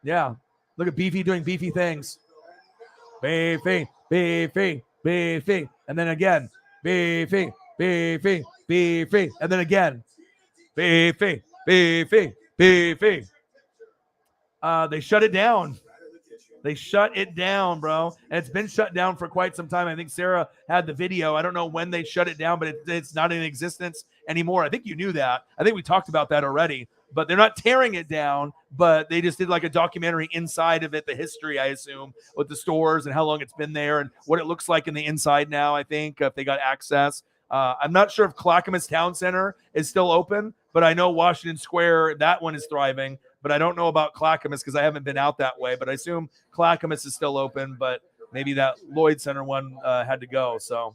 yeah, look at Beefy doing beefy things. Beefy. And then again, beefy. And then again, beefy. They shut it down. They shut it down, bro. And it's been shut down for quite some time. I think Sarah had the video. I don't know when they shut it down, but it's not in existence anymore. I think you knew that. I think we talked about that already. But they're not tearing it down, but they just did like a documentary inside of it, the history, I assume, with the stores and how long it's been there and what it looks like in the inside now, I think, if they got access. I'm not sure if Clackamas Town Center is still open, but I know Washington Square, that one is thriving. But I don't know about Clackamas because I haven't been out that way. But I assume Clackamas is still open, but maybe that Lloyd Center one had to go. So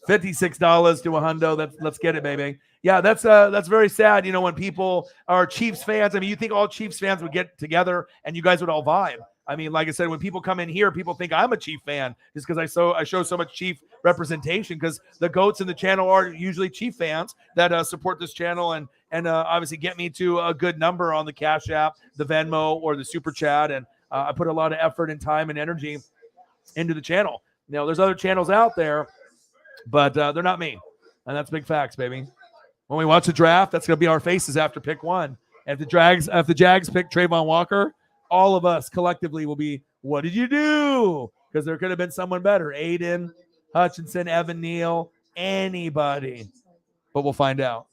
$56 to a hundo. Let's get it, baby. Yeah, that's very sad. When people are Chiefs fans, I mean, you think all Chiefs fans would get together and you guys would all vibe. I mean, like I said, when people come in here, people think I'm a Chief fan just because I show so much Chief representation, because the GOATs in the channel are usually Chief fans that support this channel and obviously get me to a good number on the Cash App, the Venmo, or the Super Chat. And I put a lot of effort and time and energy into the channel. There's other channels out there, but they're not me. And that's big facts, baby. When we watch the draft, that's going to be our faces after pick one. If the Jags pick Trayvon Walker, all of us collectively will be, what did you do? Because there could have been someone better. Aiden, Hutchinson, Evan Neal, anybody. but we'll find out.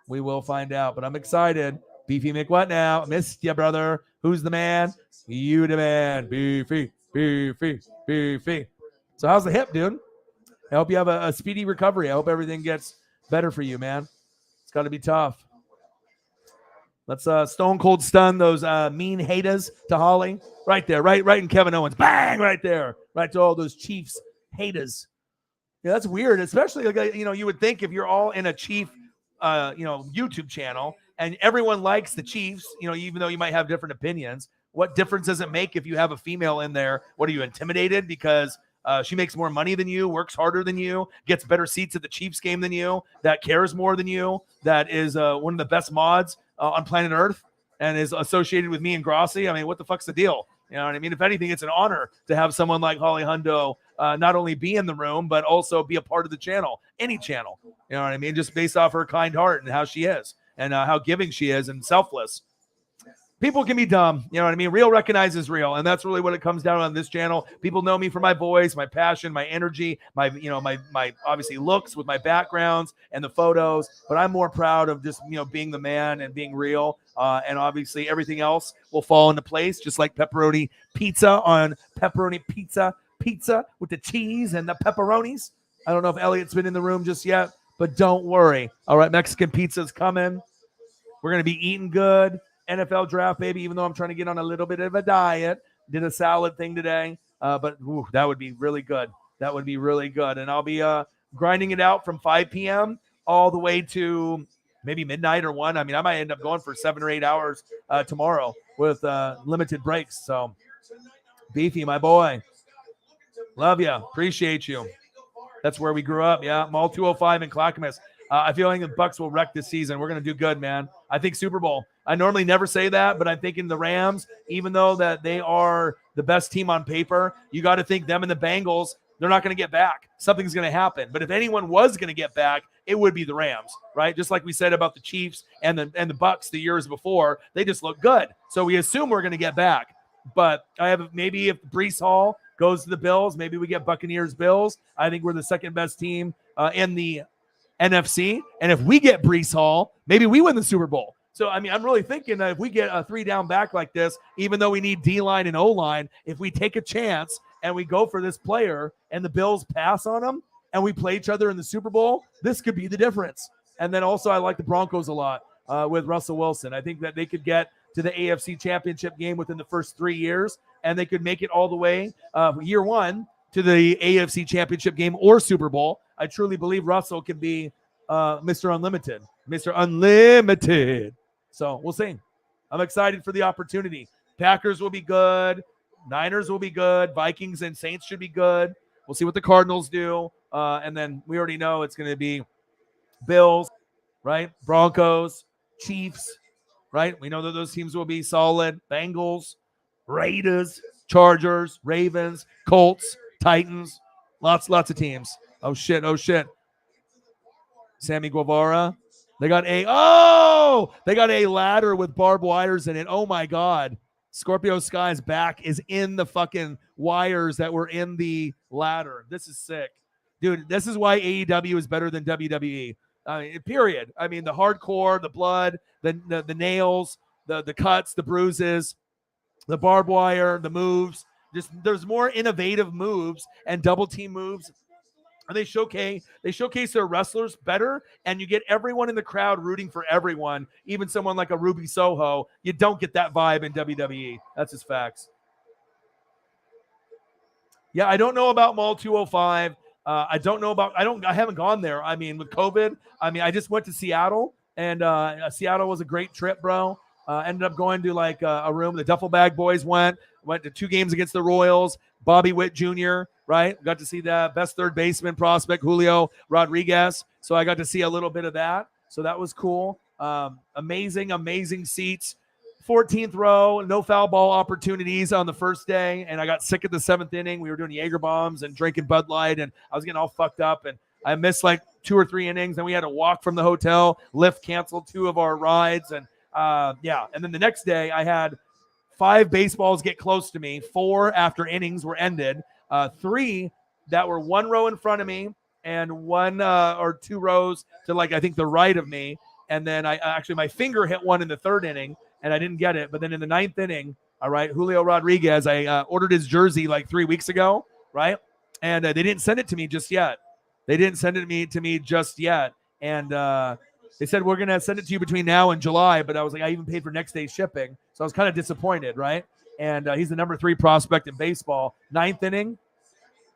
We will find out, but I'm excited. Beefy McWhat now? Missed ya, brother. Who's the man? You the man. Beefy, Beefy, Beefy. So how's the hip, dude? I hope you have a speedy recovery. I hope everything gets better for you, man. It's got to be tough. Let's stone cold stun those mean haters to Holly. Right there, right in Kevin Owens. Bang, right there. Right to all those Chiefs haters. Yeah, that's weird, especially like, you would think if you're all in a Chief YouTube channel and everyone likes the Chiefs, even though you might have different opinions, what difference does it make if you have a female in there? What, are you intimidated because she makes more money than you, works harder than you, gets better seats at the Chiefs game than you, that cares more than you, that is one of the best mods on planet Earth and is associated with me and Grossi? I mean, what the fuck's the deal? You know what I mean? If anything, it's an honor to have someone like Holly Hundo not only be in the room, but also be a part of the channel, any channel. You know what I mean? Just based off her kind heart and how she is and how giving she is and selfless. People can be dumb. You know what I mean? Real recognizes real. And that's really what it comes down on this channel. People know me for my voice, my passion, my energy, my obviously looks with my backgrounds and the photos. But I'm more proud of just, being the man and being real. And obviously everything else will fall into place, just like pepperoni pizza on pepperoni pizza with the cheese and the pepperonis. I don't know if Elliot's been in the room just yet, but don't worry. All right, Mexican pizza's coming. We're going to be eating good. NFL draft, baby, even though I'm trying to get on a little bit of a diet. Did a salad thing today, but that would be really good. That would be really good. And I'll be grinding it out from 5 p.m. all the way to maybe midnight or 1. I mean, I might end up going for 7 or 8 hours tomorrow with limited breaks. So, Beefy, my boy. Love you. Appreciate you. That's where we grew up, yeah. Mall 205 in Clackamas. I feel like the Bucs will wreck this season. We're going to do good, man. I think Super Bowl. I normally never say that, but I'm thinking the Rams, even though that they are the best team on paper, you got to think them and the Bengals, they're not going to get back. Something's going to happen. But if anyone was going to get back, it would be the Rams, right? Just like we said about the Chiefs and the Bucs the years before, they just look good. So we assume we're going to get back. But I have maybe if Breece Hall goes to the Bills, maybe we get Buccaneers Bills. I think we're the second best team in the NFC. And if we get Breece Hall, maybe we win the Super Bowl. So, I mean, I'm really thinking that if we get a 3-down back like this, even though we need D-line and O-line, if we take a chance and we go for this player and the Bills pass on them and we play each other in the Super Bowl, this could be the difference. And then also I like the Broncos a lot with Russell Wilson. I think that they could get to the AFC Championship game within the first 3 years, and they could make it all the way year one to the AFC Championship game or Super Bowl. I truly believe Russell can be Mr. Unlimited. Mr. Unlimited. So we'll see. I'm excited for the opportunity. Packers will be good. Niners will be good. Vikings and Saints should be good. We'll see what the Cardinals do. And then we already know it's going to be Bills, right? Broncos, Chiefs, right? We know that those teams will be solid. Bengals, Raiders, Chargers, Ravens, Colts, Titans. Lots of teams. Oh, shit. Sammy Guevara. They got a ladder with barbed wires in it. Oh, my God. Scorpio Sky's back is in the fucking wires that were in the ladder. This is sick. Dude, this is why AEW is better than WWE. Period. I mean, the hardcore, the blood, the nails, the cuts, the bruises, the barbed wire, the moves. Just there's more innovative moves and double team moves. And they showcase their wrestlers better, and you get everyone in the crowd rooting for everyone, even someone like a Ruby Soho. You don't get that vibe in WWE. That's just facts. Yeah, I don't know about Mall 205. I haven't gone there. I mean, with COVID, I just went to Seattle, and Seattle was a great trip, bro. Ended up going to like a room. The Duffel Bag Boys went to 2 games against the Royals. Bobby Witt Jr., right? Got to see the best third baseman prospect, Julio Rodriguez. So I got to see a little bit of that. So that was cool. Amazing seats. 14th row, no foul ball opportunities on the first day. And I got sick at the 7th inning. We were doing Jaeger bombs and drinking Bud Light, and I was getting all fucked up. And I missed like 2 or 3 innings. Then we had to walk from the hotel. Lyft canceled 2 of our rides. And And then the next day I had 5 baseballs get close to me, 4 after innings were ended, 3 that were 1 row in front of me, and one or two rows to like I think the right of me, and then I actually my finger hit one in the third inning, and I didn't get it. But then in the ninth inning, all right, Julio Rodriguez, I ordered his jersey like 3 weeks ago, right, and they didn't send it to me just yet. They didn't send it to me just yet, and they said we're gonna send it to you between now and July. But I was like, I even paid for next day shipping, so I was kind of disappointed, right? And he's the number 3 prospect in baseball. Ninth inning,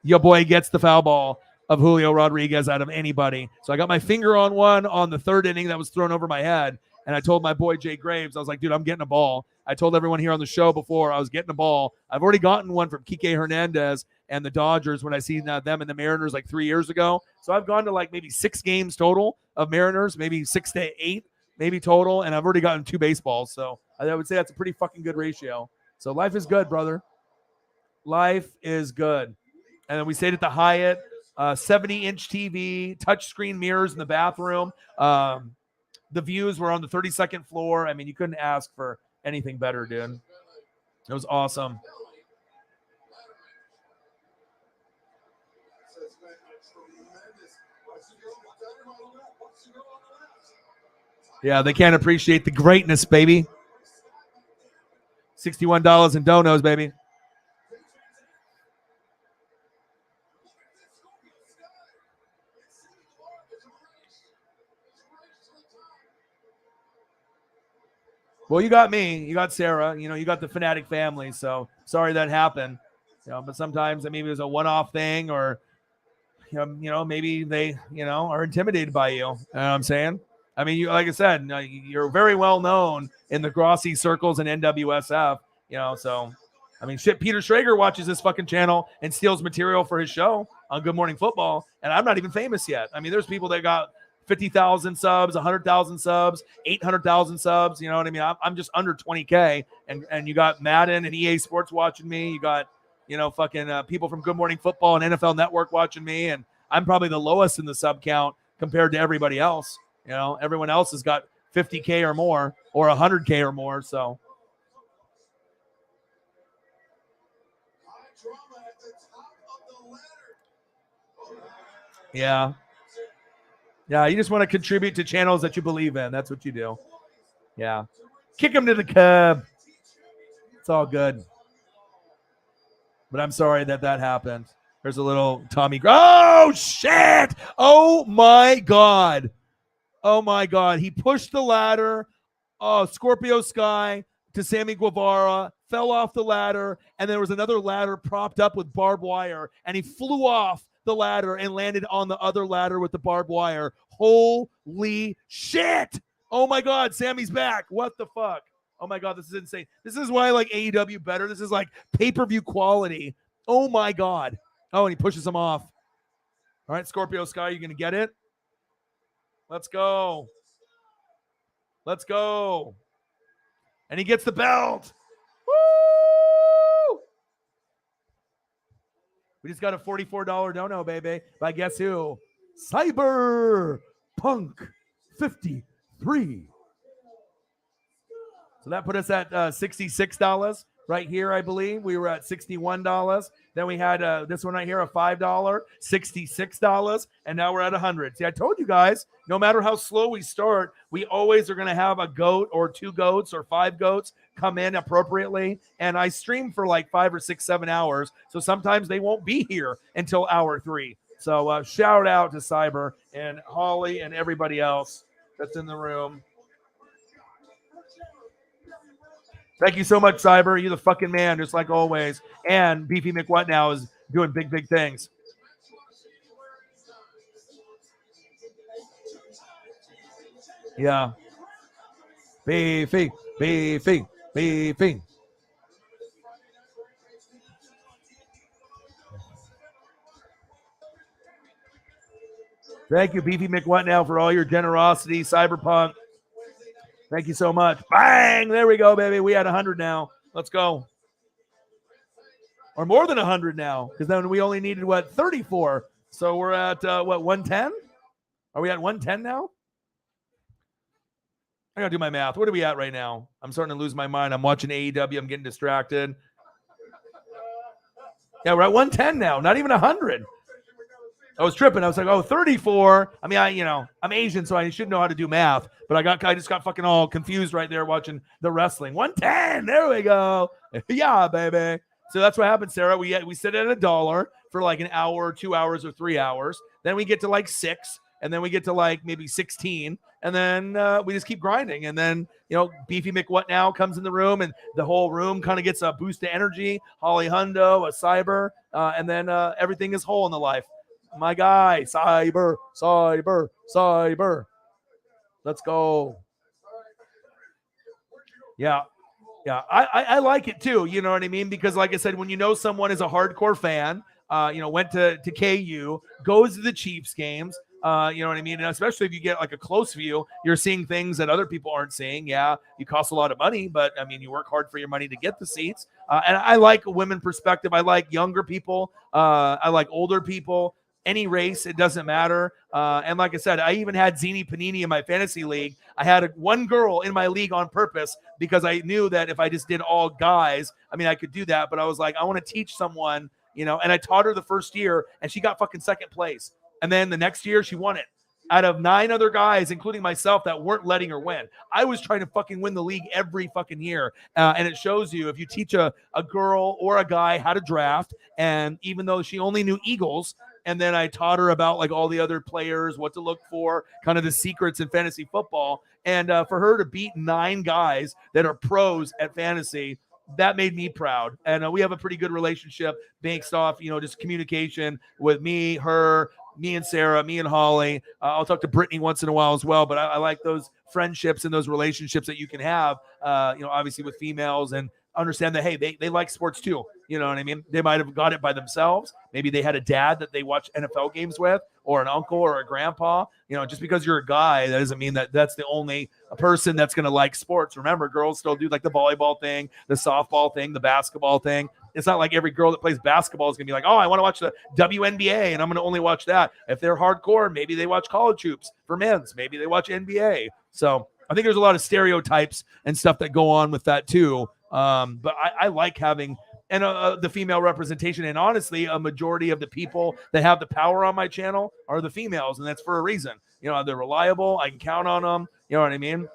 your boy gets the foul ball of Julio Rodriguez out of anybody. So I got my finger on one on the third inning that was thrown over my head. And I told my boy Jay Graves, I was like, dude, I'm getting a ball. I told everyone here on the show before I was getting a ball. I've already gotten one from Kike Hernandez and the Dodgers when I seen them and the Mariners like 3 years ago. So I've gone to like maybe 6 games total of Mariners, maybe 6 to 8, maybe total. And I've already gotten 2 baseballs. So I would say that's a pretty fucking good ratio. So life is good, brother. Life is good. And then we stayed at the Hyatt, 70-inch TV, touchscreen mirrors in the bathroom. The views were on the 32nd floor. I mean, you couldn't ask for anything better, dude. It was awesome. Yeah, they can't appreciate the greatness, baby. $61 in donos, baby. Well, you got me. You got Sarah. You know, you got the Fanatic family. So sorry that happened. You know, but sometimes, I mean, it was a one-off thing, or you know, maybe they, are intimidated by you. You know what I'm saying? I mean, like I said, you're very well known in the Grossi circles and NWSF. You know, so I mean, shit. Peter Schrager watches this fucking channel and steals material for his show on Good Morning Football, and I'm not even famous yet. I mean, there's people that got 50,000 subs, 100,000 subs, 800,000 subs. You know what I mean? I'm just under 20K, and you got Madden and EA Sports watching me. You got, fucking people from Good Morning Football and NFL Network watching me, and I'm probably the lowest in the sub count compared to everybody else. You know, everyone else has got 50K or more or 100K or more. So. Yeah. Yeah, you just want to contribute to channels that you believe in. That's what you do. Yeah. Kick him to the curb. It's all good. But I'm sorry that happened. There's a little Tommy. Oh, shit. Oh, my God. Oh, my God. He pushed the ladder. Oh, Scorpio Sky to Sammy Guevara. Fell off the ladder. And there was another ladder propped up with barbed wire. And he flew off the ladder and landed on the other ladder with the barbed wire. Holy shit. Oh my God, Sammy's back. What the fuck? Oh my God, this is insane. This is why I like AEW better. This is like pay-per-view quality. Oh my God. Oh, and he pushes him off. All right, Scorpio Sky, you gonna get it? Let's go. Let's go. And he gets the belt. Woo! We just got a $44 dono, baby. But guess who? Cyberpunk 53. So that put us at $66 right here, I believe. We were at $61. Then we had this one right here, a $5, $66, and now we're at $100. See, I told you guys, no matter how slow we start, we always are going to have a goat or 2 goats or 5 goats come in appropriately. And I stream for like 5 or 6, 7 hours. So sometimes they won't be here until hour 3. So shout out to Cyber and Holly and everybody else that's in the room. Thank you so much, Cyber. You're the fucking man, just like always. And Beefy McWhat now is doing big, big things. Yeah. Beefy, Beefy, Beefy. Thank you, Beefy McWhat now, for all your generosity, Cyberpunk. Thank you so much. Bang! There we go, baby. We had 100 now. Let's go. Or more than 100 now, because then we only needed, 34. So we're at, 110? Are we at 110 now? I got to do my math. What are we at right now? I'm starting to lose my mind. I'm watching AEW. I'm getting distracted. Yeah, we're at 110 now. Not even 100. I was tripping. I was like, oh, 34. I mean, I'm Asian, so I should know how to do math. But I just got fucking all confused right there watching the wrestling. 110. There we go. Yeah, baby. So that's what happened, Sarah. We sit at $1 for like an hour, 2 hours, or 3 hours. Then we get to like 6, and then we get to like maybe 16, and then we just keep grinding. And then Beefy McWhatNow comes in the room, and the whole room kind of gets a boost of energy. Holly Hundo, a Cyber, and then everything is whole in the life. My guy, Cyber. Let's go. Yeah. Yeah, I like it too. You know what I mean? Because like I said, when someone is a hardcore fan, went to KU, goes to the Chiefs games, you know what I mean? And especially if you get like a close view, you're seeing things that other people aren't seeing. Yeah, you cost a lot of money, but I mean, you work hard for your money to get the seats. And I like a women perspective. I like younger people. I like older people. Any race, it doesn't matter. And like I said, I even had Zini Panini in my fantasy league. I had one girl in my league on purpose because I knew that if I just did all guys, I mean, I could do that. But I was like, I want to teach someone, and I taught her the first year, and she got fucking second place. And then the next year, she won it. Out of 9 other guys, including myself, that weren't letting her win. I was trying to fucking win the league every fucking year. And it shows you if you teach a girl or a guy how to draft, and even though she only knew Eagles, and then I taught her about like all the other players, what to look for, kind of the secrets in fantasy football. And for her to beat 9 guys that are pros at fantasy, that made me proud. And we have a pretty good relationship based off, just communication with me, her, me and Sarah, me and Holly. I'll talk to Brittany once in a while as well, but I like those friendships and those relationships that you can have, obviously with females, and understand that, hey, they like sports too. You know what I mean? They might have got it by themselves. Maybe they had a dad that they watch NFL games with, or an uncle or a grandpa. Just because you're a guy, that doesn't mean that that's the only person that's going to like sports. Remember, girls still do like the volleyball thing, the softball thing, the basketball thing. It's not like every girl that plays basketball is going to be like, oh, I want to watch the WNBA and I'm going to only watch that. If they're hardcore, maybe they watch college hoops for men's. Maybe they watch NBA. So I think there's a lot of stereotypes and stuff that go on with that too. But I like having the female representation. And honestly, a majority of the people that have the power on my channel are the females. And that's for a reason. They're reliable. I can count on them. You know what I mean?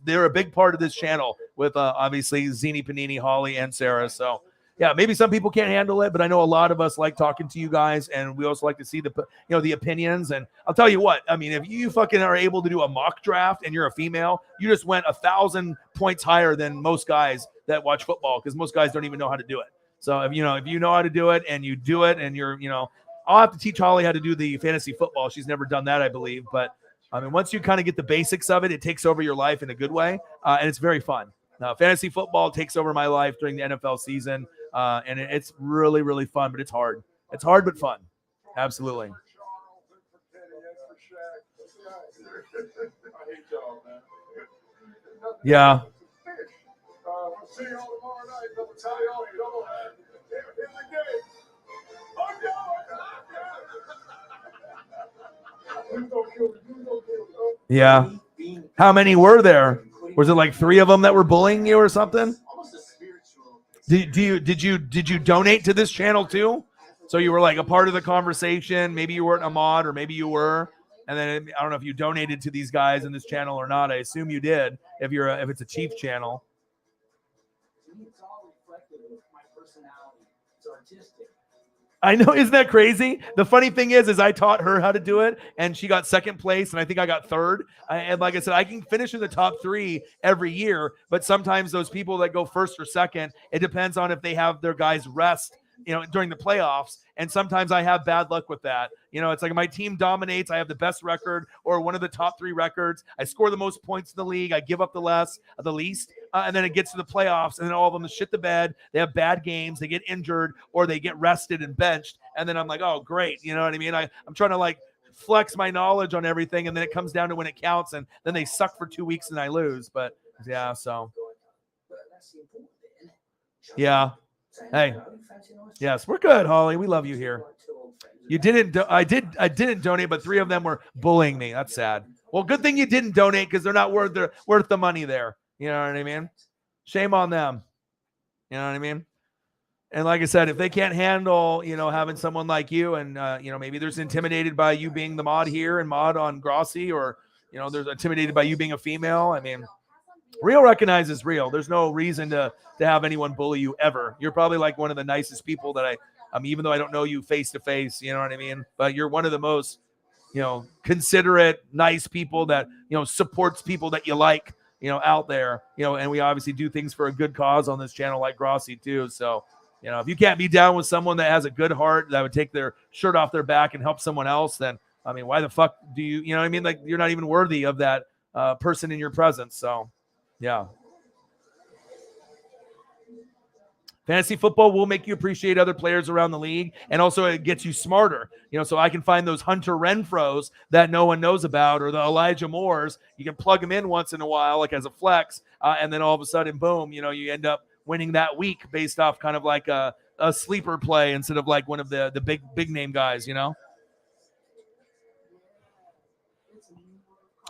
They're a big part of this channel with obviously Zini Panini, Holly, and Sarah. So yeah, maybe some people can't handle it, but I know a lot of us like talking to you guys, and we also like to see the opinions. And I'll tell you what, I mean, if you fucking are able to do a mock draft and you're a female, you just went 1,000 points higher than most guys that watch football, because most guys don't even know how to do it. So if you know how to do it and you do it, and you're, I'll have to teach Holly how to do the fantasy football. She's never done that, I believe, but I mean, once you kind of get the basics of it, it takes over your life in a good way, and it's very fun. Fantasy football takes over my life during the NFL season, and it's really, really fun, but it's hard. It's hard, but fun. Absolutely. Yeah. See y'all tomorrow night. Double tally on you. Double head. Here we go. Yeah. How many were there? Was it like 3 of them that were bullying you or something? Did you donate to this channel too? So you were like a part of the conversation. Maybe you weren't a mod, or maybe you were. And then I don't know if you donated to these guys in this channel or not. I assume you did. If it's a Chief channel. It's all reflective of my personality. It's artistic. I know, isn't that crazy? The funny thing is I taught her how to do it, and she got second place, and I think I got third. And like I said, I can finish in the top 3 every year, but sometimes those people that go first or second, it depends on if they have their guys rest, during the playoffs. And sometimes I have bad luck with that. It's like my team dominates. I have the best record or one of the top 3 records. I score the most points in the league. I give up the least. And then it gets to the playoffs, and then all of them shit the bed. They have bad games. They get injured, or they get rested and benched. And then I'm like, oh, great. You know what I mean? I'm trying to like flex my knowledge on everything. And then it comes down to when it counts. And then they suck for 2 weeks and I lose. But yeah, so. Yeah. Hey, yes, we're good, Holly. We love you here. You didn't. I didn't donate, but 3 of them were bullying me. That's sad. Well, good thing you didn't donate, because they're not worth the money there. You know what I mean? Shame on them. You know what I mean? And like I said, if they can't handle, having someone like you and, maybe there's intimidated by you being the mod here and mod on Grossi, or, there's intimidated by you being a female. I mean, real recognizes real. There's no reason to have anyone bully you ever. You're probably like one of the nicest people that even though I don't know you face to face, you know what I mean? But you're one of the most, considerate, nice people that, supports people that you like, out there, and we obviously do things for a good cause on this channel like Grossi too. So, if you can't be down with someone that has a good heart that would take their shirt off their back and help someone else, then, I mean, why the fuck do you, you know what I mean? Like, you're not even worthy of that person in your presence. So, yeah. Fantasy football will make you appreciate other players around the league, and also it gets you smarter. So I can find those Hunter Renfros that no one knows about, or the Elijah Moores. You can plug them in once in a while, like as a flex, and then all of a sudden, boom, you end up winning that week based off kind of like a sleeper play instead of like one of the big name guys. All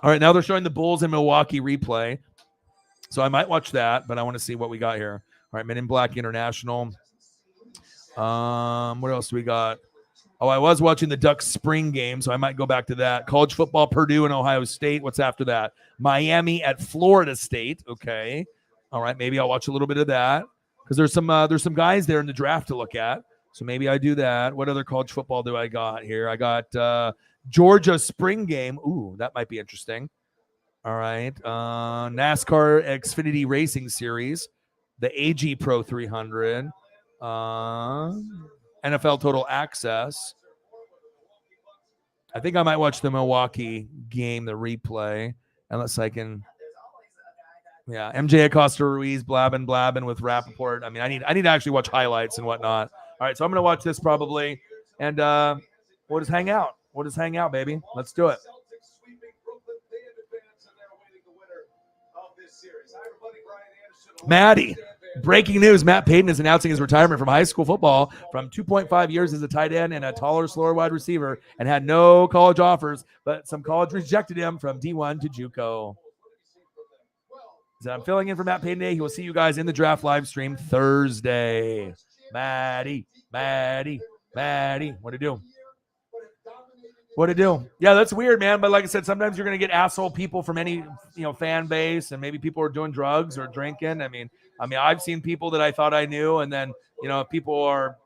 right, now they're showing the Bulls in Milwaukee replay, so I might watch that, but I want to see what we got here. All right, Men in Black International. What else do we got? Oh, I was watching the Ducks spring game, so I might go back to that. College football, Purdue and Ohio State. What's after that? Miami at Florida State. Okay. All right, maybe I'll watch a little bit of that because there's some guys there in the draft to look at. So maybe I do that. What other college football do I got here? I got Georgia spring game. Ooh, that might be interesting. All right. NASCAR Xfinity Racing Series. The AG Pro 300, NFL Total Access. I think I might watch the Milwaukee game, the replay, unless I can. Yeah, MJ Acosta Ruiz blabbing with Rappaport. I mean, I need to actually watch highlights and whatnot. All right, so I'm gonna watch this probably, and we'll just hang out. Baby. Let's do it. Maddie. Breaking news, Matt Payton is announcing his retirement from high school football from 2.5 years as a tight end and a taller, slower wide receiver, and had no college offers, but some college rejected him from D1 to JUCO. So I'm filling in for Matt Payton today. He will see you guys in the draft live stream Thursday. Maddie. What'd it do? Yeah, that's weird, man. But like I said, sometimes you're going to get asshole people from any, fan base, and maybe people are doing drugs or drinking. I mean, I've seen people that I thought I knew, and then, if people are,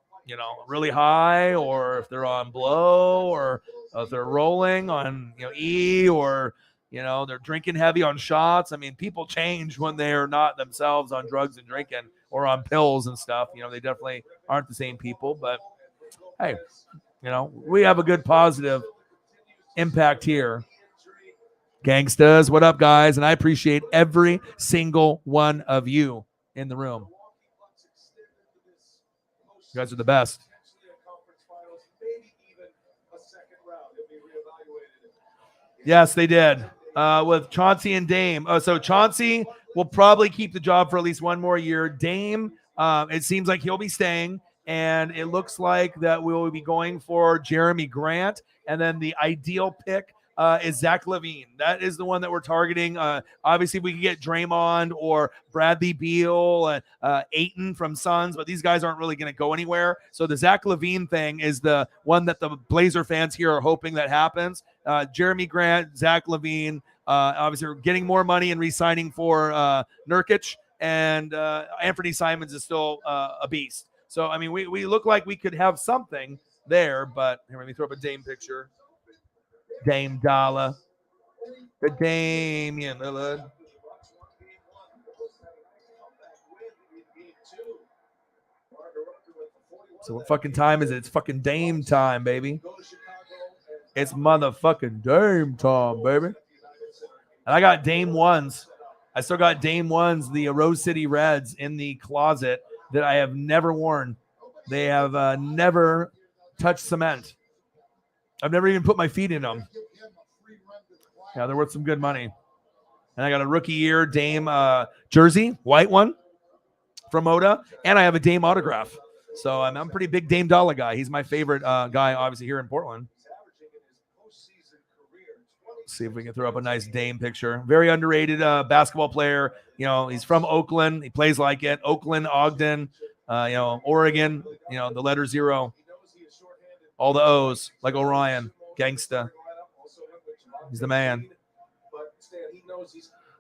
really high, or if they're on blow, or if they're rolling on, E, or, they're drinking heavy on shots. I mean, people change when they are not themselves on drugs and drinking or on pills and stuff. They definitely aren't the same people, but hey, we have a good positive impact here. Gangstas, what up, guys? And I appreciate every single one of you in the room. You guys are the best. Yes, they did. With Chauncey and Dame. So Chauncey will probably keep the job for at least one more year. Dame, it seems like he'll be staying. And it looks like that we will be going for Jeremy Grant. And then the ideal pick is Zach LaVine. That is the one that we're targeting. Obviously, we can get Draymond or Bradley Beal and Ayton from Suns, but these guys aren't really going to go anywhere. So the Zach LaVine thing is the one that the Blazer fans here are hoping that happens. Jeremy Grant, Zach LaVine, obviously we're getting more money and re-signing for Nurkic, and Anthony Simons is still a beast. So, I mean, we look like we could have something there, but here, let me throw up a Dame picture. Dame Dollar. The Damian Lillard. So what fucking time is it? It's fucking Dame time, baby. It's motherfucking Dame time, baby. And I got Dame ones. I still got Dame ones, the Rose City Reds in the closet that I have never worn. They have never touched cement. I've never even put my feet in them. Yeah, they're worth some good money. And I got a rookie year Dame jersey, white one from Oda, and I have a Dame autograph. So I'm a pretty big Dame Dollar guy. He's my favorite guy, obviously, here in Portland. Let's see if we can throw up a nice Dame picture. Very underrated basketball player. He's from Oakland. He plays like it. Oakland, Ogden. Oregon, the letter 0, all the O's, like Orion, gangsta. He's the man.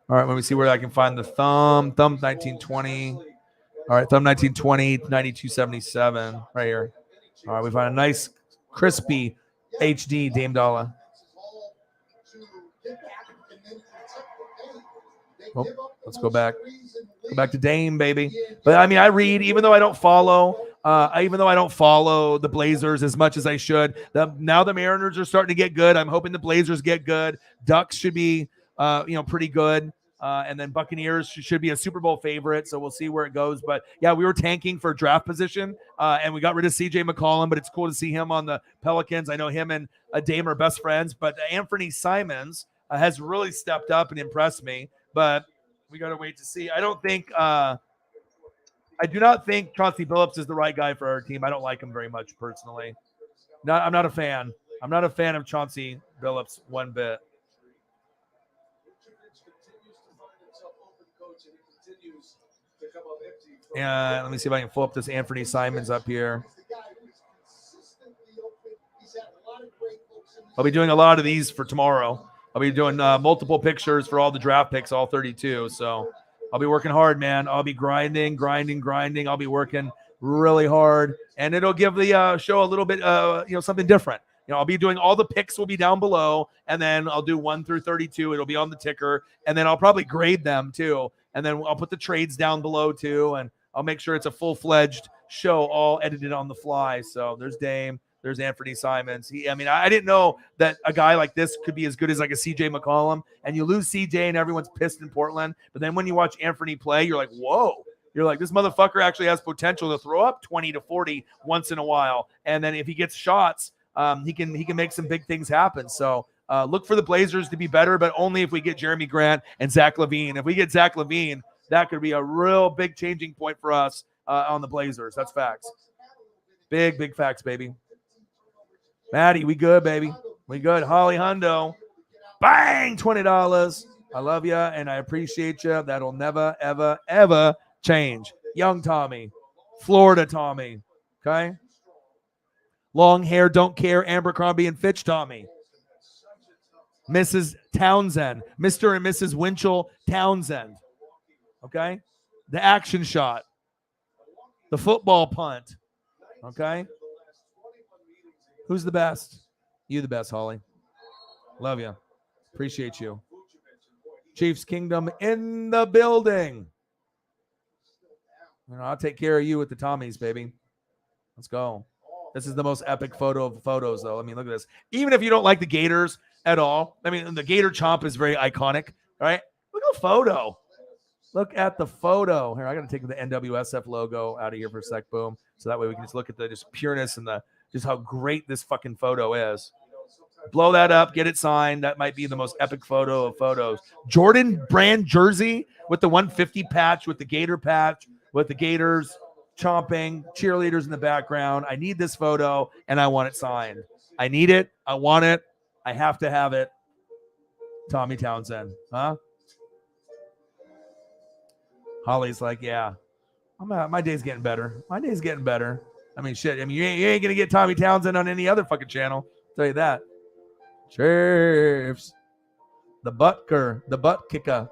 All right, let me see where I can find the thumb. Thumb 1920. All right, thumb 1920, 9277, right here. All right, we find a nice, crispy HD Dame Dollar. Oh, let's go back. Go back to Dame, baby. But I mean, I read, even though I don't follow the Blazers as much as I should. Now the Mariners are starting to get good. I'm hoping the Blazers get good. Ducks should be, pretty good. And then Buccaneers should be a Super Bowl favorite. So we'll see where it goes. But yeah, we were tanking for draft position, and we got rid of CJ McCollum. But it's cool to see him on the Pelicans. I know him and Dame are best friends. But Anthony Simons has really stepped up and impressed me. But we got to wait to see. I do not think Chauncey Billups is the right guy for our team. I don't like him very much personally. I'm not a fan. I'm not a fan of Chauncey Billups one bit. And let me see if I can pull up this Anthony Simons up here. I'll be doing a lot of these for tomorrow. I'll be doing multiple pictures for all the draft picks, all 32. So I'll be working hard, man. I'll be grinding. I'll be working really hard, and it'll give the show a little bit, something different. I'll be doing all the picks will be down below, and then I'll do 1 through 32. It'll be on the ticker, and then I'll probably grade them too, and then I'll put the trades down below too, and I'll make sure it's a full-fledged show, all edited on the fly. So there's Dame. There's Anthony Simons. I didn't know that a guy like this could be as good as like a CJ McCollum. And you lose CJ and everyone's pissed in Portland. But then when you watch Anthony play, you're like, whoa. You're like, this motherfucker actually has potential to throw up 20 to 40 once in a while. And then if he gets shots, he can make some big things happen. So look for the Blazers to be better, but only if we get Jeremy Grant and Zach LaVine. If we get Zach LaVine, that could be a real big changing point for us on the Blazers. That's facts. Big facts, baby. Maddie, we good, baby. We good. Holly Hundo. Bang! $20. I love you, and I appreciate you. That'll never, ever, ever change. Young Tommy. Florida Tommy. Okay? Long hair, don't care, Abercrombie and Fitch Tommy. Mrs. Townsend. Mr. and Mrs. Winchell Townsend. Okay? The action shot. The football punt. Okay? Who's the best? You the best, Holly. Love you. Appreciate you. Chiefs Kingdom in the building. I'll take care of you with the Tommies, baby. Let's go. This is the most epic photo of photos, though. I mean, look at this. Even if you don't like the Gators at all, I mean, the Gator chomp is very iconic, right? Look at the photo. Look at the photo. Here, I got to take the NWSF logo out of here for a sec. Boom. So that way we can just look at the just pureness and just how great this fucking photo is. Blow that up, get it signed. That might be the most epic photo of photos. Jordan brand jersey with the 150 patch, with the Gator patch, with the Gators chomping, cheerleaders in the background. I need this photo, and I want it signed. I need it. I want it. I have to have it. Tommy Townsend. Huh? Holly's like, yeah. My day's getting better. My day's getting better. I mean, shit. I mean, you ain't going to get Tommy Townsend on any other fucking channel. I'll tell you that. Chiefs. The butt kicker.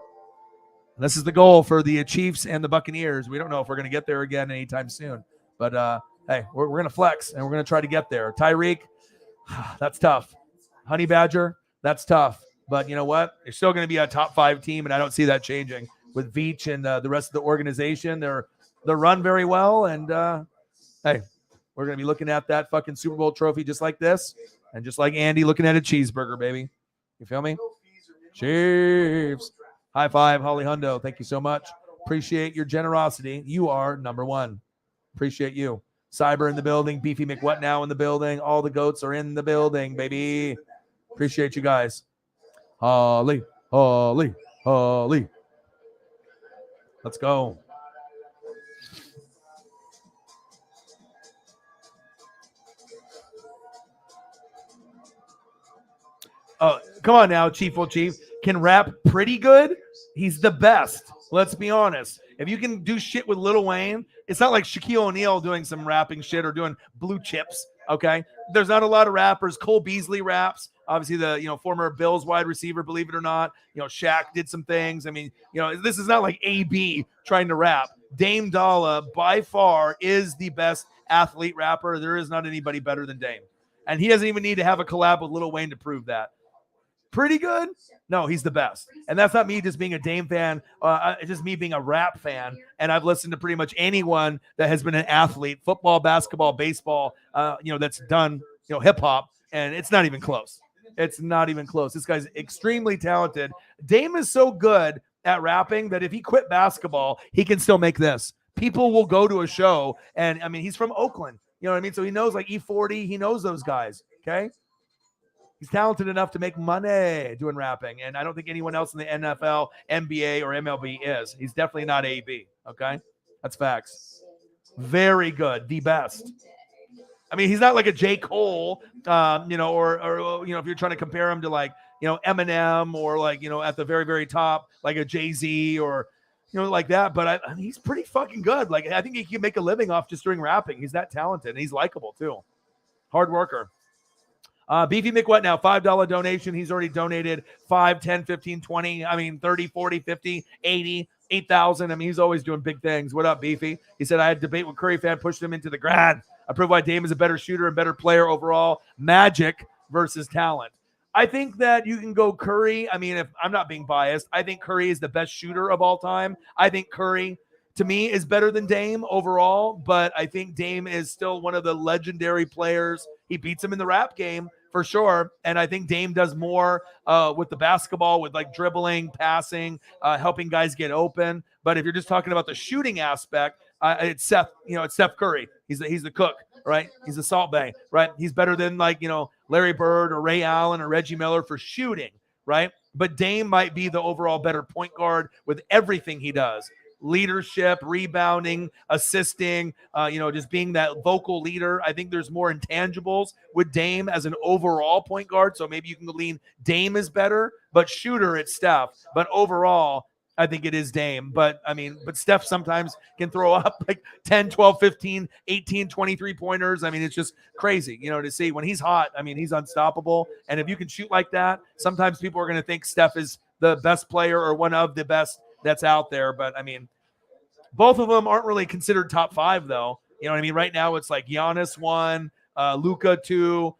This is the goal for the Chiefs and the Buccaneers. We don't know if we're going to get there again anytime soon. But, hey, we're going to flex, and we're going to try to get there. Tyreek, that's tough. Honey Badger, that's tough. But you know what? They're still going to be a top 5 team, and I don't see that changing. With Veach and the rest of the organization, they're run very well. And, hey, we're going to be looking at that fucking Super Bowl trophy just like this. And just like Andy looking at a cheeseburger, baby. You feel me? Chiefs. High five, Holly Hundo. Thank you so much. Appreciate your generosity. You are number one. Appreciate you. Cyber in the building. Beefy McWhat now in the building. All the goats are in the building, baby. Appreciate you guys. Holly. Let's go. Oh, come on now, Chief can rap pretty good. He's the best. Let's be honest. If you can do shit with Lil Wayne, it's not like Shaquille O'Neal doing some rapping shit or doing Blue Chips. Okay, there's not a lot of rappers. Cole Beasley raps. Obviously, the former Bills wide receiver, believe it or not. Shaq did some things. I mean, this is not like AB trying to rap. Dame Dollar by far is the best athlete rapper. There is not anybody better than Dame, and he doesn't even need to have a collab with Lil Wayne to prove that. Pretty good? No, he's the best. And that's not me just being a Dame fan. It's just me being a rap fan. And I've listened to pretty much anyone that has been an athlete, football, basketball, baseball, that's done, hip hop. And it's not even close. It's not even close. This guy's extremely talented. Dame is so good at rapping that if he quit basketball, he can still make this. People will go to a show. And I mean, he's from Oakland. You know what I mean? So he knows like E40. He knows those guys. Okay. He's talented enough to make money doing rapping, and I don't think anyone else in the NFL, NBA, or MLB is. He's definitely not AB, okay? That's facts. Very good, the best. I mean, he's not like a J. Cole, or if you're trying to compare him to like, Eminem or like, at the very, very top, like a Jay-Z or, like that. But I mean, he's pretty fucking good. Like, I think he can make a living off just doing rapping. He's that talented, and he's likable too. Hard worker. Beefy McWet now, $5 donation. He's already donated 5, 10, 15, 20, 30, 40, 50, 80, 8,000. I mean, he's always doing big things. What up, Beefy? He said, I had a debate with Curry fan, pushed him into the ground. I prove why Dame is a better shooter and better player overall. Magic versus talent. I think that you can go Curry. I mean, if I'm not being biased, I think Curry is the best shooter of all time. I think Curry, to me, is better than Dame overall, but I think Dame is still one of the legendary players. He beats him in the rap game for sure, and I think Dame does more with the basketball, with like dribbling, passing, helping guys get open. But if you're just talking about the shooting aspect, it's Seth. It's Steph Curry. He's the cook, right? He's the Salt Bae, right? He's better than like Larry Bird or Ray Allen or Reggie Miller for shooting, right? But Dame might be the overall better point guard with everything he does. Leadership, rebounding, assisting, just being that vocal leader. I think there's more intangibles with Dame as an overall point guard. So maybe you can lean Dame is better, but shooter, it's Steph. But overall, I think it is Dame. But Steph sometimes can throw up like 10, 12, 15, 18, 23 pointers. I mean, it's just crazy, to see when he's hot. I mean, he's unstoppable. And if you can shoot like that, sometimes people are going to think Steph is the best player or one of the best that's out there. But I mean, both of them aren't really considered top 5 though. You know what I mean? Right now it's like Giannis 1, Luka 2,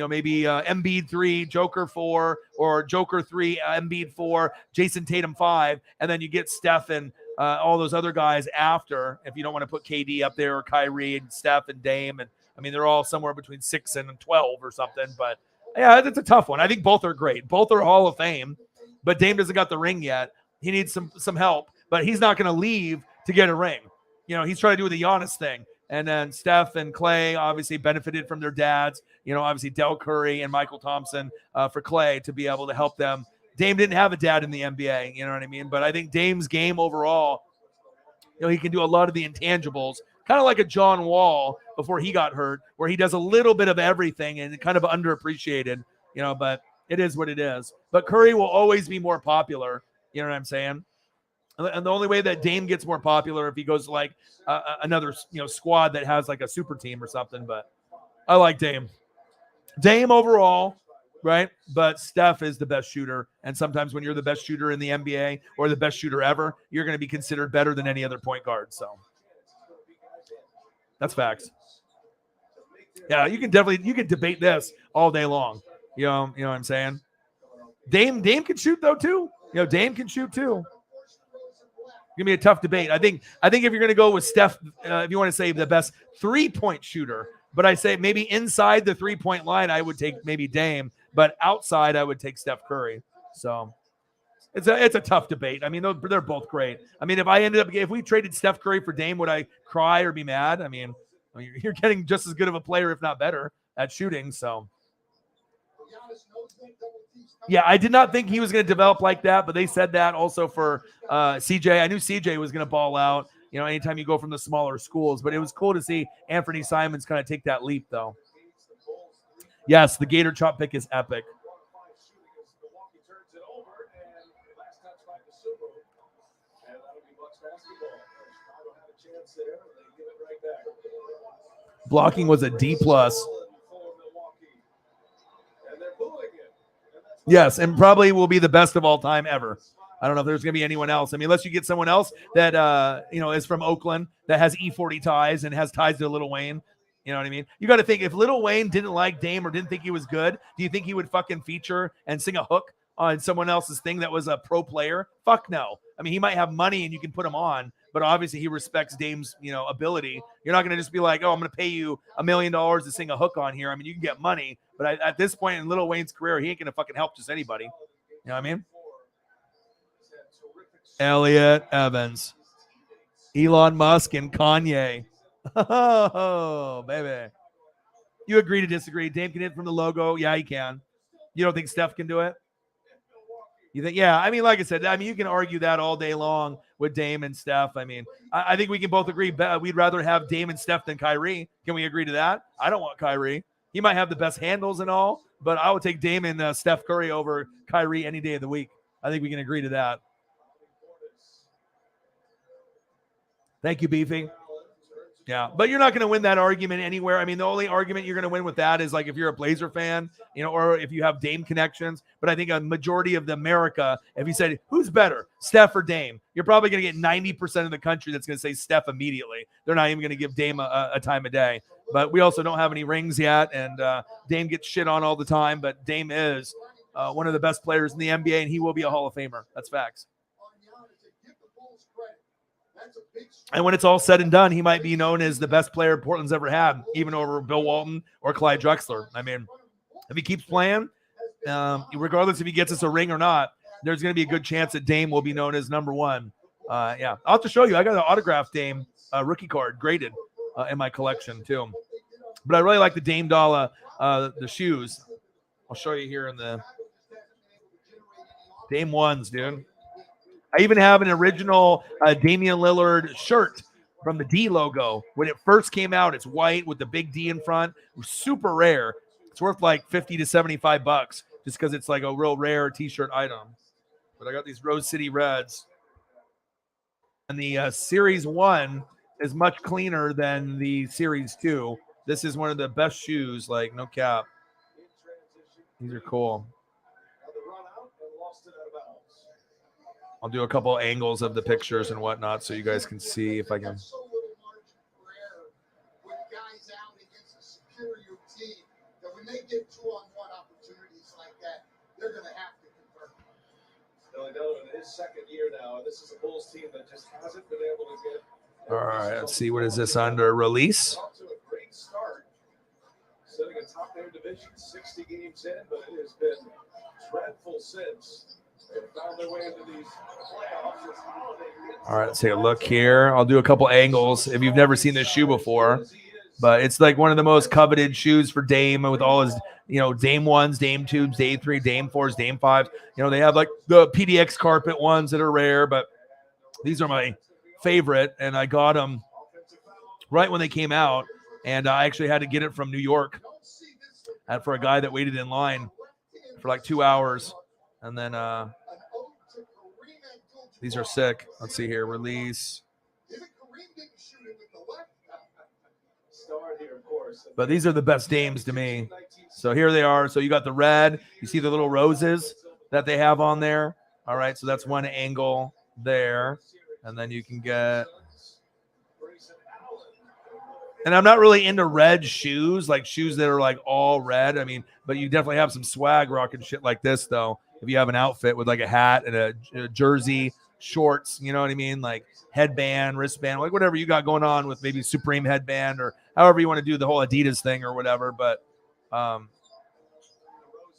maybe Embiid 3, Joker 4, or Joker 3, Embiid 4, Jason Tatum 5, and then you get Steph and all those other guys after. If you don't want to put KD up there or Kyrie and Steph and Dame, and I mean they're all somewhere between 6 and 12 or something. But yeah, it's a tough one. I think both are great. Both are Hall of Fame, but Dame doesn't got the ring yet. He needs some help, but he's not going to leave to get a ring. He's trying to do the Giannis thing. And then Steph and Clay obviously benefited from their dads, obviously Del Curry and Michael Thompson for Clay to be able to help them. Dame didn't have a dad in the NBA, you know what I mean? But I think Dame's game overall, he can do a lot of the intangibles, kind of like a John Wall before he got hurt, where he does a little bit of everything and kind of underappreciated, but it is what it is. But Curry will always be more popular, you know what I'm saying? And the only way that Dame gets more popular if he goes to like another squad that has like a super team or something. But I like Dame. Dame overall, right? But Steph is the best shooter. And sometimes when you're the best shooter in the NBA or the best shooter ever, you're going to be considered better than any other point guard. So that's facts. Yeah, you can debate this all day long. You know what I'm saying? Dame can shoot though too. Dame can shoot too. Gonna be a tough debate. I think if you're gonna go with Steph, if you want to say the best 3-point shooter, but I say maybe inside the 3-point line, I would take maybe Dame, but outside I would take Steph Curry. So it's a tough debate. I mean, they're both great. I mean, if we traded Steph Curry for Dame, would I cry or be mad? I mean, you're getting just as good of a player, if not better, at shooting. So. Yeah, I did not think he was going to develop like that, but they said that also for CJ. I knew CJ was going to ball out, anytime you go from the smaller schools, but it was cool to see Anthony Simons kind of take that leap, though. Yes, the Gator Chop pick is epic. Blocking was a D+. Yes, and probably will be the best of all time ever. I don't know if there's going to be anyone else. I mean, unless you get someone else that, is from Oakland that has E40 ties and has ties to Lil Wayne. You know what I mean? You got to think, if Lil Wayne didn't like Dame or didn't think he was good, do you think he would fucking feature and sing a hook on someone else's thing that was a pro player? Fuck no. I mean, he might have money and you can put him on, but obviously he respects Dame's, ability. You're not going to just be like, oh, I'm going to pay you $1 million to sing a hook on here. I mean, you can get money, but at this point in Lil Wayne's career, he ain't going to fucking help just anybody. You know what I mean? Elliot Evans, Elon Musk, and Kanye. Oh, baby. You agree to disagree? Dame can hit from the logo. Yeah, he can. You don't think Steph can do it? You think? Yeah, I mean, like I said, you can argue that all day long with Dame and Steph. I mean, I think we can both agree we'd rather have Dame and Steph than Kyrie. Can we agree to that? I don't want Kyrie. He might have the best handles and all, but I would take Dame and Steph Curry over Kyrie any day of the week. I think we can agree to that. Thank you, Beefy. Yeah, but you're not going to win that argument anywhere. I mean, the only argument you're going to win with that is like if you're a Blazer fan, or if you have Dame connections. But I think a majority of America, if you said, who's better, Steph or Dame, you're probably going to get 90% of the country that's going to say Steph immediately. They're not even going to give Dame a time of day. But we also don't have any rings yet, and Dame gets shit on all the time. But Dame is one of the best players in the NBA, and he will be a Hall of Famer. That's facts. And when it's all said and done, he might be known as the best player Portland's ever had, even over Bill Walton or Clyde Drexler. I mean, if he keeps playing, regardless if he gets us a ring or not, there's going to be a good chance that Dame will be known as number one. Yeah, I'll have to show you. I got an autographed Dame rookie card graded in my collection too. But I really like the Dame Dollar, the shoes. I'll show you here in the Dame ones, dude. I even have an original Damian Lillard shirt from the D logo. When it first came out, it's white with the big D in front. It was super rare. It's worth like $50 to $75 just because it's like a real rare T-shirt item. But I got these Rose City Reds. And the Series 1 is much cleaner than the Series 2. This is one of the best shoes, like no cap. These are cool. I'll do a couple angles of the pictures and whatnot so you guys can see if I can. When they get 2-on-1 opportunities like that, they're going to have to convert. Billy Dillon in his second year now, this is a Bulls team that just hasn't been able to get. All right, let's see. What is this under release? Off to a great start, sitting atop their division, 60 games in, but it has been dreadful since. Found their way into these playoffs. All right, let's take a look here. I'll do a couple angles if you've never seen this shoe before, but it's like one of the most coveted shoes for Dame with all his, Dame 1s, Dame 2s, Dame 3, Dame 4s, Dame 5s. They have like the PDX carpet ones that are rare, but these are my favorite, and I got them right when they came out, and I actually had to get it from New York for a guy that waited in line for like 2 hours, and then these are sick. Let's see here. Release. But these are the best Dames to me. So here they are. So you got the red. You see the little roses that they have on there. All right. So that's one angle there. And then you can get. And I'm not really into red shoes, like shoes that are like all red. I mean, but you definitely have some swag rocking shit like this, though. If you have an outfit with like a hat and a jersey, shorts, you know what I mean? Like headband, wristband, like whatever you got going on with maybe Supreme headband or however you want to do the whole Adidas thing or whatever. But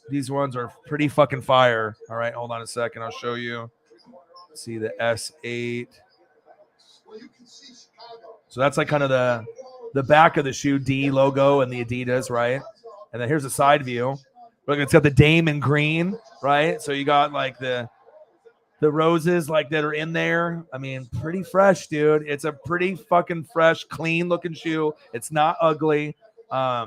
these ones are pretty fucking fire. All right, hold on a second. I'll show you. Let's see the S8. So that's like kind of the back of the shoe, D logo and the Adidas, right? And then here's a side view. Look, it's got the Dame in green, right? So you got like the roses like that are in there. I mean, pretty fresh, dude. It's a pretty fucking fresh, clean looking shoe. It's not ugly. I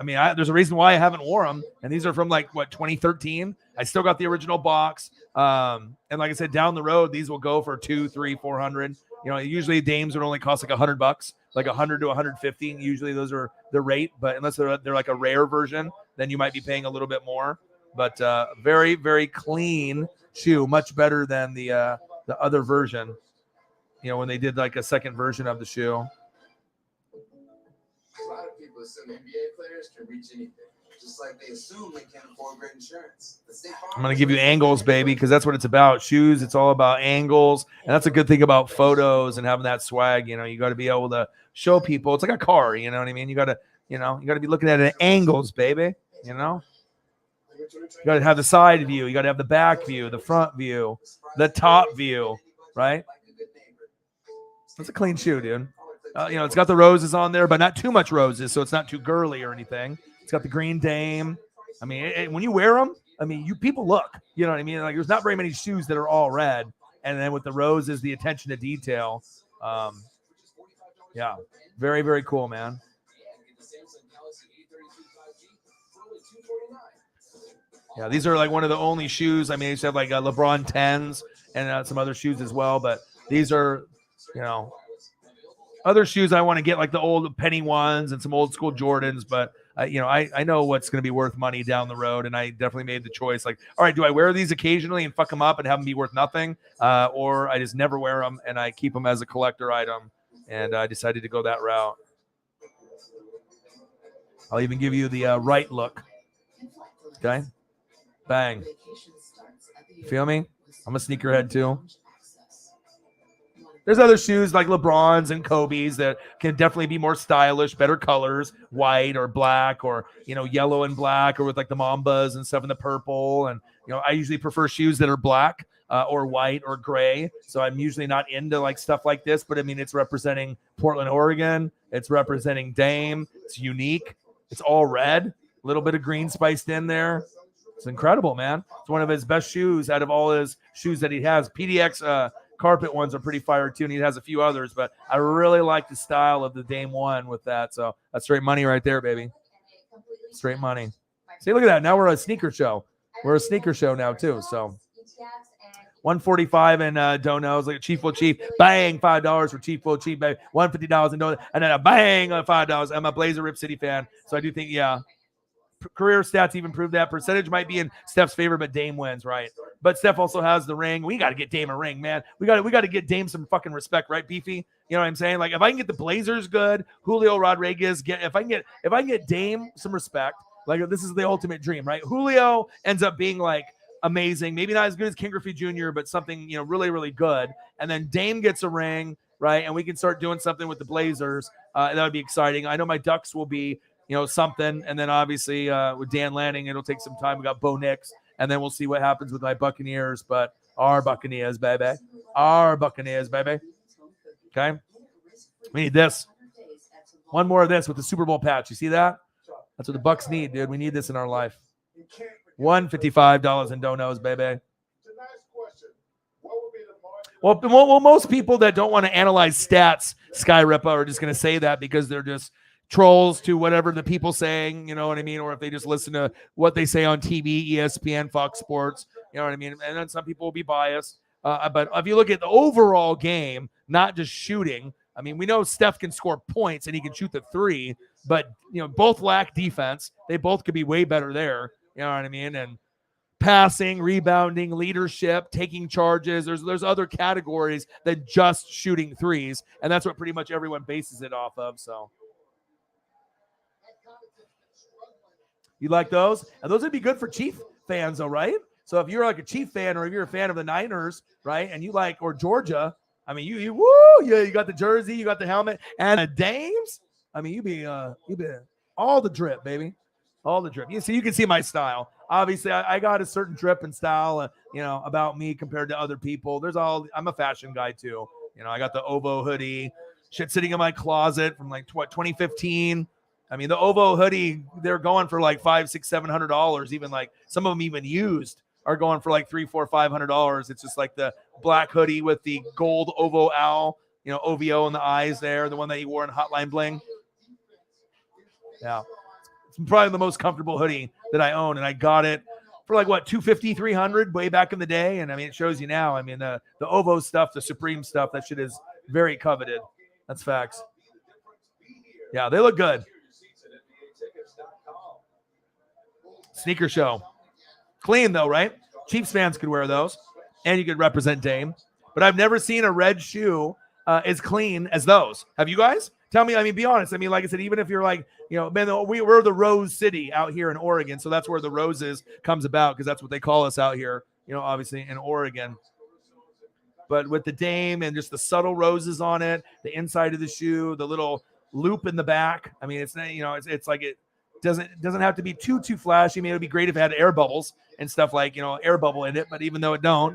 mean, there's a reason why I haven't worn them. And these are from like, 2013. I still got the original box. And like I said, down the road, these will go for $200, $300, $400. Usually Dames would only cost like $100 like 100 to 150. Usually those are the rate, but unless they're like a rare version, then you might be paying a little bit more. But very, very clean shoe, much better than the other version. You know, when they did like a second version of the shoe. A lot of people assume NBA players can reach anything, just like they assume they can't afford great insurance. I'm going to give you angles, baby, because that's what it's about. Shoes, it's all about angles. And that's a good thing about photos and having that swag. You know, you got to be able to show people. It's like a car, you know what I mean? You got to be looking at it at angles, baby, you know? You got to have the side view. You got to have the back view, the front view, the top view, right? That's a clean shoe, dude. You know, it's got the roses on there, but not too much roses, so it's not too girly or anything. It's got the green dame. I mean, when you wear them, I mean, people look. You know what I mean? Like, there's not very many shoes that are all red, and then with the roses, the attention to detail. Yeah, very, very cool, man. Yeah, these are like one of the only shoes. I mean, I used to have like LeBron 10s and some other shoes as well, but these are, you know, other shoes I want to get, like the old penny ones and some old school Jordans, but you know, I know what's going to be worth money down the road, and I definitely made the choice. Like, all right, do I wear these occasionally and fuck them up and have them be worth nothing, or I just never wear them and I keep them as a collector item? And I decided to go that route. I'll even give you the right look. Okay, bang. You feel me? I'm a sneakerhead too. There's other shoes like LeBron's and Kobe's that can definitely be more stylish, better colors, white or black, or, you know, yellow and black, or with like the Mambas and stuff in the purple. And, you know, I usually prefer shoes that are black or white or gray. So I'm usually not into like stuff like this, but I mean, it's representing Portland, Oregon. It's representing Dame. It's unique. It's all red, a little bit of green spiced in there. It's incredible, man. It's one of his best shoes out of all his shoes that he has. PDX carpet ones are pretty fire too, and he has a few others, but I really like the style of the Dame one with that. So that's straight money right there, baby. Straight money. See, look at that. Now we're a sneaker show. We're a sneaker show now too. So 145 and donuts, like a Chief Will Chief. Bang, $5 for Chief Will Chief, baby. $150 and donuts, and then a bang on $5. I'm a Blazer Rip City fan, so I do think, yeah. Career stats even prove that. Percentage might be in Steph's favor, but Dame wins, right? But Steph also has the ring. We got to get Dame a ring, man. We got to get Dame some fucking respect, right, Beefy? You know what I'm saying? Like, if I can get the Blazers good, Julio Rodriguez, if I can get Dame some respect, like, this is the ultimate dream, right? Julio ends up being like amazing, maybe not as good as King Griffey Jr., but something, you know, really, really good. And then Dame gets a ring, right? And we can start doing something with the Blazers. That would be exciting. I know my Ducks will be, you know, something. And then obviously with Dan Lanning, it'll take some time. We got Bo Nix, and then we'll see what happens with my Buccaneers. But our Buccaneers, baby. Our Buccaneers, baby. Okay. We need this. One more of this with the Super Bowl patch. You see that? That's what the Bucks need, dude. We need this in our life. $155 in donuts, baby. Well, most people that don't want to analyze stats, Sky Rippa, are just going to say that because they're just trolls to whatever the people saying, you know what I mean? Or if they just listen to what they say on TV, ESPN, Fox Sports, you know what I mean? And then some people will be biased. But if you look at the overall game, not just shooting, I mean, we know Steph can score points and he can shoot the three, but, you know, both lack defense. They both could be way better there. You know what I mean? And passing, rebounding, leadership, taking charges. There's other categories than just shooting threes. And that's what pretty much everyone bases it off of. So you like those? And those would be good for Chief fans, though, right? So if you're like a Chief fan, or if you're a fan of the Niners, right, and you like, or Georgia, I mean, you got the jersey, you got the helmet, and the Dames. I mean, you be all the drip, baby, all the drip. You can see my style. Obviously, I got a certain drip and style, you know, about me compared to other people. I'm a fashion guy too. You know, I got the Ovo hoodie, shit sitting in my closet from like 2015. I mean, the Ovo hoodie, they're going for like $500, $600, $700. Even like some of them even used are going for like $300, $400, $500. It's just like the black hoodie with the gold Ovo owl, you know, OVO in the eyes there, the one that he wore in Hotline Bling. Yeah, it's probably the most comfortable hoodie that I own, and I got it for like what, $250, $300 way back in the day. And I mean, it shows you now. I mean, the Ovo stuff, the Supreme stuff, that shit is very coveted. That's facts. Yeah, they look good. Sneaker show. Clean though, right? Chiefs fans could wear those, and you could represent Dame. But I've never seen a red shoe as clean as those. Have you guys? Tell me. I mean, be honest. I mean, like I said, even if you're like, man, we're the Rose City out here in Oregon, so that's where the roses comes about because that's what they call us out here. Obviously in Oregon. But with the Dame and just the subtle roses on it, the inside of the shoe, the little loop in the back. I mean, it's it's like it doesn't have to be too flashy. I mean, it would be great if it had air bubbles and stuff like air bubble in it. But even though it don't,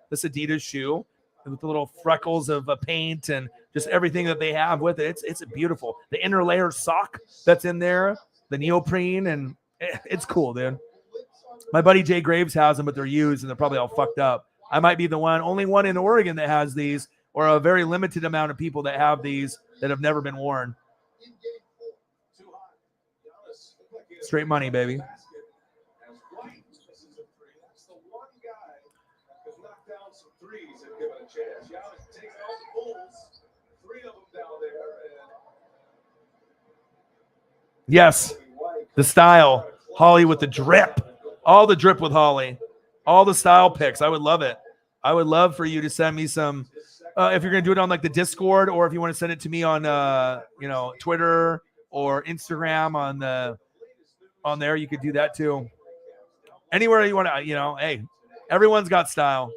this Adidas shoe with the little freckles of paint and just everything that they have with it, it's beautiful. The inner layer sock that's in there, the neoprene, and it's cool, dude. My buddy Jay Graves has them, but they're used and they're probably all fucked up. I might be the only one in Oregon that has these, or a very limited amount of people that have these that have never been worn. Straight money, baby. Yes, the style. Holly with the drip. All the drip with Holly. All the style picks. I would love it. I would love for you to send me some, if you're going to do it on like the Discord, or if you want to send it to me on, Twitter or Instagram on there, you could do that too. Anywhere you want to, hey, everyone's got style.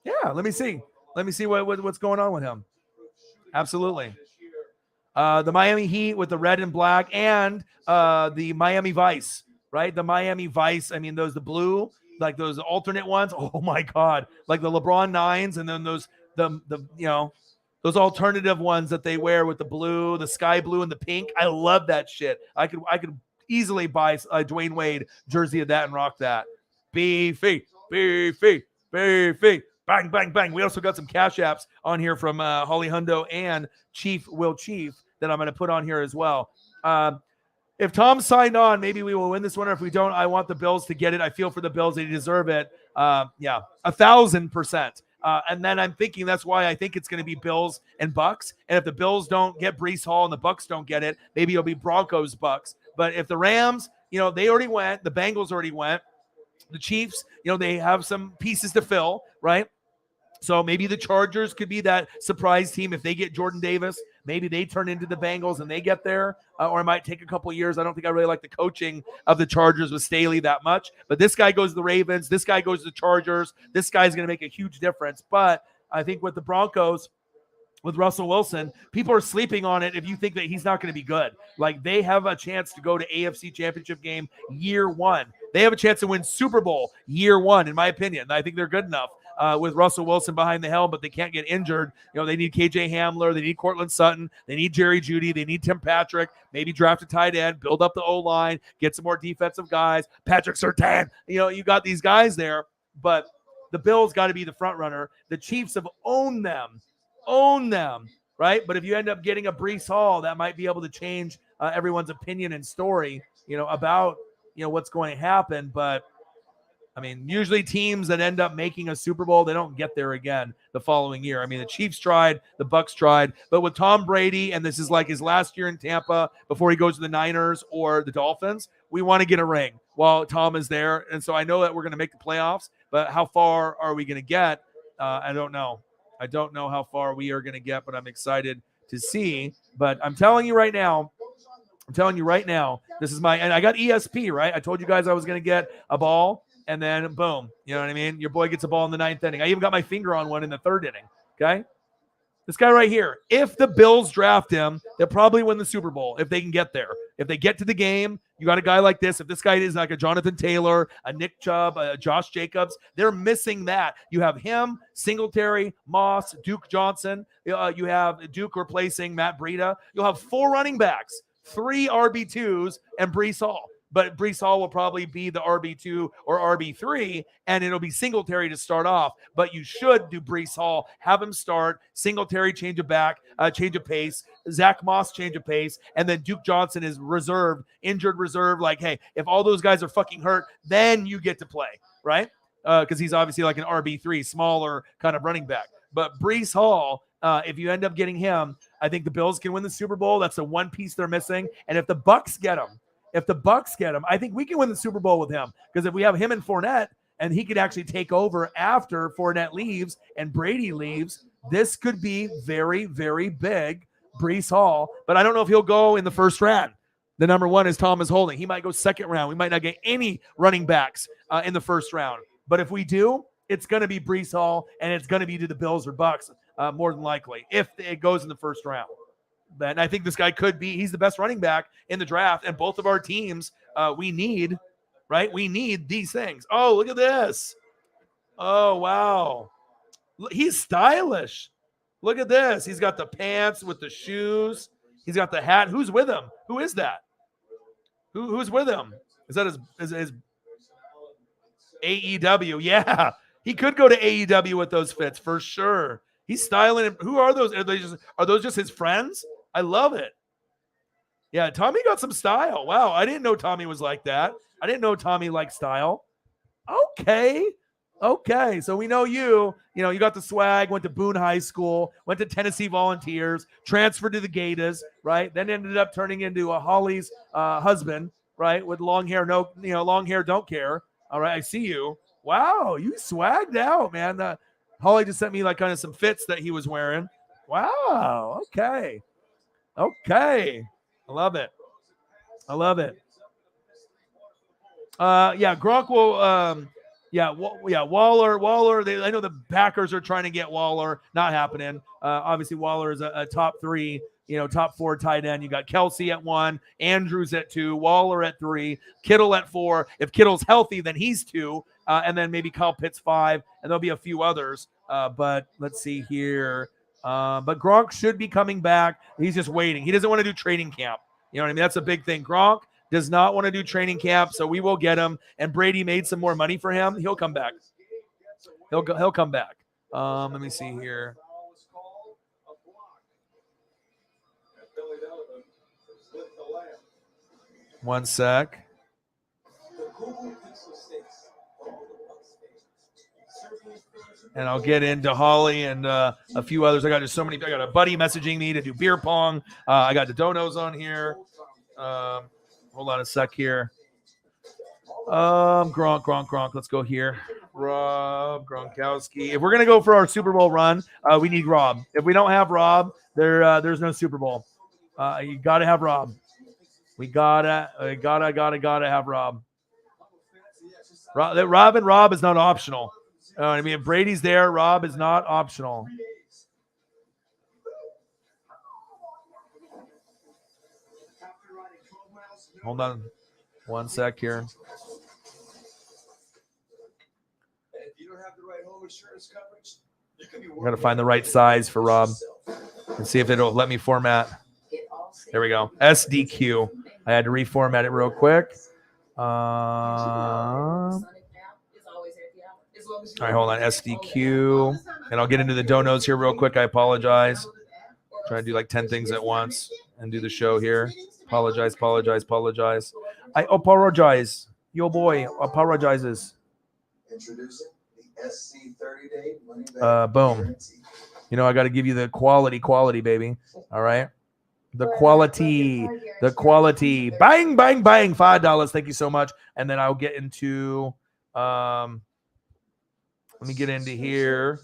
Yeah, let me see. Let me see what's going on with him. Absolutely. The Miami Heat with the red and black, and the Miami Vice, right? The Miami Vice. I mean, the blue, like those alternate ones. Oh my God. Like the LeBron 9s, and then those alternative ones that they wear with the blue, the sky blue, and the pink. I love that shit. I could easily buy a Dwayne Wade jersey of that and rock that. Beefy. Bang, bang, bang. We also got some cash apps on here from Holly Hundo and Chief that I'm going to put on here as well. If Tom signed on, maybe we will win this one. Or if we don't, I want the Bills to get it. I feel for the Bills. They deserve it. 1,000%. And then I'm thinking that's why I think it's going to be Bills and Bucks. And if the Bills don't get Breece Hall and the Bucks don't get it, maybe it'll be Broncos Bucks. But if the Rams, they already went, the Bengals already went, the Chiefs, they have some pieces to fill, right? So maybe the Chargers could be that surprise team if they get Jordan Davis. Maybe they turn into the Bengals and they get there, or it might take a couple of years. I don't think I really like the coaching of the Chargers with Staley that much. But this guy goes to the Ravens. This guy goes to the Chargers. This guy's going to make a huge difference. But I think with the Broncos, with Russell Wilson, people are sleeping on it if you think that he's not going to be good. Like, they have a chance to go to AFC Championship game year one. They have a chance to win Super Bowl year one, in my opinion. I think they're good enough. With Russell Wilson behind the helm, but they can't get injured. They need KJ Hamler. They need Cortland Sutton. They need Jerry Jeudy. They need Tim Patrick. Maybe draft a tight end, build up the O-line, get some more defensive guys. Patrick Surtain. You got these guys there, but the Bills got to be the front runner. The Chiefs have owned them, right? But if you end up getting a Breece Hall, that might be able to change everyone's opinion and story, about, what's going to happen. But I mean, usually teams that end up making a Super Bowl, they don't get there again the following year. I mean, the Chiefs tried, the Bucks tried, but with Tom Brady, and this is like his last year in Tampa before he goes to the Niners or the Dolphins, we want to get a ring while Tom is there. And so I know that we're going to make the playoffs, but how far are we going to get? I don't know. I don't know how far we are going to get, but I'm excited to see. But I'm telling you right now, this is and I got ESP, right? I told you guys I was going to get a ball. And then, boom, you know what I mean? Your boy gets a ball in the 9th inning. I even got my finger on one in the 3rd inning, okay? This guy right here, if the Bills draft him, they'll probably win the Super Bowl if they can get there. If they get to the game, you got a guy like this. If this guy is like a Jonathan Taylor, a Nick Chubb, a Josh Jacobs, they're missing that. You have him, Singletary, Moss, Duke Johnson. You have Duke replacing Matt Breida. You'll have 4 running backs, 3 RB2s, and Breece Hall. But Breece Hall will probably be the RB2 or RB3, and it'll be Singletary to start off. But you should do Breece Hall, have him start, Singletary change of pace, Zach Moss change of pace, and then Duke Johnson is injured reserve. Like, hey, if all those guys are fucking hurt, then you get to play, right? Because he's obviously like an RB3, smaller kind of running back. But Breece Hall, if you end up getting him, I think the Bills can win the Super Bowl. That's the one piece they're missing. And if the Bucks get him, I think we can win the Super Bowl with him. Because if we have him and Fournette, and he could actually take over after Fournette leaves and Brady leaves, this could be very, very big. Breece Hall, but I don't know if he'll go in the first round. The number one is Thomas Holding. He might go second round. We might not get any running backs in the first round. But if we do, it's going to be Breece Hall, and it's going to be to the Bills or Bucks more than likely if it goes in the first round. And I think this guy could be. He's the best running back in the draft, and both of our teams we need, right? We need these things. Oh, look at this. Oh, wow. He's stylish. Look at this. He's got the pants with the shoes. He's got the hat. Who's with him? Who is that? Who's with him? Is that his AEW? Yeah. He could go to AEW with those fits for sure. He's styling him. Who are those? Are those just his friends? I love it. Yeah, Tommy got some style. Wow, I didn't know Tommy was like that. I didn't know Tommy liked style. Okay, so we know you got the swag, went to Boone High School, went to Tennessee Volunteers, transferred to the Gators, right? Then ended up turning into a Holly's husband, right? With long hair, long hair, don't care. All right, I see you. Wow, you swagged out, man. Holly just sent me like kind of some fits that he was wearing. Wow, okay. I love it. Yeah, Gronk will Waller. I know the Packers are trying to get Waller. Not happening. Obviously, Waller is a top three, top four tight end. You got Kelsey at 1, Andrews at 2, Waller at 3, Kittle at 4. If Kittle's healthy, then he's 2, and then maybe Kyle Pitts 5, and there'll be a few others. But let's see here. But Gronk should be coming back. He's just waiting. He doesn't want to do training camp. You know what I mean? That's a big thing. Gronk does not want to do training camp, so we will get him. And Brady made some more money for him. He'll come back. He'll come back. Let me see here. One sec. And I'll get into Holly and a few others. I got just so many. I got a buddy messaging me to do beer pong. I got the donos on here. Hold on a sec here. Gronk. Let's go here. Rob Gronkowski. If we're gonna go for our Super Bowl run, we need Rob. If we don't have Rob, there's no Super Bowl. You gotta have Rob. We gotta have Rob. Rob is not optional. I mean, if Brady's there, Rob is not optional. Hold on one sec here. I'm going to find the right size for Rob and see if it'll let me format. There we go. SDQ. I had to reformat it real quick. All right, hold on. SDQ. And I'll get into the donos here real quick. I apologize. Trying to do like 10 things at once and do the show here. Apologize. I apologize. Your boy apologizes. Introducing the SC 30-day money back boom. guarantee. I got to give you the quality, baby. All right. The quality. Bang, bang, bang. $5. Thank you so much. And then I'll get into, let me get into here.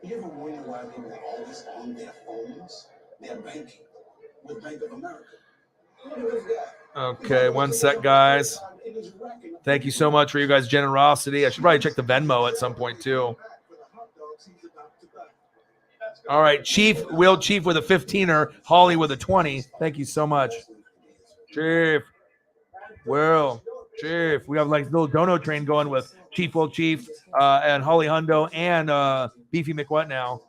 You ever wonder why people are always on their phones? They're banking with Bank of America. Okay, one sec, guys. Thank you so much for you guys' generosity. I should probably check the Venmo at some point, too. All right, Chief with a 15er, Holly with a 20. Thank you so much. Chief. Chief. We have like a little dono train going with Chief and Holly Hundo and Beefy McWhat now.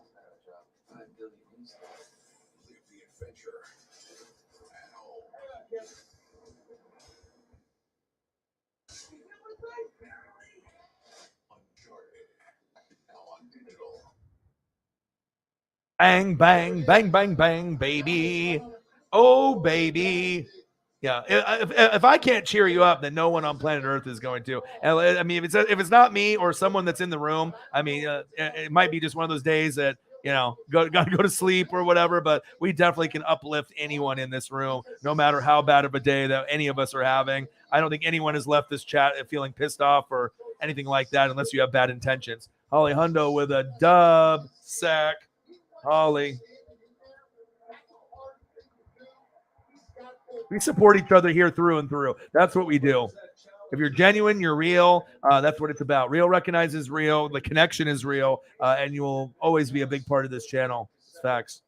Bang, bang, bang, bang, bang, baby. Oh, baby. Yeah, if I can't cheer you up, then no one on planet Earth is going to. And I mean, if it's not me or someone that's in the room, I mean, it might be just one of those days that got to go to sleep or whatever. But we definitely can uplift anyone in this room, no matter how bad of a day that any of us are having. I don't think anyone has left this chat feeling pissed off or anything like that, unless you have bad intentions. Holly Hundo with a dub sack. Holly. We support each other here through and through. That's what we do. If you're genuine, you're real. That's what it's about. Real recognizes real. The connection is real. And you will always be a big part of this channel. It's facts.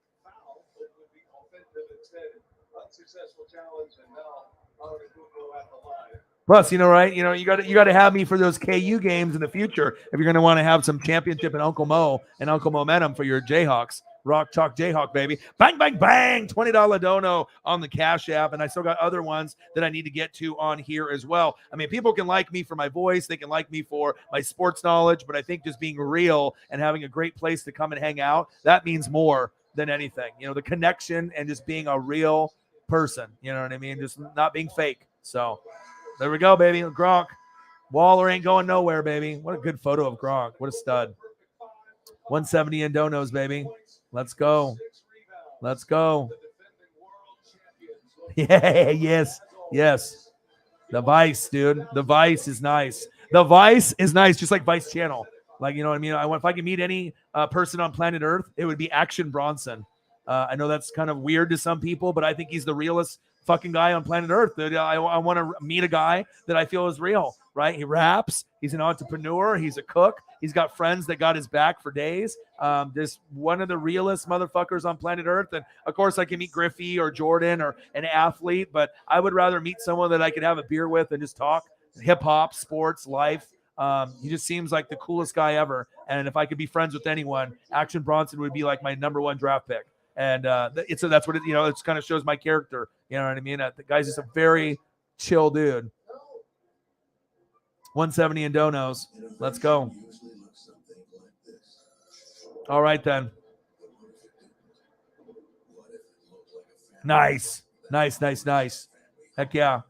Plus, right? You got to have me for those KU games in the future if you're going to want to have some championship and Uncle Mo and Uncle Momentum for your Jayhawks. Rock Chalk Jayhawk, baby. Bang, bang, bang. $20 dono on the Cash App. And I still got other ones that I need to get to on here as well. I mean, people can like me for my voice. They can like me for my sports knowledge. But I think just being real and having a great place to come and hang out, that means more than anything. The connection and just being a real person. You know what I mean? Just not being fake. So there we go, baby. Gronk. Waller ain't going nowhere, baby. What a good photo of Gronk. What a stud. 170 in donos, baby. Let's go. Let's go. Yeah, yes. The Vice, dude. The Vice is nice. The Vice is nice, just like Vice Channel. Like, you know what I mean? If I could meet any person on planet Earth, it would be Action Bronson. I know that's kind of weird to some people, but I think he's the realest fucking guy on planet Earth. I want to meet a guy that I feel is real, right? He raps. He's an entrepreneur. He's a cook. He's got friends that got his back for days. Just one of the realest motherfuckers on planet Earth. And of course, I can meet Griffey or Jordan or an athlete, but I would rather meet someone that I could have a beer with and just talk hip hop, sports, life. He just seems like the coolest guy ever. And if I could be friends with anyone, Action Bronson would be like my #1 draft pick. And that's what it kind of shows my character. You know what I mean? The guy's just a very chill dude. 170 in donos. Let's go. All right, then. Nice. Heck yeah.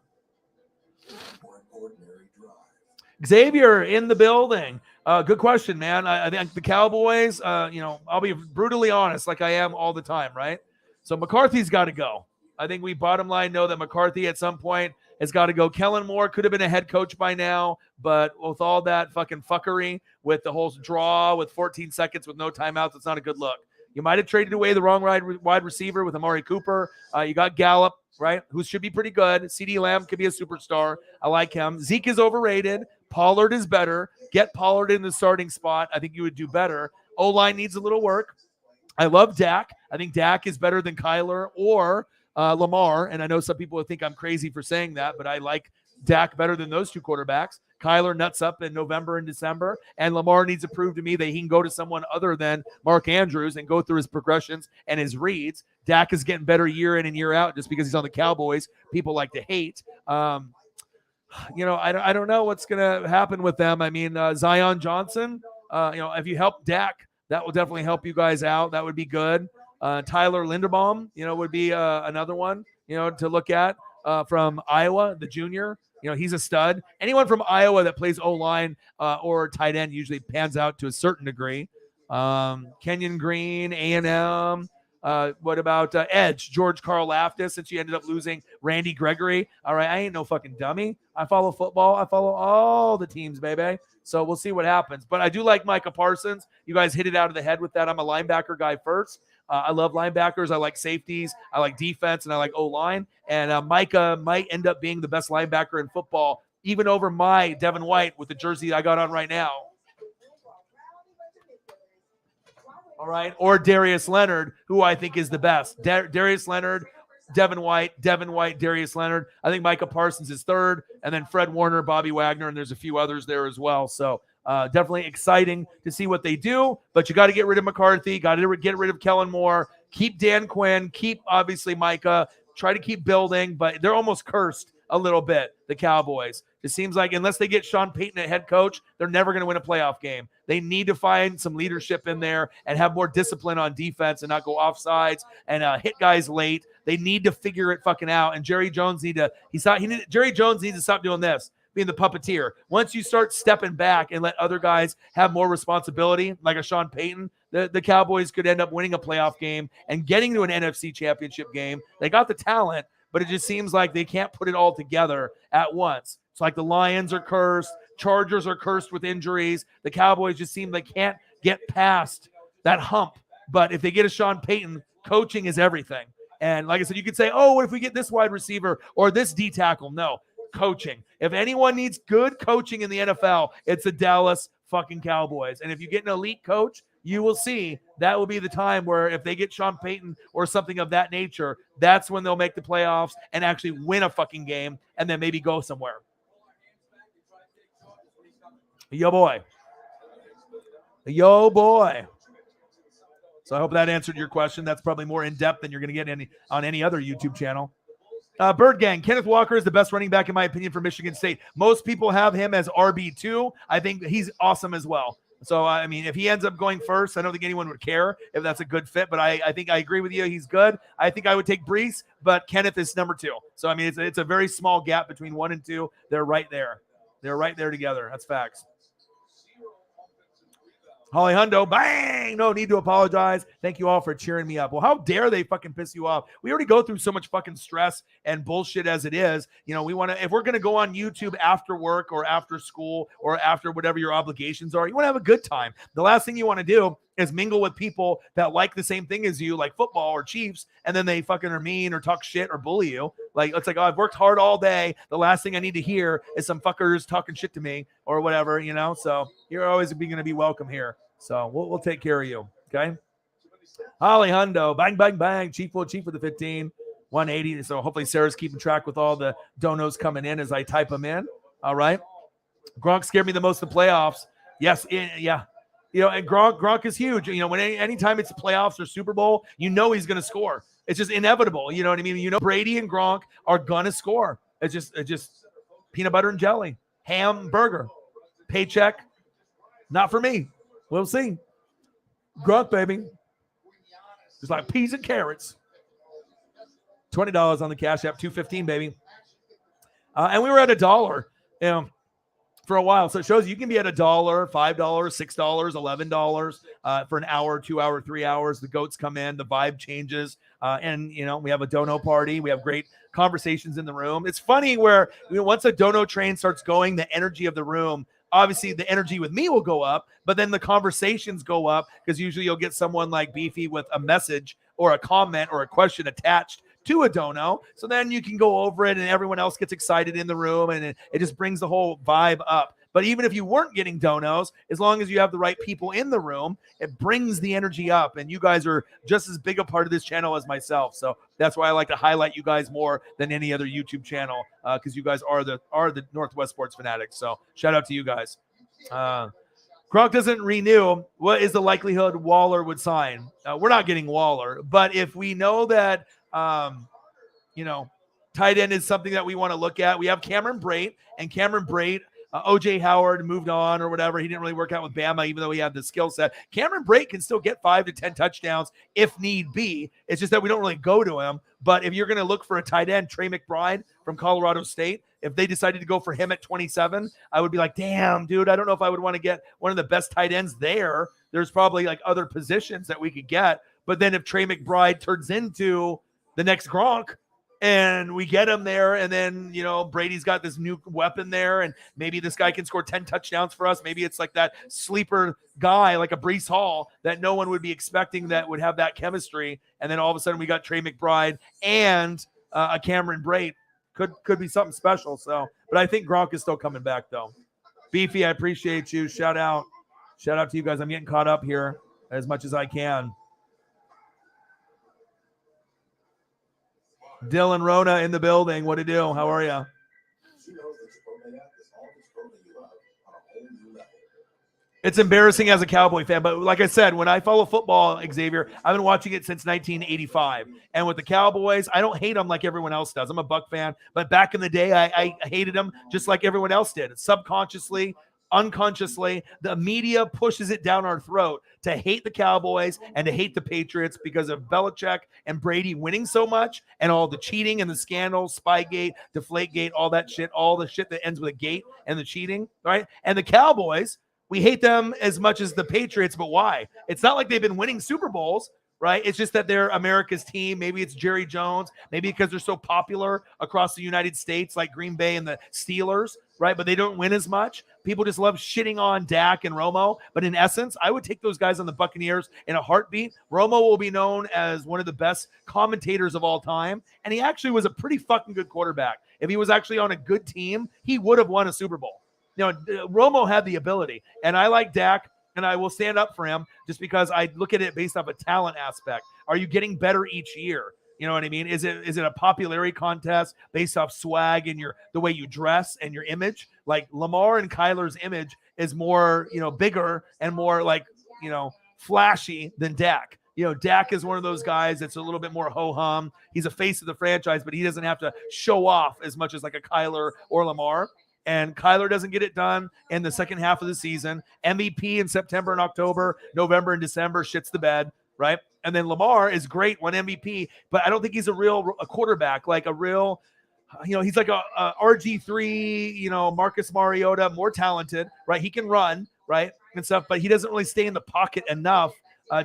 Xavier in the building. Good question, man. I think the Cowboys, I'll be brutally honest like I am all the time, right? So McCarthy's got to go. I think we bottom line know that McCarthy at some point has got to go. Kellen Moore could have been a head coach by now, but with all that fucking fuckery with the whole draw with 14 seconds with no timeouts, it's not a good look. You might have traded away the wrong wide receiver with Amari Cooper. You got Gallup, right, who should be pretty good. CeeDee Lamb could be a superstar. I like him. Zeke is overrated. Pollard is better. Get Pollard in the starting spot. I think you would do better. O-line needs a little work. I love Dak. I think Dak is better than Kyler or Lamar. And I know some people would think I'm crazy for saying that, but I like Dak better than those two quarterbacks. Kyler nuts up in November and December, and Lamar needs to prove to me that he can go to someone other than Mark Andrews and go through his progressions and his reads. Dak is getting better year in and year out just because he's on the Cowboys. People like to hate. I don't know what's going to happen with them. I mean, Zion Johnson, if you help Dak, that will definitely help you guys out. That would be good. Tyler Linderbaum, would be another one, to look at from Iowa, the junior. He's a stud. Anyone from Iowa that plays O-line or tight end usually pans out to a certain degree. Kenyon Green, A&M. What about Edge, George Karlaftis, since you ended up losing Randy Gregory? All right, I ain't no fucking dummy. I follow football. I follow all the teams, baby. So we'll see what happens. But I do like Micah Parsons. You guys hit it out of the head with that. I'm a linebacker guy first. I love linebackers. I like safeties. I like defense, and I like O-line. And Micah might end up being the best linebacker in football, even over my Devin White with the jersey I got on right now. All right. Or Darius Leonard, who I think is the best. Darius Leonard, Devin White, Darius Leonard. I think Micah Parsons is third, and then Fred Warner, Bobby Wagner, and there's a few others there as well. So definitely exciting to see what they do, but you got to get rid of McCarthy, got to get rid of Kellen Moore, keep Dan Quinn, keep obviously Micah, try to keep building, but they're almost cursed a little bit, the Cowboys. It seems like unless they get Sean Payton a head coach, they're never going to win a playoff game. They need to find some leadership in there and have more discipline on defense and not go offsides and hit guys late. They need to figure it fucking out. And Jerry Jones needs to stop doing this, being the puppeteer. Once you start stepping back and let other guys have more responsibility, like a Sean Payton, the Cowboys could end up winning a playoff game and getting to an NFC championship game. They got the talent, but it just seems like they can't put it all together at once. It's like the Lions are cursed. Chargers are cursed with injuries. The Cowboys just seem they can't get past that hump. But if they get a Sean Payton, coaching is everything. And like I said, you could say, oh, what if we get this wide receiver or this D tackle? No, coaching. If anyone needs good coaching in the NFL, it's the Dallas fucking Cowboys. And if you get an elite coach, you will see that will be the time where if they get Sean Payton or something of that nature, that's when they'll make the playoffs and actually win a fucking game and then maybe go somewhere. Yo, boy. Yo, boy. So I hope that answered your question. That's probably more in-depth than you're going to get on any other YouTube channel. Bird Gang, Kenneth Walker is the best running back, in my opinion, for Michigan State. Most people have him as RB2. I think he's awesome as well. So, I mean, if he ends up going first, I don't think anyone would care if that's a good fit. But I think I agree with you. He's good. I think I would take Brees, but Kenneth is number 2. So, I mean, it's a very small gap between 1 and 2. They're right there. They're right there together. That's facts. Holly Hundo, bang! No need to apologize. Thank you all for cheering me up. Well, how dare they fucking piss you off? We already go through so much fucking stress and bullshit as it is. You know, we want to, if we're going to go on YouTube after work or after school or after whatever your obligations are, you want to have a good time. The last thing you want to do is mingle with people that like the same thing as you, like football or Chiefs, and then they fucking are mean or talk shit or bully you. Like, it's like, oh, I've worked hard all day. The last thing I need to hear is some fuckers talking shit to me or whatever, you know? So you're always going to be welcome here. So we'll take care of you, okay? Holly Hundo, bang, bang, bang. Chief with the 15, 180. So hopefully Sarah's keeping track with all the donos coming in as I type them in. All right. Gronk scared me the most in the playoffs. Yes, yeah. You know, and Gronk is huge. You know, when anytime it's playoffs or Super Bowl, you know he's going to score. It's just inevitable. You know what I mean? You know Brady and Gronk are going to score. It's just peanut butter and jelly, hamburger, paycheck. Not for me. We'll see. Gronk, baby. Just like peas and carrots. $20 on the Cash App, $2.15, baby. And we were at $1, you know, for a while. So it shows you can be at $1, $5, $6, $11 for an hour, 2 hour, 3 hours. The goats come in, the vibe changes. And, you know, we have a dono party. We have great conversations in the room. It's funny where, you know, once a dono train starts going, the energy of the room, obviously the energy with me will go up, but then the conversations go up because usually you'll get someone like Beefy with a message or a comment or a question attached to a dono. So then you can go over it and everyone else gets excited in the room and it just brings the whole vibe up. But even if you weren't getting donos, as long as you have the right people in the room, it brings the energy up. And you guys are just as big a part of this channel as myself. So that's why I like to highlight you guys more than any other YouTube channel, because you guys are the Northwest Sports Fanatics. So shout out to you guys. Gronk doesn't renew. What is the likelihood Waller would sign? We're not getting Waller. But if we know that, you know, tight end is something that we want to look at, we have Cameron Brate, and Cameron Brate, OJ Howard moved on or whatever. He didn't really work out with Bama, even though he had the skill set. Cameron Brate can still get 5 to 10 touchdowns if need be. It's just that we don't really go to him. But if you're going to look for a tight end, Trey McBride from Colorado State, if they decided to go for him at 27, I would be like, damn, dude, I don't know if I would want to get one of the best tight ends there. There's probably like other positions that we could get. But then if Trey McBride turns into the next Gronk, and we get him there, and then, you know, Brady's got this new weapon there, and maybe this guy can score 10 touchdowns for us. Maybe it's like that sleeper guy, like a Breece Hall, that no one would be expecting that would have that chemistry. And then all of a sudden we got Trey McBride and a Cameron Brate. Could be something special. So, but I think Gronk is still coming back, though. Beefy, I appreciate you. Shout out to you guys. I'm getting caught up here as much as I can. Dylan Rona in the building. What to do? How are you? It's embarrassing as a Cowboy fan, but like I said, when I follow football, Xavier, I've been watching it since 1985. And with the Cowboys, I don't hate them like everyone else does. I'm a Buck fan, but back in the day, I hated them just like everyone else did. Subconsciously, unconsciously, the media pushes it down our throat to hate the Cowboys and to hate the Patriots because of Belichick and Brady winning so much and all the cheating and the scandals, Spygate, Deflategate, all that shit, all the shit that ends with a gate and the cheating, right? And the Cowboys, we hate them as much as the Patriots, but why? It's not like they've been winning Super Bowls, right? It's just that they're America's team. Maybe it's Jerry Jones. Maybe because they're so popular across the United States, like Green Bay and the Steelers, right? But they don't win as much. People just love shitting on Dak and Romo. But in essence, I would take those guys on the Buccaneers in a heartbeat. Romo will be known as one of the best commentators of all time. And he actually was a pretty fucking good quarterback. If he was actually on a good team, he would have won a Super Bowl. You know, Romo had the ability, and I like Dak, and I will stand up for him just because I look at it based off a talent aspect. Are you getting better each year? You know what I mean? Is it a popularity contest based off swag and the way you dress and your image? Like Lamar and Kyler's image is more, bigger and more like, flashy than Dak. Dak is one of those guys that's a little bit more ho-hum. He's a face of the franchise, but he doesn't have to show off as much as like a Kyler or Lamar. And Kyler doesn't get it done in the second half of the season. MVP in September and October, November and December shits the bed, right? And then Lamar is great, won MVP, but I don't think he's a quarterback, like a real, he's like a RG3, Marcus Mariota, more talented, right? He can run, right, and stuff, but he doesn't really stay in the pocket enough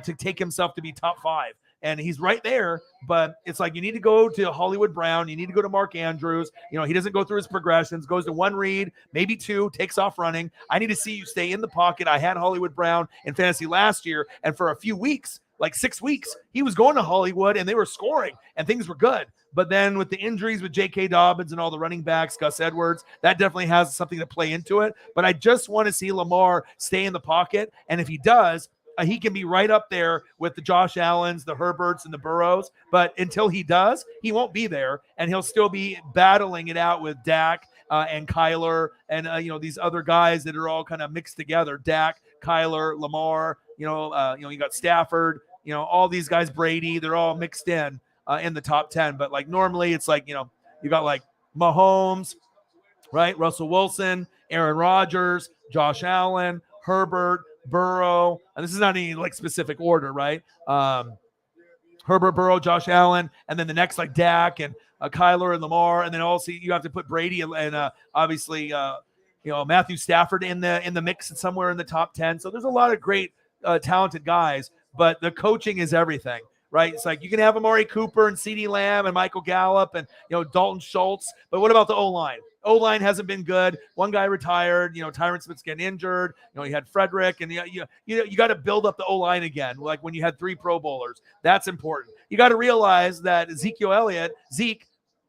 to take himself to be top 5. And he's right there, but it's like you need to go to Hollywood Brown. You need to go to Mark Andrews. He doesn't go through his progressions, goes to one read, maybe 2, takes off running. I need to see you stay in the pocket. I had Hollywood Brown in fantasy last year, and for a few weeks, like 6 weeks, he was going to Hollywood, and they were scoring, and things were good. But then with the injuries with J.K. Dobbins and all the running backs, Gus Edwards, that definitely has something to play into it. But I just want to see Lamar stay in the pocket, and if he does, he can be right up there with the Josh Allens, the Herberts, and the Burrows. But until he does, he won't be there, and he'll still be battling it out with Dak and Kyler and these other guys that are all kind of mixed together. Dak, Kyler, Lamar. You got Stafford. All these guys, Brady. They're all mixed in the top 10. But like normally, it's like you got like Mahomes, right? Russell Wilson, Aaron Rodgers, Josh Allen, Herbert, Burrow, and this is not any like specific order, right? Herbert, Burrow, Josh Allen, and then the next like Dak and Kyler and Lamar, and then also you have to put Brady and obviously Matthew Stafford in the mix and somewhere in the top 10. So there's a lot of great talented guys, but the coaching is everything, right? It's like you can have Amari Cooper and CeeDee Lamb and Michael Gallup and Dalton Schultz, but what about the O-line? O-line hasn't been good. One guy retired. Tyron Smith's getting injured. You had Frederick, and you got to build up the O-line again. Like when you had 3 Pro Bowlers, that's important. You got to realize that Ezekiel Elliott,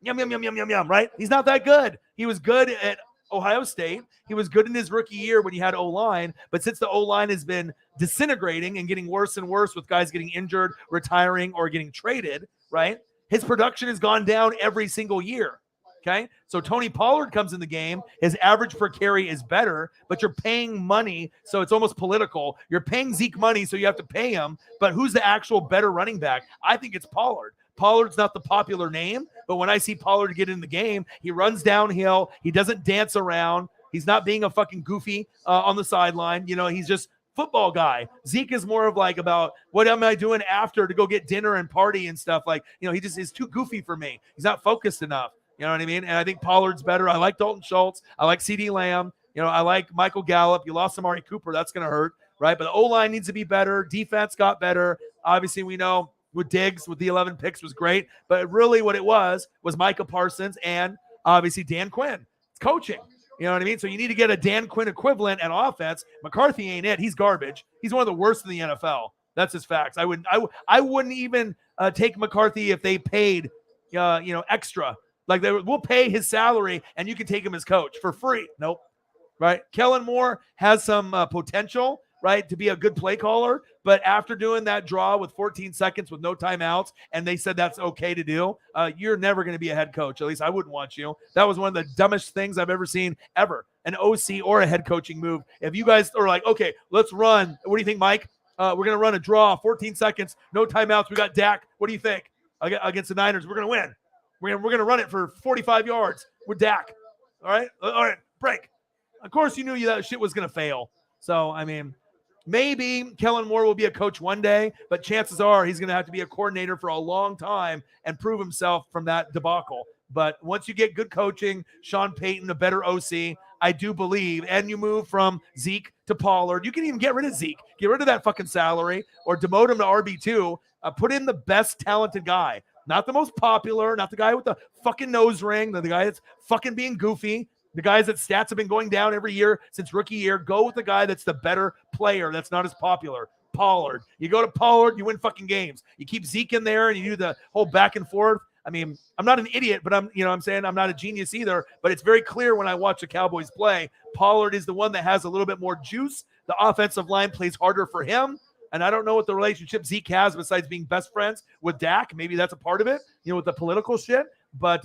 yum, right? He's not that good. He was good at Ohio State. He was good in his rookie year when you had O-line, but since the O-line has been disintegrating and getting worse and worse with guys getting injured, retiring, or getting traded, right? His production has gone down every single year. Okay, so Tony Pollard comes in the game. His average per carry is better, but you're paying money, so it's almost political. You're paying Zeke money, so you have to pay him. But who's the actual better running back? I think it's Pollard. Pollard's not the popular name, but when I see Pollard get in the game, he runs downhill. He doesn't dance around. He's not being a fucking goofy on the sideline. He's just football guy. Zeke is more of like about what am I doing after to go get dinner and party and stuff. Like, he just is too goofy for me. He's not focused enough. You know what I mean? And I think Pollard's better. I like Dalton Schultz. I like CeeDee Lamb. I like Michael Gallup. You lost Amari Cooper. That's going to hurt, right? But the O-line needs to be better. Defense got better. Obviously, we know with Diggs, with the 11 picks was great. But really what it was Micah Parsons and obviously Dan Quinn. It's coaching. You know what I mean? So you need to get a Dan Quinn equivalent at offense. McCarthy ain't it. He's garbage. He's one of the worst in the NFL. That's his facts. I wouldn't even take McCarthy if they paid, extra. Like we'll pay his salary and you can take him as coach for free. Nope. Right. Kellen Moore has some potential, right, to be a good play caller. But after doing that draw with 14 seconds with no timeouts, and they said that's okay to do, you're never going to be a head coach. At least I wouldn't want you. That was one of the dumbest things I've ever seen ever, an OC or a head coaching move. If you guys are like, okay, let's run. What do you think, Mike? We're going to run a draw, 14 seconds, no timeouts. We got Dak. What do you think? Against the Niners, we're going to win. We're going to run it for 45 yards with Dak. All right, break. Of course you knew that shit was going to fail. So, I mean, maybe Kellen Moore will be a coach one day, but chances are he's going to have to be a coordinator for a long time and prove himself from that debacle. But once you get good coaching, Sean Payton, a better OC, I do believe, and you move from Zeke to Pollard, you can even get rid of Zeke. Get rid of that fucking salary or demote him to RB2. Put in the best talented guy. Not the most popular, not the guy with the fucking nose ring, the guy that's fucking being goofy, the guys that stats have been going down every year since rookie year. Go with the guy that's the better player that's not as popular. Pollard. You go to Pollard, you win fucking games. You keep Zeke in there and you do the whole back and forth. I mean, I'm not an idiot, but I'm saying I'm not a genius either, but it's very clear when I watch the Cowboys play, Pollard is the one that has a little bit more juice. The offensive line plays harder for him. And I don't know what the relationship Zeke has besides being best friends with Dak. Maybe that's a part of it, with the political shit. But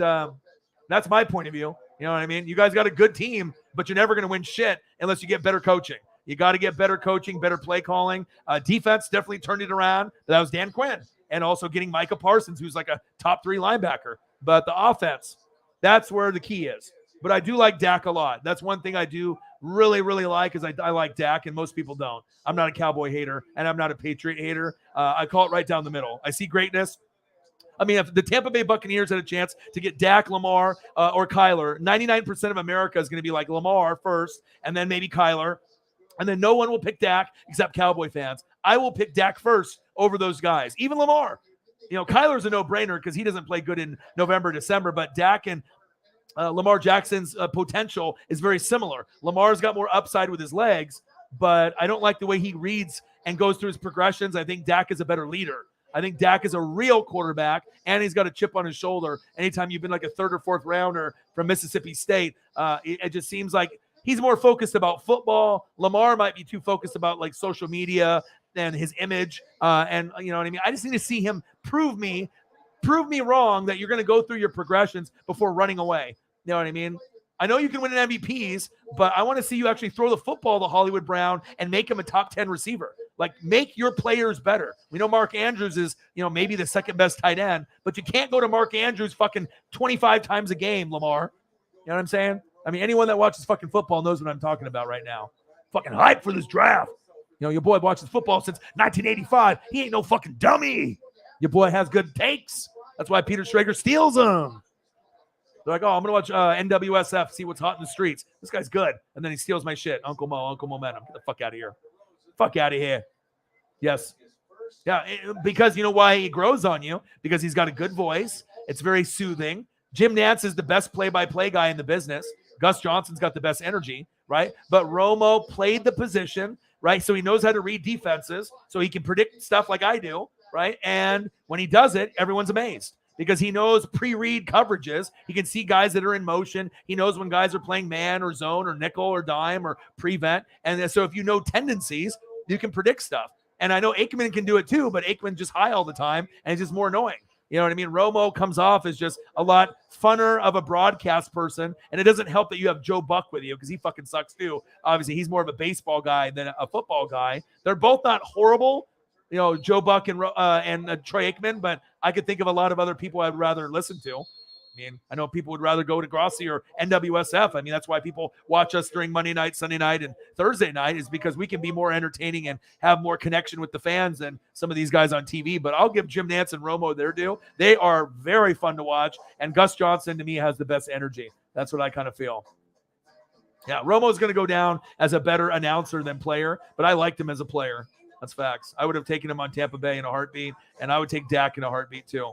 that's my point of view. You know what I mean? You guys got a good team, but you're never going to win shit unless you get better coaching. You got to get better coaching, better play calling. Defense definitely turned it around. That was Dan Quinn. And also getting Micah Parsons, who's like a top 3 linebacker. But the offense, that's where the key is. But I do like Dak a lot. That's one thing I do really, really like is I like Dak, and most people don't. I'm not a Cowboy hater, and I'm not a Patriot hater. I call it right down the middle. I see greatness. I mean, if the Tampa Bay Buccaneers had a chance to get Dak, Lamar, or Kyler, 99% of America is going to be like Lamar first, and then maybe Kyler. And then no one will pick Dak except Cowboy fans. I will pick Dak first over those guys, even Lamar. Kyler's a no-brainer because he doesn't play good in November, December, but Dak and Lamar Jackson's potential is very similar. Lamar's got more upside with his legs, but I don't like the way he reads and goes through his progressions. I think Dak is a better leader. I think Dak is a real quarterback, and he's got a chip on his shoulder. Anytime you've been like a 3rd or 4th rounder from Mississippi State, it just seems like he's more focused about football. Lamar might be too focused about like social media and his image. And you know what I mean? I just need to see him prove me wrong that you're going to go through your progressions before running away. You know what I mean? I know you can win an MVPs, but I want to see you actually throw the football to Hollywood Brown and make him a top 10 receiver. Like, make your players better. We know Mark Andrews is, maybe the 2nd best tight end, but you can't go to Mark Andrews fucking 25 times a game, Lamar. You know what I'm saying? I mean, anyone that watches fucking football knows what I'm talking about right now. Fucking hype for this draft. Your boy watches football since 1985. He ain't no fucking dummy. Your boy has good takes. That's why Peter Schrager steals them. They're like, oh, I'm going to watch NWSF, see what's hot in the streets. This guy's good. And then he steals my shit. Uncle Mo, Uncle Momentum. Get the fuck out of here. Fuck out of here. Yes. Yeah, because you know why he grows on you? Because he's got a good voice. It's very soothing. Jim Nantz is the best play-by-play guy in the business. Gus Johnson's got the best energy, right? But Romo played the position, right? So he knows how to read defenses, so he can predict stuff like I do, right? And when he does it, everyone's amazed because he knows pre-read coverages. He can see guys that are in motion. He knows when guys are playing man or zone or nickel or dime or prevent. And so if you know tendencies, you can predict stuff. And I know Aikman can do it too, but Aikman's just high all the time, and it's just more annoying. You know what I mean? Romo comes off as just a lot funner of a broadcast person, and it doesn't help that you have Joe Buck with you because he fucking sucks too. Obviously, he's more of a baseball guy than a football guy. They're both not horrible, Joe Buck and Troy Aikman, but I could think of a lot of other people I'd rather listen to. I mean, I know people would rather go to Grossi or NWSF. I mean, that's why people watch us during Monday night, Sunday night, and Thursday night is because we can be more entertaining and have more connection with the fans than some of these guys on TV. But I'll give Jim Nantz and Romo their due. They are very fun to watch, and Gus Johnson, to me, has the best energy. That's what I kind of feel. Yeah, Romo's going to go down as a better announcer than player, but I liked him as a player. That's facts. I would have taken him on Tampa Bay in a heartbeat, and I would take Dak in a heartbeat too.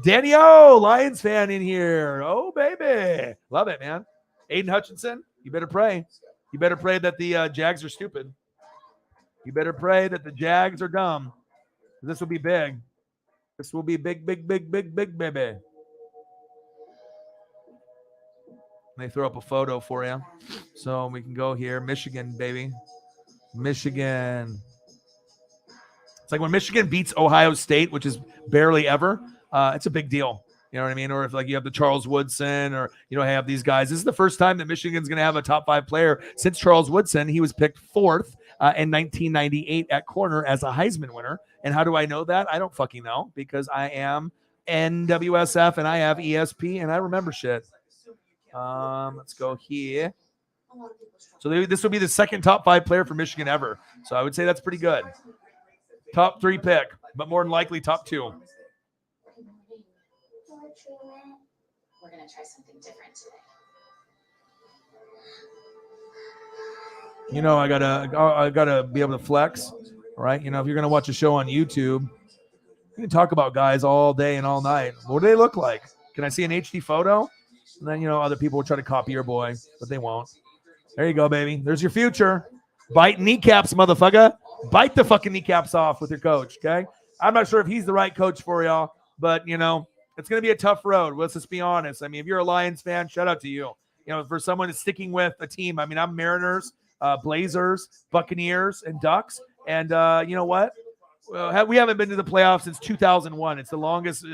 Danny O, Lions fan in here. Oh, baby. Love it, man. Aiden Hutchinson, you better pray. You better pray that the Jags are stupid. You better pray that the Jags are dumb. This will be big. This will be big, big, big, big, big, baby. Let me throw up a photo for you so we can go here. Michigan, baby. Michigan. It's like when Michigan beats Ohio State, which is barely ever. It's a big deal. You know what I mean? Or if like you have the Charles Woodson, or have these guys. This is the first time that Michigan's going to have a top 5 player since Charles Woodson. He was picked 4th in 1998 at corner as a Heisman winner. And how do I know that? I don't fucking know, because I am NWSF and I have ESP and I remember shit. Let's go here. So this would be the second top 5 player for Michigan ever. So I would say that's pretty good. Top 3 pick, but more than likely top 2. We're gonna try something different today. I gotta be able to flex, right? If you're gonna watch a show on YouTube, you can talk about guys all day and all night. What do they look like? Can I see an HD photo? And then other people will try to copy your boy, but they won't. There you go, baby. There's your future. Bite kneecaps, motherfucker. Bite the fucking kneecaps off with your coach, okay? I'm not sure if he's the right coach for y'all, but, it's going to be a tough road. Let's just be honest. I mean, if you're a Lions fan, shout out to you. For someone that's sticking with a team. I mean, I'm Mariners, Blazers, Buccaneers, and Ducks. And you know what? We haven't been to the playoffs since 2001. It's the longest,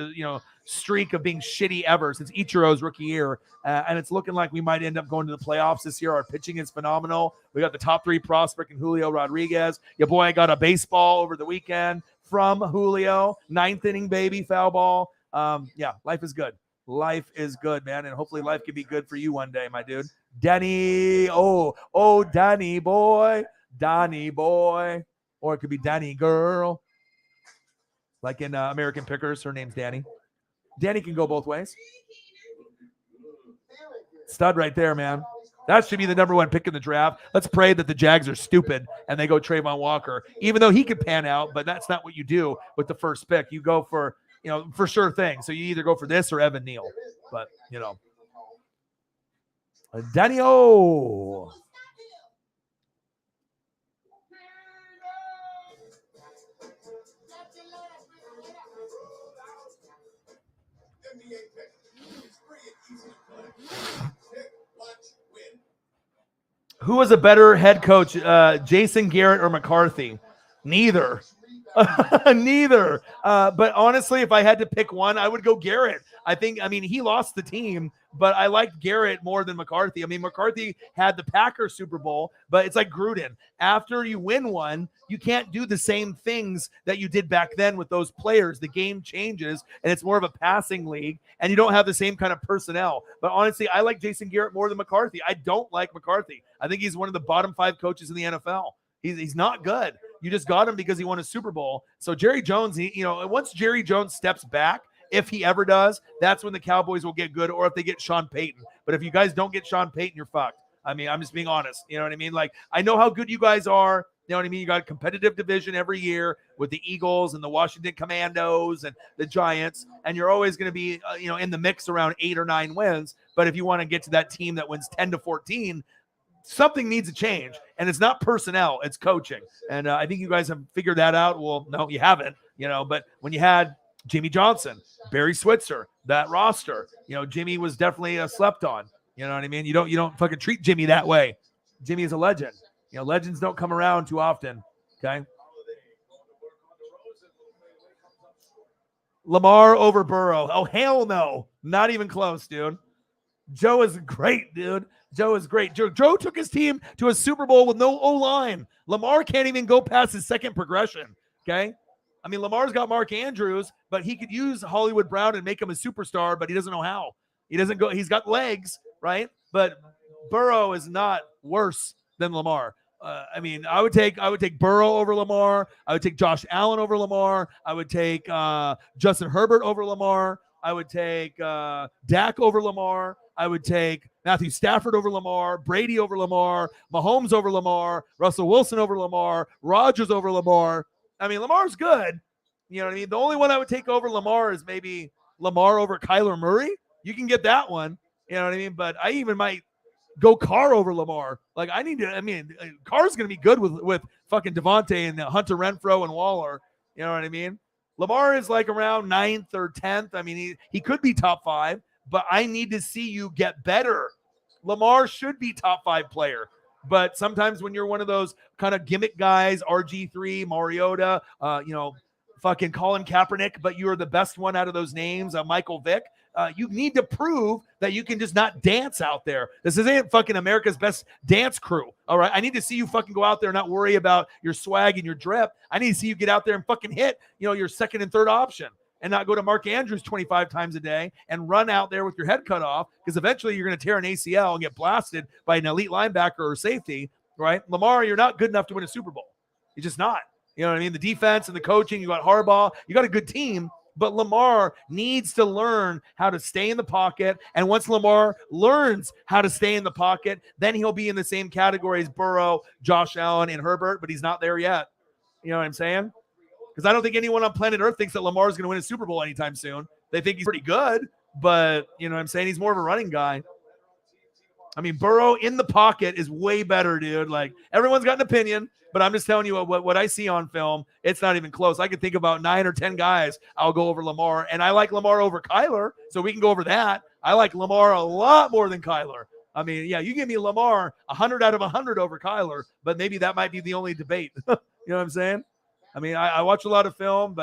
streak of being shitty ever since Ichiro's rookie year. And it's looking like we might end up going to the playoffs this year. Our pitching is phenomenal. We got the top 3 prospect in Julio Rodriguez. Your boy got a baseball over the weekend from Julio. 9th inning, baby, foul ball. Life is good. Life is good, man. And hopefully life can be good for you one day, my dude. Danny. Oh, Danny boy. Danny boy. Or it could be Danny girl. Like in American Pickers, her name's Danny. Danny can go both ways. Stud right there, man. That should be the number 1 pick in the draft. Let's pray that the Jags are stupid and they go Trayvon Walker, even though he could pan out, but that's not what you do with the first pick. You go for, for sure thing. So you either go for this or Evan Neal. But, Danny O. Who was a better head coach, Jason Garrett or McCarthy? Neither. Neither. But honestly, if I had to pick one, I would go Garrett. He lost the team, but I liked Garrett more than McCarthy. McCarthy had the Packers Super Bowl, but it's like Gruden. After you win one, you can't do the same things that you did back then with those players. The game changes, and it's more of a passing league, and you don't have the same kind of personnel. But honestly, I like Jason Garrett more than McCarthy. I don't like McCarthy. I think he's one of the bottom 5 coaches in the NFL. He's not good. You just got him because he won a Super Bowl. So Jerry Jones, once Jerry Jones steps back, if he ever does, that's when the Cowboys will get good, or if they get Sean Payton. But if you guys don't get Sean Payton, you're fucked. I'm just being honest. You know what I mean? Like, I know how good you guys are. You know what I mean? You got a competitive division every year with the Eagles and the Washington Commandos and the Giants, and you're always going to be, in the mix around 8 or 9 wins. But if you want to get to that team that wins 10-14, something needs to change, and it's not personnel, it's coaching. And I think you guys have figured that out. Well, no, you haven't, but when you had Jimmy Johnson, Barry Switzer, that roster, Jimmy was definitely slept on. You know what I mean? You don't fucking treat Jimmy that way. Jimmy is a legend. Legends don't come around too often. Okay. Lamar over Burrow. Oh, hell no. Not even close, dude. Joe is great, dude. Joe is great. Joe took his team to a Super Bowl with no O-line. Lamar can't even go past his second progression, okay? Lamar's got Mark Andrews, but he could use Hollywood Brown and make him a superstar, but he doesn't know how. He doesn't go. He's got legs, right? But Burrow is not worse than Lamar. I would take Burrow over Lamar. I would take Josh Allen over Lamar. I would take Justin Herbert over Lamar. I would take Dak over Lamar. I would take Matthew Stafford over Lamar, Brady over Lamar, Mahomes over Lamar, Russell Wilson over Lamar, Rodgers over Lamar. Lamar's good. You know what I mean? The only one I would take over Lamar is maybe Lamar over Kyler Murray. You can get that one. You know what I mean? But I even might go Carr over Lamar. Like, Carr's going to be good with fucking Devontae and Hunter Renfrow and Waller. You know what I mean? Lamar is like around 9th or 10th. He could be top 5, but I need to see you get better. Lamar should be top 5 player. But sometimes when you're one of those kind of gimmick guys, RG3, Mariota, fucking Colin Kaepernick, but you're the best one out of those names, Michael Vick, you need to prove that you can just not dance out there. This isn't fucking America's Best Dance Crew, all right? I need to see you fucking go out there and not worry about your swag and your drip. I need to see you get out there and fucking hit, your second and third option and not go to Mark Andrews 25 times a day and run out there with your head cut off, because eventually you're going to tear an ACL and get blasted by an elite linebacker or safety, right? Lamar, you're not good enough to win a Super Bowl. You're just not. You know what I mean? The defense and the coaching, you got Harbaugh, you got a good team, but Lamar needs to learn how to stay in the pocket. And once Lamar learns how to stay in the pocket, then he'll be in the same category as Burrow, Josh Allen, and Herbert, but he's not there yet. You know what I'm saying? Because I don't think anyone on planet Earth thinks that Lamar is going to win a Super Bowl anytime soon. They think he's pretty good, but you know what I'm saying? He's more of a running guy. I mean, Burrow in the pocket is way better, dude. Like, everyone's got an opinion, but I'm just telling you what I see on film. It's not even close. I could think about 9 or 10 guys I'll go over Lamar, and I like Lamar over Kyler, so we can go over that. I like Lamar a lot more than Kyler. I mean, yeah, you give me Lamar 100 out of 100 over Kyler, but maybe that might be the only debate. You know what I'm saying? I mean, I watch a lot of film,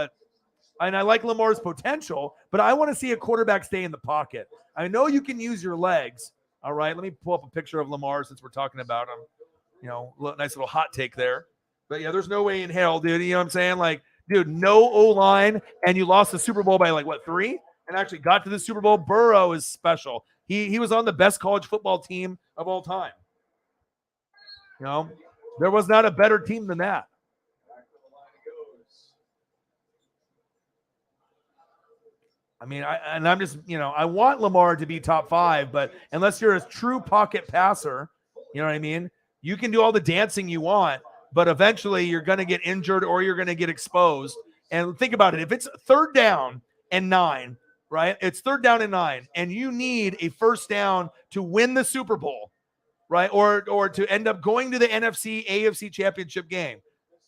and I like Lamar's potential, but I want to see a quarterback stay in the pocket. I know you can use your legs. All right, let me pull up a picture of Lamar since we're talking about him. Nice little hot take there. But yeah, there's no way in hell, dude. You know what I'm saying? Like, dude, no O-line, and you lost the Super Bowl by 3? And actually got to the Super Bowl. Burrow is special. He was on the best college football team of all time. There was not a better team than that. I mean, I'm just, I want Lamar to be top 5, but unless you're a true pocket passer, you know what I mean? You can do all the dancing you want, but eventually you're going to get injured or you're going to get exposed. And think about it. If it's 3rd down and 9, right? It's 3rd down and 9, and you need a first down to win the Super Bowl, right? Or to end up going to the NFC, AFC championship game.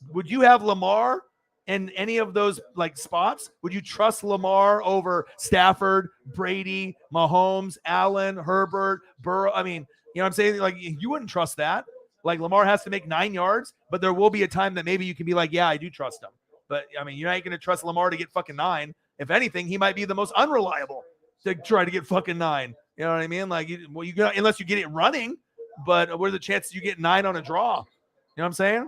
Would you have Lamar in any of those spots? Would you trust Lamar over Stafford, Brady, Mahomes, Allen, Herbert, Burrow? I mean, you know what I'm saying? You wouldn't trust that. Lamar has to make 9 yards, but there will be a time that maybe you can be like, yeah, I do trust him. But I mean, you're not going to trust Lamar to get fucking 9. If anything, he might be the most unreliable to try to get fucking 9. You know what I mean? Unless you get it running, but what are the chances you get 9 on a draw? You know what I'm saying?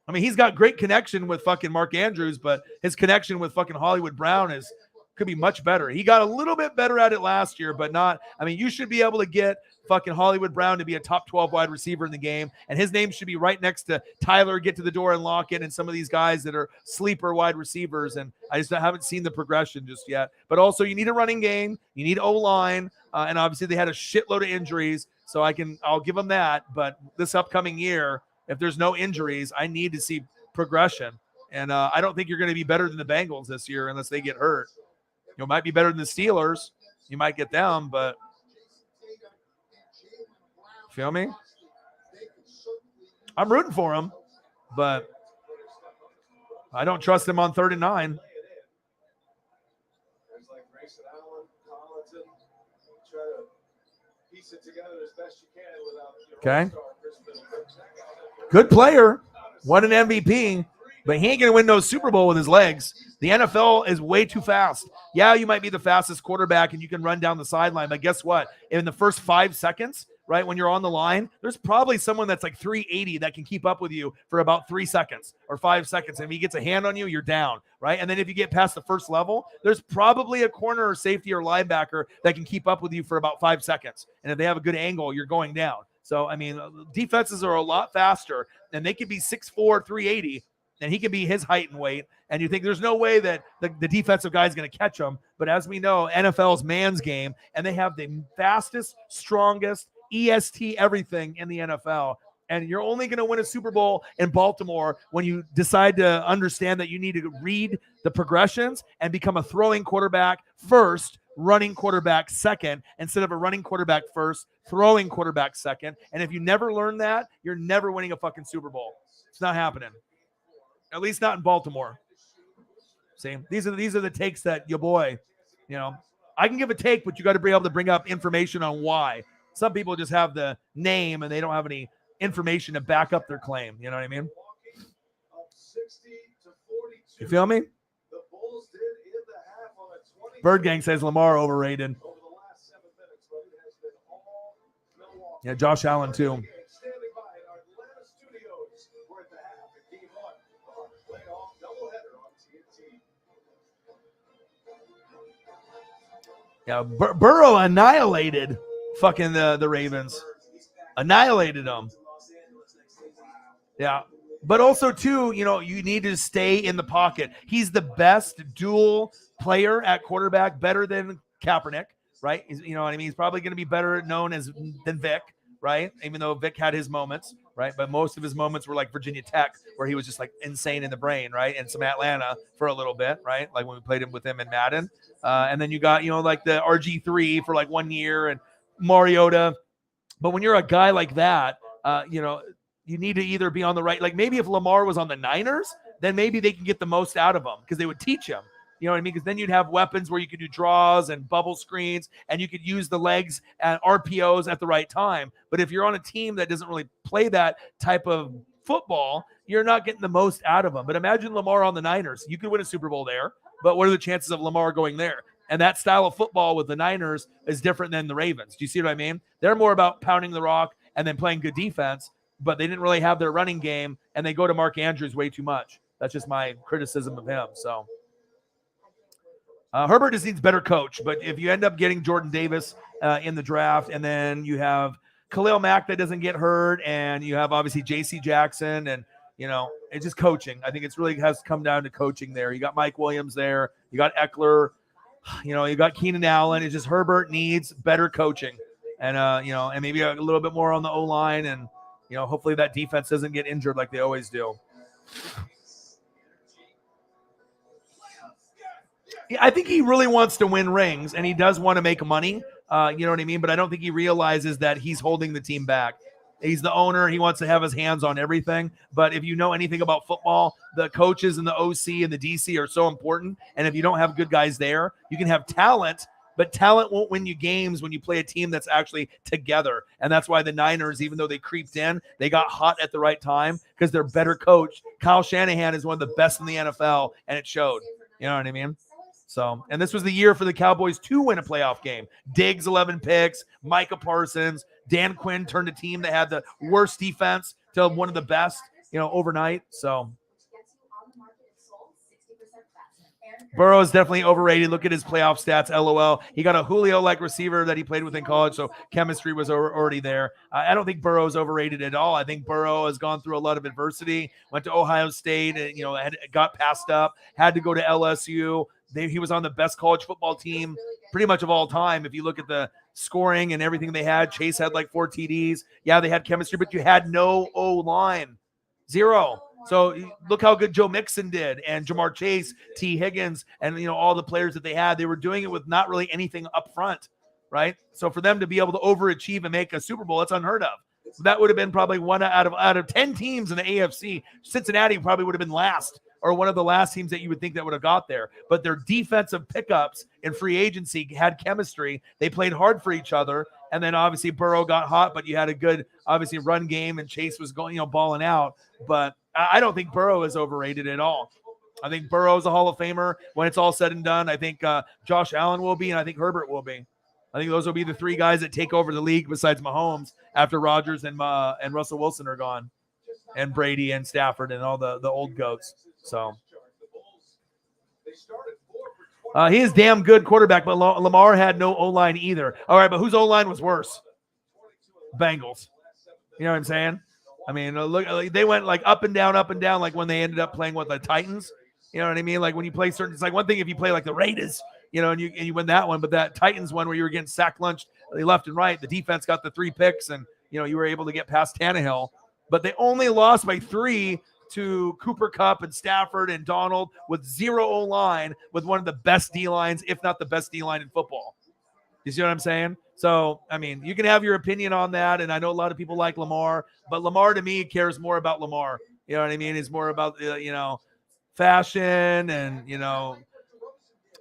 I mean, he's got great connection with fucking Mark Andrews, but his connection with fucking Hollywood Brown could be much better. He got a little bit better at it last year, but not. I mean, you should be able to get fucking Hollywood Brown to be a top 12 wide receiver in the game, and his name should be right next to Tyler, get to the door and lock it, and some of these guys that are sleeper wide receivers, and I just haven't seen the progression just yet. But also, you need a running game, you need O-line, and obviously they had a shitload of injuries, so I'll give them that. But this upcoming year, if there's no injuries, I need to see progression. And I don't think you're going to be better than the Bengals this year unless they get hurt. You might be better than the Steelers. You might get them, but feel me? I'm rooting for them, but I don't trust them on 3rd and 9. Okay. Good player, won an MVP, but he ain't going to win no Super Bowl with his legs. The NFL is way too fast. Yeah, you might be the fastest quarterback and you can run down the sideline, but guess what? In the first 5 seconds, right, when you're on the line, there's probably someone that's 380 that can keep up with you for about 3 seconds or 5 seconds. And if he gets a hand on you, you're down, right? And then if you get past the first level, there's probably a corner or safety or linebacker that can keep up with you for about 5 seconds. And if they have a good angle, you're going down. So, I mean, defenses are a lot faster, and they could be 6'4", 380, and he can be his height and weight. And you think there's no way that the defensive guy is going to catch him. But as we know, NFL's man's game, and they have the fastest, strongest, EST everything in the NFL. And you're only going to win a Super Bowl in Baltimore when you decide to understand that you need to read the progressions and become a throwing quarterback first, running quarterback second, instead of a running quarterback first, throwing quarterback second. And if you never learn that, you're never winning a fucking Super Bowl. It's not happening. At least not in Baltimore. See, these are the takes that your boy, I can give a take, but you got to be able to bring up information on why. Some people just have the name and they don't have any information to back up their claim. You know what I mean? Up 60-42. You feel me? The Bulls did in the half on a 20. Bird Gang says Lamar overrated. Over the last 7 minutes, but it has been all Milwaukee. Yeah, Josh Allen too. Standing by in our Atlanta studios. We're at the half in Game 1 of our playoff doubleheader on TNT. Yeah, Burrow annihilated fucking the Ravens. Annihilated them. Yeah. But also, too, you know, you need to stay in the pocket. He's the best dual player at quarterback, better than Kaepernick, right? You know what I mean? He's probably going to be better known than Vic, right? Even though Vic had his moments, right? But most of his moments were like Virginia Tech, where he was just like insane in the brain, right? And some Atlanta for a little bit, right? Like when we played him with him in Madden. And then you got, you know, like the RG3 for like 1 year and Mariota. But when you're a guy like that, you know, you need to either be on the right. Like maybe if Lamar was on the Niners, then maybe they can get the most out of him because they would teach him. You know what I mean? Because then you'd have weapons where you could do draws and bubble screens and you could use the legs and RPOs at the right time. But if you're on a team that doesn't really play that type of football, you're not getting the most out of them. But imagine Lamar on the Niners. You could win a Super Bowl there, but what are the chances of Lamar going there? And that style of football with the Niners is different than the Ravens. Do you see what I mean? They're more about pounding the rock and then playing good defense, but they didn't really have their running game, and they go to Mark Andrews way too much. That's just my criticism of him. So Herbert just needs better coach, but if you end up getting Jordan Davis in the draft, and then you have Khalil Mack that doesn't get hurt, and you have obviously J.C. Jackson, and you know, it's just coaching. I think it's really has come down to coaching there. You got Mike Williams there. You got Eckler. You know, you got Keenan Allen. It's just Herbert needs better coaching, and you know, and maybe a little bit more on the O-line, and you know, hopefully that defense doesn't get injured like they always do. Yeah, I think he really wants to win rings, and he does want to make money. You know what I mean? But I don't think he realizes that he's holding the team back. He's the owner. He wants to have his hands on everything. But if you know anything about football, the coaches and the OC and the DC are so important. And if you don't have good guys there, you can have talent, but talent won't win you games when you play a team that's actually together. And that's why the Niners, even though they creeped in, they got hot at the right time because they're better coached. Kyle Shanahan is one of the best in the NFL, and it showed. You know what I mean? So, and this was the year for the Cowboys to win a playoff game. Diggs, 11 picks, Micah Parsons, Dan Quinn turned a team that had the worst defense to one of the best, you know, overnight. So Burrow is definitely overrated. Look at his playoff stats, LOL. He got a Julio-like receiver that he played with in college, so chemistry was already there. I don't think Burrow is overrated at all. I think Burrow has gone through a lot of adversity, went to Ohio State, and, you know, got passed up, had to go to LSU. He was on the best college football team pretty much of all time. If you look at the scoring and everything they had, Chase had like 4 TDs. Yeah, they had chemistry, but you had no O-line. Zero. So look how good Joe Mixon did, and Jamar Chase, T. Higgins, and, you know, all the players that they had. They were doing it with not really anything up front, right? So for them to be able to overachieve and make a Super Bowl, that's unheard of. That would have been probably one out of 10 teams in the AFC. Cincinnati probably would have been last, or one of the last teams that you would think that would have got there. But their defensive pickups in free agency had chemistry. They played hard for each other. And then obviously Burrow got hot, but you had a good, obviously, run game, and Chase was going, you know, balling out. But I don't think Burrow is overrated at all. I think Burrow is a Hall of Famer when it's all said and done. I think Josh Allen will be, and I think Herbert will be. I think those will be the 3 guys that take over the league besides Mahomes after Rodgers and Russell Wilson are gone, and Brady and Stafford and all the old goats. So he is damn good quarterback, but Lamar had no O-line either. All right, but whose O-line was worse? Bengals. You know what I'm saying? I mean, look, they went like up and down, like when they ended up playing with the Titans. You know what I mean? Like when you play certain, it's like one thing if you play like the Raiders, you know, and you win that one, but that Titans one where you were getting sack lunched left and right, the defense got the 3 picks, and, you know, you were able to get past Tannehill, but they only lost by 3 to Cooper Kupp and Stafford and Donald with 0 O-line, with one of the best D-lines, if not the best D-line in football. You see what I'm saying? So, I mean, you can have your opinion on that, and I know a lot of people like Lamar, but Lamar to me cares more about Lamar. You know what I mean? It's more about, you know, fashion, and, you know,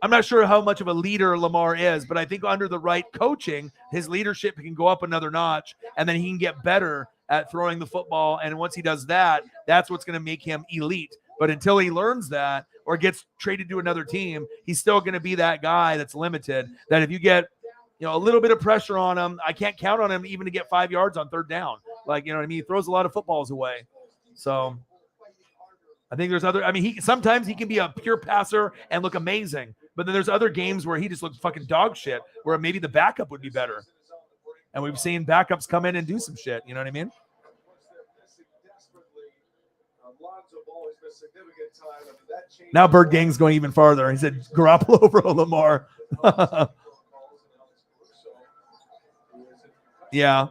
I'm not sure how much of a leader Lamar is, but I think under the right coaching, his leadership can go up another notch, and then he can get better at throwing the football. And once he does that, that's what's going to make him elite. But until he learns that or gets traded to another team, he's still going to be that guy that's limited, that if you get, a little bit of pressure on him, I can't count on him even to get 5 yards on third down. Like, you know what I mean? He throws a lot of footballs away. So I think there's sometimes he can be a pure passer and look amazing, but then there's other games where he just looks fucking dog shit, where maybe the backup would be better. And we've seen backups come in and do some shit. You know what I mean? Now Bird Gang's going even farther. He said Garoppolo over Lamar. Yeah.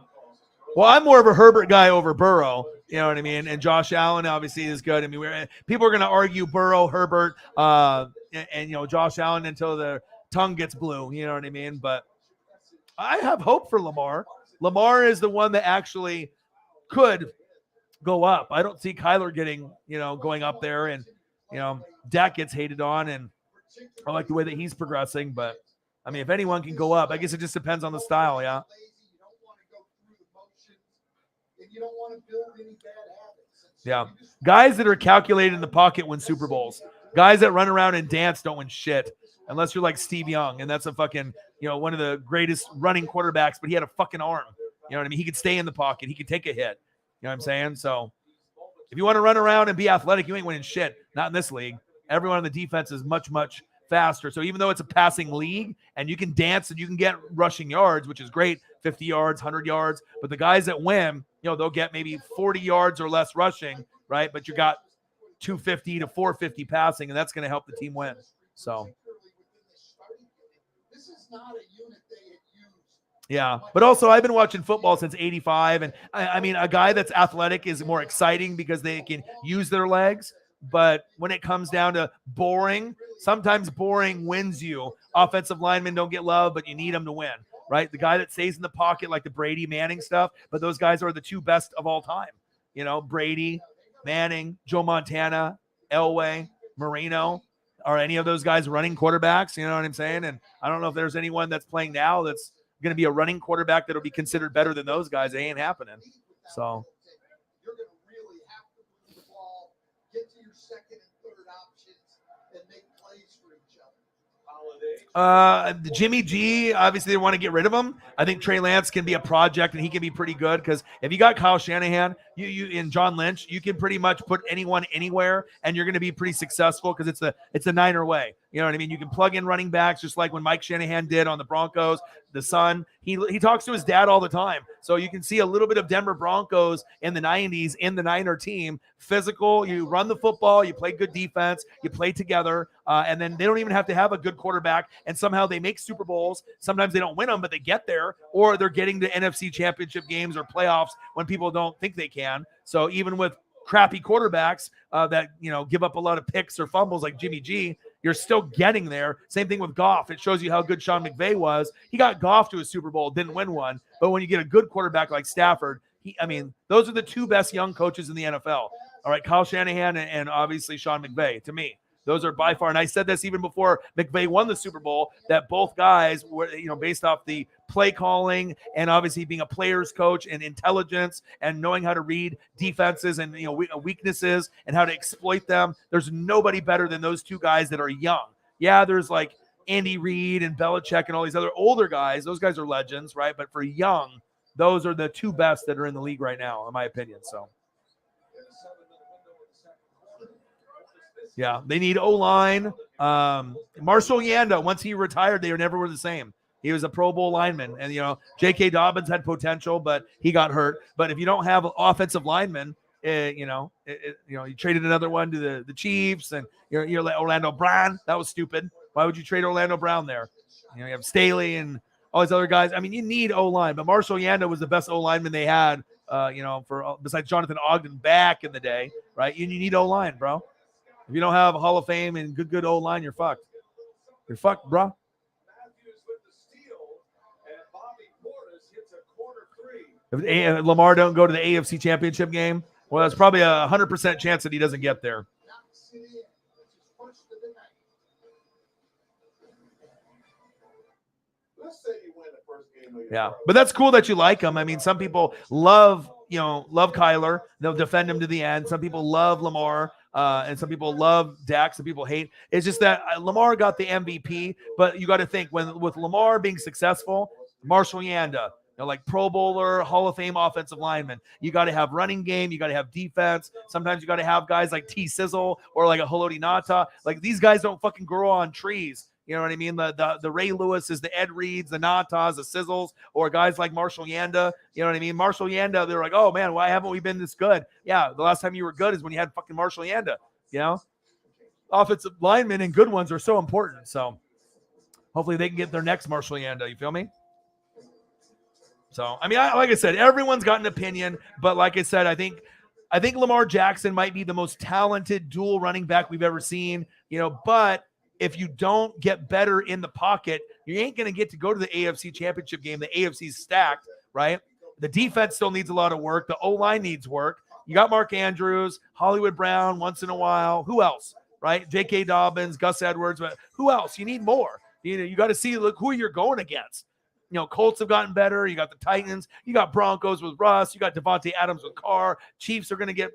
Well, I'm more of a Herbert guy over Burrow. You know what I mean? And Josh Allen obviously is good. I mean, people are going to argue Burrow, Herbert, and Josh Allen until their tongue gets blue. You know what I mean? But I have hope for Lamar. Lamar is the one that actually could go up. I don't see Kyler getting, going up there, and Dak gets hated on, and I like the way that he's progressing. But I mean, if anyone can go up, I guess it just depends on the style. Yeah. You don't want to build any bad habits. Yeah. Guys that are calculated in the pocket win Super Bowls. Guys that run around and dance don't win shit unless you're like Steve Young, and that's a fucking, one of the greatest running quarterbacks, but he had a fucking arm. You know what I mean? He could stay in the pocket. He could take a hit. You know what I'm saying? So if you want to run around and be athletic, you ain't winning shit. Not in this league. Everyone on the defense is much, much faster. So even though it's a passing league and you can dance and you can get rushing yards, which is great, 50 yards, 100 yards, but the guys that win, they'll get maybe 40 yards or less rushing, right? But you got 250 to 450 passing, and that's going to help the team win. So, this is not a unit they had used. Yeah, but also I've been watching football since '85, and I mean, a guy that's athletic is more exciting because they can use their legs. But when it comes down to boring, sometimes boring wins you. Offensive linemen don't get love, but you need them to win, right? The guy that stays in the pocket, like the Brady Manning stuff, but those guys are the two best of all time. Brady, Manning, Joe Montana, Elway, Marino. Are any of those guys running quarterbacks? You know what I'm saying? And I don't know if there's anyone that's playing now that's going to be a running quarterback that'll be considered better than those guys. It ain't happening. So You're going to really have to move the ball, get to your second and third options, and make plays for each other. Jimmy G, obviously they want to get rid of him. I think Trey Lance can be a project, and he can be pretty good, because if you got Kyle Shanahan, you and John Lynch, you can pretty much put anyone anywhere, and you're going to be pretty successful, because it's the Niner way. You know what I mean? You can plug in running backs, just like when Mike Shanahan did on the Broncos, the son. He talks to his dad all the time. So you can see a little bit of Denver Broncos in the 90s in the Niner team. Physical, you run the football, you play good defense, you play together, and then they don't even have to have a good quarterback, and somehow they make Super Bowls. Sometimes they don't win them, but they get there, or they're getting to NFC championship games or playoffs when people don't think they can. So even with crappy quarterbacks that give up a lot of picks or fumbles like Jimmy G, you're still getting there. Same thing with Goff. It shows you how good Sean McVay was. He got Goff to a Super Bowl, didn't win one. But when you get a good quarterback like Stafford, those are the two best young coaches in the NFL. All right, Kyle Shanahan and obviously Sean McVay, to me. Those are by far, and I said this even before McVay won the Super Bowl, that both guys were, based off the play calling and obviously being a player's coach and intelligence and knowing how to read defenses and, weaknesses and how to exploit them. There's nobody better than those two guys that are young. Yeah, there's like Andy Reid and Belichick and all these other older guys. Those guys are legends, right? But for young, those are the two best that are in the league right now, in my opinion. So. Yeah, they need O-line. Marshall Yanda, once he retired, they never were the same. He was a Pro Bowl lineman. And, J.K. Dobbins had potential, but he got hurt. But if you don't have offensive linemen, you traded another one to the Chiefs, and you're like Orlando Brown. That was stupid. Why would you trade Orlando Brown there? You have Staley and all these other guys. I mean, you need O-line. But Marshall Yanda was the best O-lineman they had, besides Jonathan Ogden back in the day, right? You need O-line, bro. If you don't have a Hall of Fame and good O-line, you're fucked. You're fucked, bro. If Lamar don't go to the AFC Championship game, well, that's probably 100% chance that he doesn't get there. Yeah, but that's cool that you like him. I mean, some people love love Kyler. They'll defend him to the end. Some people love Lamar, and some people love Dak. Some people hate. It's just that Lamar got the MVP, but you got to think with Lamar being successful, Marshall Yanda, like Pro Bowler, Hall of Fame offensive lineman. You got to have running game. You got to have defense. Sometimes you got to have guys like T Sizzle or like a Haloti Nata. Like these guys don't fucking grow on trees. You know what I mean? The Ray Lewis's, the Ed Reeds, the Natas, the Sizzles, or guys like Marshall Yanda. You know what I mean? Marshall Yanda, they're like, oh man, why haven't we been this good? Yeah, the last time you were good is when you had fucking Marshall Yanda. Offensive linemen and good ones are so important. So hopefully they can get their next Marshall Yanda. You feel me? So, I mean, like I said, everyone's got an opinion, but like I said, I think Lamar Jackson might be the most talented dual running back we've ever seen, but if you don't get better in the pocket, you ain't going to get to go to the AFC Championship game. The AFC's stacked, right? The defense still needs a lot of work. The O-line needs work. You got Mark Andrews, Hollywood Brown once in a while. Who else, right? J.K. Dobbins, Gus Edwards. But who else? You need more. You got to see who you're going against. Colts have gotten better. You got the Titans. You got Broncos with Russ. You got Devontae Adams with Carr. Chiefs are going to get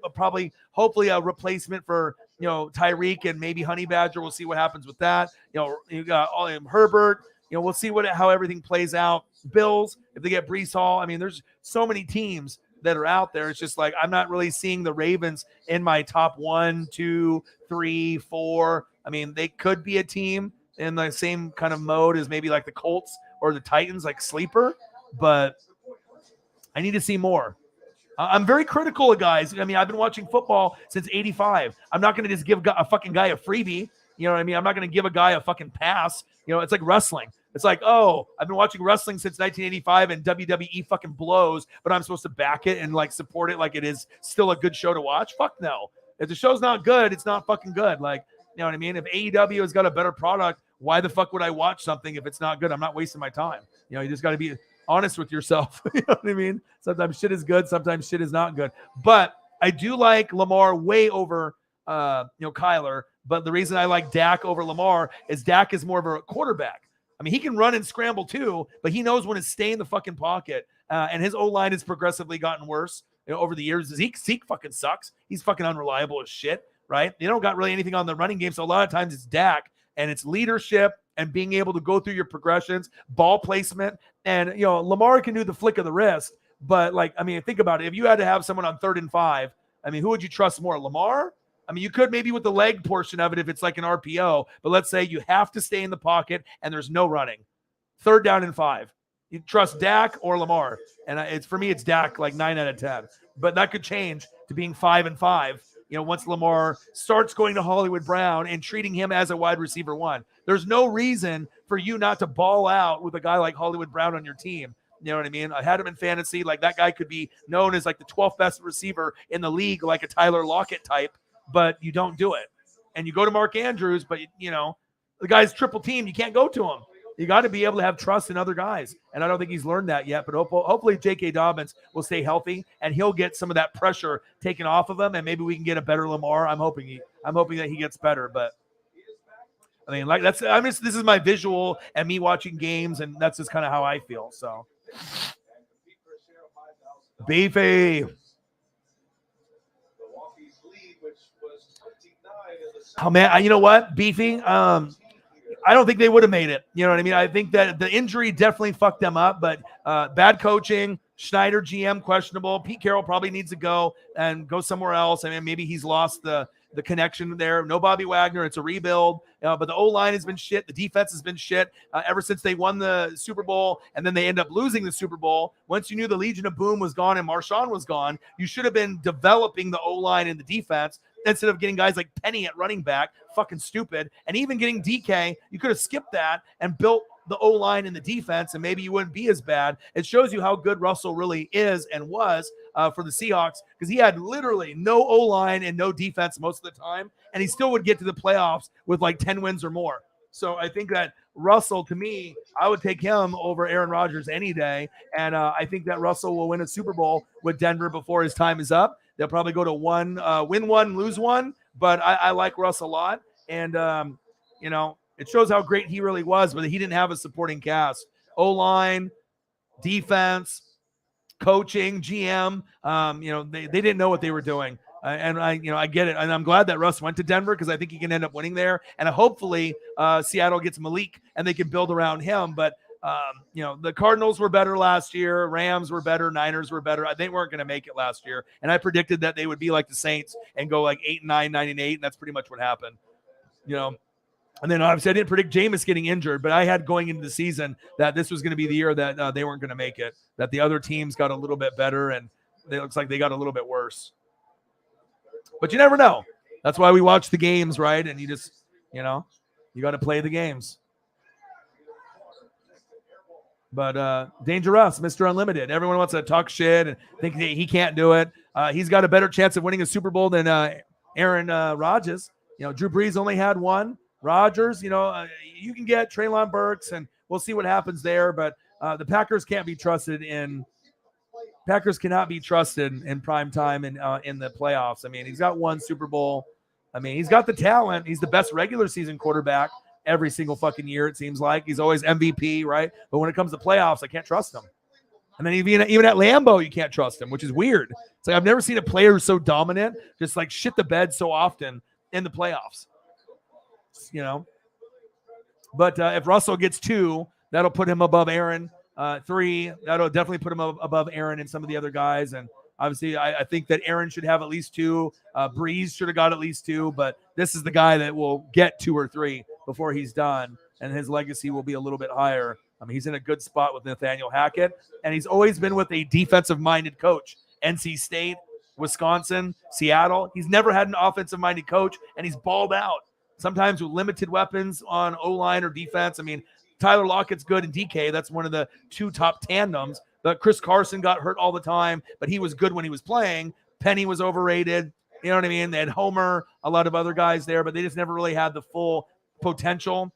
hopefully a replacement for, Tyreek and maybe Honey Badger. We'll see what happens with that. You got Herbert. We'll see how everything plays out. Bills, if they get Breece Hall. I mean, there's so many teams that are out there. It's just like I'm not really seeing the Ravens in my top 1, 2, 3, 4. I mean, they could be a team in the same kind of mode as maybe like the Colts or the Titans, like sleeper, but I need to see more. I'm very critical of guys. I mean, I've been watching football since 85. I'm not going to just give a fucking guy a freebie. You know what I mean? I'm not going to give a guy a fucking pass. It's like wrestling. It's like, oh, I've been watching wrestling since 1985 and WWE fucking blows, but I'm supposed to back it and like support it like it is still a good show to watch? Fuck no. If the show's not good, it's not fucking good. Like, you know what I mean? If AEW has got a better product, why the fuck would I watch something if it's not good? I'm not wasting my time. You just got to be honest with yourself. You know what I mean? Sometimes shit is good. Sometimes shit is not good. But I do like Lamar way over, Kyler. But the reason I like Dak over Lamar is Dak is more of a quarterback. I mean, he can run and scramble too, but he knows when to stay in the fucking pocket. And his O-line has progressively gotten worse over the years. Zeke fucking sucks. He's fucking unreliable as shit, right? They don't got really anything on the running game. So a lot of times it's Dak. And it's leadership and being able to go through your progressions, ball placement. And, Lamar can do the flick of the wrist. But, think about it. If you had to have someone on 3rd and 5, who would you trust more, Lamar? You could maybe with the leg portion of it if it's like an RPO. But let's say you have to stay in the pocket and there's no running. 3rd down and 5. You trust Dak or Lamar. And for me, it's Dak like 9 out of 10. But that could change to being 5 and 5. Once Lamar starts going to Hollywood Brown and treating him as a wide receiver 1, there's no reason for you not to ball out with a guy like Hollywood Brown on your team. You know what I mean? I had him in fantasy. Like that guy could be known as like the 12th best receiver in the league, like a Tyler Lockett type, but you don't do it. And you go to Mark Andrews, but the guy's triple team. You can't go to him. You got to be able to have trust in other guys. And I don't think he's learned that yet, but hopefully J.K. Dobbins will stay healthy and he'll get some of that pressure taken off of him. And maybe we can get a better Lamar. I'm hoping that he gets better, but this is my visual and me watching games. And that's just kind of how I feel. So Beefy. Oh man, you know what? Beefy. I don't think they would have made it. You know what I mean? I think that the injury definitely fucked them up, but bad coaching, Schneider GM questionable. Pete Carroll probably needs to go and go somewhere else. Maybe he's lost the connection there. No Bobby Wagner. It's a rebuild. But the O-line has been shit. The defense has been shit ever since they won the Super Bowl, and then they end up losing the Super Bowl. Once you knew the Legion of Boom was gone and Marshawn was gone, you should have been developing the O-line and the defense instead of getting guys like Penny at running back. Fucking stupid. And even getting DK, you could have skipped that and built the O-line and the defense, and maybe you wouldn't be as bad. It shows you how good Russell really is and was for the Seahawks, because he had literally no O-line and no defense most of the time, and he still would get to the playoffs with like 10 wins or more. So I think that Russell, to me, I would take him over Aaron Rodgers any day, and I think that Russell will win a Super Bowl with Denver before his time is up. They'll probably go to win one, lose one, but I like Russ a lot, and it shows how great he really was, but he didn't have a supporting cast. O-line, defense, coaching, GM, they didn't know what they were doing. And I get it. And I'm glad that Russ went to Denver because I think he can end up winning there. And hopefully Seattle gets Malik and they can build around him. But, the Cardinals were better last year. Rams were better. Niners were better. They weren't going to make it last year. And I predicted that they would be like the Saints and go like 8-9, 9-8. And that's pretty much what happened, And then obviously I didn't predict Jameis getting injured, but I had going into the season that this was going to be the year that they weren't going to make it, that the other teams got a little bit better and it looks like they got a little bit worse. But you never know. That's why we watch the games, right? And you just, you got to play the games. But Dangerous, Mr. Unlimited. Everyone wants to talk shit and think he can't do it. He's got a better chance of winning a Super Bowl than Aaron Rodgers. Drew Brees only had one. Rodgers, you can get Treylon Burks, and we'll see what happens there. But the Packers cannot be trusted in prime time in the playoffs. I mean, he's got one Super Bowl. I mean, he's got the talent. He's the best regular season quarterback every single fucking year, it seems like. He's always MVP, right? But when it comes to playoffs, I can't trust him. And then even at Lambeau, you can't trust him, which is weird. It's like I've never seen a player so dominant, just like shit the bed so often in the playoffs. But if Russell gets 2, that'll put him above Aaron. 3, that'll definitely put him above Aaron and some of the other guys. And obviously, I think that Aaron should have at least 2. Breeze should have got at least 2, but this is the guy that will get 2 or 3 before he's done, and his legacy will be a little bit higher. I mean, he's in a good spot with Nathaniel Hackett, and he's always been with a defensive-minded coach. NC State, Wisconsin, Seattle. He's never had an offensive-minded coach, and he's balled out. Sometimes with limited weapons on O-line or defense. I mean, Tyler Lockett's good in DK. That's one of the 2 top tandems. But Chris Carson got hurt all the time, but he was good when he was playing. Penny was overrated. You know what I mean? They had Homer, a lot of other guys there, but they just never really had the full potential.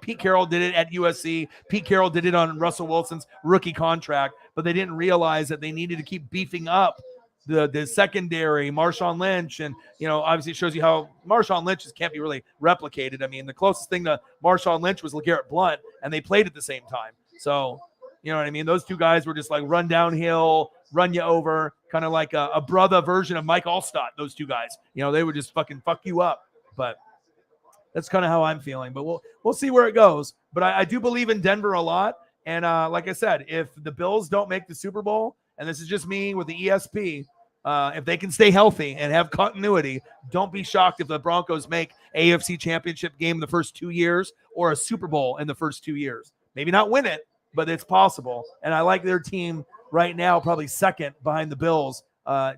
Pete Carroll did it at USC. Pete Carroll did it on Russell Wilson's rookie contract, but they didn't realize that they needed to keep beefing up the secondary, Marshawn Lynch, and obviously it shows you how Marshawn Lynch can't be really replicated. I mean, the closest thing to Marshawn Lynch was LeGarrette Blount, and they played at the same time. So, you know what I mean? Those 2 guys were just like run downhill, run you over, kind of like a brother version of Mike Allstott. Those 2 guys, they would just fucking fuck you up. But that's kind of how I'm feeling. But we'll see where it goes. But I do believe in Denver a lot. And like I said, if the Bills don't make the Super Bowl, and this is just me with the ESP, if they can stay healthy and have continuity, don't be shocked if the Broncos make AFC Championship game in the first 2 years or a Super Bowl in the first 2 years. Maybe not win it, but it's possible. And I like their team right now, probably second behind the Bills,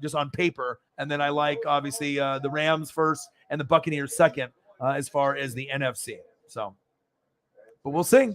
just on paper. And then I like, obviously, the Rams first and the Buccaneers second as far as the NFC. So, but we'll see.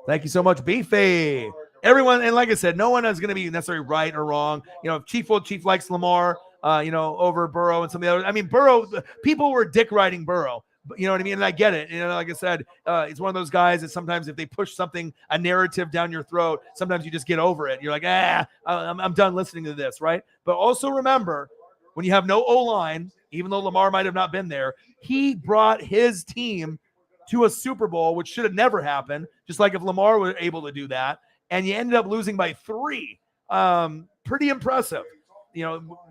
Thank you so much, Beefy. Everyone, and like I said, no one is going to be necessarily right or wrong. If Chief likes Lamar, over Burrow and some of the others. I mean, Burrow, people were dick riding Burrow. You know what I mean? And I get it. Like I said, it's one of those guys that sometimes if they push a narrative down your throat, sometimes you just get over it. You're like, I'm done listening to this, right? But also remember, when you have no O-line, even though Lamar might have not been there, he brought his team to a Super Bowl, which should have never happened, just like if Lamar were able to do that. And you ended up losing by 3. Pretty impressive.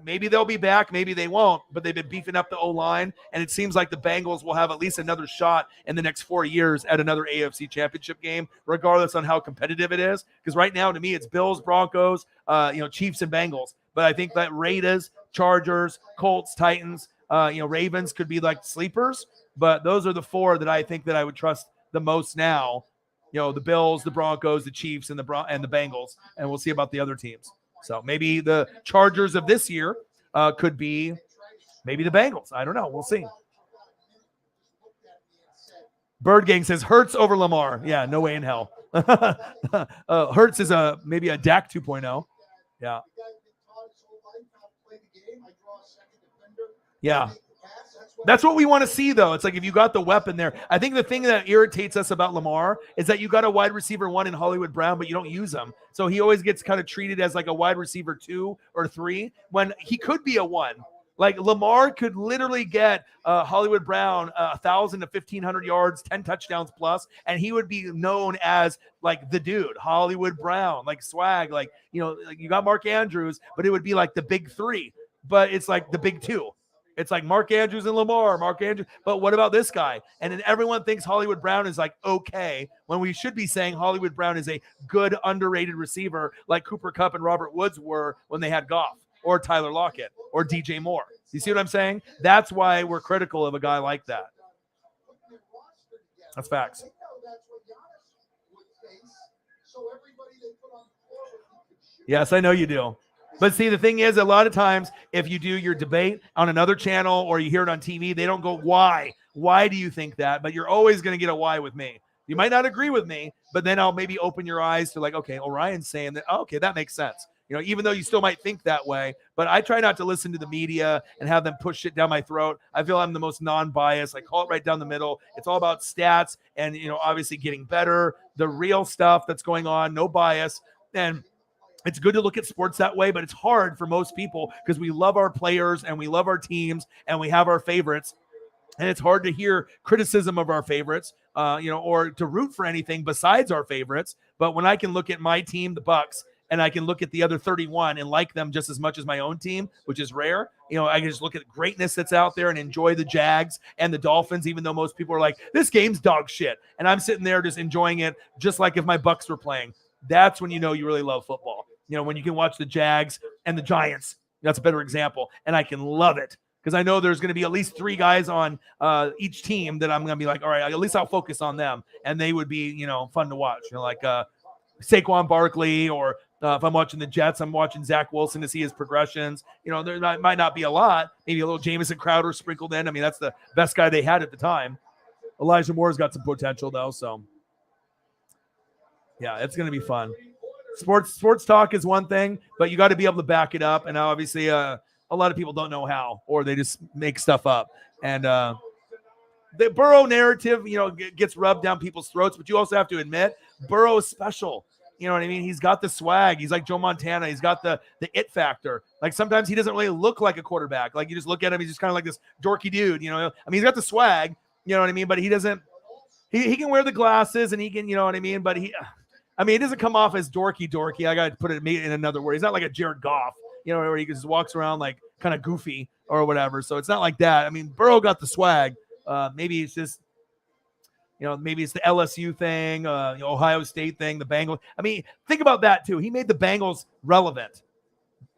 Maybe they'll be back, maybe they won't, but they've been beefing up the O-line, and it seems like the Bengals will have at least another shot in the next 4 years at another AFC Championship game, regardless on how competitive it is. Because right now, to me, it's Bills, Broncos, Chiefs, and Bengals. But I think that Raiders, Chargers, Colts, Titans, Ravens could be like sleepers. But those are the 4 that I think that I would trust the most now. The Bills, the Broncos, the Chiefs, and the Bengals, and we'll see about the other teams. So maybe the Chargers of this year could be maybe the Bengals. I don't know. We'll see. Bird Gang says Hurts over Lamar. Yeah, no way in hell. Hurts is maybe a Dak 2.0. Yeah. Yeah. That's what we want to see, though. It's like if you got the weapon there. I think the thing that irritates us about Lamar is that you got a wide receiver 1 in Hollywood Brown, but you don't use him. So he always gets kind of treated as like a wide receiver 2 or 3 when he could be a 1. Like Lamar could literally get Hollywood Brown 1,000 to 1,500 yards, 10 touchdowns plus, and he would be known as like the dude, Hollywood Brown, like swag, like, you know, like you got Mark Andrews, but it would be like the big three, but it's like the big two. It's like Mark Andrews and Lamar, Mark Andrews. But what about this guy? And then everyone thinks Hollywood Brown is like okay, when we should be saying Hollywood Brown is a good, underrated receiver like Cooper Kupp and Robert Woods were when they had Goff or Tyler Lockett or DJ Moore. You see what I'm saying? That's why we're critical of a guy like that. That's facts. Yes, I know you do. But see, the thing is, a lot of times, if you do your debate on another channel or you hear it on TV, they don't go, why? Why do you think that? But you're always going to get a why with me. You might not agree with me, but then I'll maybe open your eyes to like, okay, Orion's saying that. Oh, okay, that makes sense. You know, even though you still might think that way, but I try not to listen to the media and have them push shit down my throat. I feel I'm the most non-biased. I call it right down the middle. It's all about stats and, you know, obviously getting better, the real stuff that's going on, no bias. And it's good to look at sports that way, but it's hard for most people because we love our players and we love our teams and we have our favorites. And it's hard to hear criticism of our favorites, you know, or to root for anything besides our favorites. But when I can look at my team, the Bucks, and I can look at the other 31 and like them just as much as my own team, which is rare. You know, I can just look at the greatness that's out there and enjoy the Jags and the Dolphins, even though most people are like, this game's dog shit. And I'm sitting there just enjoying it, just like if my Bucks were playing. That's when you know you really love football. You know, when you can watch the Jags and the Giants. That's a better example. And I can love it because I know there's going to be at least 3 guys on each team that I'm going to be like, all right, at least I'll focus on them. And they would be, you know, fun to watch. You know, like Saquon Barkley, or if I'm watching the Jets, I'm watching Zach Wilson to see his progressions. You know, there might not be a lot, maybe a little Jamison Crowder sprinkled in. I mean, that's the best guy they had at the time. Elijah Moore's got some potential though. So yeah, it's going to be fun. Sports talk is one thing, but you got to be able to back it up. And obviously a lot of people don't know how, or they just make stuff up. And the Burrow narrative, you know, gets rubbed down people's throats, but you also have to admit Burrow is special. You know what I mean? He's got the swag. He's like Joe Montana. He's got the it factor. Like sometimes he doesn't really look like a quarterback. Like you just look at him, he's just kind of like this dorky dude. You know, I mean, he's got the swag. You know what I mean? But he doesn't. He can wear the glasses and he can, you know what I mean? But he, I mean, it doesn't come off as dorky. I got to put it in another word. He's not like a Jared Goff. You know, where he just walks around like kind of goofy or whatever. So it's not like that. I mean, Burrow got the swag. Maybe it's just, you know, maybe it's the LSU thing, the Ohio State thing, the Bengals. I mean, think about that too. He made the Bengals relevant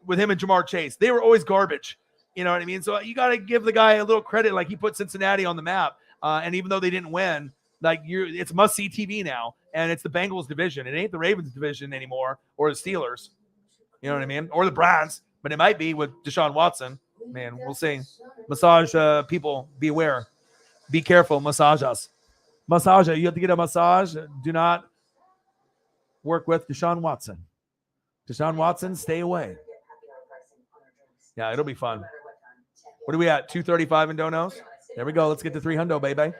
with him and Jamar Chase. They were always garbage. You know what I mean? So you got to give the guy a little credit. Like he put Cincinnati on the map. And even though they didn't win, like it's must-see TV now. And it's the Bengals division. It ain't the Ravens division anymore or the Steelers. You know what I mean? Or the Browns. But it might be with Deshaun Watson. Man, we'll see. Massage people, beware. Be careful. Massage us. Massage. You have to get a massage. Do not work with Deshaun Watson. Deshaun Watson, stay away. Yeah, it'll be fun. What are we at? 235 in donos? There we go. Let's get to 300, baby.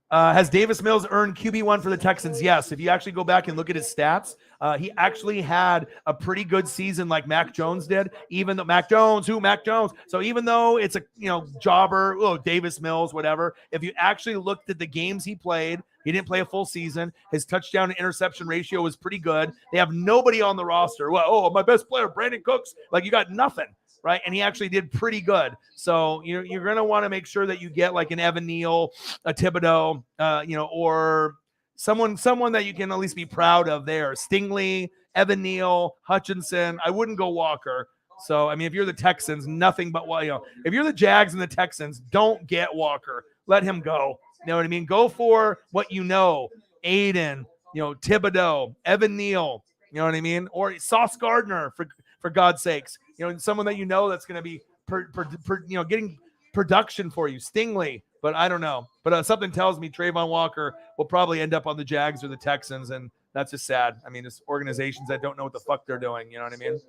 Has Davis Mills earned QB1 for the Texans? Yes. If you actually go back and look at his stats, he actually had a pretty good season like Mac Jones did. Even though Mac Jones. So even though it's a, you know, jobber, Davis Mills, whatever, if you actually looked at the games he played, he didn't play a full season. His touchdown to interception ratio was pretty good. They have nobody on the roster. Well, my best player, Brandon Cooks. Like you got nothing. Right. And he actually did pretty good. So you're going to want to make sure that you get like an Evan Neal, a Thibodeau, you know, or someone that you can at least be proud of there. Stingley, Evan Neal, Hutchinson. I wouldn't go Walker. So, I mean, if you're the Texans, nothing but, well, you know, if you're the Jags and the Texans, don't get Walker. Let him go. You know what I mean? Go for what you know. Aiden, you know, Thibodeau, Evan Neal, you know what I mean? Or Sauce Gardner, for God's sakes. You know, someone that you know that's going to be, you know, getting production for you. Stingley, but I don't know. But something tells me Trayvon Walker will probably end up on the Jags or the Texans, and that's just sad. I mean, it's organizations that don't know what the fuck they're doing. You know what I mean?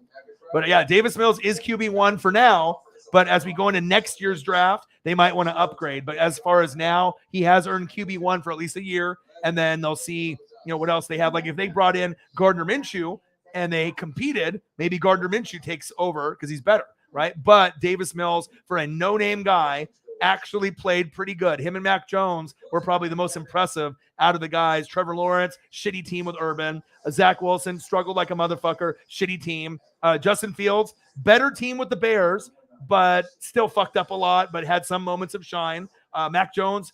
But yeah, Davis Mills is QB1 for now. But as we go into next year's draft, they might want to upgrade. But as far as now, he has earned QB1 for at least a year, and then they'll see, you know, what else they have. Like if they brought in Gardner Minshew, and they competed, maybe Gardner Minshew takes over because he's better, right? But Davis Mills, for a no-name guy, actually played pretty good. Him and Mac Jones were probably the most impressive out of the guys. Trevor Lawrence, shitty team with Urban. Zach Wilson struggled like a motherfucker, shitty team. Justin Fields, better team with the Bears, but still fucked up a lot, but had some moments of shine. Mac Jones,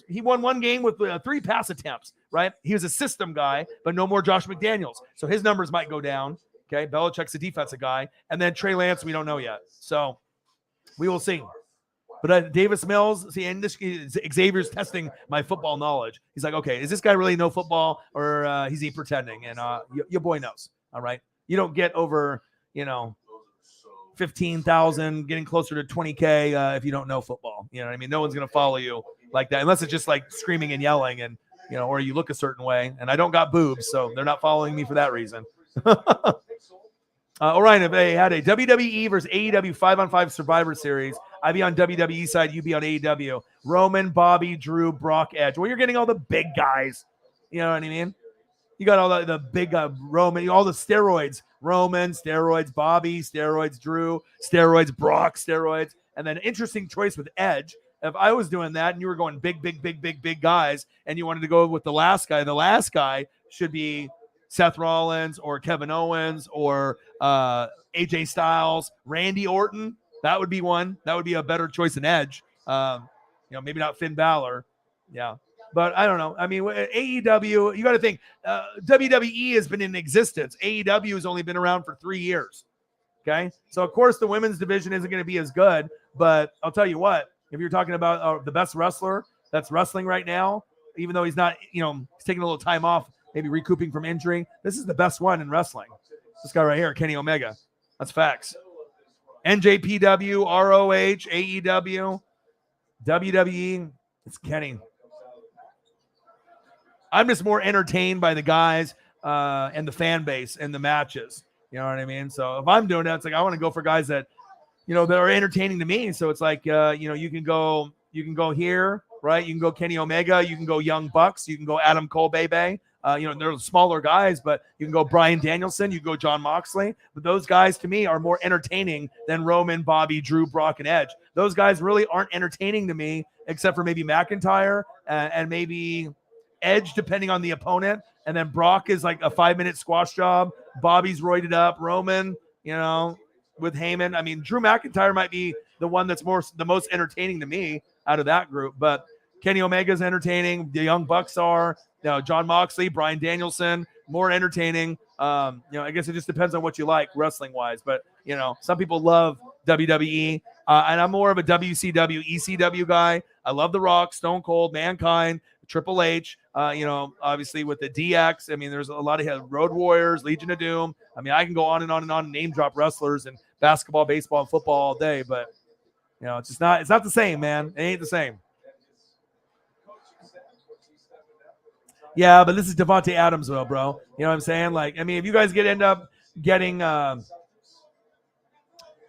he won one game with 3 pass attempts, right? He was a system guy, but no more Josh McDaniels. So his numbers might go down. Okay. Belichick's a defensive guy. And then Trey Lance, we don't know yet. So we will see. But Davis Mills, see, and this Xavier's testing my football knowledge. He's like, okay, is this guy really know football or is he pretending? And your boy knows. All right. You don't get over, 15,000, getting closer to 20K if you don't know football. You know what I mean? No one's going to follow you like that unless it's just like screaming and yelling and, or you look a certain way. And I don't got boobs, so they're not following me for that reason. Orion, if they had a WWE versus AEW 5-on-5 Survivor Series, I'd be on WWE side, you'd be on AEW. Roman, Bobby, Drew, Brock, Edge. Well, you're getting all the big guys. You know what I mean? You got all the big Roman, all the steroids. Roman, steroids, Bobby, steroids, Drew, steroids, Brock, steroids. And then interesting choice with Edge. If I was doing that and you were going big guys and you wanted to go with the last guy should be Seth Rollins or Kevin Owens or AJ Styles, Randy Orton. That would be one. That would be a better choice than Edge. Maybe not Finn Balor. Yeah. But I don't know. I mean, AEW, you got to think, WWE has been in existence. AEW has only been around for 3 years. Okay. So, of course, the women's division isn't going to be as good. But I'll tell you what, if you're talking about the best wrestler that's wrestling right now, even though he's not, he's taking a little time off, maybe recouping from injury, this is the best one in wrestling. This guy right here, Kenny Omega. That's facts. NJPW, ROH, AEW, WWE, it's Kenny. I'm just more entertained by the guys and the fan base and the matches. You know what I mean? So if I'm doing that, it's like I want to go for guys that, that are entertaining to me. So it's like, you can go here, right? You can go Kenny Omega, you can go Young Bucks, you can go Adam Cole, Bebe. They're smaller guys, but you can go Bryan Danielson, you can go John Moxley. But those guys to me are more entertaining than Roman, Bobby, Drew, Brock, and Edge. Those guys really aren't entertaining to me, except for maybe McIntyre and maybe Edge, depending on the opponent. And then Brock is like a 5-minute squash job. Bobby's roided up. Roman, with Heyman. I mean, Drew McIntyre might be the one that's the most entertaining to me out of that group. But Kenny Omega's entertaining. The Young Bucks are. John Moxley, Bryan Danielson, more entertaining. I guess it just depends on what you like wrestling-wise. But, some people love WWE. And I'm more of a WCW, ECW guy. I love The Rock, Stone Cold, Mankind, Triple H, obviously with the DX. I mean, there's a lot of Road Warriors, Legion of Doom. I mean, I can go on and on and on, name drop wrestlers and basketball, baseball, and football all day. But, it's not the same, man. It ain't the same. Yeah, but this is Devontae Adams, bro. You know what I'm saying? Like, I mean, if you guys end up getting, like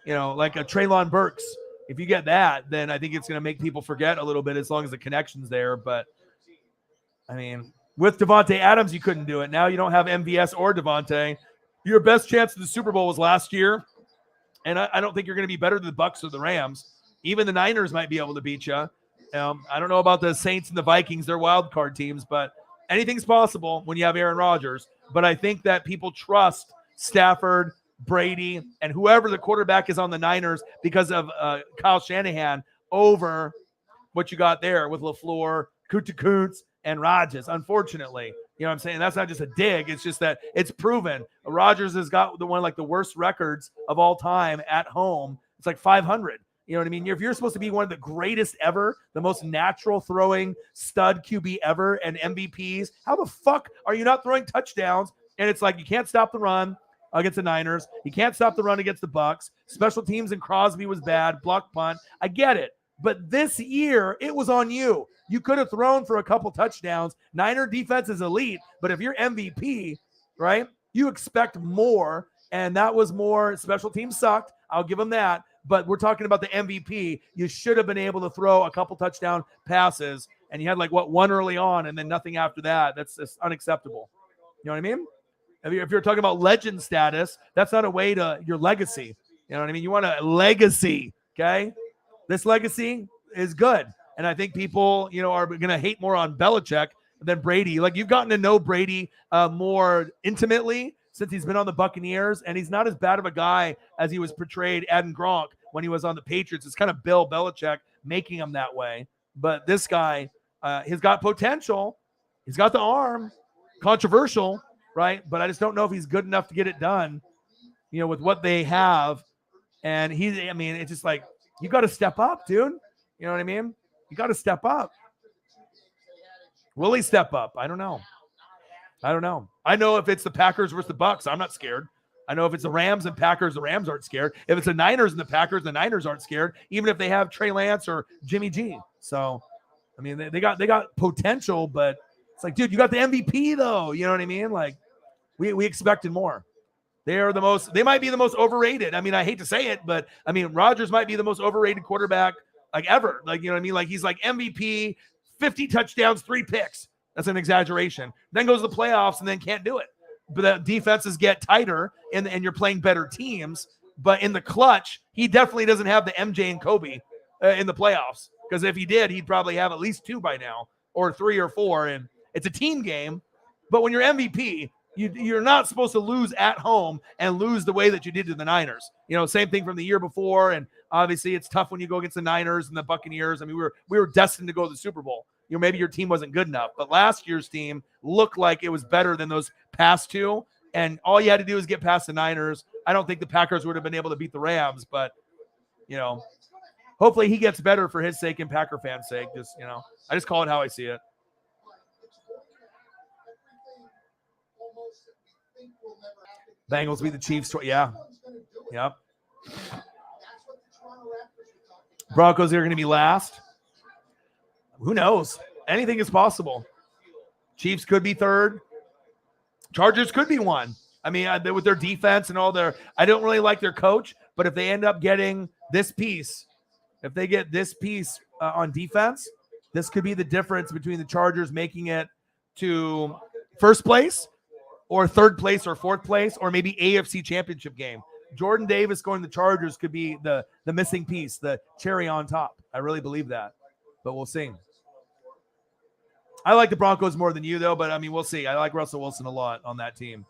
a Treylon Burks, if you get that, then I think it's going to make people forget a little bit as long as the connection's there. But, I mean, with Devontae Adams, you couldn't do it. Now you don't have MVS or Devontae. Your best chance at the Super Bowl was last year, and I don't think you're going to be better than the Bucs or the Rams. Even the Niners might be able to beat you. I don't know about the Saints and the Vikings. They're wild card teams, but anything's possible when you have Aaron Rodgers. But I think that people trust Stafford, Brady, and whoever the quarterback is on the Niners because of Kyle Shanahan over what you got there with LaFleur, Kuntz, and Rodgers, unfortunately. You know what I'm saying? That's not just a dig. It's just that it's proven. Rodgers has got one of the worst records of all time at home. It's like 500. You know what I mean? If you're supposed to be one of the greatest ever, the most natural throwing stud QB ever and MVPs, how the fuck are you not throwing touchdowns? And it's like you can't stop the run against the Niners. You can't stop the run against the Bucs. Special teams and Crosby was bad. Block punt. I get it. But this year, it was on you. You could have thrown for a couple touchdowns. Niner defense is elite. But if you're MVP, right, you expect more. And that was more. Special teams sucked. I'll give them that. But we're talking about the MVP. You should have been able to throw a couple touchdown passes. And you had one early on and then nothing after that. That's just unacceptable. You know what I mean? If you're talking about legend status, that's not a way to your legacy. You know what I mean? You want a legacy, okay? This legacy is good. And I think people, are going to hate more on Belichick than Brady. Like, you've gotten to know Brady more intimately since he's been on the Buccaneers, and he's not as bad of a guy as he was portrayed Adam Gronk when he was on the Patriots. It's kind of Bill Belichick making him that way. But this guy, he's got potential. He's got the arm. Controversial, right? But I just don't know if he's good enough to get it done, with what they have. And it's just like, you got to step up, dude. You know what I mean? You got to step up. Will he step up? I don't know. I know if it's the Packers versus the Bucks, I'm not scared. I know if it's the Rams and Packers, the Rams aren't scared. If it's the Niners and the Packers, the Niners aren't scared, even if they have Trey Lance or Jimmy G. So, I mean, they got potential, but it's like, dude, you got the MVP though. You know what I mean? Like, we expected more. They might be the most overrated. I mean, I hate to say it, but I mean, Rodgers might be the most overrated quarterback like ever. Like, you know what I mean? Like, he's like MVP, 50 touchdowns, 3 picks. That's an exaggeration. Then goes to the playoffs and then can't do it. But the defenses get tighter and you're playing better teams. But in the clutch, he definitely doesn't have the MJ and Kobe in the playoffs. Because if he did, he'd probably have at least 2 by now, or 3 or 4. And it's a team game. But when you're MVP, you're not supposed to lose at home and lose the way that you did to the Niners. Same thing from the year before. And obviously it's tough when you go against the Niners and the Buccaneers. I mean, we were destined to go to the Super Bowl. Maybe your team wasn't good enough, but last year's team looked like it was better than those past 2. And all you had to do is get past the Niners. I don't think the Packers would have been able to beat the Rams, but hopefully he gets better for his sake and Packer fans' sake. I just call it how I see it. Bengals beat the Chiefs. Yeah. Yep. Broncos are going to be last. Who knows? Anything is possible. Chiefs could be 3rd. Chargers could be 1. I mean, with their defense and all I don't really like their coach, but if they end up getting this piece, on defense, this could be the difference between the Chargers making it to first place or 3rd place or 4th place, or maybe AFC championship game. Jordan Davis going to the Chargers could be the missing piece, the cherry on top. I really believe that, but we'll see. I like the Broncos more than you, though, but I mean, we'll see. I like Russell Wilson a lot on that team.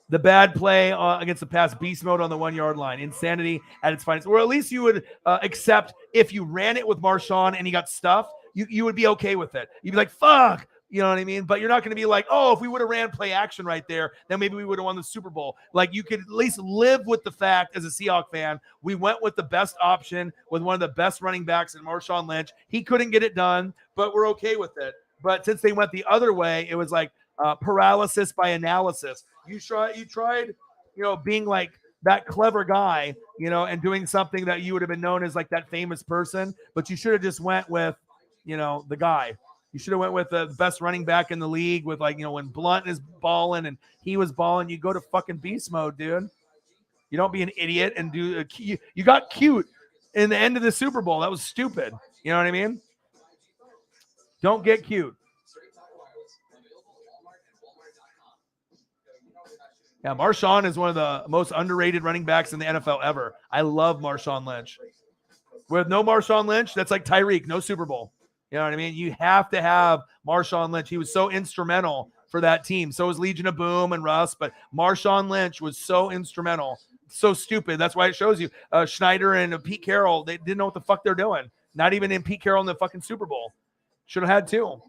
The bad play against the pass, beast mode on the 1-yard line. Insanity at its finest. Or at least you would accept if you ran it with Marshawn and he got stuffed, you would be okay with it. You'd be like, fuck. You know what I mean? But you're not going to be like, oh, if we would have ran play action right there, then maybe we would have won the Super Bowl. Like, you could at least live with the fact as a Seahawks fan, we went with the best option with one of the best running backs in Marshawn Lynch. He couldn't get it done, but we're okay with it. But since they went the other way, it was like paralysis by analysis. You tried, being like that clever guy, and doing something that you would have been known as like that famous person, but you should have just went with, the guy. You should have went with the best running back in the league with when Blunt is balling and he was balling, you go to fucking beast mode, dude. You don't be an idiot and do you got cute in the end of the Super Bowl. That was stupid. You know what I mean? Don't get cute. Yeah, Marshawn is one of the most underrated running backs in the NFL ever. I love Marshawn Lynch. With no Marshawn Lynch, that's like Tyreek, no Super Bowl. You know what I mean? You have to have Marshawn Lynch. He was so instrumental for that team. So was Legion of Boom and Russ, but Marshawn Lynch was so instrumental. So stupid. That's why it shows you Schneider and Pete Carroll, they didn't know what the fuck they're doing. Not even in Pete Carroll in the fucking Super Bowl. Should have had 2.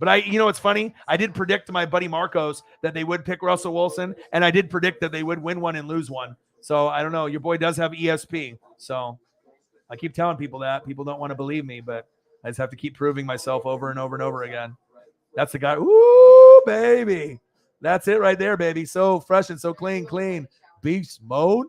But it's funny. I did predict to my buddy Marcos that they would pick Russell Wilson, and I did predict that they would win one and lose one. So I don't know. Your boy does have ESP. So I keep telling people that. People don't want to believe me, but I just have to keep proving myself over and over and over again. That's the guy. Ooh, baby. That's it right there, baby. So fresh and so clean. Beast mode.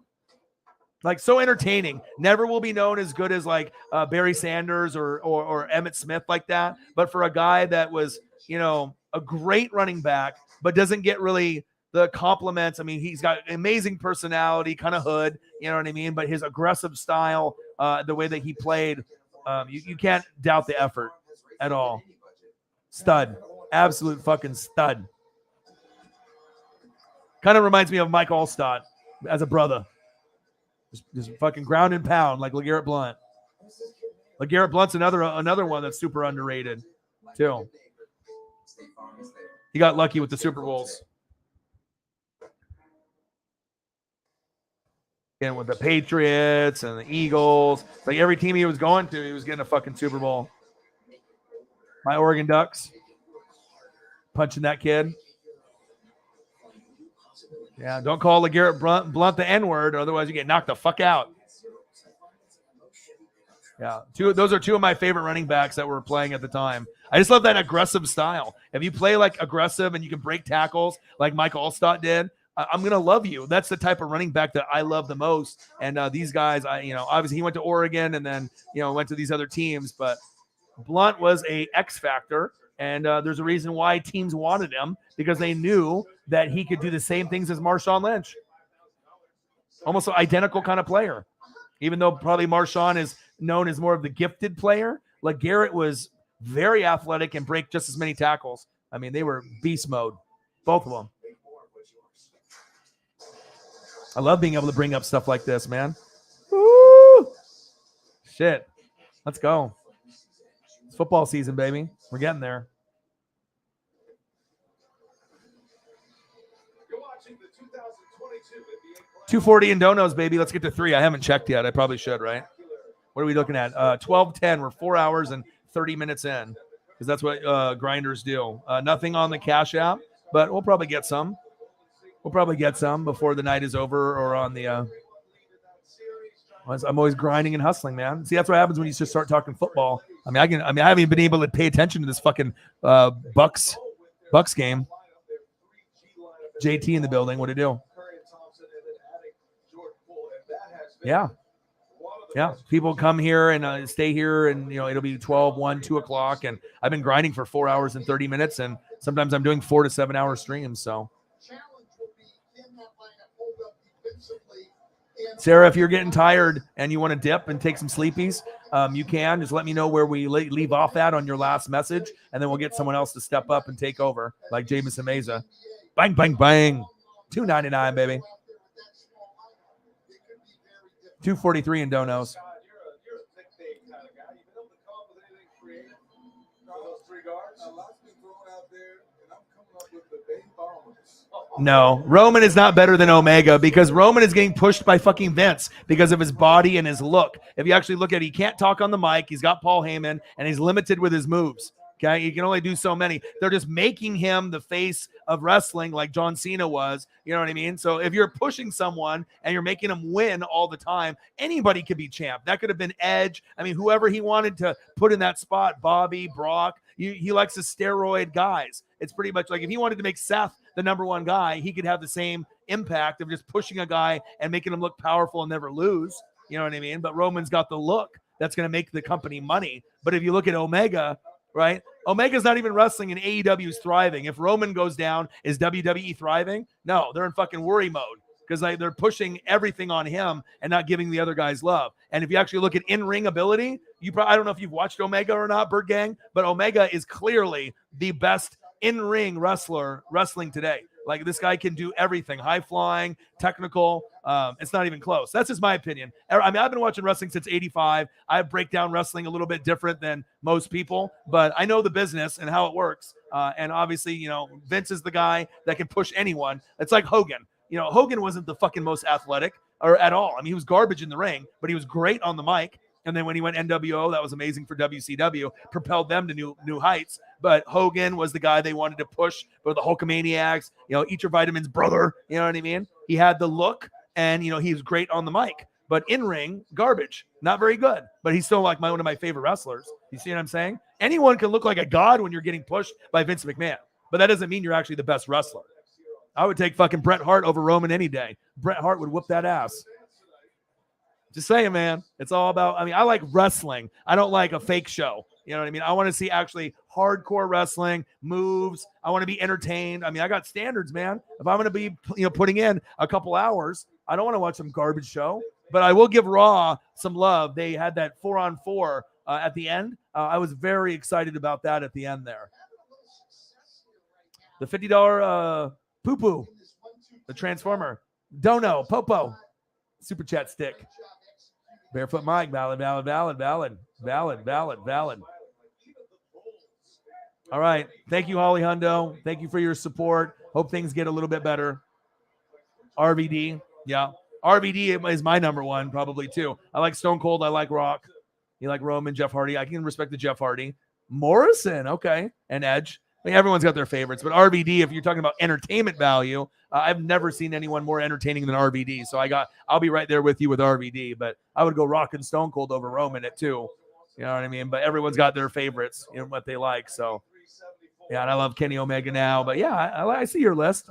Like, so entertaining. Never will be known as good as like Barry Sanders or Emmitt Smith like that. But for a guy that was, a great running back, but doesn't get really the compliments. I mean, he's got amazing personality, kind of hood, you know what I mean? But his aggressive style, the way that he played, you can't doubt the effort at all. Stud. Absolute fucking stud. Kind of reminds me of Mike Allstott as a brother. Just fucking ground and pound like LeGarrette Blount. LeGarrette Blount's another one that's super underrated too. He got lucky with the Super Bowls. And with the Patriots and the Eagles, like every team he was going to, he was getting a fucking Super Bowl. My Oregon Ducks, punching that kid. Yeah, don't call LeGarrette Blount the N-word, or otherwise you get knocked the fuck out. Yeah, those are two of my favorite running backs that were playing at the time. I just love that aggressive style. If you play like aggressive and you can break tackles like Mike Allstott did, I'm going to love you. That's the type of running back that I love the most. And these guys, obviously he went to Oregon and then, went to these other teams. But Blount was a X factor. And there's a reason why teams wanted him, because they knew that he could do the same things as Marshawn Lynch. Almost an identical kind of player. Even though probably Marshawn is known as more of the gifted player, LeGarrette was very athletic and break just as many tackles. I mean, they were beast mode, both of them. I love being able to bring up stuff like this, man. Woo! Shit. Let's go. It's football season, baby. We're getting there. You're watching the 2022 NBA 240 in donos, baby. Let's get to 3. I haven't checked yet. I probably should, right? What are we looking at? 12:10. We're 4 hours and 30 minutes in, because that's what grinders do. Nothing on the Cash App, but we'll probably get some. We'll probably get some before the night is over, or on the. I'm always grinding and hustling, man. See, that's what happens when you just start talking football. I haven't even been able to pay attention to this fucking Bucks game. JT in the building. What do you do? Yeah. People come here and stay here, and it'll be 12, 1, 2 o'clock, and I've been grinding for 4 hours and 30 minutes, and sometimes I'm doing 4 to 7 hour streams. So. Sarah, if you're getting tired and you want to dip and take some sleepies, you can. Just let me know where we leave off at on your last message, and then we'll get someone else to step up and take over, like Jameson Meza. Bang, bang, bang. $2.99, baby. 243 in donos. No, Roman is not better than Omega, because Roman is getting pushed by fucking Vince because of his body and his look. If you actually look at it, he can't talk on the mic. He's got Paul Heyman, and he's limited with his moves. Okay, he can only do so many. They're just making him the face of wrestling like John Cena was. You know what I mean? So if you're pushing someone and you're making them win all the time, anybody could be champ. That could have been Edge. I mean, whoever he wanted to put in that spot, Bobby, Brock. He likes the steroid guys. It's pretty much like if he wanted to make Seth the number one guy, he could have the same impact of just pushing a guy and making him look powerful and never lose. You know what I mean? But Roman's got the look that's going to make the company money. But if you look at Omega, right? Omega's not even wrestling, and AEW is thriving. If Roman goes down, is WWE thriving? No, they're in fucking worry mode, because they're pushing everything on him and not giving the other guys love. And if you actually look at in-ring ability, I don't know if you've watched Omega or not, Bird Gang, but Omega is clearly the best in-ring wrestler wrestling today. Like, this guy can do everything, high flying, technical. It's not even close. That's just my opinion. I mean, I've been watching wrestling since '85. I break down wrestling a little bit different than most people, but I know the business and how it works. And obviously, Vince is the guy that can push anyone. It's like Hogan. Hogan wasn't the fucking most athletic or at all. I mean, he was garbage in the ring, but he was great on the mic. And then when he went NWO, that was amazing for WCW, propelled them to new heights. But Hogan was the guy they wanted to push for the Hulkamaniacs, Eat Your Vitamins brother. You know what I mean? He had the look, and, he was great on the mic. But in ring, garbage, not very good. But he's still like one of my favorite wrestlers. You see what I'm saying? Anyone can look like a god when you're getting pushed by Vince McMahon. But that doesn't mean you're actually the best wrestler. I would take fucking Bret Hart over Roman any day. Bret Hart would whoop that ass. Just saying, man. It's all about, I like wrestling. I don't like a fake show. You know what I mean? I want to see actually hardcore wrestling, moves. I want to be entertained. I got standards, man. If I'm going to be, putting in a couple hours, I don't want to watch some garbage show. But I will give Raw some love. They had that 4-on-4 at the end. I was very excited about that at the end there. The $50 poo-poo. The Transformer. Dono. Popo. Super chat stick. Barefoot Mike. Valid. All right. Thank you, Holly Hundo. Thank you for your support. Hope things get a little bit better. RVD. Yeah. RVD is my number one, probably, too. I like Stone Cold. I like Rock. You like Roman, Jeff Hardy. I can respect the Jeff Hardy. Morrison. Okay. And Edge. I mean, everyone's got their favorites. But RVD, if you're talking about entertainment value, I've never seen anyone more entertaining than RVD. So I'll be right there with you with RVD. But I would go Rock and Stone Cold over Roman at 2. You know what I mean? But everyone's got their favorites, what they like. So, yeah, and I love Kenny Omega now. But, yeah, I see your list.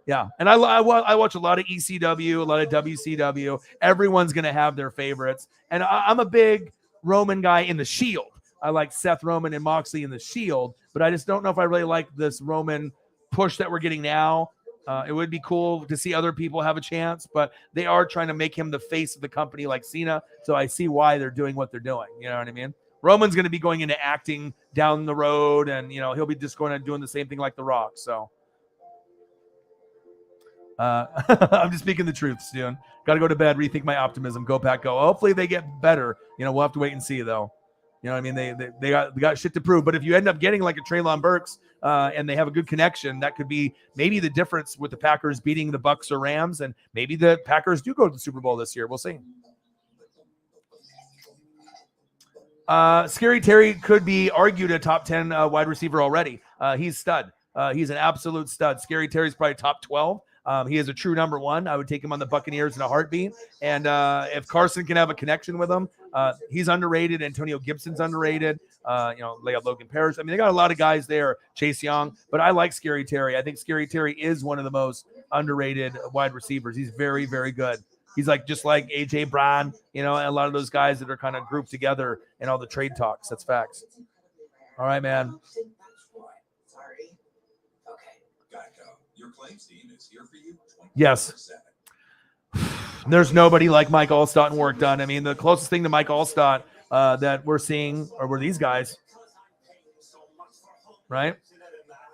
Yeah, and I watch a lot of ECW, a lot of WCW. Everyone's going to have their favorites. And I'm a big Roman guy in the Shield. I like Seth Roman and Moxley in the Shield. But I just don't know if I really like this Roman push that we're getting now. It would be cool to see other people have a chance. But they are trying to make him the face of the company like Cena. So I see why they're doing what they're doing. You know what I mean? Roman's going to be going into acting down the road. And, he'll be just going and doing the same thing like The Rock. So. I'm just speaking the truth, Stu. Got to go to bed, rethink my optimism. Go Pack, go. Hopefully they get better. We'll have to wait and see, though. You know what I mean? They got shit to prove. But if you end up getting like a Treylon Burks and they have a good connection, that could be maybe the difference with the Packers beating the Bucks or Rams. And maybe the Packers do go to the Super Bowl this year. We'll see. Scary Terry could be argued a top 10 wide receiver already. He's stud. He's an absolute stud. Scary Terry's probably top 12. He is a true number 1. I would take him on the Buccaneers in a heartbeat. And if Carson can have a connection with him, he's underrated. Antonio Gibson's underrated. They got Logan Parrish. I mean, they got a lot of guys there. Chase Young. But I like Scary Terry. I think Scary Terry is one of the most underrated wide receivers. He's very, very good. He's just like A.J. Brown, and a lot of those guys that are kind of grouped together in all the trade talks. That's facts. All right, man. Your claims team is here for you. Yes. There's nobody like Mike Allstott and work done. I mean, the closest thing to Mike Allstott that we're seeing were these guys, right?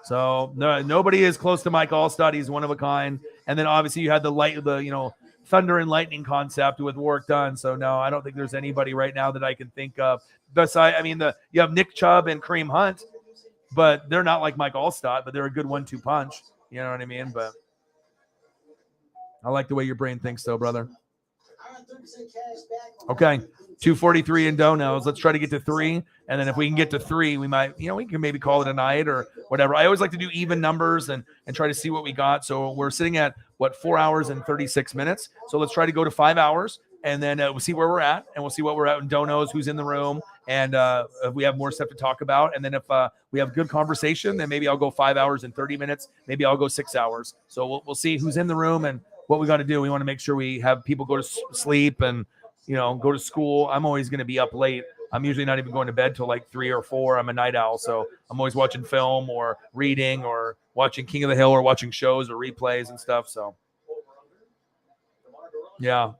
So nobody is close to Mike Allstott. He's one of a kind. And then obviously you had the thunder and lightning concept with work done. So no, I don't think there's anybody right now that I can think of. Besides, I mean, you have Nick Chubb and Kareem Hunt, but they're not like Mike Allstott, but they're a good 1-2 punch. You know what I mean? But I like the way your brain thinks, though, brother. Okay, 243 in donos. Let's try to get to 3, and then if we can get to 3, we might, we can maybe call it a night or whatever. I always like to do even numbers and try to see what we got. So we're sitting at 4 hours and 36 minutes. So let's try to go to 5 hours, and then we'll see where we're at, and we'll see what we're at in donos, who's in the room, and if we have more stuff to talk about. And then if we have good conversation, then maybe I'll go 5 hours and 30 minutes. Maybe I'll go 6 hours. So we'll see who's in the room and what we got to do. We want to make sure we have people go to sleep and, go to school. I'm always going to be up late. I'm usually not even going to bed till 3 or 4. I'm a night owl. So I'm always watching film or reading or watching King of the Hill or watching shows or replays and stuff. So, yeah.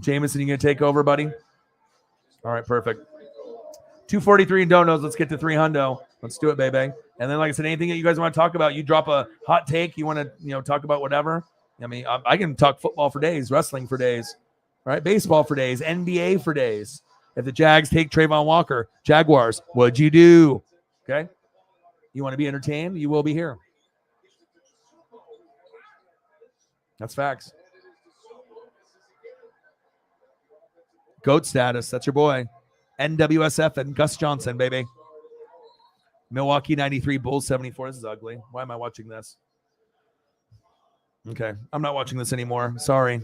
Jameson, you going to take over, buddy? All right, perfect. 243 in donos. Let's get to 300. Let's do it, baby. And then, like I said, anything that you guys want to talk about, you drop a hot take. You want to, talk about whatever. I mean, I can talk football for days, wrestling for days, right? Baseball for days, NBA for days. If the Jags take Trayvon Walker, Jaguars, what'd you do? Okay. You want to be entertained? You will be here. That's facts. GOAT status. That's your boy. NWSF and Gus Johnson, baby. Milwaukee 93, Bulls 74. This is ugly. Why am I watching this? Okay. I'm not watching this anymore. Sorry.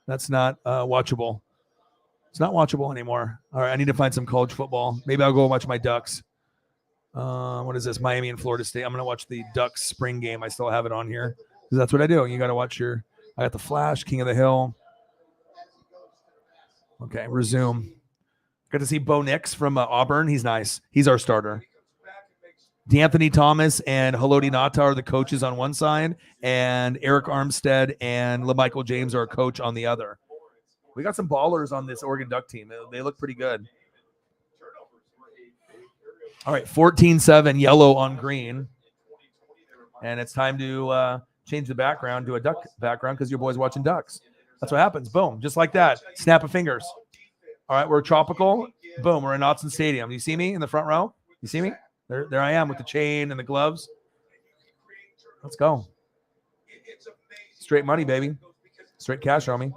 That's not watchable. It's not watchable anymore. All right. I need to find some college football. Maybe I'll go watch my Ducks. What is this? Miami and Florida State. I'm going to watch the Ducks spring game. I still have it on here. That's what I do. You got to watch I got the Flash, King of the Hill. Okay. Resume. Got to see Bo Nix from Auburn. He's nice. He's our starter. D'Anthony Thomas and Haloti Ngata are the coaches on one side, and Eric Armstead and LaMichael James are a coach on the other. We got some ballers on this Oregon Duck team. They look pretty good. All right, 14-7, yellow on green. And it's time to change the background to a duck background because your boy's watching ducks. That's what happens. Boom, just like that. Snap of fingers. All right, we're tropical. Boom, we're in Autzen Stadium. You see me in the front row? You see me? There I am with the chain and the gloves. Let's go. Straight money, baby. Straight cash on me.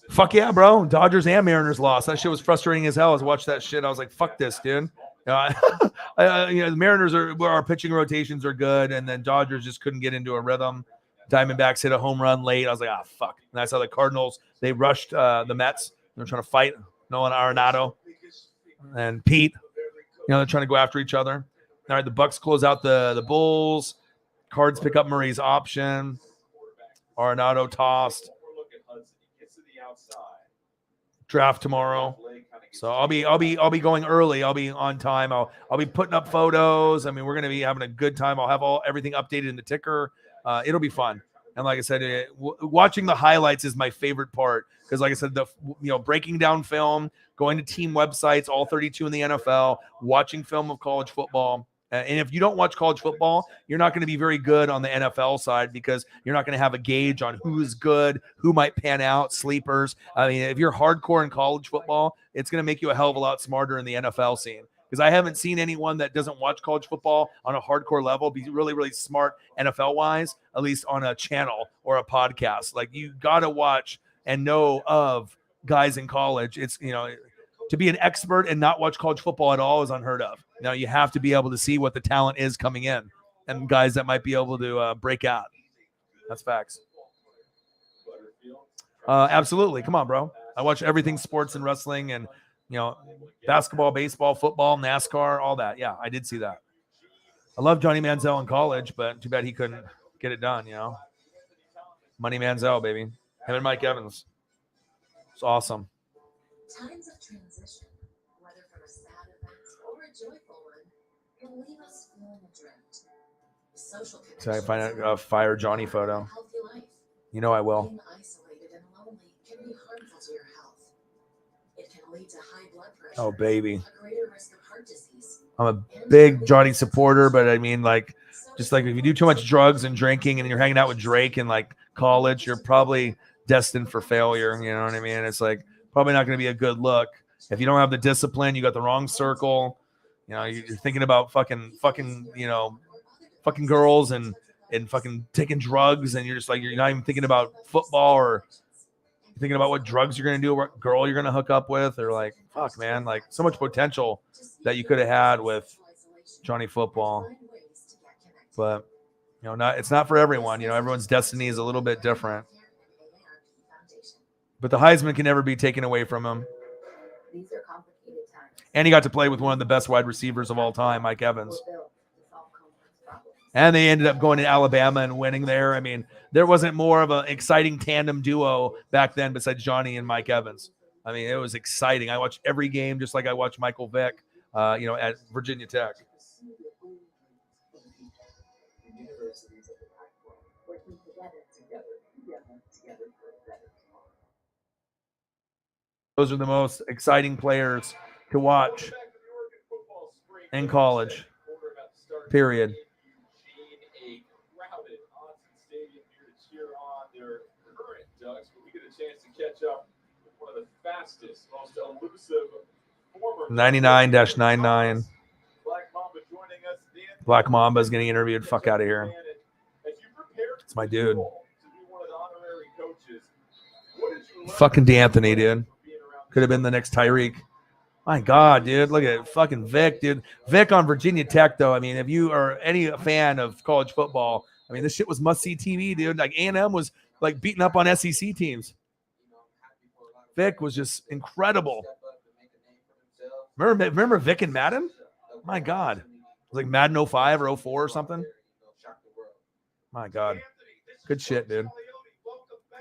Fuck yeah, bro. Dodgers and Mariners lost. That shit was frustrating as hell. I was watching that shit. I was like, fuck this, dude. The Mariners our pitching rotations are good, and then Dodgers just couldn't get into a rhythm. Diamondbacks hit a home run late. I was like, fuck. And I saw the Cardinals. They rushed the Mets. They're trying to fight Nolan Arenado and Pete. They're trying to go after each other. All right, the Bucks close out the Bulls. Cards pick up Murray's option. Arenado tossed. Draft tomorrow, so I'll be going early. I'll be on time. I'll be putting up photos. I mean, we're gonna be having a good time. I'll have everything updated in the ticker. It'll be fun. And like I said, watching the highlights is my favorite part because, like I said, breaking down film, going to team websites, all 32 in the NFL, watching film of college football. And if you don't watch college football, you're not going to be very good on the NFL side because you're not going to have a gauge on who's good, who might pan out, sleepers. I mean, if you're hardcore in college football, it's going to make you a hell of a lot smarter in the NFL scene. Because I haven't seen anyone that doesn't watch college football on a hardcore level be really, really smart NFL-wise, at least on a channel or a podcast. Like, you got to watch and know of guys in college. It's, to be an expert and not watch college football at all is unheard of. Now you have to be able to see what the talent is coming in and guys that might be able to break out. That's facts. Absolutely. Come on, bro. I watch everything sports and wrestling and, basketball, baseball, football, NASCAR, all that. Yeah, I did see that. I love Johnny Manziel in college, but too bad he couldn't get it done, Money Manziel, baby. Him and Mike Evans. It's awesome. Times of transition, whether from a sad event or a joyful one, can leave us feeling adrift. Social So I find a Fire Johnny photo. I will. Being isolated and lonely can be harmful to your health. It can lead to high blood pressure. Oh, baby. A greater risk of heart disease. I'm a big Johnny supporter, but I mean, just if you do too much drugs and drinking and you're hanging out with Drake in college, you're probably destined for failure. You know what I mean? It's probably not going to be a good look. If you don't have the discipline, you got the wrong circle. You're thinking about fucking girls and fucking taking drugs, and you're just you're not even thinking about football or thinking about what drugs you're going to do, or what girl you're going to hook up with, or fuck, man, so much potential that you could have had with Johnny Football. But, it's not for everyone. Everyone's destiny is a little bit different. But the Heisman can never be taken away from him. These are complicated times. And he got to play with one of the best wide receivers of all time, Mike Evans. And they ended up going to Alabama and winning there. I mean, there wasn't more of an exciting tandem duo back then besides Johnny and Mike Evans. I mean, it was exciting. I watched every game just like I watched Michael Vick, at Virginia Tech. Those are the most exciting players to watch in college, period. Ducks, but we get a chance to catch up with one of the fastest, most elusive former 99-99. Black Mamba joining us. Black Mamba is getting interviewed. Fuck out of here. It's my dude. Fucking D'Anthony, dude. Could have been the next Tyreek. My God, dude. Look at fucking Vic, dude. Vic on Virginia Tech, though. I mean, if you are any fan of college football, I mean, this shit was must-see TV, dude. A&M was beating up on SEC teams. Vic was just incredible. Remember Vic and Madden? My God. It was Madden 05 or 04 or something. My God. Good shit, dude.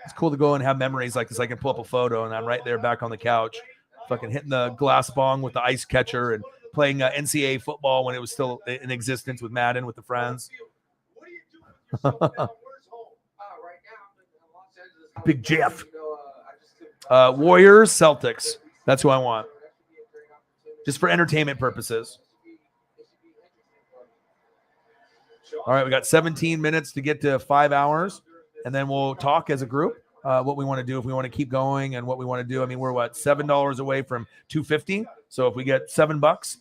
It's cool to go and have memories like this. I can pull up a photo and I'm right there back on the couch, fucking hitting the glass bong with the ice catcher and playing NCAA football when it was still in existence with Madden with the friends. Big Jeff. Warriors, Celtics. That's who I want. Just for entertainment purposes. All right, we got 17 minutes to get to 5 hours, and then we'll talk as a group what we want to do, if we want to keep going and what we want to do. I mean, we're what, $7 away from $250. So if we get $7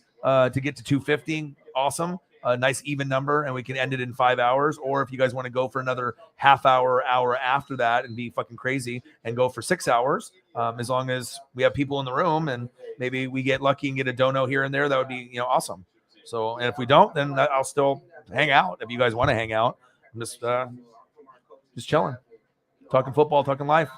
to get to $250, awesome. A nice even number, and we can end it in 5 hours. Or if you guys want to go for another half hour after that and be fucking crazy and go for 6 hours, as long as we have people in the room and maybe we get lucky and get a dono here and there, that would be awesome. So, and if we don't, then I'll still hang out. If you guys want to hang out, I'm just chilling, talking football, talking life.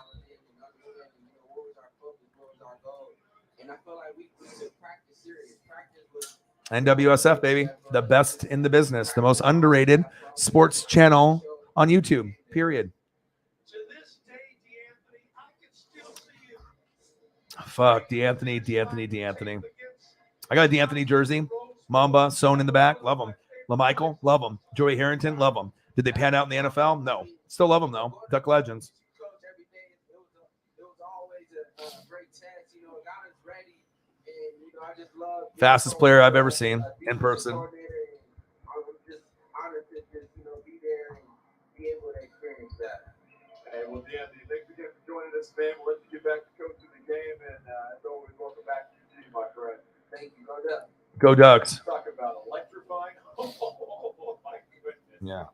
NWSF, baby. The best in the business. The most underrated sports channel on YouTube, period. Fuck, D'Anthony. I got a D'Anthony jersey. Mamba, sewn in the back. Love him. LaMichael, love him. Joey Harrington, love him. Did they pan out in the NFL? No. Still love them, though. Duck Legends. Fastest player I've ever seen in person. Hey, well, D'Anthony, thanks again for joining us, man. We'll let you get back to coaching the game, and as always, welcome back to your team, my friend. Thank you. Go Ducks. Go Ducks. Talk about electrifying. Oh, my goodness. Yeah.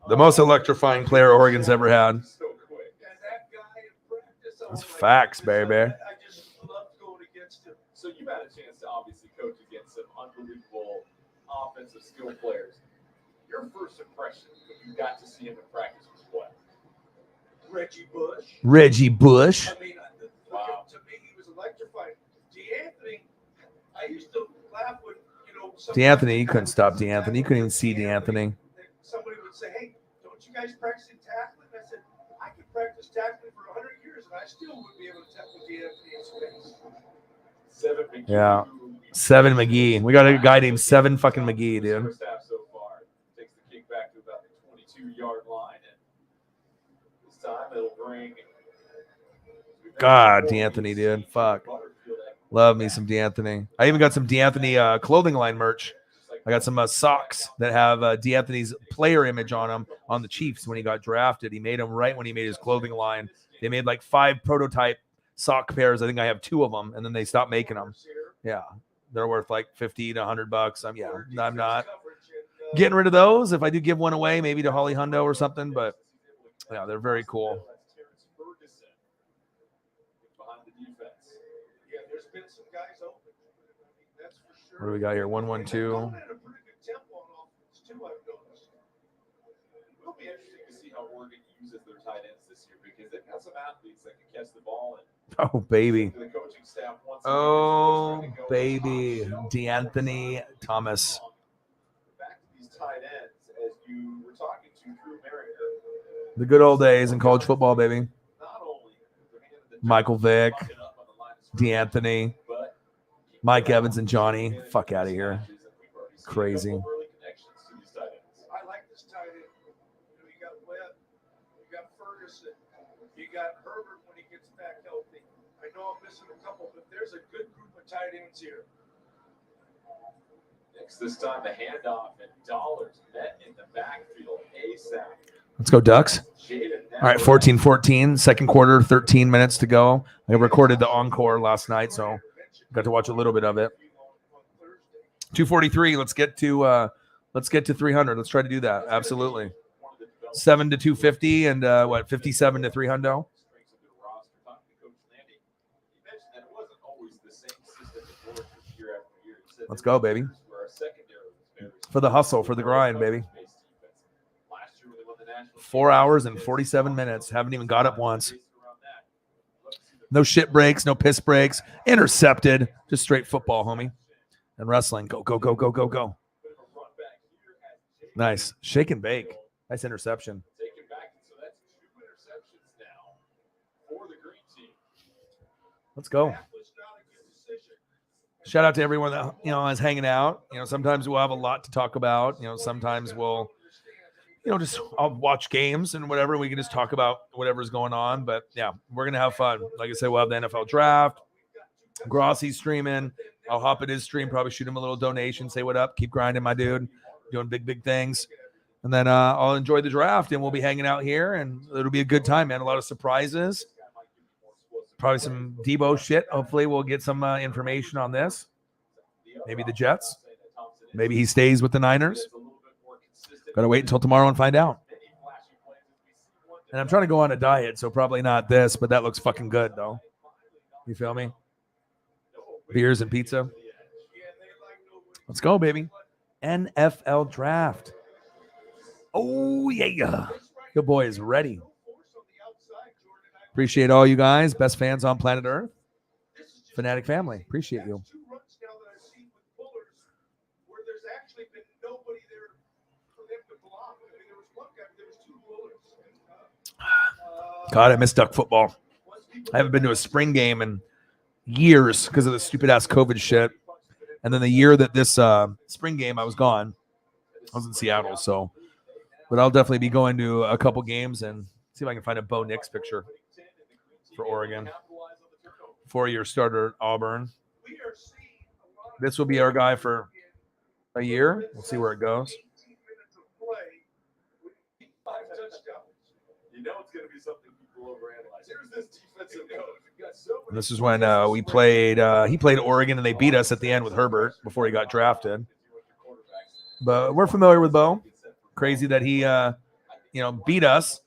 The most electrifying player Oregon's ever had. So quick. And that guy in practice, That's facts, baby. I just love going against him. So you've had a chance to obviously coach against some unbelievable offensive skill players. Your first impression when you got to see him in practice was what? Reggie Bush. I mean, wow. To me, he was electrifying. D'Anthony, I used to laugh when, D'Anthony, you couldn't stop D'Anthony. You couldn't even see D'Anthony. Somebody would say, hey, don't you guys practice tackling? I said, I could practice tackling for 100 years, and I still wouldn't be able to tackle D'Anthony in space. Seven McGee. Yeah. Seven McGee. We got a guy named Seven fucking McGee, dude. First half so far. Takes the kick back to about the 22-yard line, and this time it'll bring. God, D'Anthony, dude. Fuck. Love me some D'Anthony. I even got some D'Anthony clothing line merch. I got some socks that have D'Anthony's player image on them on the Chiefs when he got drafted. He made them right when he made his clothing line. They made like 5 prototype sock pairs. I think I have 2 of them, and then they stopped making them. Yeah, they're worth like $50 to $100. I'm not getting rid of those. If I do give one away, maybe to Holly Hundo or something, but yeah, they're very cool. What do we got here? 1-1-2. It'll be interesting to see how Oregon uses their tight ends this year because they've got some athletes that can catch the ball. And oh, baby. the coaching staff wants oh, baby. D'Anthony Thomas. Back to these tight ends as you were talking to Drew Merrick. The good old days in college football, baby. Not only Michael Vick, D'Anthony, Mike Evans and Johnny. Fuck out of here. Crazy. I like this tight end. You got Webb, you got Ferguson, you got Herbert when he gets back healthy. I know I'm missing a couple, but there's a good group of tight ends here. Next, this time the handoff and dollars met in the backfield ASAP. Let's go Ducks. All right, 14-14, second quarter, 13 minutes to go. I recorded the encore last night, so got to watch a little bit of it. 243. Let's get to 300. Let's try to do that. Absolutely. 7 to 250 and 57 to 300. Let's go, baby. For the hustle, for the grind, baby. 4 hours and 47 minutes. Haven't even got up once. No shit breaks, no piss breaks. Intercepted. Just straight football, homie. And wrestling. Go, go, go, go, go, go. Nice. Shake and bake. Nice interception. Let's go. Shout out to everyone that is hanging out. Sometimes we'll have a lot to talk about. Sometimes we'll just I'll watch games and whatever. We can just talk about whatever's going on. But yeah, we're gonna have fun. Like I said, we'll have the NFL draft. Grossi's streaming. I'll hop at his stream, probably shoot him a little donation, say what up, keep grinding, my dude, doing big things. And then I'll enjoy the draft, and we'll be hanging out here, and it'll be a good time, man. A lot of surprises. Probably some Debo shit. Hopefully we'll get some information on this. Maybe the Jets. Maybe he stays with the Niners. Got to wait until tomorrow and find out. And I'm trying to go on a diet, so probably not this, but that looks fucking good, though. You feel me? Beers and pizza. Let's go, baby. NFL draft. Oh, yeah. Your boy is ready. Appreciate all you guys. Best fans on planet Earth. Fanatic family. Appreciate you. God, I miss duck football. I haven't been to a spring game in years because of the stupid ass COVID shit. And then the year that this spring game, I was gone. I was in Seattle, so. But I'll definitely be going to a couple games and see if I can find a Bo Nix picture for Oregon. 4-year starter at Auburn. This will be our guy for a year. We'll see where it goes. And this is when we played. He played Oregon, and they beat us at the end with Herbert before he got drafted. But we're familiar with Bo. Crazy that he, beat us,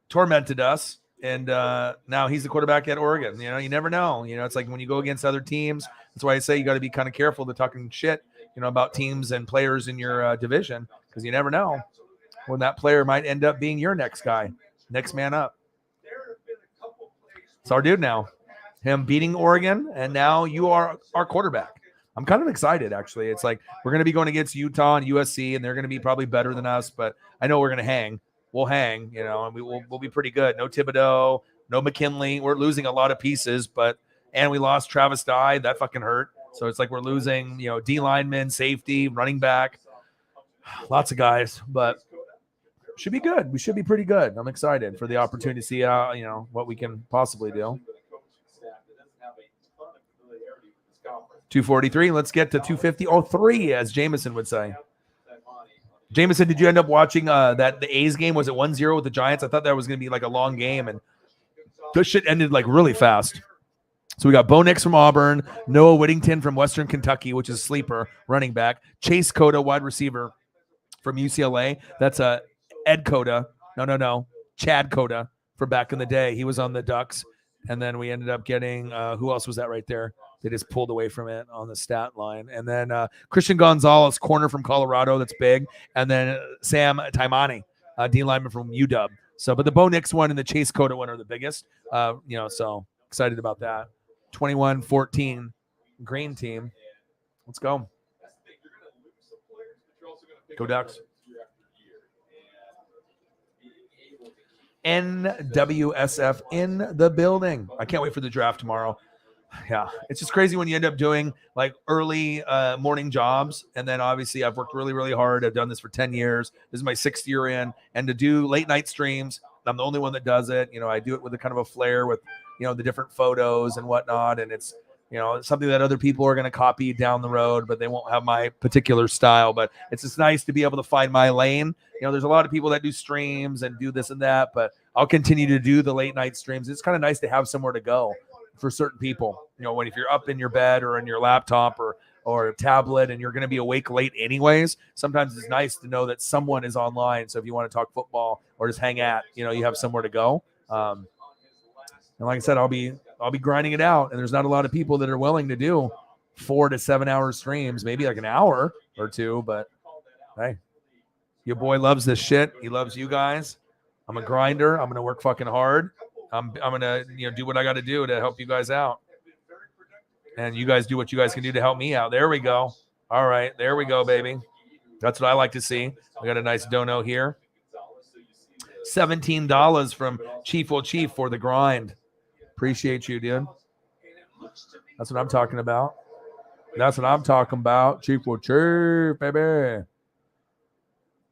tormented us, and now he's the quarterback at Oregon. You never know. It's like when you go against other teams. That's why I say you got to be kind of careful to talking shit, about teams and players in your division, because you never know when that player might end up being your next guy, next man up. It's our dude now. Him beating Oregon, and now you are our quarterback. I'm kind of excited, actually. It's like we're going to be going against Utah and USC, and they're going to be probably better than us, but I know we're going to hang. We'll hang, and we'll be pretty good. No Thibodeau, no McKinley. We're losing a lot of pieces, and we lost Travis Dye. That fucking hurt. So it's like we're losing, D lineman, safety, running back, lots of guys, but should be good. We should be pretty good. I'm excited for the opportunity to see how, what we can possibly do. 243. Let's get to 250. Oh, 3, as Jameson would say. Jameson, did you end up watching the A's game? Was it 1-0 with the Giants? I thought that was going to be like a long game, and this shit ended like really fast. So we got Bo Nix from Auburn, Noah Whittington from Western Kentucky, which is a sleeper running back, Chase Cota, wide receiver from UCLA. That's Ed Cota. No. Chad Cota for back in the day. He was on the Ducks. And then we ended up getting, who else was that right there? They just pulled away from it on the stat line. And then Christian Gonzalez, corner from Colorado, that's big. And then Sam Taimani, D lineman from UW. So, but the Bo Nix one and the Chase Cota one are the biggest. So excited about that. 21-14 green team. Let's go. Go Ducks. NWSF in the building. I can't wait for the draft tomorrow. Yeah, it's just crazy when you end up doing like early morning jobs. And then obviously I've worked really, really hard. I've done this for 10 years. This is my 6th year in. And to do late night streams, I'm the only one that does it. I do it with a kind of a flair with, the different photos and whatnot. And it's, something that other people are going to copy down the road, but they won't have my particular style. But it's just nice to be able to find my lane. There's a lot of people that do streams and do this and that, but I'll continue to do the late night streams. It's kind of nice to have somewhere to go for certain people. If you're up in your bed or in your laptop or a tablet and you're going to be awake late anyways, sometimes it's nice to know that someone is online. So if you want to talk football or just hang out, you have somewhere to go. And like I said, I'll be grinding it out, and there's not a lot of people that are willing to do 4 to 7 hour streams, maybe like an hour or two, but hey, your boy loves this shit. He loves you guys. I'm a grinder. I'm going to work fucking hard. I'm going to, do what I got to do to help you guys out. And you guys do what you guys can do to help me out. There we go. All right. There we go, baby. That's what I like to see. We got a nice dono here. $17 from Chief Will Chief for the grind. Appreciate you, dude. That's what I'm talking about. That's what I'm talking about. Chief Will Chief, baby.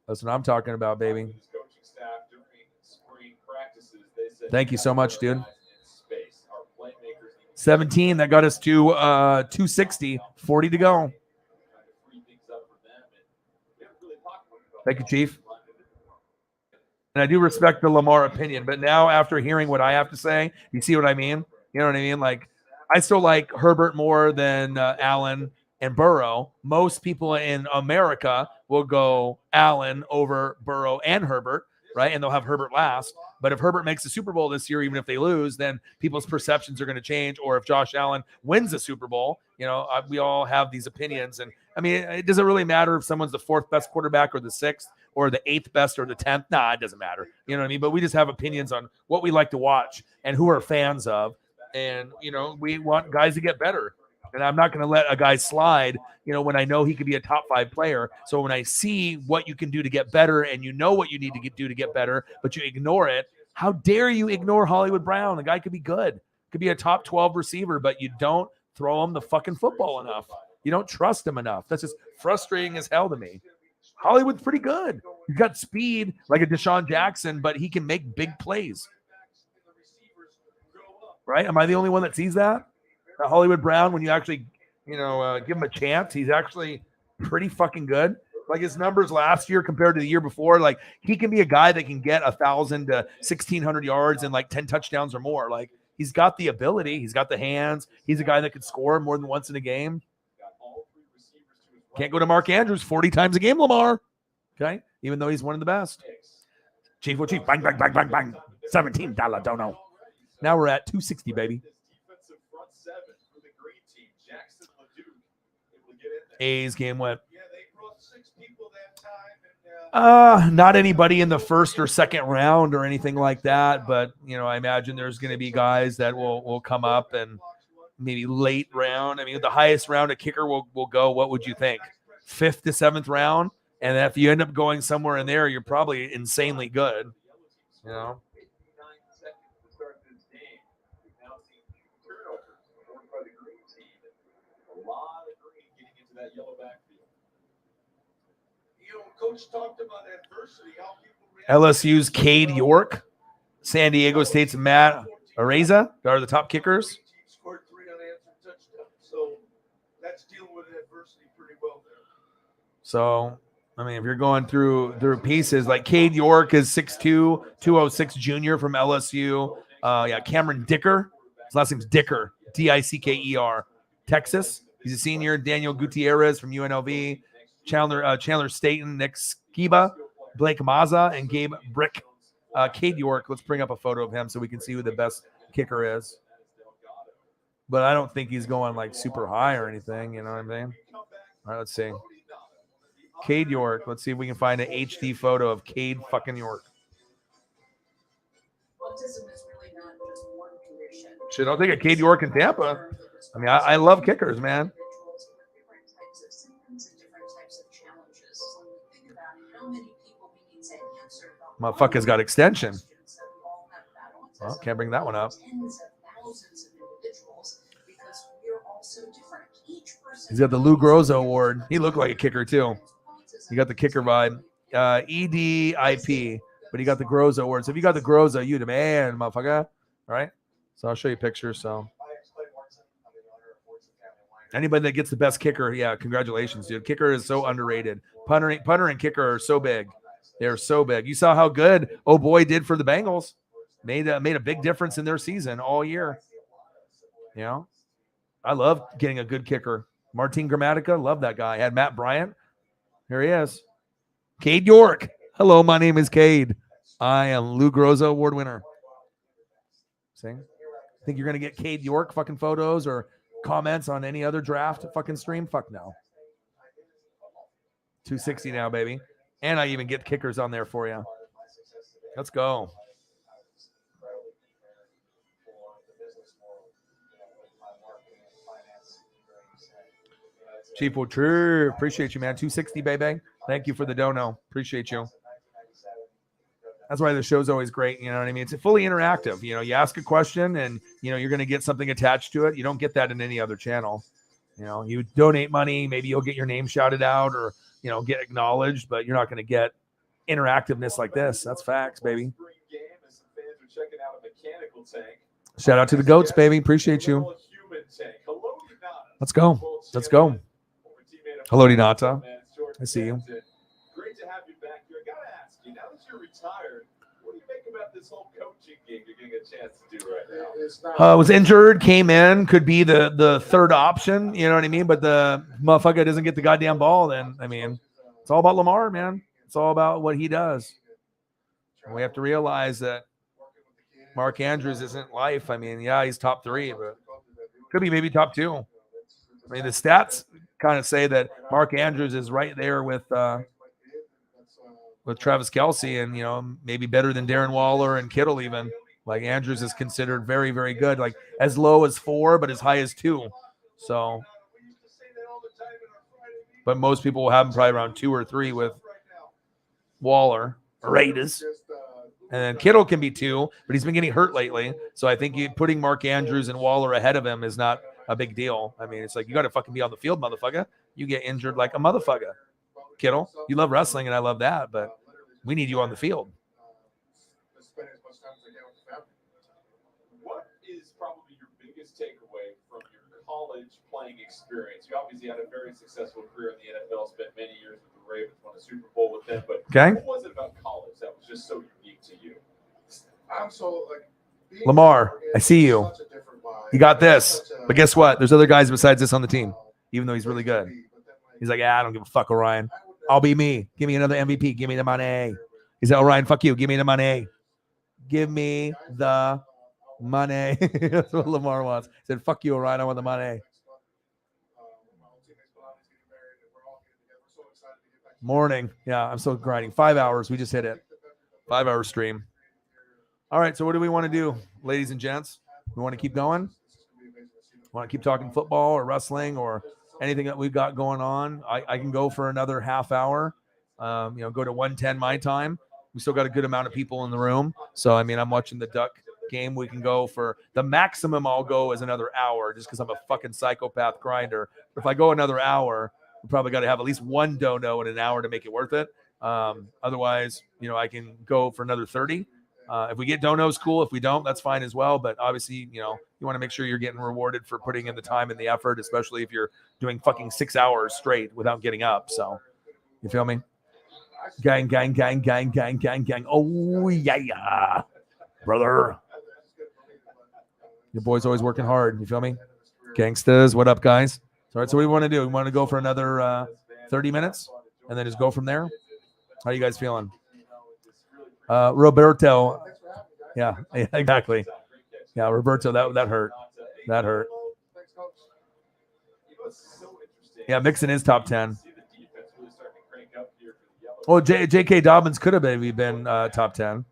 That's what I'm talking about, baby. His coaching staff during spring practices, they said, Thank you so much, dude. guys in space. Our playmakers need to 17. That got us to 260. 40 to go. kind of free things up for them. And we haven't really talked about Thank you, Chief. And I do respect the Lamar opinion, but now after hearing what I have to say, you see what I mean? You know what I mean? Like, I still like Herbert more than Allen and Burrow. Most people in America will go Allen over Burrow and Herbert, right? And they'll have Herbert last. But if Herbert makes the Super Bowl this year, even if they lose, then people's perceptions are going to change. Or if Josh Allen wins the Super Bowl, you know, we all have these opinions. And I mean, it doesn't really matter if someone's the 4th best quarterback or the 6th or the 8th best or the 10th. Nah, it doesn't matter. You know what I mean? But we just have opinions on what we like to watch and who we're fans of. And, you know, we want guys to get better. And I'm not going to let a guy slide, you know, when I know he could be a top 5 player. So when I see what you can do to get better and you know what you need to do to get better, but you ignore it, how dare you ignore Hollywood Brown? The guy could be good, could be a top 12 receiver, but you don't throw him the fucking football enough. You don't trust him enough. That's just frustrating as hell to me. Hollywood's pretty good. He's got speed like a Deshaun Jackson, but he can make big plays. Right? Am I the only one that sees that? Hollywood Brown, when you actually, you know, give him a chance, he's actually pretty fucking good. Like his numbers last year compared to the year before, like he can be a guy that can get 1,000 to 1,600 yards and like 10 touchdowns or more. Like he's got the ability, he's got the hands. He's a guy that could score more than once in a game. Can't go to Mark Andrews 40 times a game, Lamar. Okay, even though he's one of the best. Chief, well, Chief, bang, bang, bang, bang, bang. $17 dono. Now we're at 260, baby. A's game went. Not anybody in the 1st or 2nd round or anything like that, but you know, I imagine there's going to be guys that will come up and maybe late round. I mean, the highest round a kicker will go. What would you think? 5th to 7th round, and if you end up going somewhere in there, you're probably insanely good. You know. That yellow backfield. You know, Coach talked about adversity, how people react. LSU's Cade York, San Diego State's Matt Araiza are the top kickers. Scored 3 unanswered touchdowns, so that's dealing with adversity pretty well there. So, I mean, if you're going through pieces, like Cade York is 6'2", 206 junior from LSU. Cameron Dicker, his last name's Dicker, Dicker, Texas. He's a senior. Daniel Gutierrez from UNLV. Chandler Staten, Nick Skiba, Blake Maza, and Gabe Brick. Cade York, let's bring up a photo of him so we can see who the best kicker is. But I don't think he's going like super high or anything, you know what I mean? All right, let's see. Cade York. Let's see if we can find an HD photo of Cade fucking York. Autism is really not just one condition. Shit, I'll take a Cade York in Tampa. I mean, I love kickers, man. Different types of symptoms and different types of challenges. So when we think about how many people we need to answer about Motherfucker's got extension. questions that we all have about Well, autism, can't bring that one up. tens of thousands of individuals, because we're all so different. Each person. He's got the Lou Groza Award. He looked like a kicker, too. He got the kicker vibe. EDIP, but he got the Groza Award. So if you got the Groza, you the man, motherfucker. All right? So I'll show you pictures, so. Anybody that gets the best kicker, yeah, congratulations, dude. Kicker is so underrated. Punter and kicker are so big. They're so big. You saw how good Oh Boy did for the Bengals. Made a big difference in their season all year. You know, I love getting a good kicker. Martin Gramatica, love that guy. Had Matt Bryant. Here he is. Cade York. Hello, my name is Cade. I am Lou Groza Award winner. See? Think you're going to get Cade York fucking photos or comments on any other draft fucking stream? Fuck no. 260 now, baby. And I even get kickers on there for you. Let's go. Chief will true. Appreciate you, man. 260, baby. Thank you for the dono. Appreciate you. That's why the show's always great. You know what I mean? It's fully interactive. You know, you ask a question and, you know, you're going to get something attached to it. You don't get that in any other channel. You know, you donate money. Maybe you'll get your name shouted out or, you know, get acknowledged, but you're not going to get interactiveness like this. That's facts, baby. Spring game as some fans are checking out a mechanical tank. Shout out to the goats, baby. Appreciate you. Human tank. Hello, Donata. Let's go. Let's go. Hello, Donata. I see you. Great to have you back here. I gotta ask you, now that you're retired, what do you make about this whole coaching gig you're getting a chance to do right now? Was injured, came in, could be the third option, you know what I mean? But the motherfucker doesn't get the goddamn ball, then I mean, it's all about Lamar, man. It's all about what he does. And we have to realize that Mark Andrews isn't life. I mean, yeah, he's top 3, but could be maybe top 2. I mean, the stats kind of say that Mark Andrews is right there with Travis Kelce, and you know, maybe better than Darren Waller and Kittle even. Like Andrews is considered very, very good, like as low as 4, but as high as 2. So, but most people will have him probably around 2 or 3 with Waller or Raiders. And then Kittle can be 2, but he's been getting hurt lately. So I think putting Mark Andrews and Waller ahead of him is not a big deal. I mean, it's like, you got to fucking be on the field, motherfucker. You get injured like a motherfucker. Kittle, you love wrestling, and I love that, but we need you on the field. What is probably your biggest takeaway from your college playing experience? You obviously had a very successful career in the NFL, spent many years with the Ravens, won a Super Bowl with them, but what was it about college that was just so unique to you? I'm so Lamar, I see you. You got this. But guess what? There's other guys besides this on the team, even though he's really good. He's like, I don't give a fuck, Orion. I'll be me. Give me another MVP. Give me the money. He said, Orion, fuck you. Give me the money. Give me the money. That's what Lamar wants. He said, fuck you, Orion. I want the money. Morning. Yeah, I'm still grinding. 5 hours. We just hit it. 5-hour stream. All right, so what do we want to do, ladies and gents? We want to keep going? Want to keep talking football or wrestling or anything that we've got going on? I can go for another half hour. Go to 1:10 my time. We still got a good amount of people in the room. So, I mean, I'm watching the Duck game. We can go for the maximum I'll go is another hour just because I'm a fucking psychopath grinder. If I go another hour, we probably got to have at least one dono in an hour to make it worth it. Otherwise, I can go for another 30. If we get donos, cool. If we don't, that's fine as well. But obviously, you want to make sure you're getting rewarded for putting in the time and the effort, especially if you're doing fucking 6 hours straight without getting up. So, you feel me? Gang, gang, gang, gang, gang, gang, gang. Oh, yeah, brother. Your boy's always working hard. You feel me? Gangstas, what up, guys? All right, so what do we want to do? We want to go for another 30 minutes and then just go from there? How are you guys feeling? Roberto. Yeah, exactly. Yeah, Roberto, that hurt. That hurt. Yeah, Mixon is top 10. Well, J.K. Dobbins could have maybe been top 10.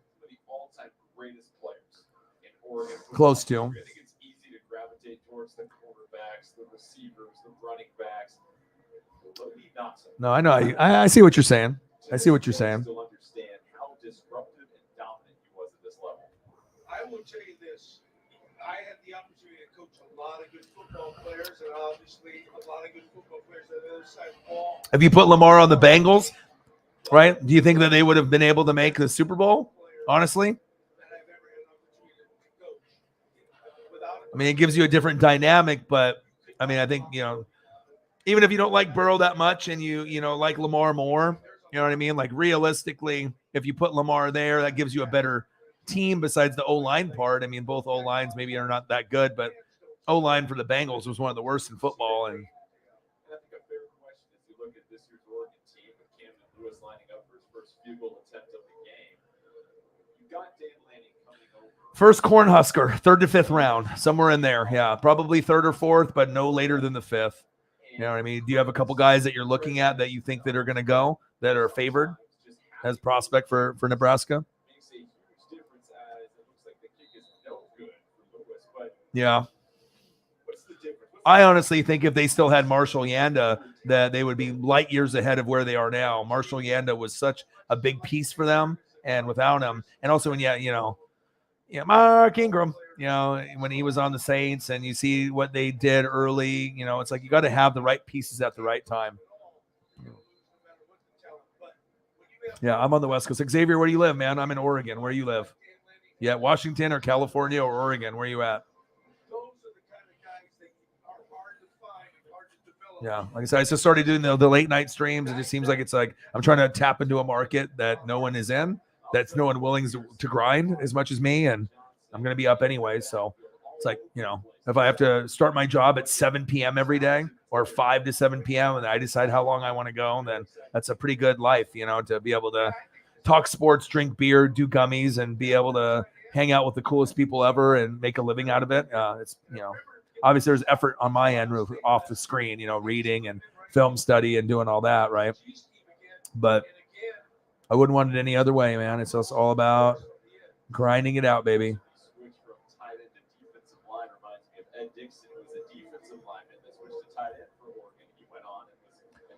Close to. I think it's easy to gravitate towards the quarterbacks, the receivers, the running backs. No, I know. I see what you're saying. I see what you're saying. Still understand how disruptive and dominant he was at this level. I will tell you this. I had the opportunity to coach a lot of good football players, and obviously a lot of good football players on the other side of the ball. Have you put Lamar on the Bengals? Right? Do you think that they would have been able to make the Super Bowl? Honestly? I mean, it gives you a different dynamic, but I mean, I think, even if you don't like Burrow that much and you like Lamar more, you know what I mean? Like realistically, if you put Lamar there, that gives you a better team besides the O-line part. I mean, both O-lines maybe are not that good, but O-line for the Bengals was one of the worst in football. And I think a fair question is you look at this year's Oregon team with Camden Lewis lining up for his first field goal attempt of the game. You got Dan Lanning coming over. First Cornhusker, 3rd to 5th round, somewhere in there. Yeah, probably 3rd or 4th, but no later than the 5th. You know what I mean? Do you have a couple guys that you're looking at that you think that are going to go, that are favored as prospect for Nebraska? Yeah. I honestly think if they still had Marshall Yanda, that they would be light years ahead of where they are now. Marshall Yanda was such a big piece for them, and without him, and also when Mark Ingram, when he was on the Saints, and you see what they did early, it's like you got to have the right pieces at the right time. Yeah, I'm on the West Coast. Xavier, where do you live, man? I'm in Oregon. Where do you live? Yeah, Washington or California or Oregon? Where you at? Yeah, like I said, I just started doing the late night streams. It just seems like it's like I'm trying to tap into a market that no one is in, that's no one willing to grind as much as me, and I'm going to be up anyway. So it's like, if I have to start my job at 7 p.m. every day or 5 to 7 p.m. and I decide how long I want to go, then that's a pretty good life, to be able to talk sports, drink beer, do gummies, and be able to hang out with the coolest people ever and make a living out of it. It's, obviously there's effort on my end off the screen, reading and film study and doing all that, right? But I wouldn't want it any other way, man. It's just all about grinding it out, baby.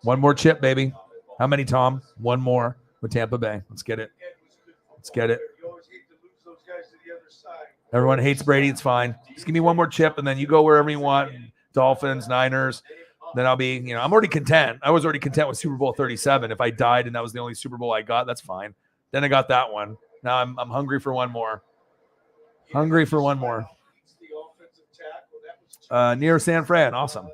One more chip, baby. How many, Tom? One more with Tampa Bay. Let's get it. Let's get it. Everyone hates Brady. It's fine. Just give me one more chip, and then you go wherever you want. Dolphins, Niners. Then I'll be, I'm already content. I was already content with Super Bowl 37. If I died and that was the only Super Bowl I got, that's fine. Then I got that one. Now I'm hungry for one more. Hungry for one more. Near San Fran. Awesome.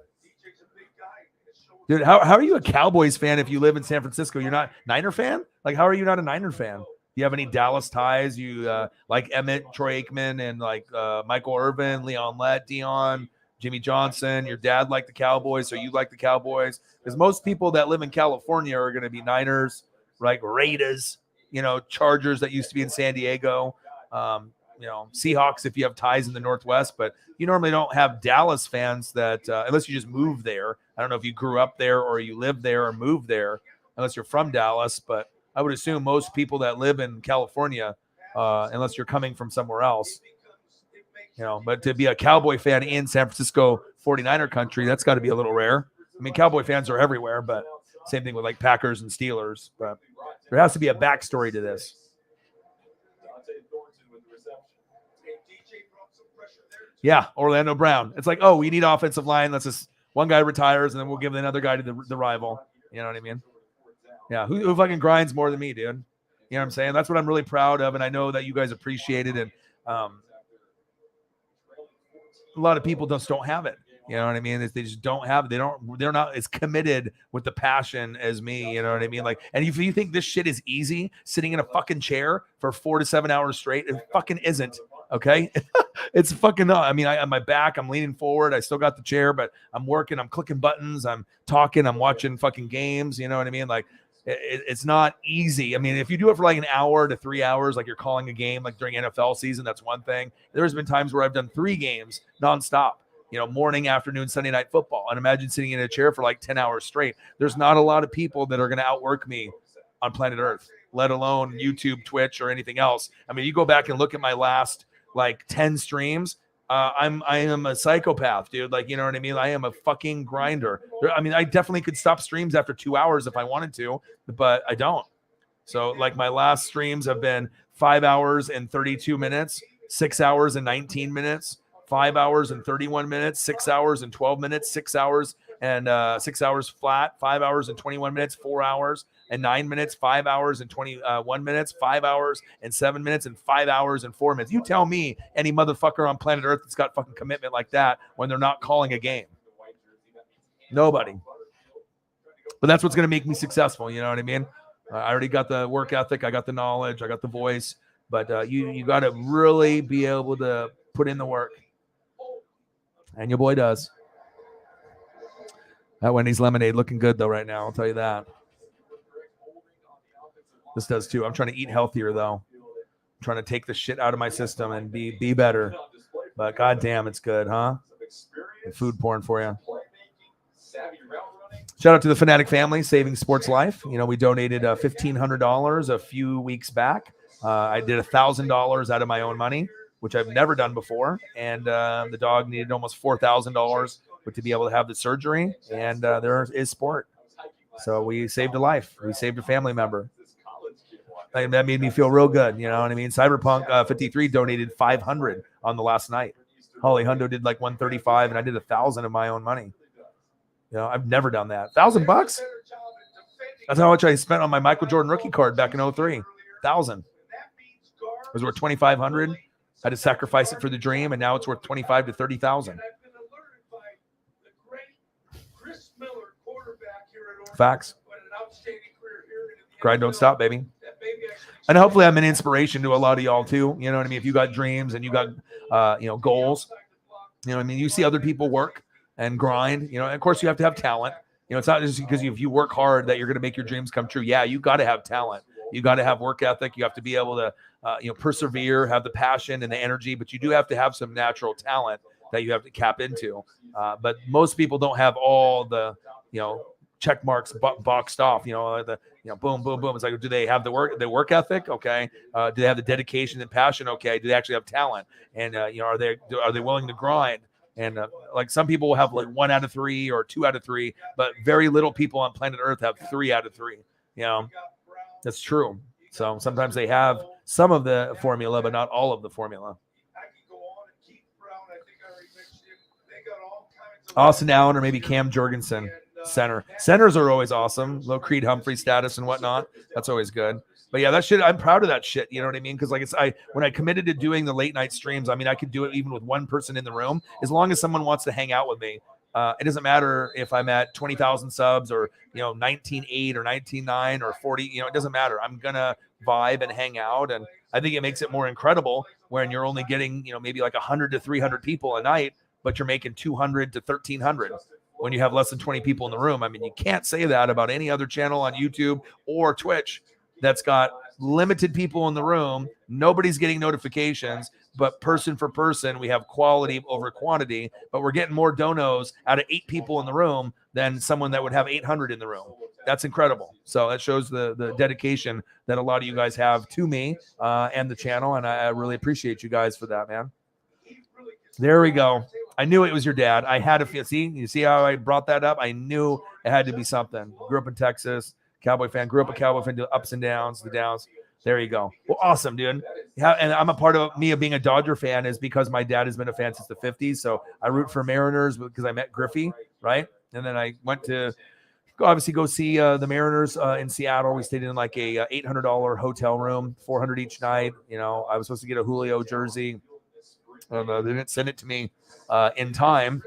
Dude, how are you a Cowboys fan if you live in San Francisco? You're not Niner fan? Like, how are you not a Niner fan? Do you have any Dallas ties? You like Emmett, Troy Aikman, and like Michael Irvin, Leon Lett, Dion, Jimmy Johnson? Your dad liked the Cowboys, so you like the Cowboys? Because most people that live in California are going to be Niners, right? Raiders, Chargers that used to be in San Diego, Seahawks if you have ties in the Northwest. But you normally don't have Dallas fans that unless you just move there. I don't know if you grew up there or you live there or moved there, unless you're from Dallas. But I would assume most people that live in California, unless you're coming from somewhere else, but to be a Cowboy fan in San Francisco 49er country, that's got to be a little rare. I mean, Cowboy fans are everywhere, but same thing with like Packers and Steelers. But there has to be a backstory to this. Yeah, Orlando Brown. It's like, oh, we need offensive line. Let's just one guy retires, and then we'll give another guy to the rival. You know what I mean? Yeah, who fucking grinds more than me, dude? You know what I'm saying? That's what I'm really proud of, and I know that you guys appreciate it. And a lot of people just don't have it. You know what I mean? They just don't have it. They're not as committed with the passion as me. You know what I mean? Like, and if you think this shit is easy, sitting in a fucking chair for 4 to 7 hours straight, it fucking isn't. Okay. It's fucking not. I mean, on my back, I'm leaning forward. I still got the chair, but I'm working, I'm clicking buttons, I'm talking, I'm watching fucking games. You know what I mean? Like, it's not easy. I mean, if you do it for like an hour to 3 hours, like you're calling a game, like during NFL season, that's one thing. There's been times where I've done 3 games nonstop, morning, afternoon, Sunday night football. And imagine sitting in a chair for like 10 hours straight. There's not a lot of people that are going to outwork me on planet Earth, let alone YouTube, Twitch, or anything else. I mean, you go back and look at my last like 10 streams. I am a psychopath, dude. Like, you know what I mean? I am a fucking grinder. I mean, I definitely could stop streams after 2 hours if I wanted to, but I don't. So like my last streams have been 5 hours and 32 minutes, 6 hours and 19 minutes, 5 hours and 31 minutes, 6 hours and 12 minutes, 6 hours and 6 hours flat, 5 hours and 21 minutes, 4 hours and 9 minutes, 5 hours and 21 minutes, 5 hours and 7 minutes, and 5 hours and 4 minutes. You tell me any motherfucker on planet Earth that's got fucking commitment like that when they're not calling a game. Nobody. But that's what's going to make me successful. You know what I mean? I already got the work ethic. I got the knowledge. I got the voice. But you got to really be able to put in the work. And your boy does. That Wendy's lemonade looking good, though, right now. I'll tell you that. This does, too. I'm trying to eat healthier, though. I'm trying to take the shit out of my system and be better. But goddamn, it's good, huh? The food porn for you. Shout out to the Fanatic family, saving sports life. We donated $1,500 a few weeks back. I did $1,000 out of my own money, which I've never done before. And the dog needed almost $4,000 to be able to have the surgery. And there is sport. So we saved a life. We saved a family member. That made me feel real good. You know what I mean? Cyberpunk 53 donated $500 on the last night. Holly Hundo did like $135, and I did $1,000 of my own money. I've never done that. $1,000? That's how much I spent on my Michael Jordan rookie card back in 03. 1,000. It was worth 2,500. Had to sacrifice it for the dream, and now it's worth 25 to 30,000. Facts. Grind don't stop, baby. And hopefully I'm an inspiration to a lot of y'all too. You know what I mean? If you got dreams and you got goals, you know what I mean? You see other people work and grind, and of course you have to have talent. It's not just because if you work hard that you're going to make your dreams come true. Yeah, you got to have talent. You got to have work ethic. You have to be able to persevere, have the passion and the energy, but you do have to have some natural talent that you have to cap into. But most people don't have all the, check marks boxed off, boom, boom, boom. It's like, do they have the work ethic? Okay. Do they have the dedication and passion? Okay. Do they actually have talent? And, are they willing to grind? And like some people will have like 1 out of 3 or 2 out of 3, but very little people on planet Earth have 3 out of 3. That's true. So sometimes they have some of the formula, but not all of the formula. Austin Allen or maybe Cam Jorgensen, center. Centers are always awesome. Low Creed Humphrey status and whatnot. That's always good. But yeah, that shit, I'm proud of that shit. You know what I mean? Because when I committed to doing the late night streams, I could do it even with one person in the room, as long as someone wants to hang out with me. It doesn't matter if I'm at 20,000 subs or 19.8 or 19.9 or 40. It doesn't matter. I'm gonna vibe and hang out, and I think it makes it more incredible when you're only getting maybe like 100 to 300 people a night, but you're making 200 to 1,300 when you have less than 20 people in the room. You can't say that about any other channel on YouTube or Twitch that's got limited people in the room. Nobody's getting notifications, but person for person, we have quality over quantity, but we're getting more donos out of 8 people in the room than someone that would have 800 in the room. That's incredible. So that shows the dedication that a lot of you guys have to me and the channel. And I really appreciate you guys for that, man. There we go. I knew it was your dad. I had to feel, you see how I brought that up? I knew it had to be something. Grew up in Texas, Cowboy fan, grew up a Cowboy fan, the ups and downs, the downs. There you go. Well, awesome, dude. Yeah, and I'm a part of being a Dodger fan is because my dad has been a fan since the 50s. So I root for Mariners because I met Griffey, right? And then I went to go see the Mariners in Seattle. We stayed in like a $800 hotel room, $400 each night. I was supposed to get a Julio jersey. They didn't send it to me in time,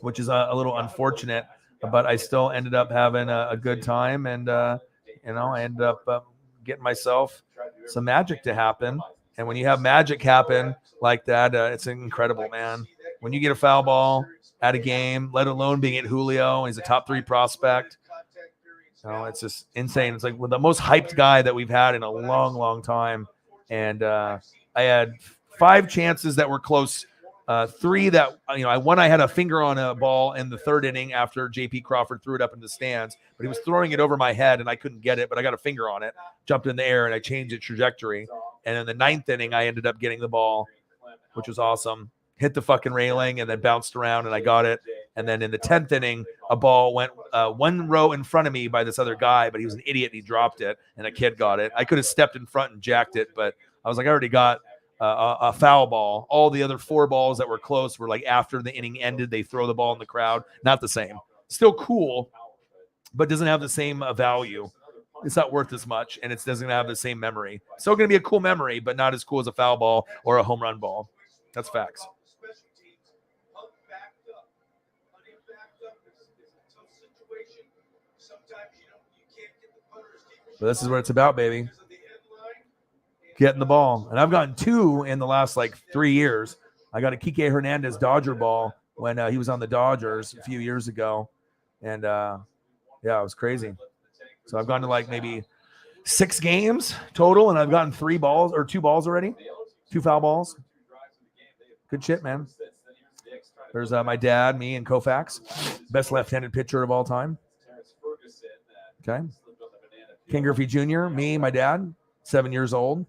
which is a little unfortunate. But I still ended up having a good time, and I ended up getting myself some magic to happen. And when you have magic happen like that, it's incredible, man. When you get a foul ball at a game, let alone being at Julio, he's a top 3 prospect. It's just insane. It's like the most hyped guy that we've had in a long, long time. And I had 5 chances that were close. 3 that, I had a finger on a ball in the 3rd inning after JP Crawford threw it up in the stands, but he was throwing it over my head and I couldn't get it, but I got a finger on it, jumped in the air and I changed its trajectory. And in the 9th inning, I ended up getting the ball, which was awesome. Hit the fucking railing and then bounced around and I got it. And then in the 10th inning, a ball went 1 row in front of me by this other guy, but he was an idiot and he dropped it and a kid got it. I could have stepped in front and jacked it, but I was like, I already got a foul ball. All the other 4 balls that were close were like after the inning ended, they throw the ball in the crowd. Not the same. Still cool, but doesn't have the same value. It's not worth as much, and it doesn't have the same memory. Still going to be a cool memory, but not as cool as a foul ball or a home run ball. That's facts. But this is what it's about, baby. Getting the ball. And I've gotten 2 in the last 3 years. I got a Kike Hernandez Dodger ball when he was on the Dodgers a few years ago. And it was crazy. So I've gone to maybe 6 games total, and I've gotten 2 balls already. 2 foul balls. Good shit, man. There's my dad, me, and Koufax. Best left-handed pitcher of all time. Okay. Ken Griffey Jr., me, my dad, 7 years old.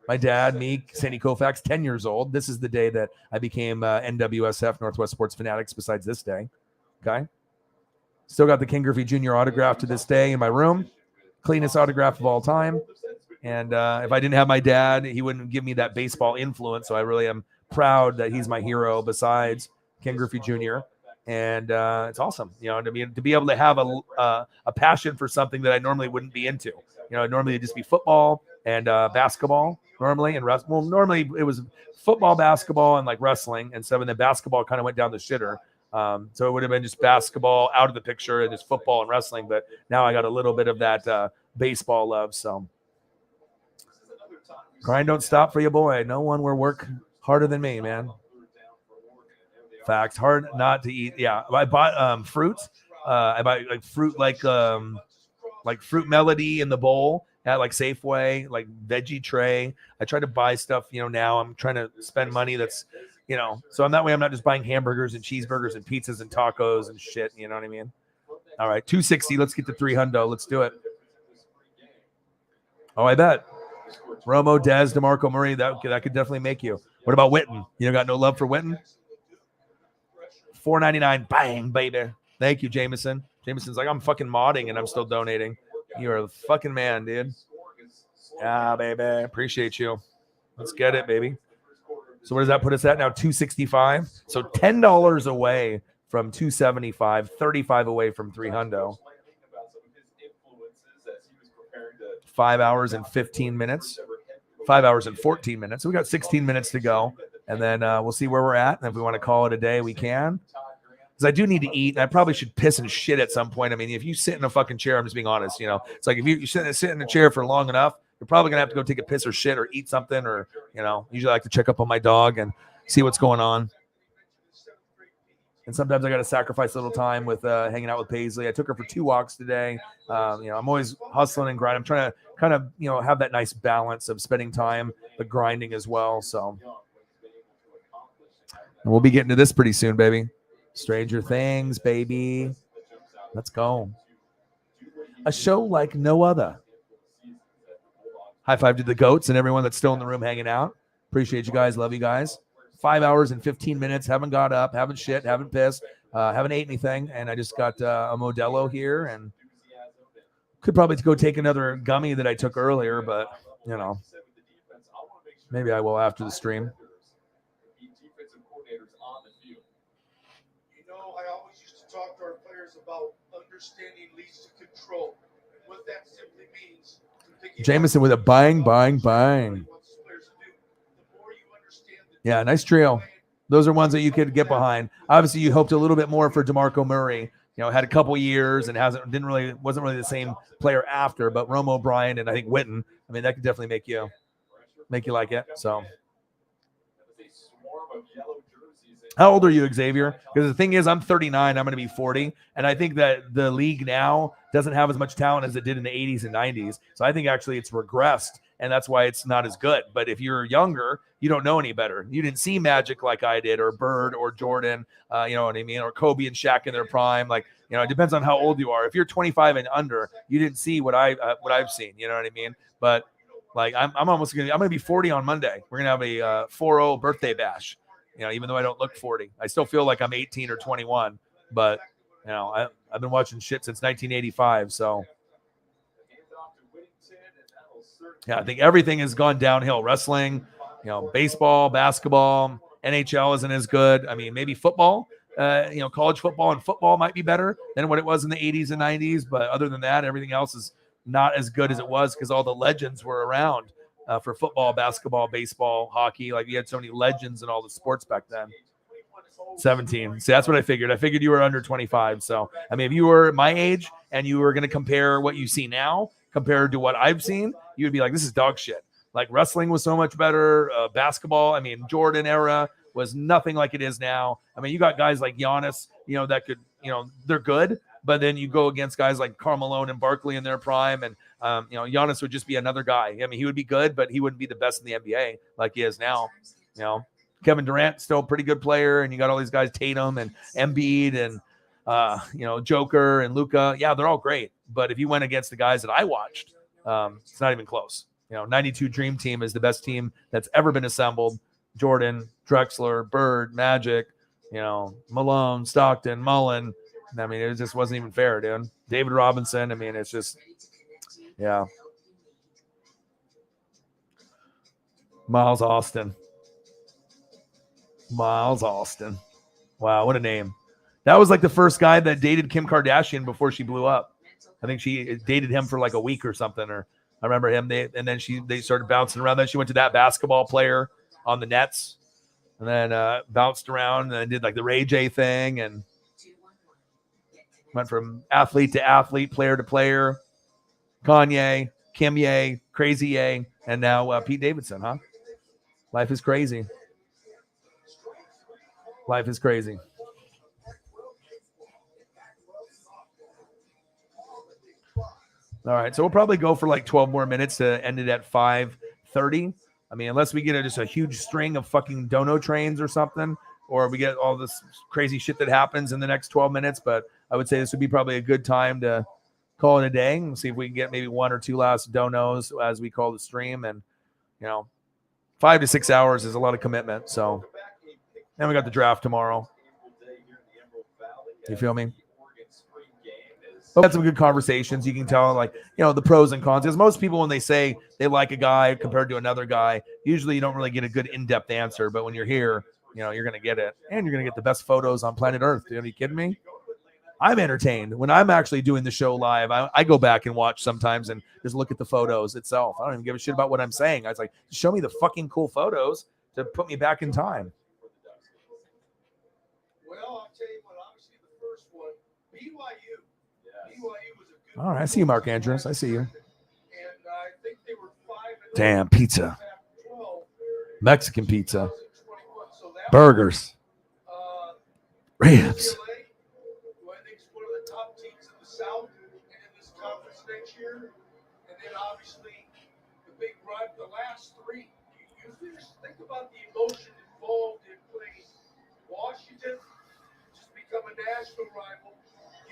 My dad, me, Sandy Koufax, 10 years old. This is the day that I became NWSF, Northwest Sports Fanatics, besides this day. Okay. Still got the Ken Griffey Jr. autograph to this day in my room. Cleanest autograph of all time. And if I didn't have my dad, he wouldn't give me that baseball influence. So I really am proud that he's my hero besides Ken Griffey Jr. and it's awesome. To be able to have a passion for something that I normally wouldn't be into. Normally it'd just be football and basketball normally, and normally it was football, basketball, and like wrestling and stuff, and then basketball kind of went down the shitter. So it would have been just basketball out of the picture and just football and wrestling. But now I got a little bit of that baseball love. So grind don't stop for you, boy. No one will work harder than me, man. Facts. Hard not to eat. Yeah, I bought fruits. I bought like fruit like Fruit Melody in the bowl at like Safeway, like veggie tray. I try to buy stuff. Now I'm trying to spend money that's, so that way I'm not just buying hamburgers and cheeseburgers and pizzas and tacos and shit. You know what I mean? All right, 260. Let's get to 300. Let's do it. Oh, I bet. Romo, Dez, DeMarco Murray. That could definitely make you. What about Witten? Got no love for Witten? $4.99. Bang, baby. Thank you, Jameson. Jameson's like, I'm fucking modding and I'm still donating. You are the fucking man, dude. Yeah, baby. Appreciate you. Let's get it, baby. So what does that put us at now? 265. So $10 away from 275, 35 away from 300. 5 hours and 15 minutes. 5 hours and 14 minutes. So we got 16 minutes to go. And then we'll see where we're at. And if we want to call it a day, we can. Because I do need to eat. And I probably should piss and shit at some point. I mean, if you sit in a fucking chair, I'm just being honest. It's like if you sit in a chair for long enough, you're probably going to have to go take a piss or shit or eat something. Or, usually I like to check up on my dog and see what's going on. And sometimes I got to sacrifice a little time with hanging out with Paisley. I took her for 2 walks today. I'm always hustling and grinding. I'm trying to kind of, have that nice balance of spending time, but grinding as well. So and we'll be getting to this pretty soon, baby. Stranger Things, baby. Let's go. A show like no other. High five to the goats and everyone that's still in the room hanging out. Appreciate you guys. Love you guys. 5 hours and 15 minutes. Haven't got up. Haven't shit. Haven't pissed. Haven't ate anything. And I just got a Modelo here. And could probably go take another gummy that I took earlier. But, maybe I will after the stream. I always used to talk to our players about understanding leads to control. And what that simply means. Jameson with a bang. Yeah, nice trio. Those are ones that you could get behind. Obviously, you hoped a little bit more for DeMarco Murray. Had a couple years and wasn't really the same player after. But Romo, Bryant, and I think Witten. I mean, that could definitely make you like it. So. How old are you, Xavier? Because the thing is, I'm 39. I'm going to be 40. And I think that the league now doesn't have as much talent as it did in the 80s and 90s. So I think actually it's regressed, and that's why it's not as good. But if you're younger, you don't know any better. You didn't see Magic like I did, or Bird, or Jordan, you know what I mean? Or Kobe and Shaq in their prime. Like, it depends on how old you are. If you're 25 and under, you didn't see what I've seen. You know what I mean? But like, I'm going to be 40 on Monday. We're going to have a 4-0 birthday bash. Even though I don't look 40, I still feel like I'm 18 or 21. But, I've been watching shit since 1985. So, yeah, I think everything has gone downhill. Wrestling, baseball, basketball, NHL isn't as good. I mean, maybe football, college football and football might be better than what it was in the 80s and 90s. But other than that, everything else is not as good as it was because all the legends were around. For football, basketball, baseball, hockey. Like, you had so many legends in all the sports back then. 17. See, that's what I figured. I figured you were under 25. So, I mean, if you were my age and you were going to compare what you see now compared to what I've seen, you would be like, this is dog shit. Like, wrestling was so much better. Basketball, I mean, Jordan era was nothing like it is now. I mean, you got guys like Giannis, that could, they're good. But then you go against guys like Karl Malone and Barkley in their prime, and Giannis would just be another guy. I mean, he would be good, but he wouldn't be the best in the NBA like he is now. Kevin Durant, still a pretty good player, and you got all these guys, Tatum and Embiid and Joker and Luka. Yeah, they're all great. But if you went against the guys that I watched, it's not even close. 92 Dream Team is the best team that's ever been assembled. Jordan, Drexler, Bird, Magic, Malone, Stockton, Mullen. I mean, it just wasn't even fair, dude. David Robinson. I mean, it's just, yeah. Miles Austin. Wow, what a name. That was like the first guy that dated Kim Kardashian before she blew up. I think she dated him for like a week or something. Or I remember him. Then they started bouncing around. Then she went to that basketball player on the Nets, and then bounced around and then did like the Ray J thing and went from athlete to athlete, player to player. Kanye, Kim Ye, Crazy Ye, and now Pete Davidson. Huh? Life is crazy. Life is crazy. All right, so we'll probably go for like 12 more minutes to end it at 5:30. I mean, unless we get just a huge string of fucking dono trains or something, or we get all this crazy shit that happens in the next 12 minutes. But I would say this would be probably a good time to call it a day and see if we can get maybe one or two last donos as we call the stream. And, 5 to 6 hours is a lot of commitment. So, and we got the draft tomorrow. You feel me? But had some good conversations. You can tell, like, the pros and cons. Because most people, when they say they like a guy compared to another guy, usually you don't really get a good in-depth answer. But when you're here, you're going to get it. And you're going to get the best photos on planet Earth. Are you kidding me? I'm entertained. When I'm actually doing the show live, I go back and watch sometimes and just look at the photos itself. I don't even give a shit about what I'm saying. I was like, show me the fucking cool photos to put me back in time. Well, I'll tell you what, obviously the first one, BYU. BYU was a good. All right, I see you, Mark Andrews. I see you. And I think they were 5-0. Damn, pizza. Mexican pizza. Burgers. Ribs. Who I think is one of the top teams in the South and in this conference next year. And then obviously the big run, the last three. You just think about the emotion involved in playing Washington, just become a national rival.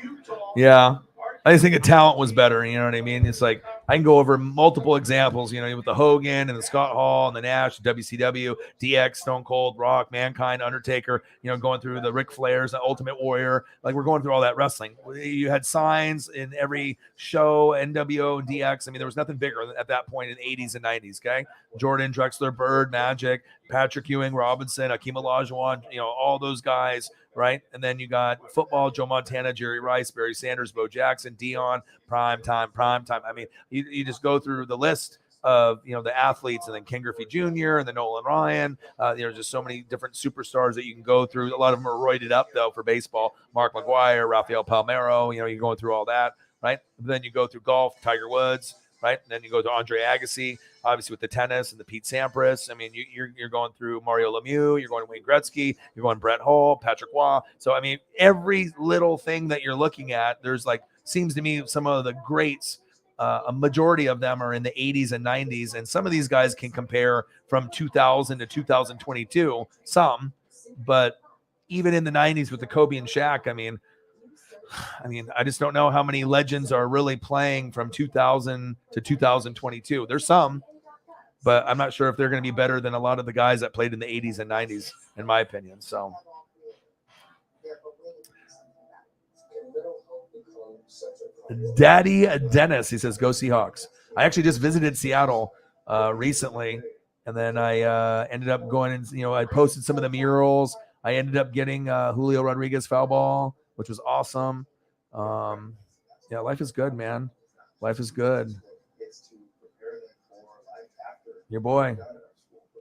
Utah. Yeah. I just think the talent was better. You know what I mean? It's like I can go over multiple examples, with the Hogan and the Scott Hall and the Nash, WCW, DX, Stone Cold, Rock, Mankind, Undertaker, going through the Ric Flairs, the Ultimate Warrior. Like we're going through all that wrestling. You had signs in every show, NWO, DX. I mean, there was nothing bigger at that point in the 80s and 90s, okay? Jordan, Drexler, Bird, Magic, Patrick Ewing, Robinson, Akeem Olajuwon, all those guys. Right. And then you got football, Joe Montana, Jerry Rice, Barry Sanders, Bo Jackson, Dion, prime time. I mean, you just go through the list of, the athletes, and then Ken Griffey Jr. and then Nolan Ryan. Just so many different superstars that you can go through. A lot of them are roided up, though, for baseball. Mark McGwire, Rafael Palmeiro, you're going through all that. Right. Then you go through golf, Tiger Woods. Right. And then you go to Andre Agassi, obviously with the tennis and the Pete Sampras. I mean, you're going through Mario Lemieux, you're going to Wayne Gretzky, you're going Brett Hull, Patrick Waugh. So, I mean, every little thing that you're looking at, there's seems to me some of the greats, a majority of them are in the 80s and 90s. And some of these guys can compare from 2000 to 2022, some, but even in the 90s with the Kobe and Shaq, I mean, I just don't know how many legends are really playing from 2000 to 2022. There's some, but I'm not sure if they're going to be better than a lot of the guys that played in the 80s and 90s, in my opinion. So, Daddy Dennis, he says, go Seahawks. I actually just visited Seattle recently, and then I ended up going and, I posted some of the murals. I ended up getting Julio Rodriguez foul ball, which was awesome. Yeah, life is good, man. Life is good. Your boy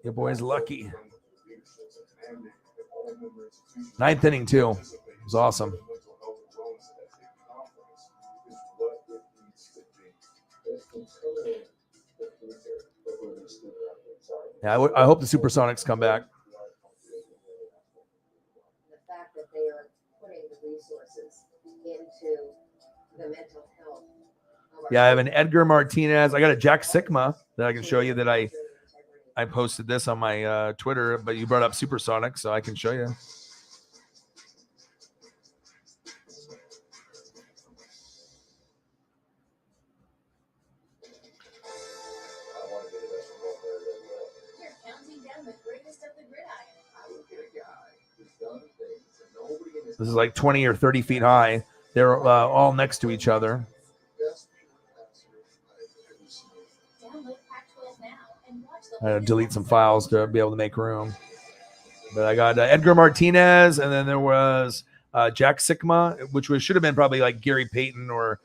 is lucky. Ninth inning too. It was awesome. Yeah, I hope the Supersonics come back. The mental health. Yeah, I have an Edgar Martinez. I got a Jack Sikma that I can show you that I posted this on my Twitter, but you brought up Supersonic, so I can show you. This is like 20 or 30 feet high. They're all next to each other. I had to delete some files to be able to make room. But I got Edgar Martinez, and then there was Jack Sikma, which should have been probably like Gary Payton or,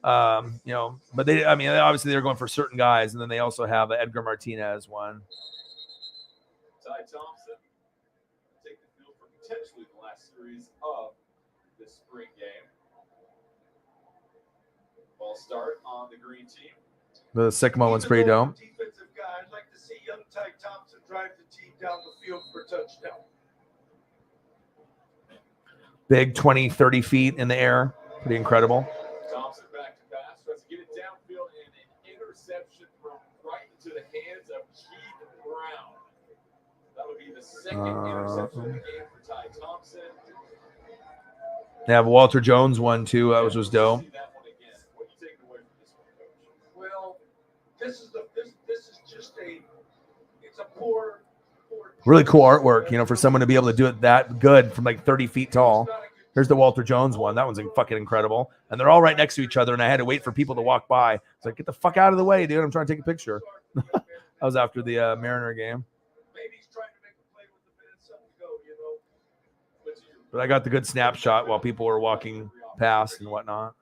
but obviously they're going for certain guys. And then they also have Edgar Martinez one. Ty Thompson take the field for potentially the last series of this spring game. Ball start on the green team. The Sikma one's pretty dope. Defensive guy, I'd like to see young Ty Thompson drive the team down the field for a touchdown. Big 20, 30 feet in the air. Pretty incredible. Thompson back to pass. Tries to get it downfield and an interception thrown right into the hands of Keith Brown. That'll be the second interception of the game for Ty Thompson. They have Walter Jones one too. That was dope. That one again. What are you taking away from this one, Coach? Well, this is just it's a poor Really cool artwork, for someone to be able to do it that good from like 30 feet tall. Here's the Walter Jones one. That one's fucking incredible. And they're all right next to each other, and I had to wait for people to walk by. It's like, get the fuck out of the way, dude. I'm trying to take a picture. That was after the Mariner game. Maybe he's trying to make a play with the minutes to go, But I got the good snapshot while people were walking past and whatnot.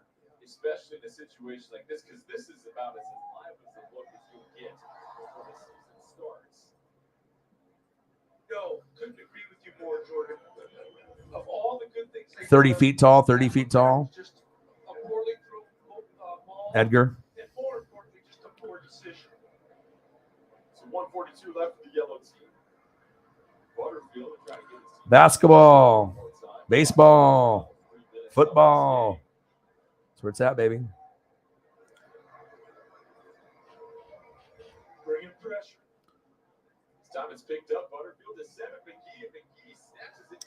Especially in a situation like this, because this is about as live as a look as you'll get before the season starts. No, couldn't agree with you more, Jordan. Of all the good things, 30 feet tall, 30 feet tall. Just a poorly thrown ball. Edgar. And more importantly, just a poor decision. So 142 left for the yellow team. Butterfield trying to get his team. Basketball, baseball, football. That's where it's at, baby. Bringing pressure. This time it's picked up. Butterfield is 7. McGee snatches it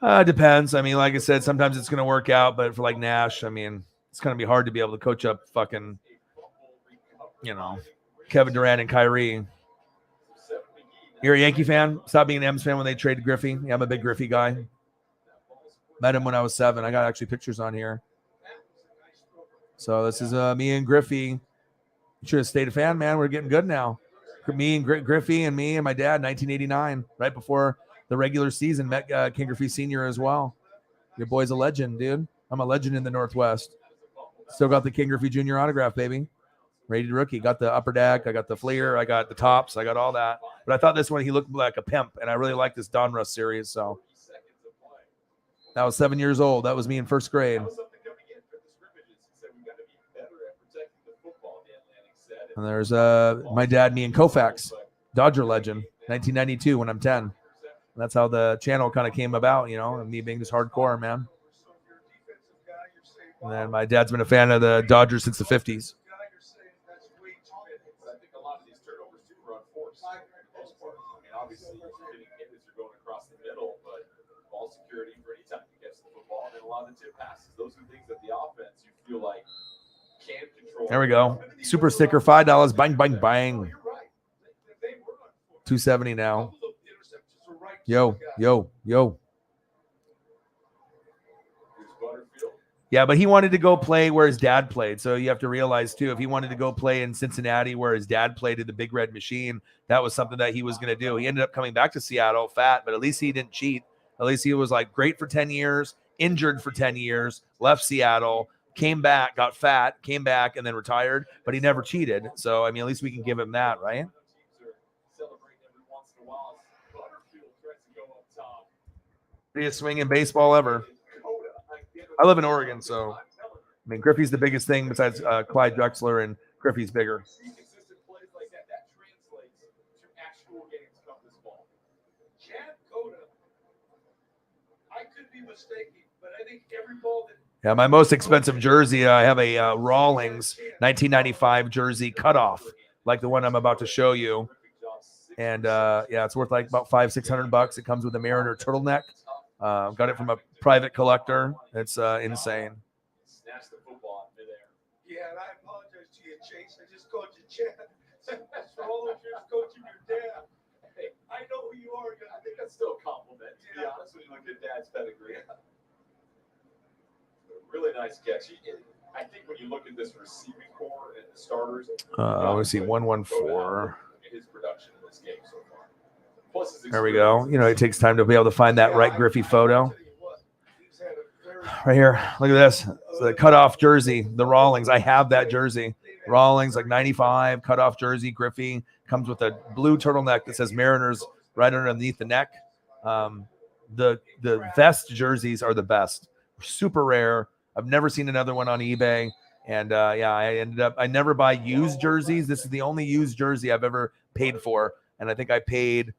midair. Depends. Like I said, sometimes it's going to work out, but for like Nash, it's going to be hard to be able to coach up fucking, Kevin Durant and Kyrie. You're a Yankee fan? Stop being an M's fan when they traded Griffey. Yeah, I'm a big Griffey guy. Met him when I was 7. I got actually pictures on here. So this is me and Griffey. You should have stayed a fan, man. We're getting good now. Me and Griffey and me and my dad, 1989, right before the regular season, met King Griffey Sr. as well. Your boy's a legend, dude. I'm a legend in the Northwest. Still got the King Griffey Jr. autograph, baby. Rated rookie. Got the upper deck. I got the Fleer. I got the tops. I got all that. But I thought this one, he looked like a pimp, and I really like this Donruss series. So that was 7 years old. That was me in first grade. And there's my dad, me, and Koufax, Dodger legend, 1992 when I'm 10. And that's how the channel kind of came about, and me being just hardcore, man. And then my dad's been a fan of the Dodgers since the 50s. I think a lot of these turnovers too were unforced for the most part. Obviously you're getting hit as you're going across the middle, but ball security for any time you catch the football, and a lot of the tip passes. Those are things that the offense you feel like can control. There we go. Super sticker, $5. Bang, bang, bang. 270 now. Yo. Yeah, but he wanted to go play where his dad played. So you have to realize, too, if he wanted to go play in Cincinnati where his dad played at the Big Red Machine, that was something that he was going to do. He ended up coming back to Seattle fat, but at least he didn't cheat. At least he was like great for 10 years, injured for 10 years, left Seattle, came back, got fat, came back, and then retired, but he never cheated. So, at least we can give him that, right? Biggest swing in baseball ever. I live in Oregon, so Griffey's the biggest thing besides Clyde Drexler, and Griffey's bigger. Yeah, my most expensive jersey, I have a Rawlings 1995 jersey cutoff, like the one I'm about to show you. And it's worth like about $500-600. It comes with a Mariner turtleneck. Got it from a private collector. It's insane. Snatch the football in midair. Yeah, and I apologize to you, Chase. I just called you Chad. For all those years coaching your dad. Hey, I know who you are. I think that's still a compliment, to be honest, when you look at Dad's pedigree. Really nice catch. I think when you look at this receiving core and the starters, I want to see 114. His production in this game so far. Plus his There we go. It takes time to be able to find that right Griffey photo. Right here. Look at this. It's the cutoff jersey, the Rawlings. I have that jersey. Rawlings, like 95, cutoff jersey. Griffey comes with a blue turtleneck that says Mariners right underneath the neck. The vest jerseys are the best. Super rare. I've never seen another one on eBay. And I never buy used jerseys. This is the only used jersey I've ever paid for. And I think I paid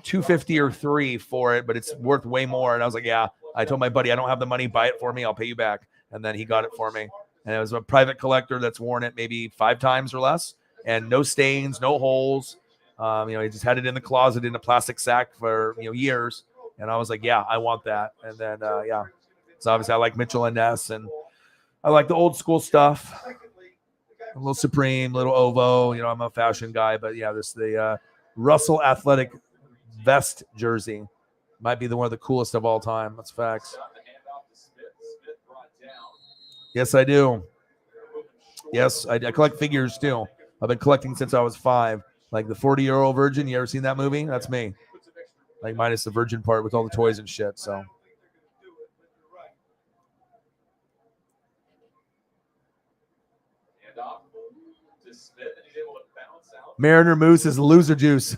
$250 or $3 for it, but it's worth way more. And I was like, yeah. I told my buddy, I don't have the money, buy it for me, I'll pay you back. And then he got it for me. And it was a private collector that's worn it maybe 5 times or less, and no stains, no holes. He just had it in the closet in a plastic sack for years. And I was like, yeah, I want that. And then so obviously I like Mitchell and Ness, and I like the old school stuff. A little Supreme, little Ovo. I'm a fashion guy, but yeah, the Russell Athletic vest jersey might be one of the coolest of all time. That's facts. Yes, I do. Yes, I collect figures too. I've been collecting since I was 5. Like the 40-year-old virgin. You ever seen that movie? That's me. Like minus the virgin part with all the toys and shit. So. Mariner Moose is loser juice.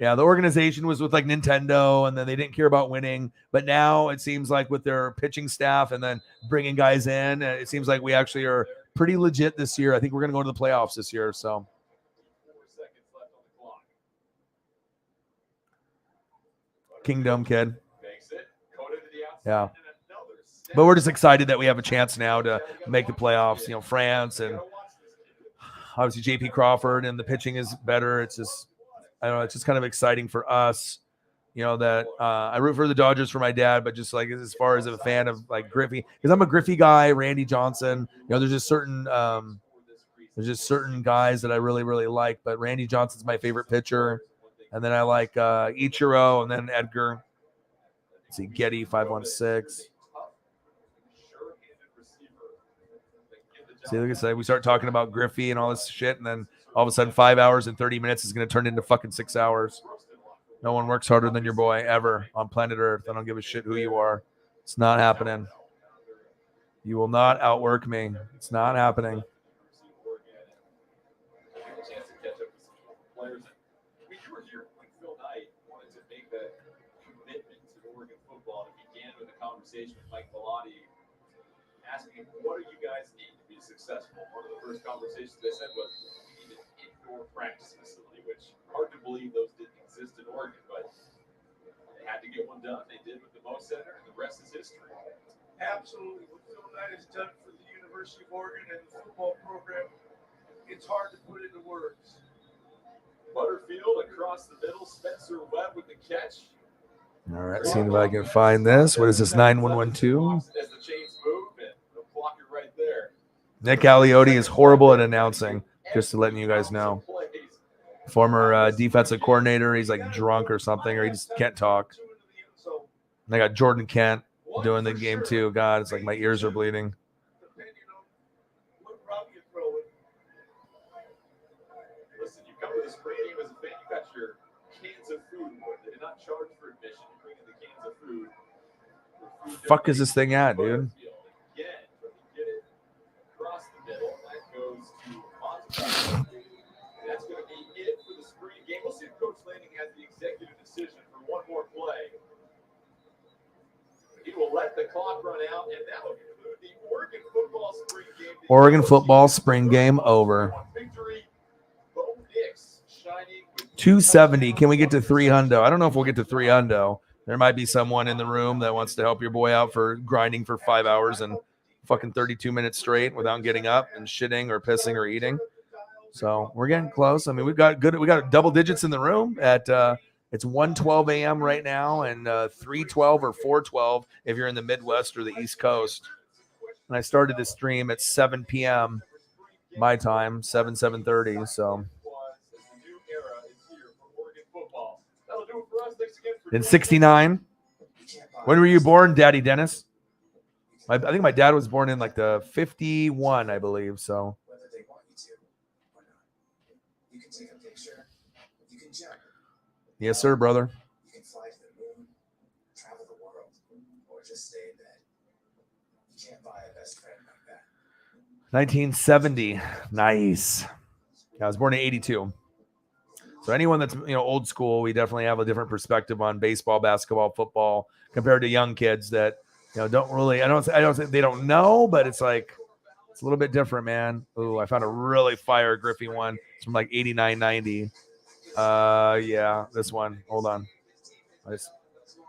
Yeah, the organization was with like Nintendo, and then they didn't care about winning. But now it seems like with their pitching staff and then bringing guys in, it seems like we actually are pretty legit this year. I think we're going to go to the playoffs this year. So, Kingdom kid. Yeah. But we're just excited that we have a chance now to make the playoffs. France and obviously JP Crawford, and the pitching is better. It's just, I don't know. It's just kind of exciting for us, that I root for the Dodgers for my dad, but just like as far as a fan of like Griffey, because I'm a Griffey guy, Randy Johnson. There's just certain guys that I really, really like, but Randy Johnson's my favorite pitcher, and then I like Ichiro, and then Edgar. Let's see, Getty 516. See, like I said, we start talking about Griffey and all this shit, and then all of a sudden 5 hours and 30 minutes is going to turn into fucking 6 hours. No one works harder than your boy ever on planet Earth. I don't give a shit who you are. It's not happening. You will not outwork me. It's not happening. Asking what do you guys need to be successful? One of the first conversations they said was we need an indoor practice facility, which hard to believe those didn't exist in Oregon, but they had to get one done. They did with the Mo Center, and the rest is history. Absolutely. What Phil Knight has done for the University of Oregon and the football program, it's hard to put into words. Butterfield across the middle, Spencer Webb with the catch. All right, seeing if I can find this. What is this, 9112? As the chains move, and the block it right there. Nick Aliotti is horrible at announcing, just to letting you guys know. Former defensive coordinator. He's like drunk or something, or he just can't talk. And I got Jordan Kent doing the game too. God, it's like my ears are bleeding. Listen, you come to the spring game as a fan, you got your cans of food. They did not charge for admission. You bring in the cans of food. Fuck is this thing at, dude? Across the middle, that goes to Montefiore. That's going to be it for the spring game. We'll see if Coach Lanning has the executive decision for one more play. He will let the clock run out, and that will conclude the Oregon football spring game. Oregon football spring game over. Victory. Bo Nix shining with 270. Can we get to 300? I don't know if we'll get to 300. There might be someone in the room that wants to help your boy out for grinding for 5 hours and fucking 32 minutes straight without getting up and shitting or pissing or eating. So we're getting close. I mean, we got double digits in the room at it's 1:12 a.m. right now, and 3:12 or 4:12 if you're in the Midwest or the East Coast. And I started this stream at 7 p.m. my time, 7:30. So in 69. When were you born, Daddy Dennis? I think my dad was born in like the 51, I believe. So. Whether they want you to or not. You can take a picture. You can jump. Yes, sir, brother. You can fly to the moon, travel the world, or just stay in bed. can't buy a best friend like that. 1970. Nice. I was born in 82. So anyone that's old school, we definitely have a different perspective on baseball, basketball, football compared to young kids that don't really. I don't think they don't know, but it's like it's a little bit different, man. Ooh, I found a really fire Griffey one. It's from like 89, 90. Yeah, this one. Hold on. If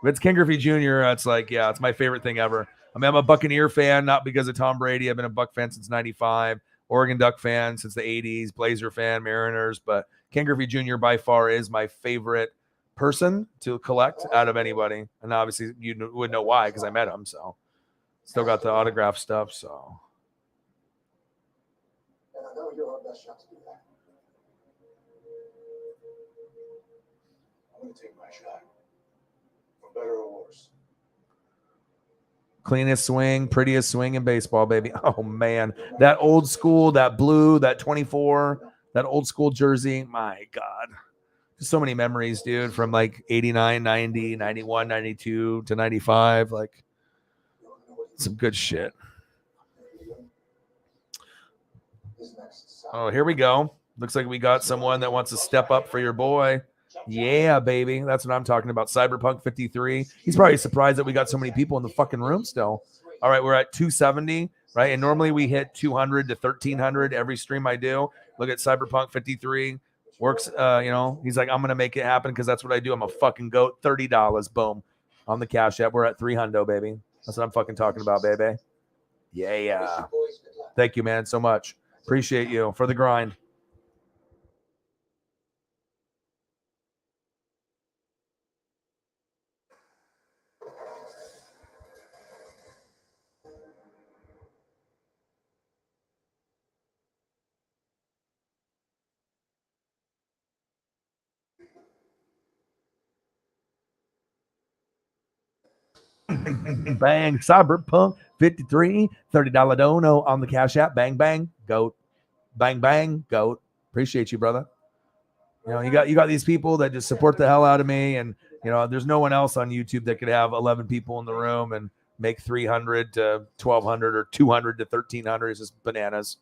it's Ken Griffey Jr., it's like, yeah, it's my favorite thing ever. I mean, I'm a Buccaneer fan, not because of Tom Brady. I've been a Buck fan since 95. Oregon Duck fan since the 80s. Blazer fan, Mariners. But Ken Griffey Jr. by far is my favorite person to collect out of anybody. And obviously, you would know why because I met him. So still got the autograph stuff. So. And I know you're our best shot to do that. I'm going to take my shot. For better or worse. Cleanest swing, prettiest swing in baseball, baby. Oh, man. That old school, that blue, that 24, that old school jersey. My God. Just so many memories, dude, from like 89, 90, 91, 92 to 95. Like, some good shit. Oh, here we go. Looks like we got someone that wants to step up for your boy. Yeah, baby. That's what I'm talking about. Cyberpunk 53. He's probably surprised that we got so many people in the fucking room still. All right, we're at 270, right? And normally we hit 200 to 1,300 every stream I do. Look at Cyberpunk 53. Works, he's like, I'm going to make it happen because that's what I do. I'm a fucking goat. $30. Boom. On the Cash App. We're at 300, baby. That's what I'm fucking talking about, baby. Yeah. Thank you, man, so much. Appreciate you for the grind. Bang, Cyberpunk 53, $30 dono on the Cash App. Bang, bang, goat. Bang, bang, goat. Appreciate you, brother. You got these people that just support the hell out of me, and there's no one else on YouTube that could have 11 people in the room and make 300 to 1,200 or 200 to 1,300. It's just bananas.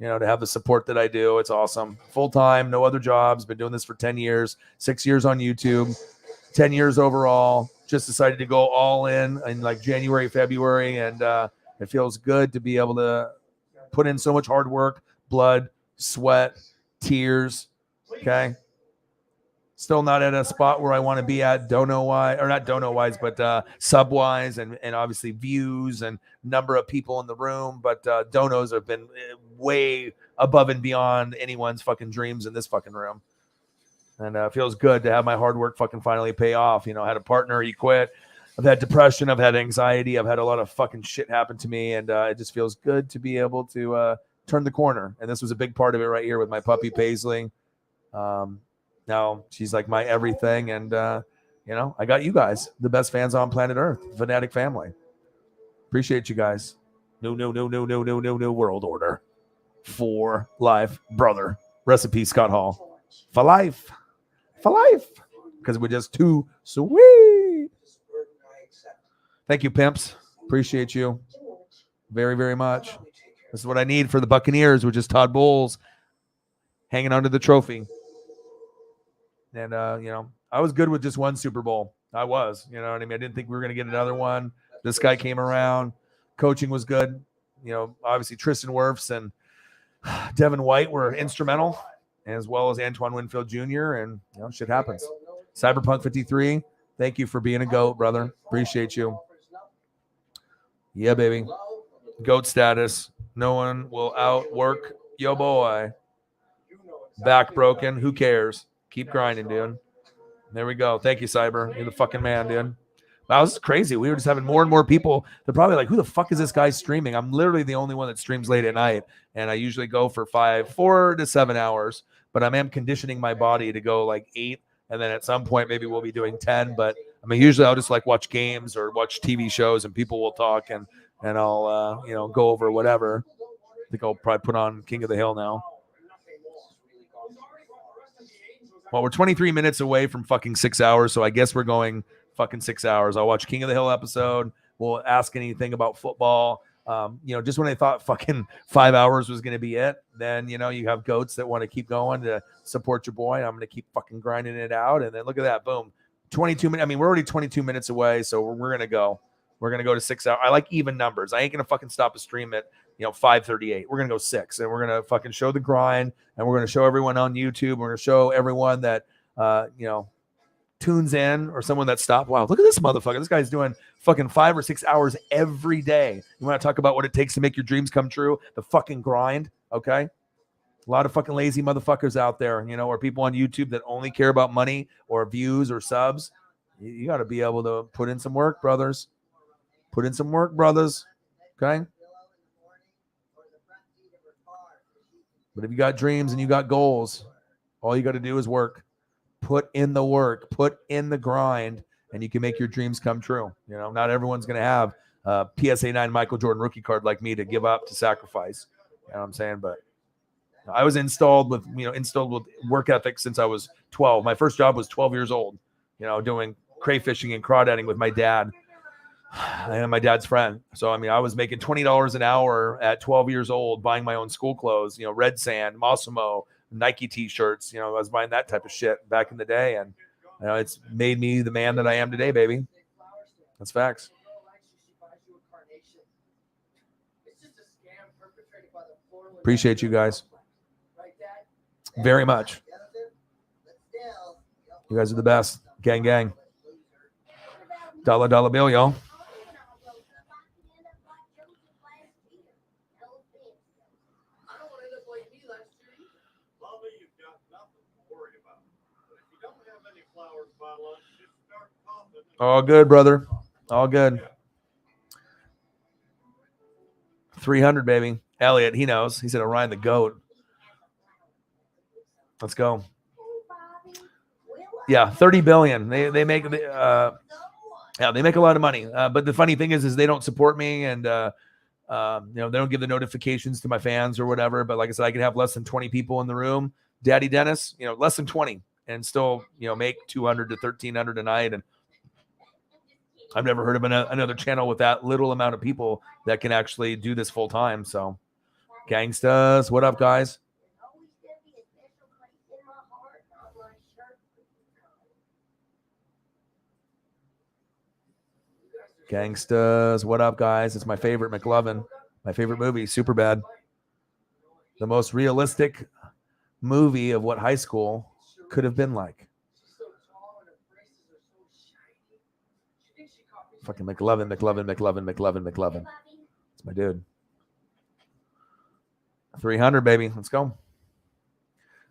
To have the support that I do, it's awesome. Full time, no other jobs. Been doing this for 10 years, 6 years on YouTube, 10 years overall. Just decided to go all in like January, February, and it feels good to be able to put in so much hard work, blood, sweat, tears. Okay. Still not at a spot where I want to be at dono-wise, or not dono-wise, but sub-wise, and obviously views and number of people in the room. But donos have been way above and beyond anyone's fucking dreams in this fucking room. And it feels good to have my hard work fucking finally pay off. I had a partner, he quit. I've had depression. I've had anxiety. I've had a lot of fucking shit happen to me. And it just feels good to be able to turn the corner. And this was a big part of it right here with my puppy, Paisley. Now she's like my everything. And, I got you guys, the best fans on planet Earth, Fanatic family. Appreciate you guys. No world order. For life, brother. Recipe, Scott Hall. For life. Because we're just too sweet. Thank you, pimps. Appreciate you very, very much. This is what I need for the Buccaneers, which is Todd Bowles hanging onto the trophy. And, I was good with just one Super Bowl. I was, you know what I mean? I didn't think we were going to get another one. This guy came around. Coaching was good. Obviously Tristan Wirfs and Devin White were instrumental, as well as Antoine Winfield Jr. And, shit happens. Cyberpunk 53, thank you for being a GOAT, brother. Appreciate you. Yeah, baby. GOAT status. No one will outwork yo boy. Back broken. Who cares? Keep grinding, dude. There we go. Thank you, Cyber. You're the fucking man, dude. Wow, this is crazy. We were just having more and more people. They're probably like, who the fuck is this guy streaming? I'm literally the only one that streams late at night. And I usually go for 4 to 7 hours. But I am conditioning my body to go like 8. And then at some point, maybe we'll be doing 10. But I mean, usually I'll just like watch games or watch TV shows and people will talk and I'll, go over whatever. I think I'll probably put on King of the Hill now. Well, we're 23 minutes away from fucking 6 hours. So I guess we're going fucking 6 hours. I'll watch King of the Hill episode. We'll ask anything about football. Just when I thought fucking 5 hours was going to be it, then, you have goats that want to keep going to support your boy. I'm going to keep fucking grinding it out. And then look at that. Boom. 22 minutes. I mean, we're already 22 minutes away. So we're going to go. We're going to go to 6 hours. I like even numbers. I ain't going to fucking stop a stream at, 5:38. We're going to go 6, and we're going to fucking show the grind, and we're going to show everyone on YouTube. We're going to show everyone that, tunes in, or someone that stopped. Wow, look at this motherfucker. This guy's doing fucking 5 or 6 hours every day. You want to talk about what it takes to make your dreams come true? The fucking grind, okay? A lot of fucking lazy motherfuckers out there, or people on YouTube that only care about money or views or subs. You got to be able to put in some work, brothers. Put in some work, brothers, okay? But if you got dreams and you got goals, all you got to do is work. Put in the work, put in the grind, and you can make your dreams come true. Not everyone's going to have a PSA 9 Michael Jordan rookie card like me to give up, to sacrifice. You know what I'm saying? But I was installed with work ethic since I was 12. My first job was 12 years old, doing crayfishing and crawdadding with my dad. I am my dad's friend. So, I was making $20 an hour at 12 years old, buying my own school clothes, Red Sand, Massimo, Nike t-shirts. I was buying that type of shit back in the day. And, it's made me the man that I am today, baby. That's facts. Appreciate you guys very much. You guys are the best. Gang, gang. Dollar bill, y'all. All good, brother. All good. 300, baby. Elliot, he knows. He said Orion the GOAT. Let's go. Yeah, 30 billion. They make they make a lot of money. But the funny thing is they don't support me, and they don't give the notifications to my fans or whatever. But like I said, I can have less than 20 people in the room. Daddy Dennis, less than 20, and still make 200 to 1,300 a night. And I've never heard of another channel with that little amount of people that can actually do this full time. So, gangstas, what up, guys? Gangstas, what up, guys? It's my favorite McLovin, my favorite movie, Superbad. The most realistic movie of what high school could have been like. Fucking McLovin. It's my dude. 300, baby. Let's go.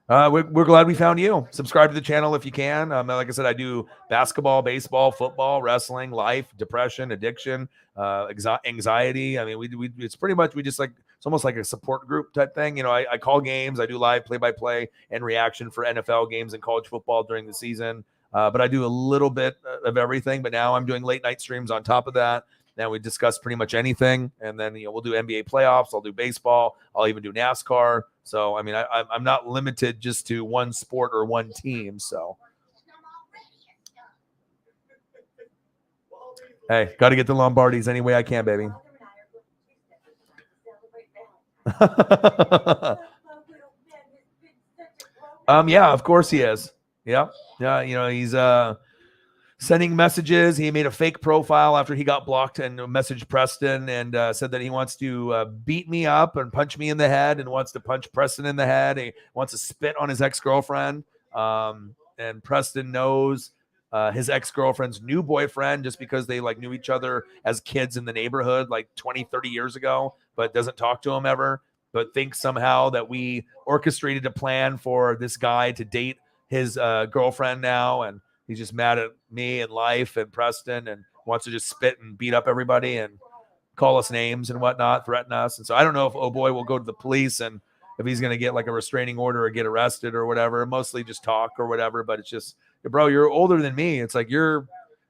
We're glad we found you. Subscribe to the channel if you can. Like I said, I do basketball, baseball, football, wrestling, life, depression, addiction, anxiety. It's pretty much, it's almost like a support group type thing. I call games. I do live play-by-play and reaction for NFL games and college football during the season. But I do a little bit of everything. But now I'm doing late night streams on top of that. Now we discuss pretty much anything. And then, we'll do NBA playoffs. I'll do baseball. I'll even do NASCAR. So, I'm not limited just to one sport or one team. So, hey, got to get the Lombardis any way I can, baby. Yeah, of course he is. Yeah. He's sending messages. He made a fake profile after he got blocked and messaged Preston and said that he wants to beat me up and punch me in the head and wants to punch Preston in the head. He wants to spit on his ex-girlfriend. And Preston knows his ex-girlfriend's new boyfriend just because they knew each other as kids in the neighborhood 20, 30 years ago, but doesn't talk to him ever, but thinks somehow that we orchestrated a plan for this guy to date his girlfriend now. And he's just mad at me and life and Preston and wants to just spit and beat up everybody and call us names and whatnot, threaten us. And so I don't know if oh boy will go to the police and if he's going to get a restraining order or get arrested or whatever, mostly just talk or whatever. But it's just, bro, you're older than me. It's you're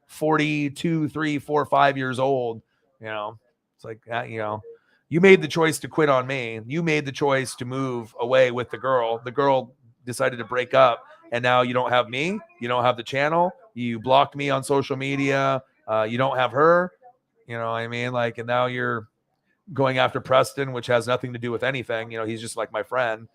42, 3, 4, 5 years old. It's you made the choice to quit on me. You made the choice to move away with the girl. The girl decided to break up. And now you don't have me. You don't have the channel. You blocked me on social media. You don't have her. You know what I mean? And now you're going after Preston, which has nothing to do with anything. He's just like my friend,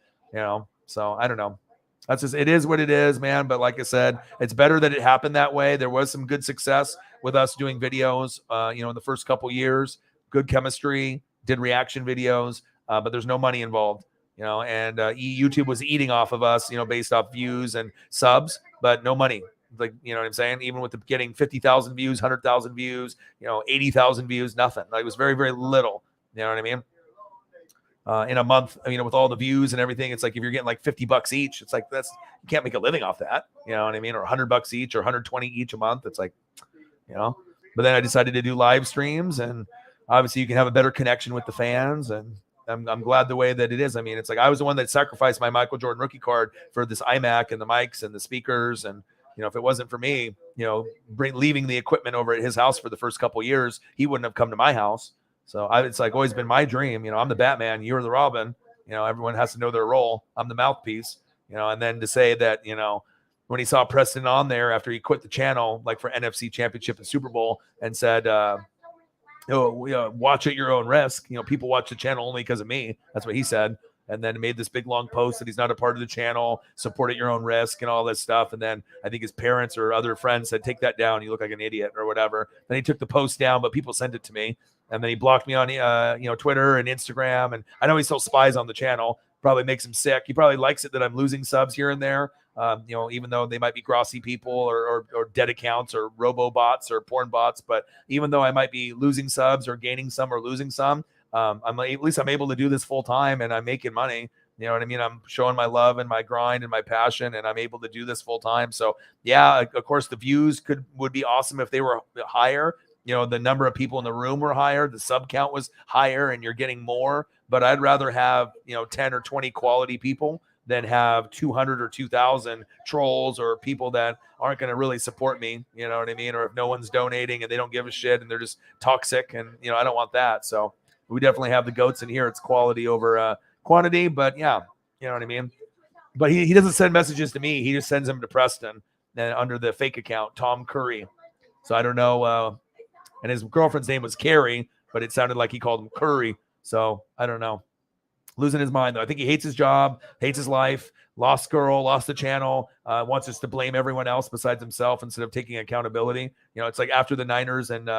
so I don't know. That's just, it is what it is, man. But like I said, it's better that it happened that way. There was some good success with us doing videos, in the first couple years, good chemistry, did reaction videos, but there's no money involved, and YouTube was eating off of us, based off views and subs, but no money. Like, you know what I'm saying? Even with getting 50,000 views, 100,000 views, 80,000 views, nothing. Like, it was very, very little. You know what I mean? In a month, with all the views and everything, it's like if you're getting like $50 each, it's like you can't make a living off that. You know what I mean? Or $100 each or 120 each a month. It's like, but then I decided to do live streams, and obviously you can have a better connection with the fans. And I'm glad the way that it is. It's like I was the one that sacrificed my Michael Jordan rookie card for this iMac and the mics and the speakers. And, if it wasn't for me, leaving the equipment over at his house for the first couple of years, he wouldn't have come to my house. So it's like always been my dream. I'm the Batman, you're the Robin. Everyone has to know their role. I'm the mouthpiece. And then to say that, when he saw Preston on there after he quit the channel, like for NFC Championship and Super Bowl, and said, watch at your own risk. People watch the channel only because of me. That's what he said. And then made this big long post that he's not a part of the channel, support at your own risk and all this stuff. And then I think his parents or other friends said, take that down. You look like an idiot or whatever. Then he took the post down, but people sent it to me. And then he blocked me on, Twitter and Instagram. And I know he still spies on the channel. Probably makes him sick. He probably likes it that I'm losing subs here and there. Even though they might be glossy people or dead accounts or robo bots or porn bots. But even though I might be losing subs or gaining some or losing some, at least I'm able to do this full time and I'm making money. You know what I mean? I'm showing my love and my grind and my passion, and I'm able to do this full time. So yeah, of course the views would be awesome if they were higher. The number of people in the room were higher, the sub count was higher, and you're getting more. But I'd rather have 10 or 20 quality people than have 200 or 2,000 trolls or people that aren't going to really support me. You know what I mean? Or if no one's donating and they don't give a shit and they're just toxic, and I don't want that. So we definitely have the goats in here. It's quality over quantity, but yeah, you know what I mean? But he doesn't send messages to me. He just sends them to Preston and under the fake account, Tom Curry. So I don't know. And his girlfriend's name was Carrie, but it sounded like he called him Curry. So I don't know. Losing his mind, though. I think he hates his job, hates his life, lost girl, lost the channel, wants us to blame everyone else besides himself instead of taking accountability. It's like after the Niners and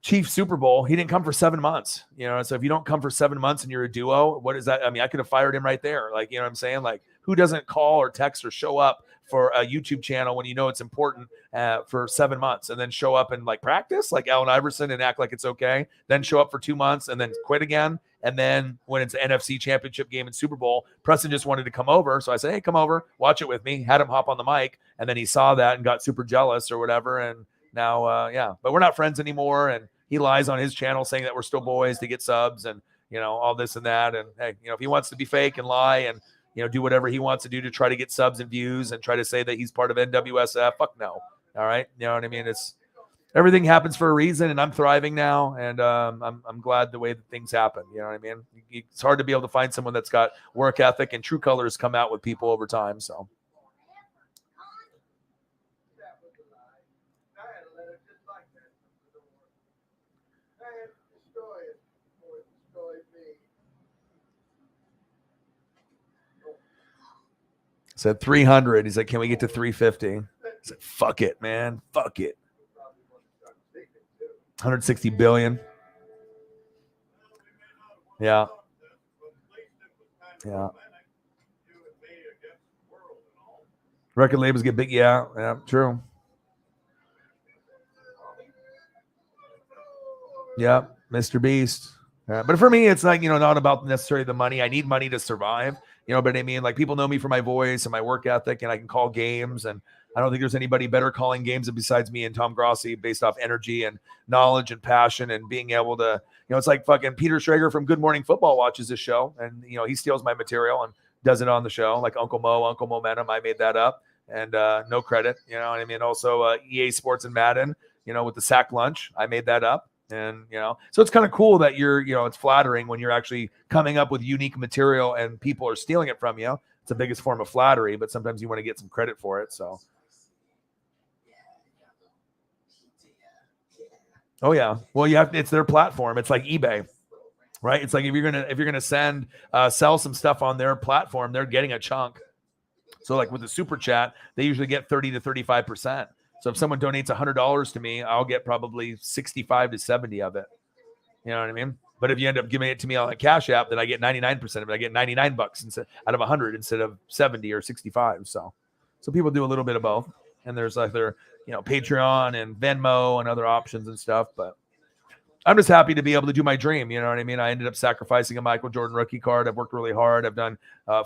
Chiefs Super Bowl, he didn't come for 7 months. So if you don't come for 7 months and you're a duo, what is that? I could have fired him right there. Like, you know what I'm saying? Like, who doesn't call or text or show up for a YouTube channel when it's important for 7 months, and then show up and like practice like Allen Iverson and act like it's okay, then show up for 2 months and then quit again. And then when it's an NFC Championship game and Super Bowl, Preston just wanted to come over. So I said, hey, come over, watch it with me, had him hop on the mic. And then he saw that and got super jealous or whatever. And now, but we're not friends anymore. And he lies on his channel saying that we're still boys to get subs and, all this and that. And hey, if he wants to be fake and lie and, do whatever he wants to do to try to get subs and views and try to say that he's part of NWSF, fuck no. All right. You know what I mean? It's everything happens for a reason, and I'm thriving now. And I'm glad the way that things happen. You know what I mean? It's hard to be able to find someone that's got work ethic, and true colors come out with people over time. So. Said 300. He's like, can we get to 350? I said, fuck it, man. Fuck it. 160 billion. Yeah. Yeah. Record labels get big. Yeah. Yeah. True. Yeah. Mr. Beast. But for me, it's like, not about necessarily the money. I need money to survive. But I mean, like, people know me for my voice and my work ethic, and I can call games. And I don't think there's anybody better calling games besides me and Tom Grossi, based off energy and knowledge and passion and being able to, it's like fucking Peter Schrager from Good Morning Football watches this show. And, he steals my material and does it on the show. Like Uncle Momentum. I made that up, and no credit, what I mean? Also EA Sports and Madden, with the sack lunch, I made that up. And, so it's kind of cool that you're, it's flattering when you're actually coming up with unique material and people are stealing it from you. It's the biggest form of flattery, but sometimes you want to get some credit for it. So. Oh yeah. Well, it's their platform. It's like eBay. right? It's like if you're gonna send sell some stuff on their platform, they're getting a chunk. So like with the super chat, they usually get 30 to 35%. So if someone donates $100 to me, I'll get probably 65 to 70 of it. You know what I mean? But if you end up giving it to me on a Cash App, then I get 99% of it. I get $99 instead out of 100 instead of 70 or 65. So people do a little bit of both. And there's like their, Patreon and Venmo and other options and stuff. But I'm just happy to be able to do my dream. You know what I mean? I ended up sacrificing a Michael Jordan rookie card. I've worked really hard. I've done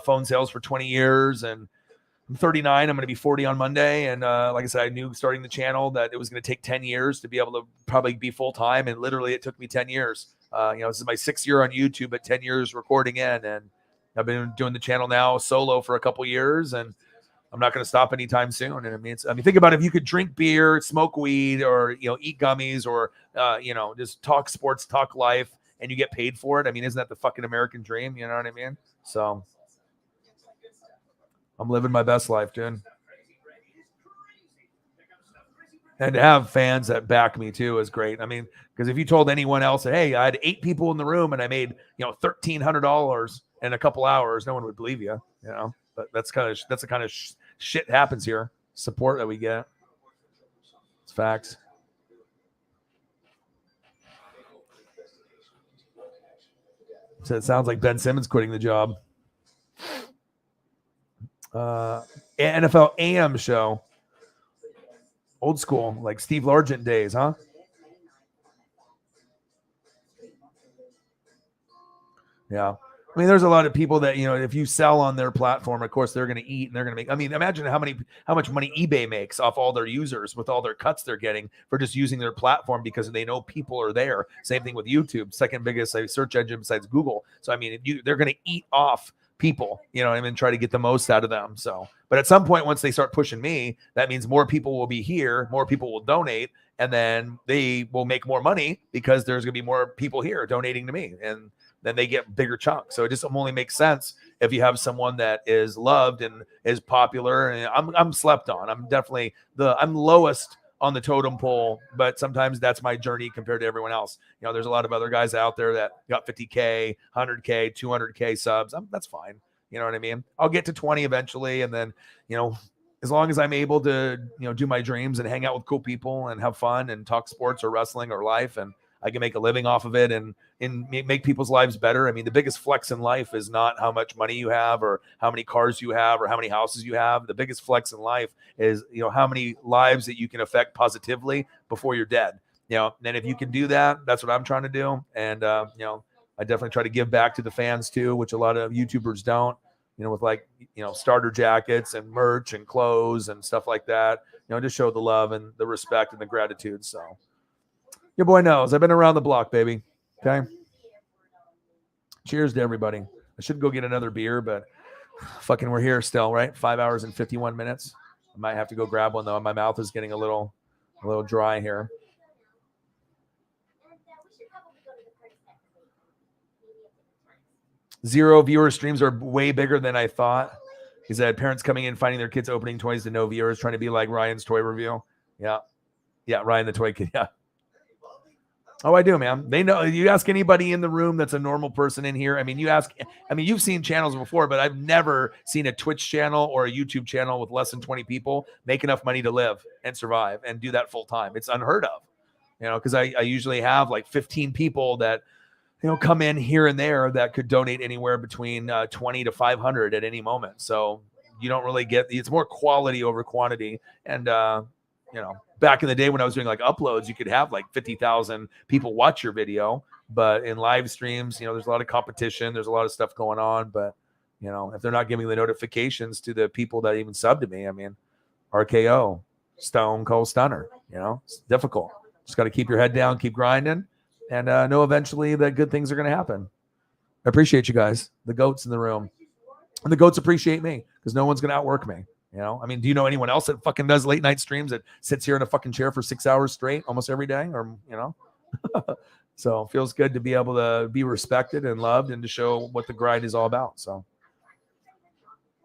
phone sales for 20 years, and I'm 39. I'm going to be 40 on Monday. And like I said, I knew starting the channel that it was going to take 10 years to be able to probably be full time. And literally it took me 10 years. This is my 6th year on YouTube, but 10 years recording in. And I've been doing the channel now solo for a couple years, and I'm not going to stop anytime soon. And I mean, think about if you could drink beer, smoke weed, or, eat gummies, or, just talk sports, talk life, and you get paid for it. I mean, isn't that the fucking American dream? You know what I mean? So I'm living my best life, dude. And to have fans that back me too is great. I mean, because if you told anyone else that, hey, I had 8 people in the room and I made, $1,300 in a couple hours, no one would believe you, But that's the kind of shit happens here. Support that we get. It's facts. So it sounds like Ben Simmons quitting the job. NFL AM show. Old school, like Steve Largent days, huh? Yeah. I mean, there's a lot of people that, if you sell on their platform, of course, they're going to eat and they're going to make. I mean, imagine how much money eBay makes off all their users with all their cuts they're getting for just using their platform because they know people are there. Same thing with YouTube, second biggest search engine besides Google. So, I mean, they're going to eat off people, try to get the most out of them. So, but at some point, once they start pushing me, that means more people will be here, more people will donate, and then they will make more money because there's going to be more people here donating to me. And then they get bigger chunks. So it just only makes sense if you have someone that is loved and is popular. And I'm slept on. I'm definitely I'm lowest on the totem pole, but sometimes that's my journey compared to everyone else. There's a lot of other guys out there that got 50K, 100K, 200K subs. That's fine. You know what I mean? I'll get to 20 eventually. And then, as long as I'm able to, do my dreams and hang out with cool people and have fun and talk sports or wrestling or life, and I can make a living off of it and make people's lives better. I mean, the biggest flex in life is not how much money you have or how many cars you have or how many houses you have. The biggest flex in life is, how many lives that you can affect positively before you're dead. And if you can do that, that's what I'm trying to do. And, I definitely try to give back to the fans too, which a lot of YouTubers don't, with like, starter jackets and merch and clothes and stuff like that, just show the love and the respect and the gratitude. So your boy knows I've been around the block, baby. Okay. Cheers to everybody. I should go get another beer, but fucking we're here still, right? 5 hours and 51 minutes. I might have to go grab one though. My mouth is getting a little dry here. Zero viewer streams are way bigger than I thought. He said parents coming in, finding their kids opening toys to no viewers, trying to be like Ryan's toy review. Yeah. Yeah. Ryan, the toy kid. Yeah. Oh, I do, man. They know. You ask anybody in the room that's a normal person in here. I mean, you've seen channels before, but I've never seen a Twitch channel or a YouTube channel with less than 20 people make enough money to live and survive and do that full time. It's unheard of, because I usually have like 15 people that, come in here and there that could donate anywhere between 20 to 500 at any moment. So you don't really it's more quality over quantity. And, back in the day when I was doing like uploads, you could have like 50,000 people watch your video, but in live streams, there's a lot of competition. There's a lot of stuff going on, but if they're not giving the notifications to the people that even sub to me, I mean, RKO, Stone Cold Stunner, it's difficult. Just got to keep your head down, keep grinding, and know eventually that good things are going to happen. I appreciate you guys, the goats in the room, and the goats appreciate me because no one's going to outwork me. I mean, do you know anyone else that fucking does late night streams that sits here in a fucking chair for 6 hours straight almost every day? Or, so it feels good to be able to be respected and loved and to show what the grind is all about. So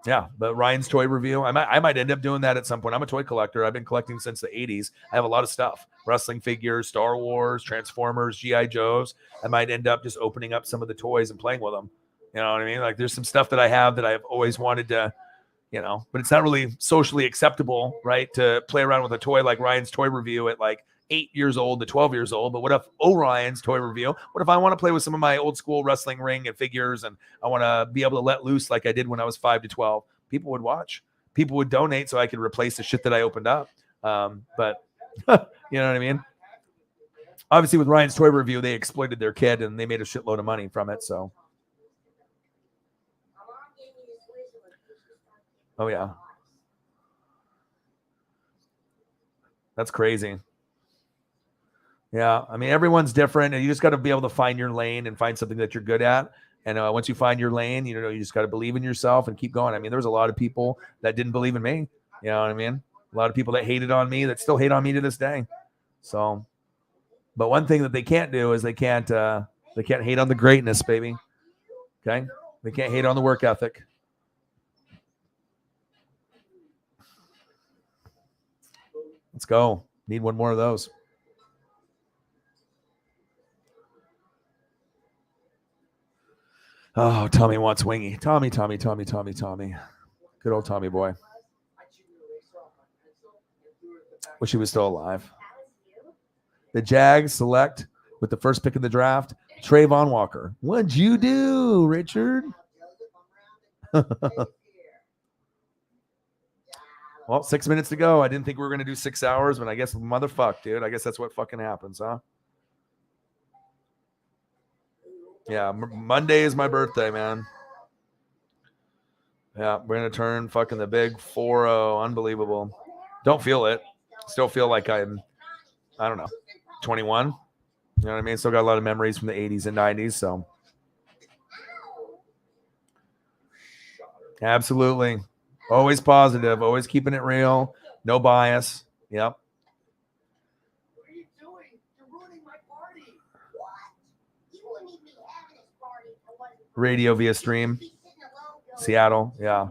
Yeah, but Ryan's toy review, I might end up doing that at some point. I'm a toy collector. I've been collecting since the 80s. I have a lot of stuff. Wrestling figures, Star Wars, Transformers, G.I. Joes. I might end up just opening up some of the toys and playing with them. You know what I mean? Like there's some stuff that I have that I've always wanted to, but it's not really socially acceptable, right? To play around with a toy like Ryan's toy review at like 8 years old to 12 years old. But what if Orion's toy review? What if I want to play with some of my old school wrestling ring and figures and I want to be able to let loose like I did when I was 5 to 12? People would watch. People would donate so I could replace the shit that I opened up. But you know what I mean? Obviously with Ryan's toy review, they exploited their kid and they made a shitload of money from it. So. Oh, yeah. That's crazy. Yeah, I mean, everyone's different, and you just got to be able to find your lane and find something that you're good at. And once you find your lane, you just got to believe in yourself and keep going. I mean, there was a lot of people that didn't believe in me. You know what I mean? A lot of people that hated on me that still hate on me to this day. So, but one thing that they can't do is they can't hate on the greatness, baby. Okay, they can't hate on the work ethic. Let's go. Need one more of those. Oh, Tommy wants wingy. Tommy. Good old Tommy boy. Wish he was still alive. The Jags select with the first pick of the draft, Trayvon Walker. What'd you do, Richard? Well, 6 minutes to go. I didn't think we were going to do 6 hours, but I guess motherfuck, dude. I guess that's what fucking happens, huh? Yeah, Monday is my birthday, man. Yeah, we're going to turn fucking the big 4-0. Unbelievable. Don't feel it. Still feel like I don't know, 21. You know what I mean? Still got a lot of memories from the 80s and 90s, so. Absolutely. Always positive, always keeping it real, no bias. Yep. What are you doing? You're ruining my party. What? You wouldn't even be having this party. Radio via stream. Seattle, yeah.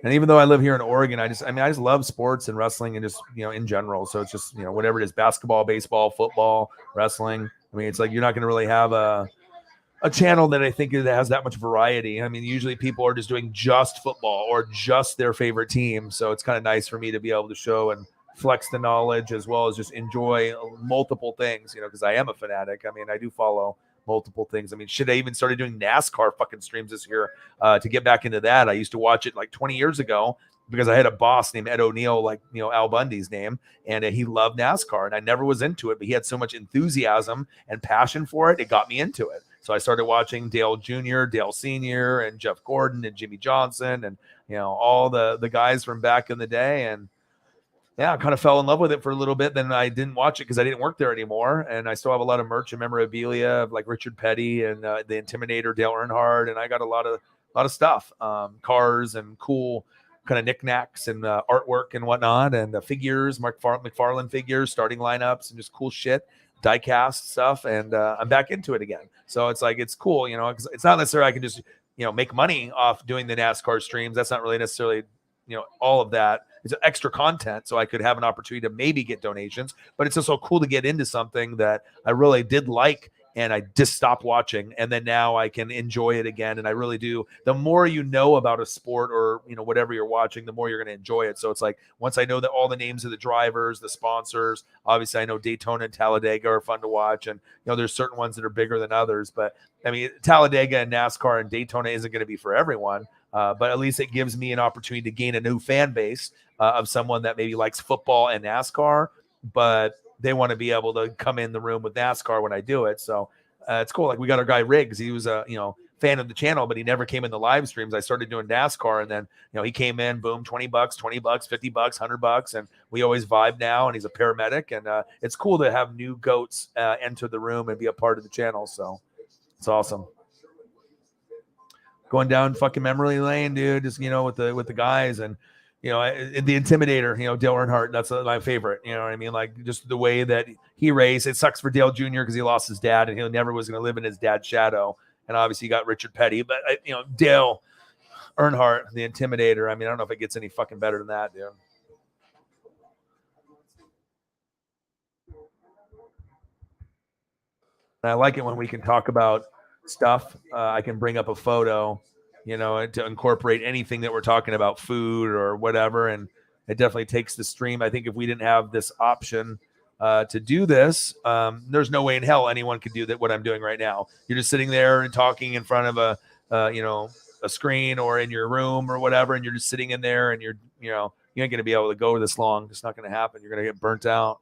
And even though I live here in Oregon, I just love sports and wrestling and just, in general. So it's just, whatever it is, basketball, baseball, football, wrestling. I mean, it's like you're not going to really have a channel that I think that has that much variety. I mean, usually people are just doing just football or just their favorite team. So it's kind of nice for me to be able to show and flex the knowledge as well as just enjoy multiple things, because I am a fanatic. I mean, I do follow multiple things. I mean, shit, I even started doing NASCAR fucking streams this year to get back into that. I used to watch it like 20 years ago because I had a boss named Ed O'Neill, like, Al Bundy's name, and he loved NASCAR, and I never was into it, but he had so much enthusiasm and passion for it, it got me into it. So I started watching Dale Jr., Dale Sr., and Jeff Gordon and Jimmy Johnson and, all the guys from back in the day. And yeah, I kind of fell in love with it for a little bit. Then I didn't watch it because I didn't work there anymore. And I still have a lot of merch and memorabilia of like Richard Petty and the Intimidator, Dale Earnhardt. And I got a lot of stuff, cars and cool kind of knickknacks and artwork and whatnot, and figures, Mark McFarlane figures, starting lineups, and just cool shit. Die-cast stuff, and I'm back into it again. So it's like, it's cool, because it's not necessarily I can just, make money off doing the NASCAR streams. That's not really necessarily, all of that. It's extra content, so I could have an opportunity to maybe get donations, but it's also cool to get into something that I really did like, and I just stopped watching, and then now I can enjoy it again, and I really do. The more you know about a sport or, whatever you're watching, the more you're going to enjoy it. So it's like, once I know that all the names of the drivers, the sponsors, obviously I know Daytona and Talladega are fun to watch, and, there's certain ones that are bigger than others, but I mean, Talladega and NASCAR and Daytona isn't going to be for everyone, but at least it gives me an opportunity to gain a new fan base of someone that maybe likes football and NASCAR, but they want to be able to come in the room with NASCAR when I do it. So it's cool. Like we got our guy Riggs. He was a, fan of the channel, but he never came in the live streams. I started doing NASCAR, and then, he came in, boom, $20, $20, $50, $100. And we always vibe now, and he's a paramedic. And it's cool to have new goats enter the room and be a part of the channel. So it's awesome. Going down fucking memory lane, dude, just, with the guys, and, the Intimidator, Dale Earnhardt, that's my favorite. You know what I mean? Like just the way that he raced. It sucks for Dale Jr. because he lost his dad and he never was going to live in his dad's shadow. And obviously you got Richard Petty, but Dale, Earnhardt, the Intimidator. I mean, I don't know if it gets any fucking better than that, dude. And I like it when we can talk about stuff. I can bring up a photo, to incorporate anything that we're talking about, food or whatever. And it definitely takes the stream. I think if we didn't have this option to do this, there's no way in hell anyone could do that. What I'm doing right now, you're just sitting there and talking in front of a screen or in your room or whatever, and you're just sitting in there, and you ain't going to be able to go this long. It's not going to happen. You're going to get burnt out.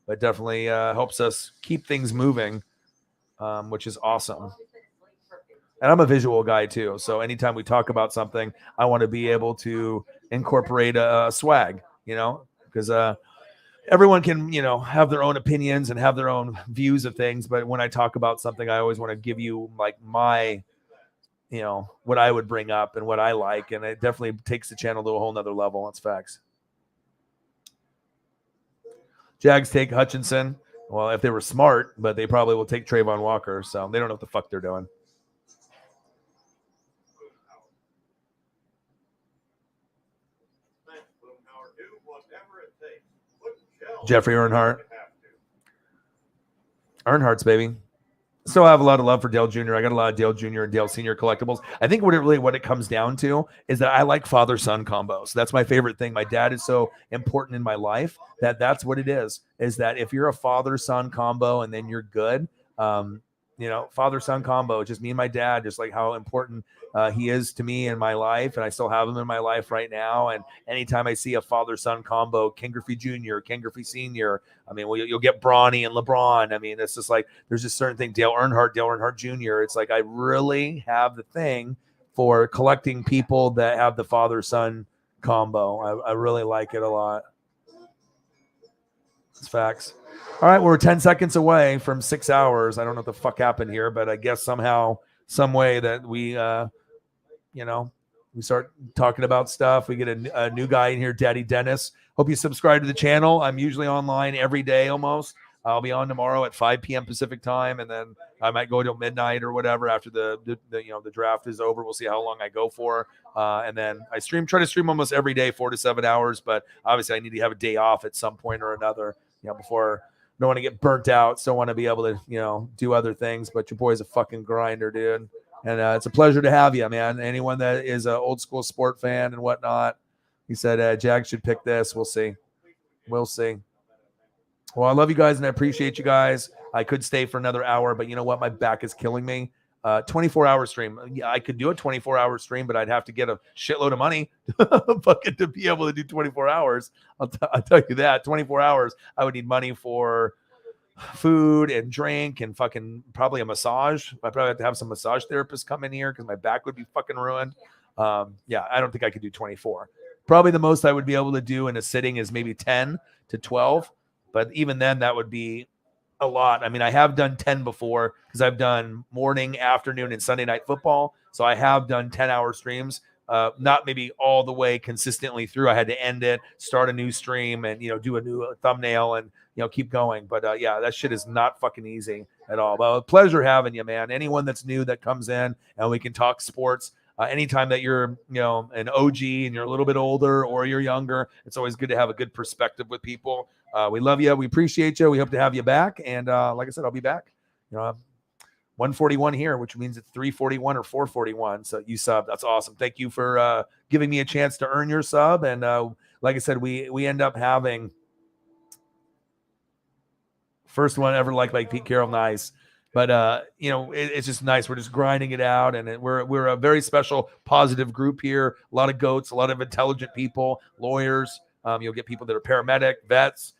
But definitely helps us keep things moving, which is awesome. And I'm a visual guy too, so anytime we talk about something, I want to be able to incorporate a swag, because everyone can, have their own opinions and have their own views of things. But when I talk about something, I always want to give you like my, what I would bring up and what I like. And it definitely takes the channel to a whole nother level. That's facts. Jags take Hutchinson. Well, if they were smart, but they probably will take Trayvon Walker. So they don't know what the fuck they're doing. Jeffrey Earnhardt. Earnhardt's, baby. Still have a lot of love for Dale Jr. I got a lot of Dale Jr. and Dale Sr. collectibles. I think what it comes down to is that I like father-son combos. That's my favorite thing. My dad is so important in my life that's what it is that if you're a father-son combo and then you're good, father-son combo, just me and my dad, just like how important he is to me in my life, and I still have him in my life right now. And anytime I see a father-son combo, Ken Griffey Jr., Ken Griffey Sr., I mean, you'll get Bronny and LeBron. I mean, it's just like there's just certain things. Dale Earnhardt Jr. It's like I really have the thing for collecting people that have the father-son combo. I really like it a lot. It's facts. All right, we're 10 seconds away from 6 hours. I don't know what the fuck happened here, but I guess somehow, some way that we, we start talking about stuff. We get a new guy in here, Daddy Dennis. Hope you subscribe to the channel. I'm usually online every day almost. I'll be on tomorrow at 5 p.m. Pacific time, and then I might go till midnight or whatever after the draft is over. We'll see how long I go for, and then I try to stream almost every day, 4 to 7 hours. But obviously, I need to have a day off at some point or another, before. Don't want to get burnt out. Still want to be able to, do other things. But your boy's a fucking grinder, dude. And it's a pleasure to have you, man. Anyone that is an old school sport fan and whatnot, he said, Jag should pick this. We'll see. We'll see. Well, I love you guys and I appreciate you guys. I could stay for another hour, but you know what? My back is killing me. 24-hour stream. Yeah, I could do a 24-hour stream, but I'd have to get a shitload of money fucking to be able to do 24 hours. I'll tell you that. 24 hours, I would need money for food and drink and fucking probably a massage. I probably have to have some massage therapists come in here because my back would be fucking ruined. Yeah, I don't think I could do 24. Probably the most I would be able to do in a sitting is maybe 10 to 12. But even then, that would be a lot. I mean, I have done 10 before because I've done morning, afternoon, and Sunday night football. So I have done 10-hour streams, not maybe all the way consistently through. I had to end it, start a new stream, and do a new thumbnail and keep going. But yeah, that shit is not fucking easy at all. But a pleasure having you, man. Anyone that's new that comes in and we can talk sports. Anytime that you're, an OG and you're a little bit older or you're younger, it's always good to have a good perspective with people. We love you. We appreciate you. We hope to have you back. And like I said, I'll be back. 141 here, which means it's 341 or 441. So you sub. That's awesome. Thank you for giving me a chance to earn your sub. And like I said, we end up having first one ever like Pete Carroll. Nice. But, it's just nice. We're just grinding it out. And we're a very special, positive group here. A lot of goats, a lot of intelligent people, lawyers. You'll get people that are paramedic, vets,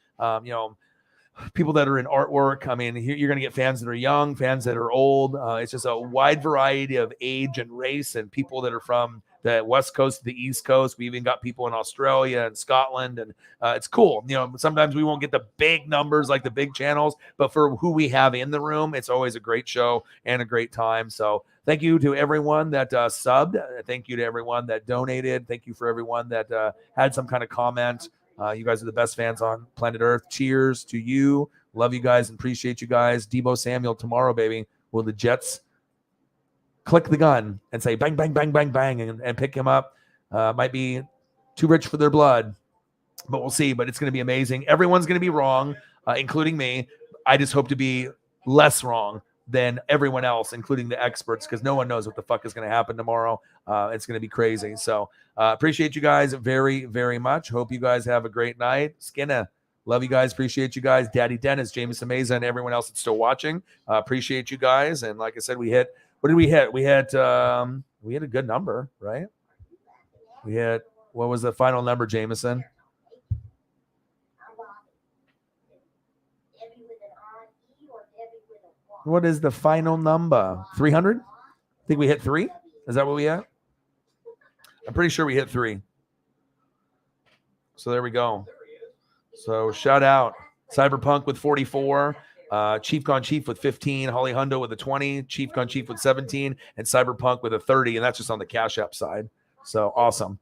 people that are in artwork. I mean, you're going to get fans that are young, fans that are old. It's just a wide variety of age and race and people that are from the West Coast to the East Coast. We even got people in Australia and Scotland, and it's cool. Sometimes we won't get the big numbers like the big channels, but for who we have in the room, it's always a great show and a great time. So thank you to everyone that subbed. Thank you to everyone that donated. Thank you for everyone that had some kind of comment. You guys are the best fans on planet Earth. Cheers to you. Love you guys and appreciate you guys. Debo Samuel tomorrow, baby. Will the Jets click the gun and say bang, bang, bang, bang, bang, and pick him up. Might be too rich for their blood, but we'll see. But it's going to be amazing. Everyone's going to be wrong, including me. I just hope to be less wrong than everyone else, including the experts, because no one knows what the fuck is going to happen tomorrow. It's going to be crazy. So appreciate you guys very, very much. Hope you guys have a great night. Skinner, love you guys. Appreciate you guys. Daddy Dennis, Jameson Meza, and everyone else that's still watching. Appreciate you guys. And like I said, we hit, what did we hit? We hit a good number, right? We hit, what was the final number, Jameson? What is the final number? 300? I think we hit 3. Is that what we had? I'm pretty sure we hit 3. So there we go. So shout out Cyberpunk with 44, Chief Gone Chief with 15, Holly Hundo with a 20, Chief Gone Chief with 17, and Cyberpunk with a 30. And that's just on the Cash App side. So awesome.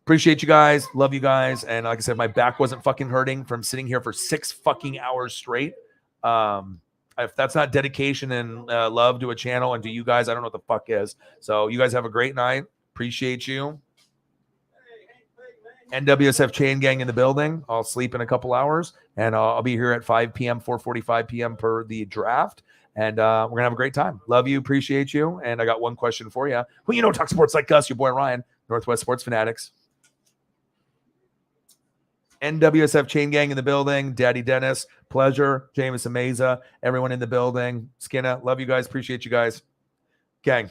Appreciate you guys. Love you guys. And like I said, my back wasn't fucking hurting from sitting here for 6 fucking hours straight. If that's not dedication and love to a channel and to you guys, I don't know what the fuck is. So you guys have a great night. Appreciate you. NWSF Chain Gang in the building. I'll sleep in a couple hours, and I'll be here at 5 p.m., 4:45 p.m. per the draft. And we're going to have a great time. Love you. Appreciate you. And I got one question for you. Who you know talk sports like us? Your boy Ryan, Northwest Sports Fanatics. NWSF Chain Gang in the building. Daddy Dennis, pleasure. Jameson Meza, everyone in the building. Skinner, love you guys. Appreciate you guys. Gang.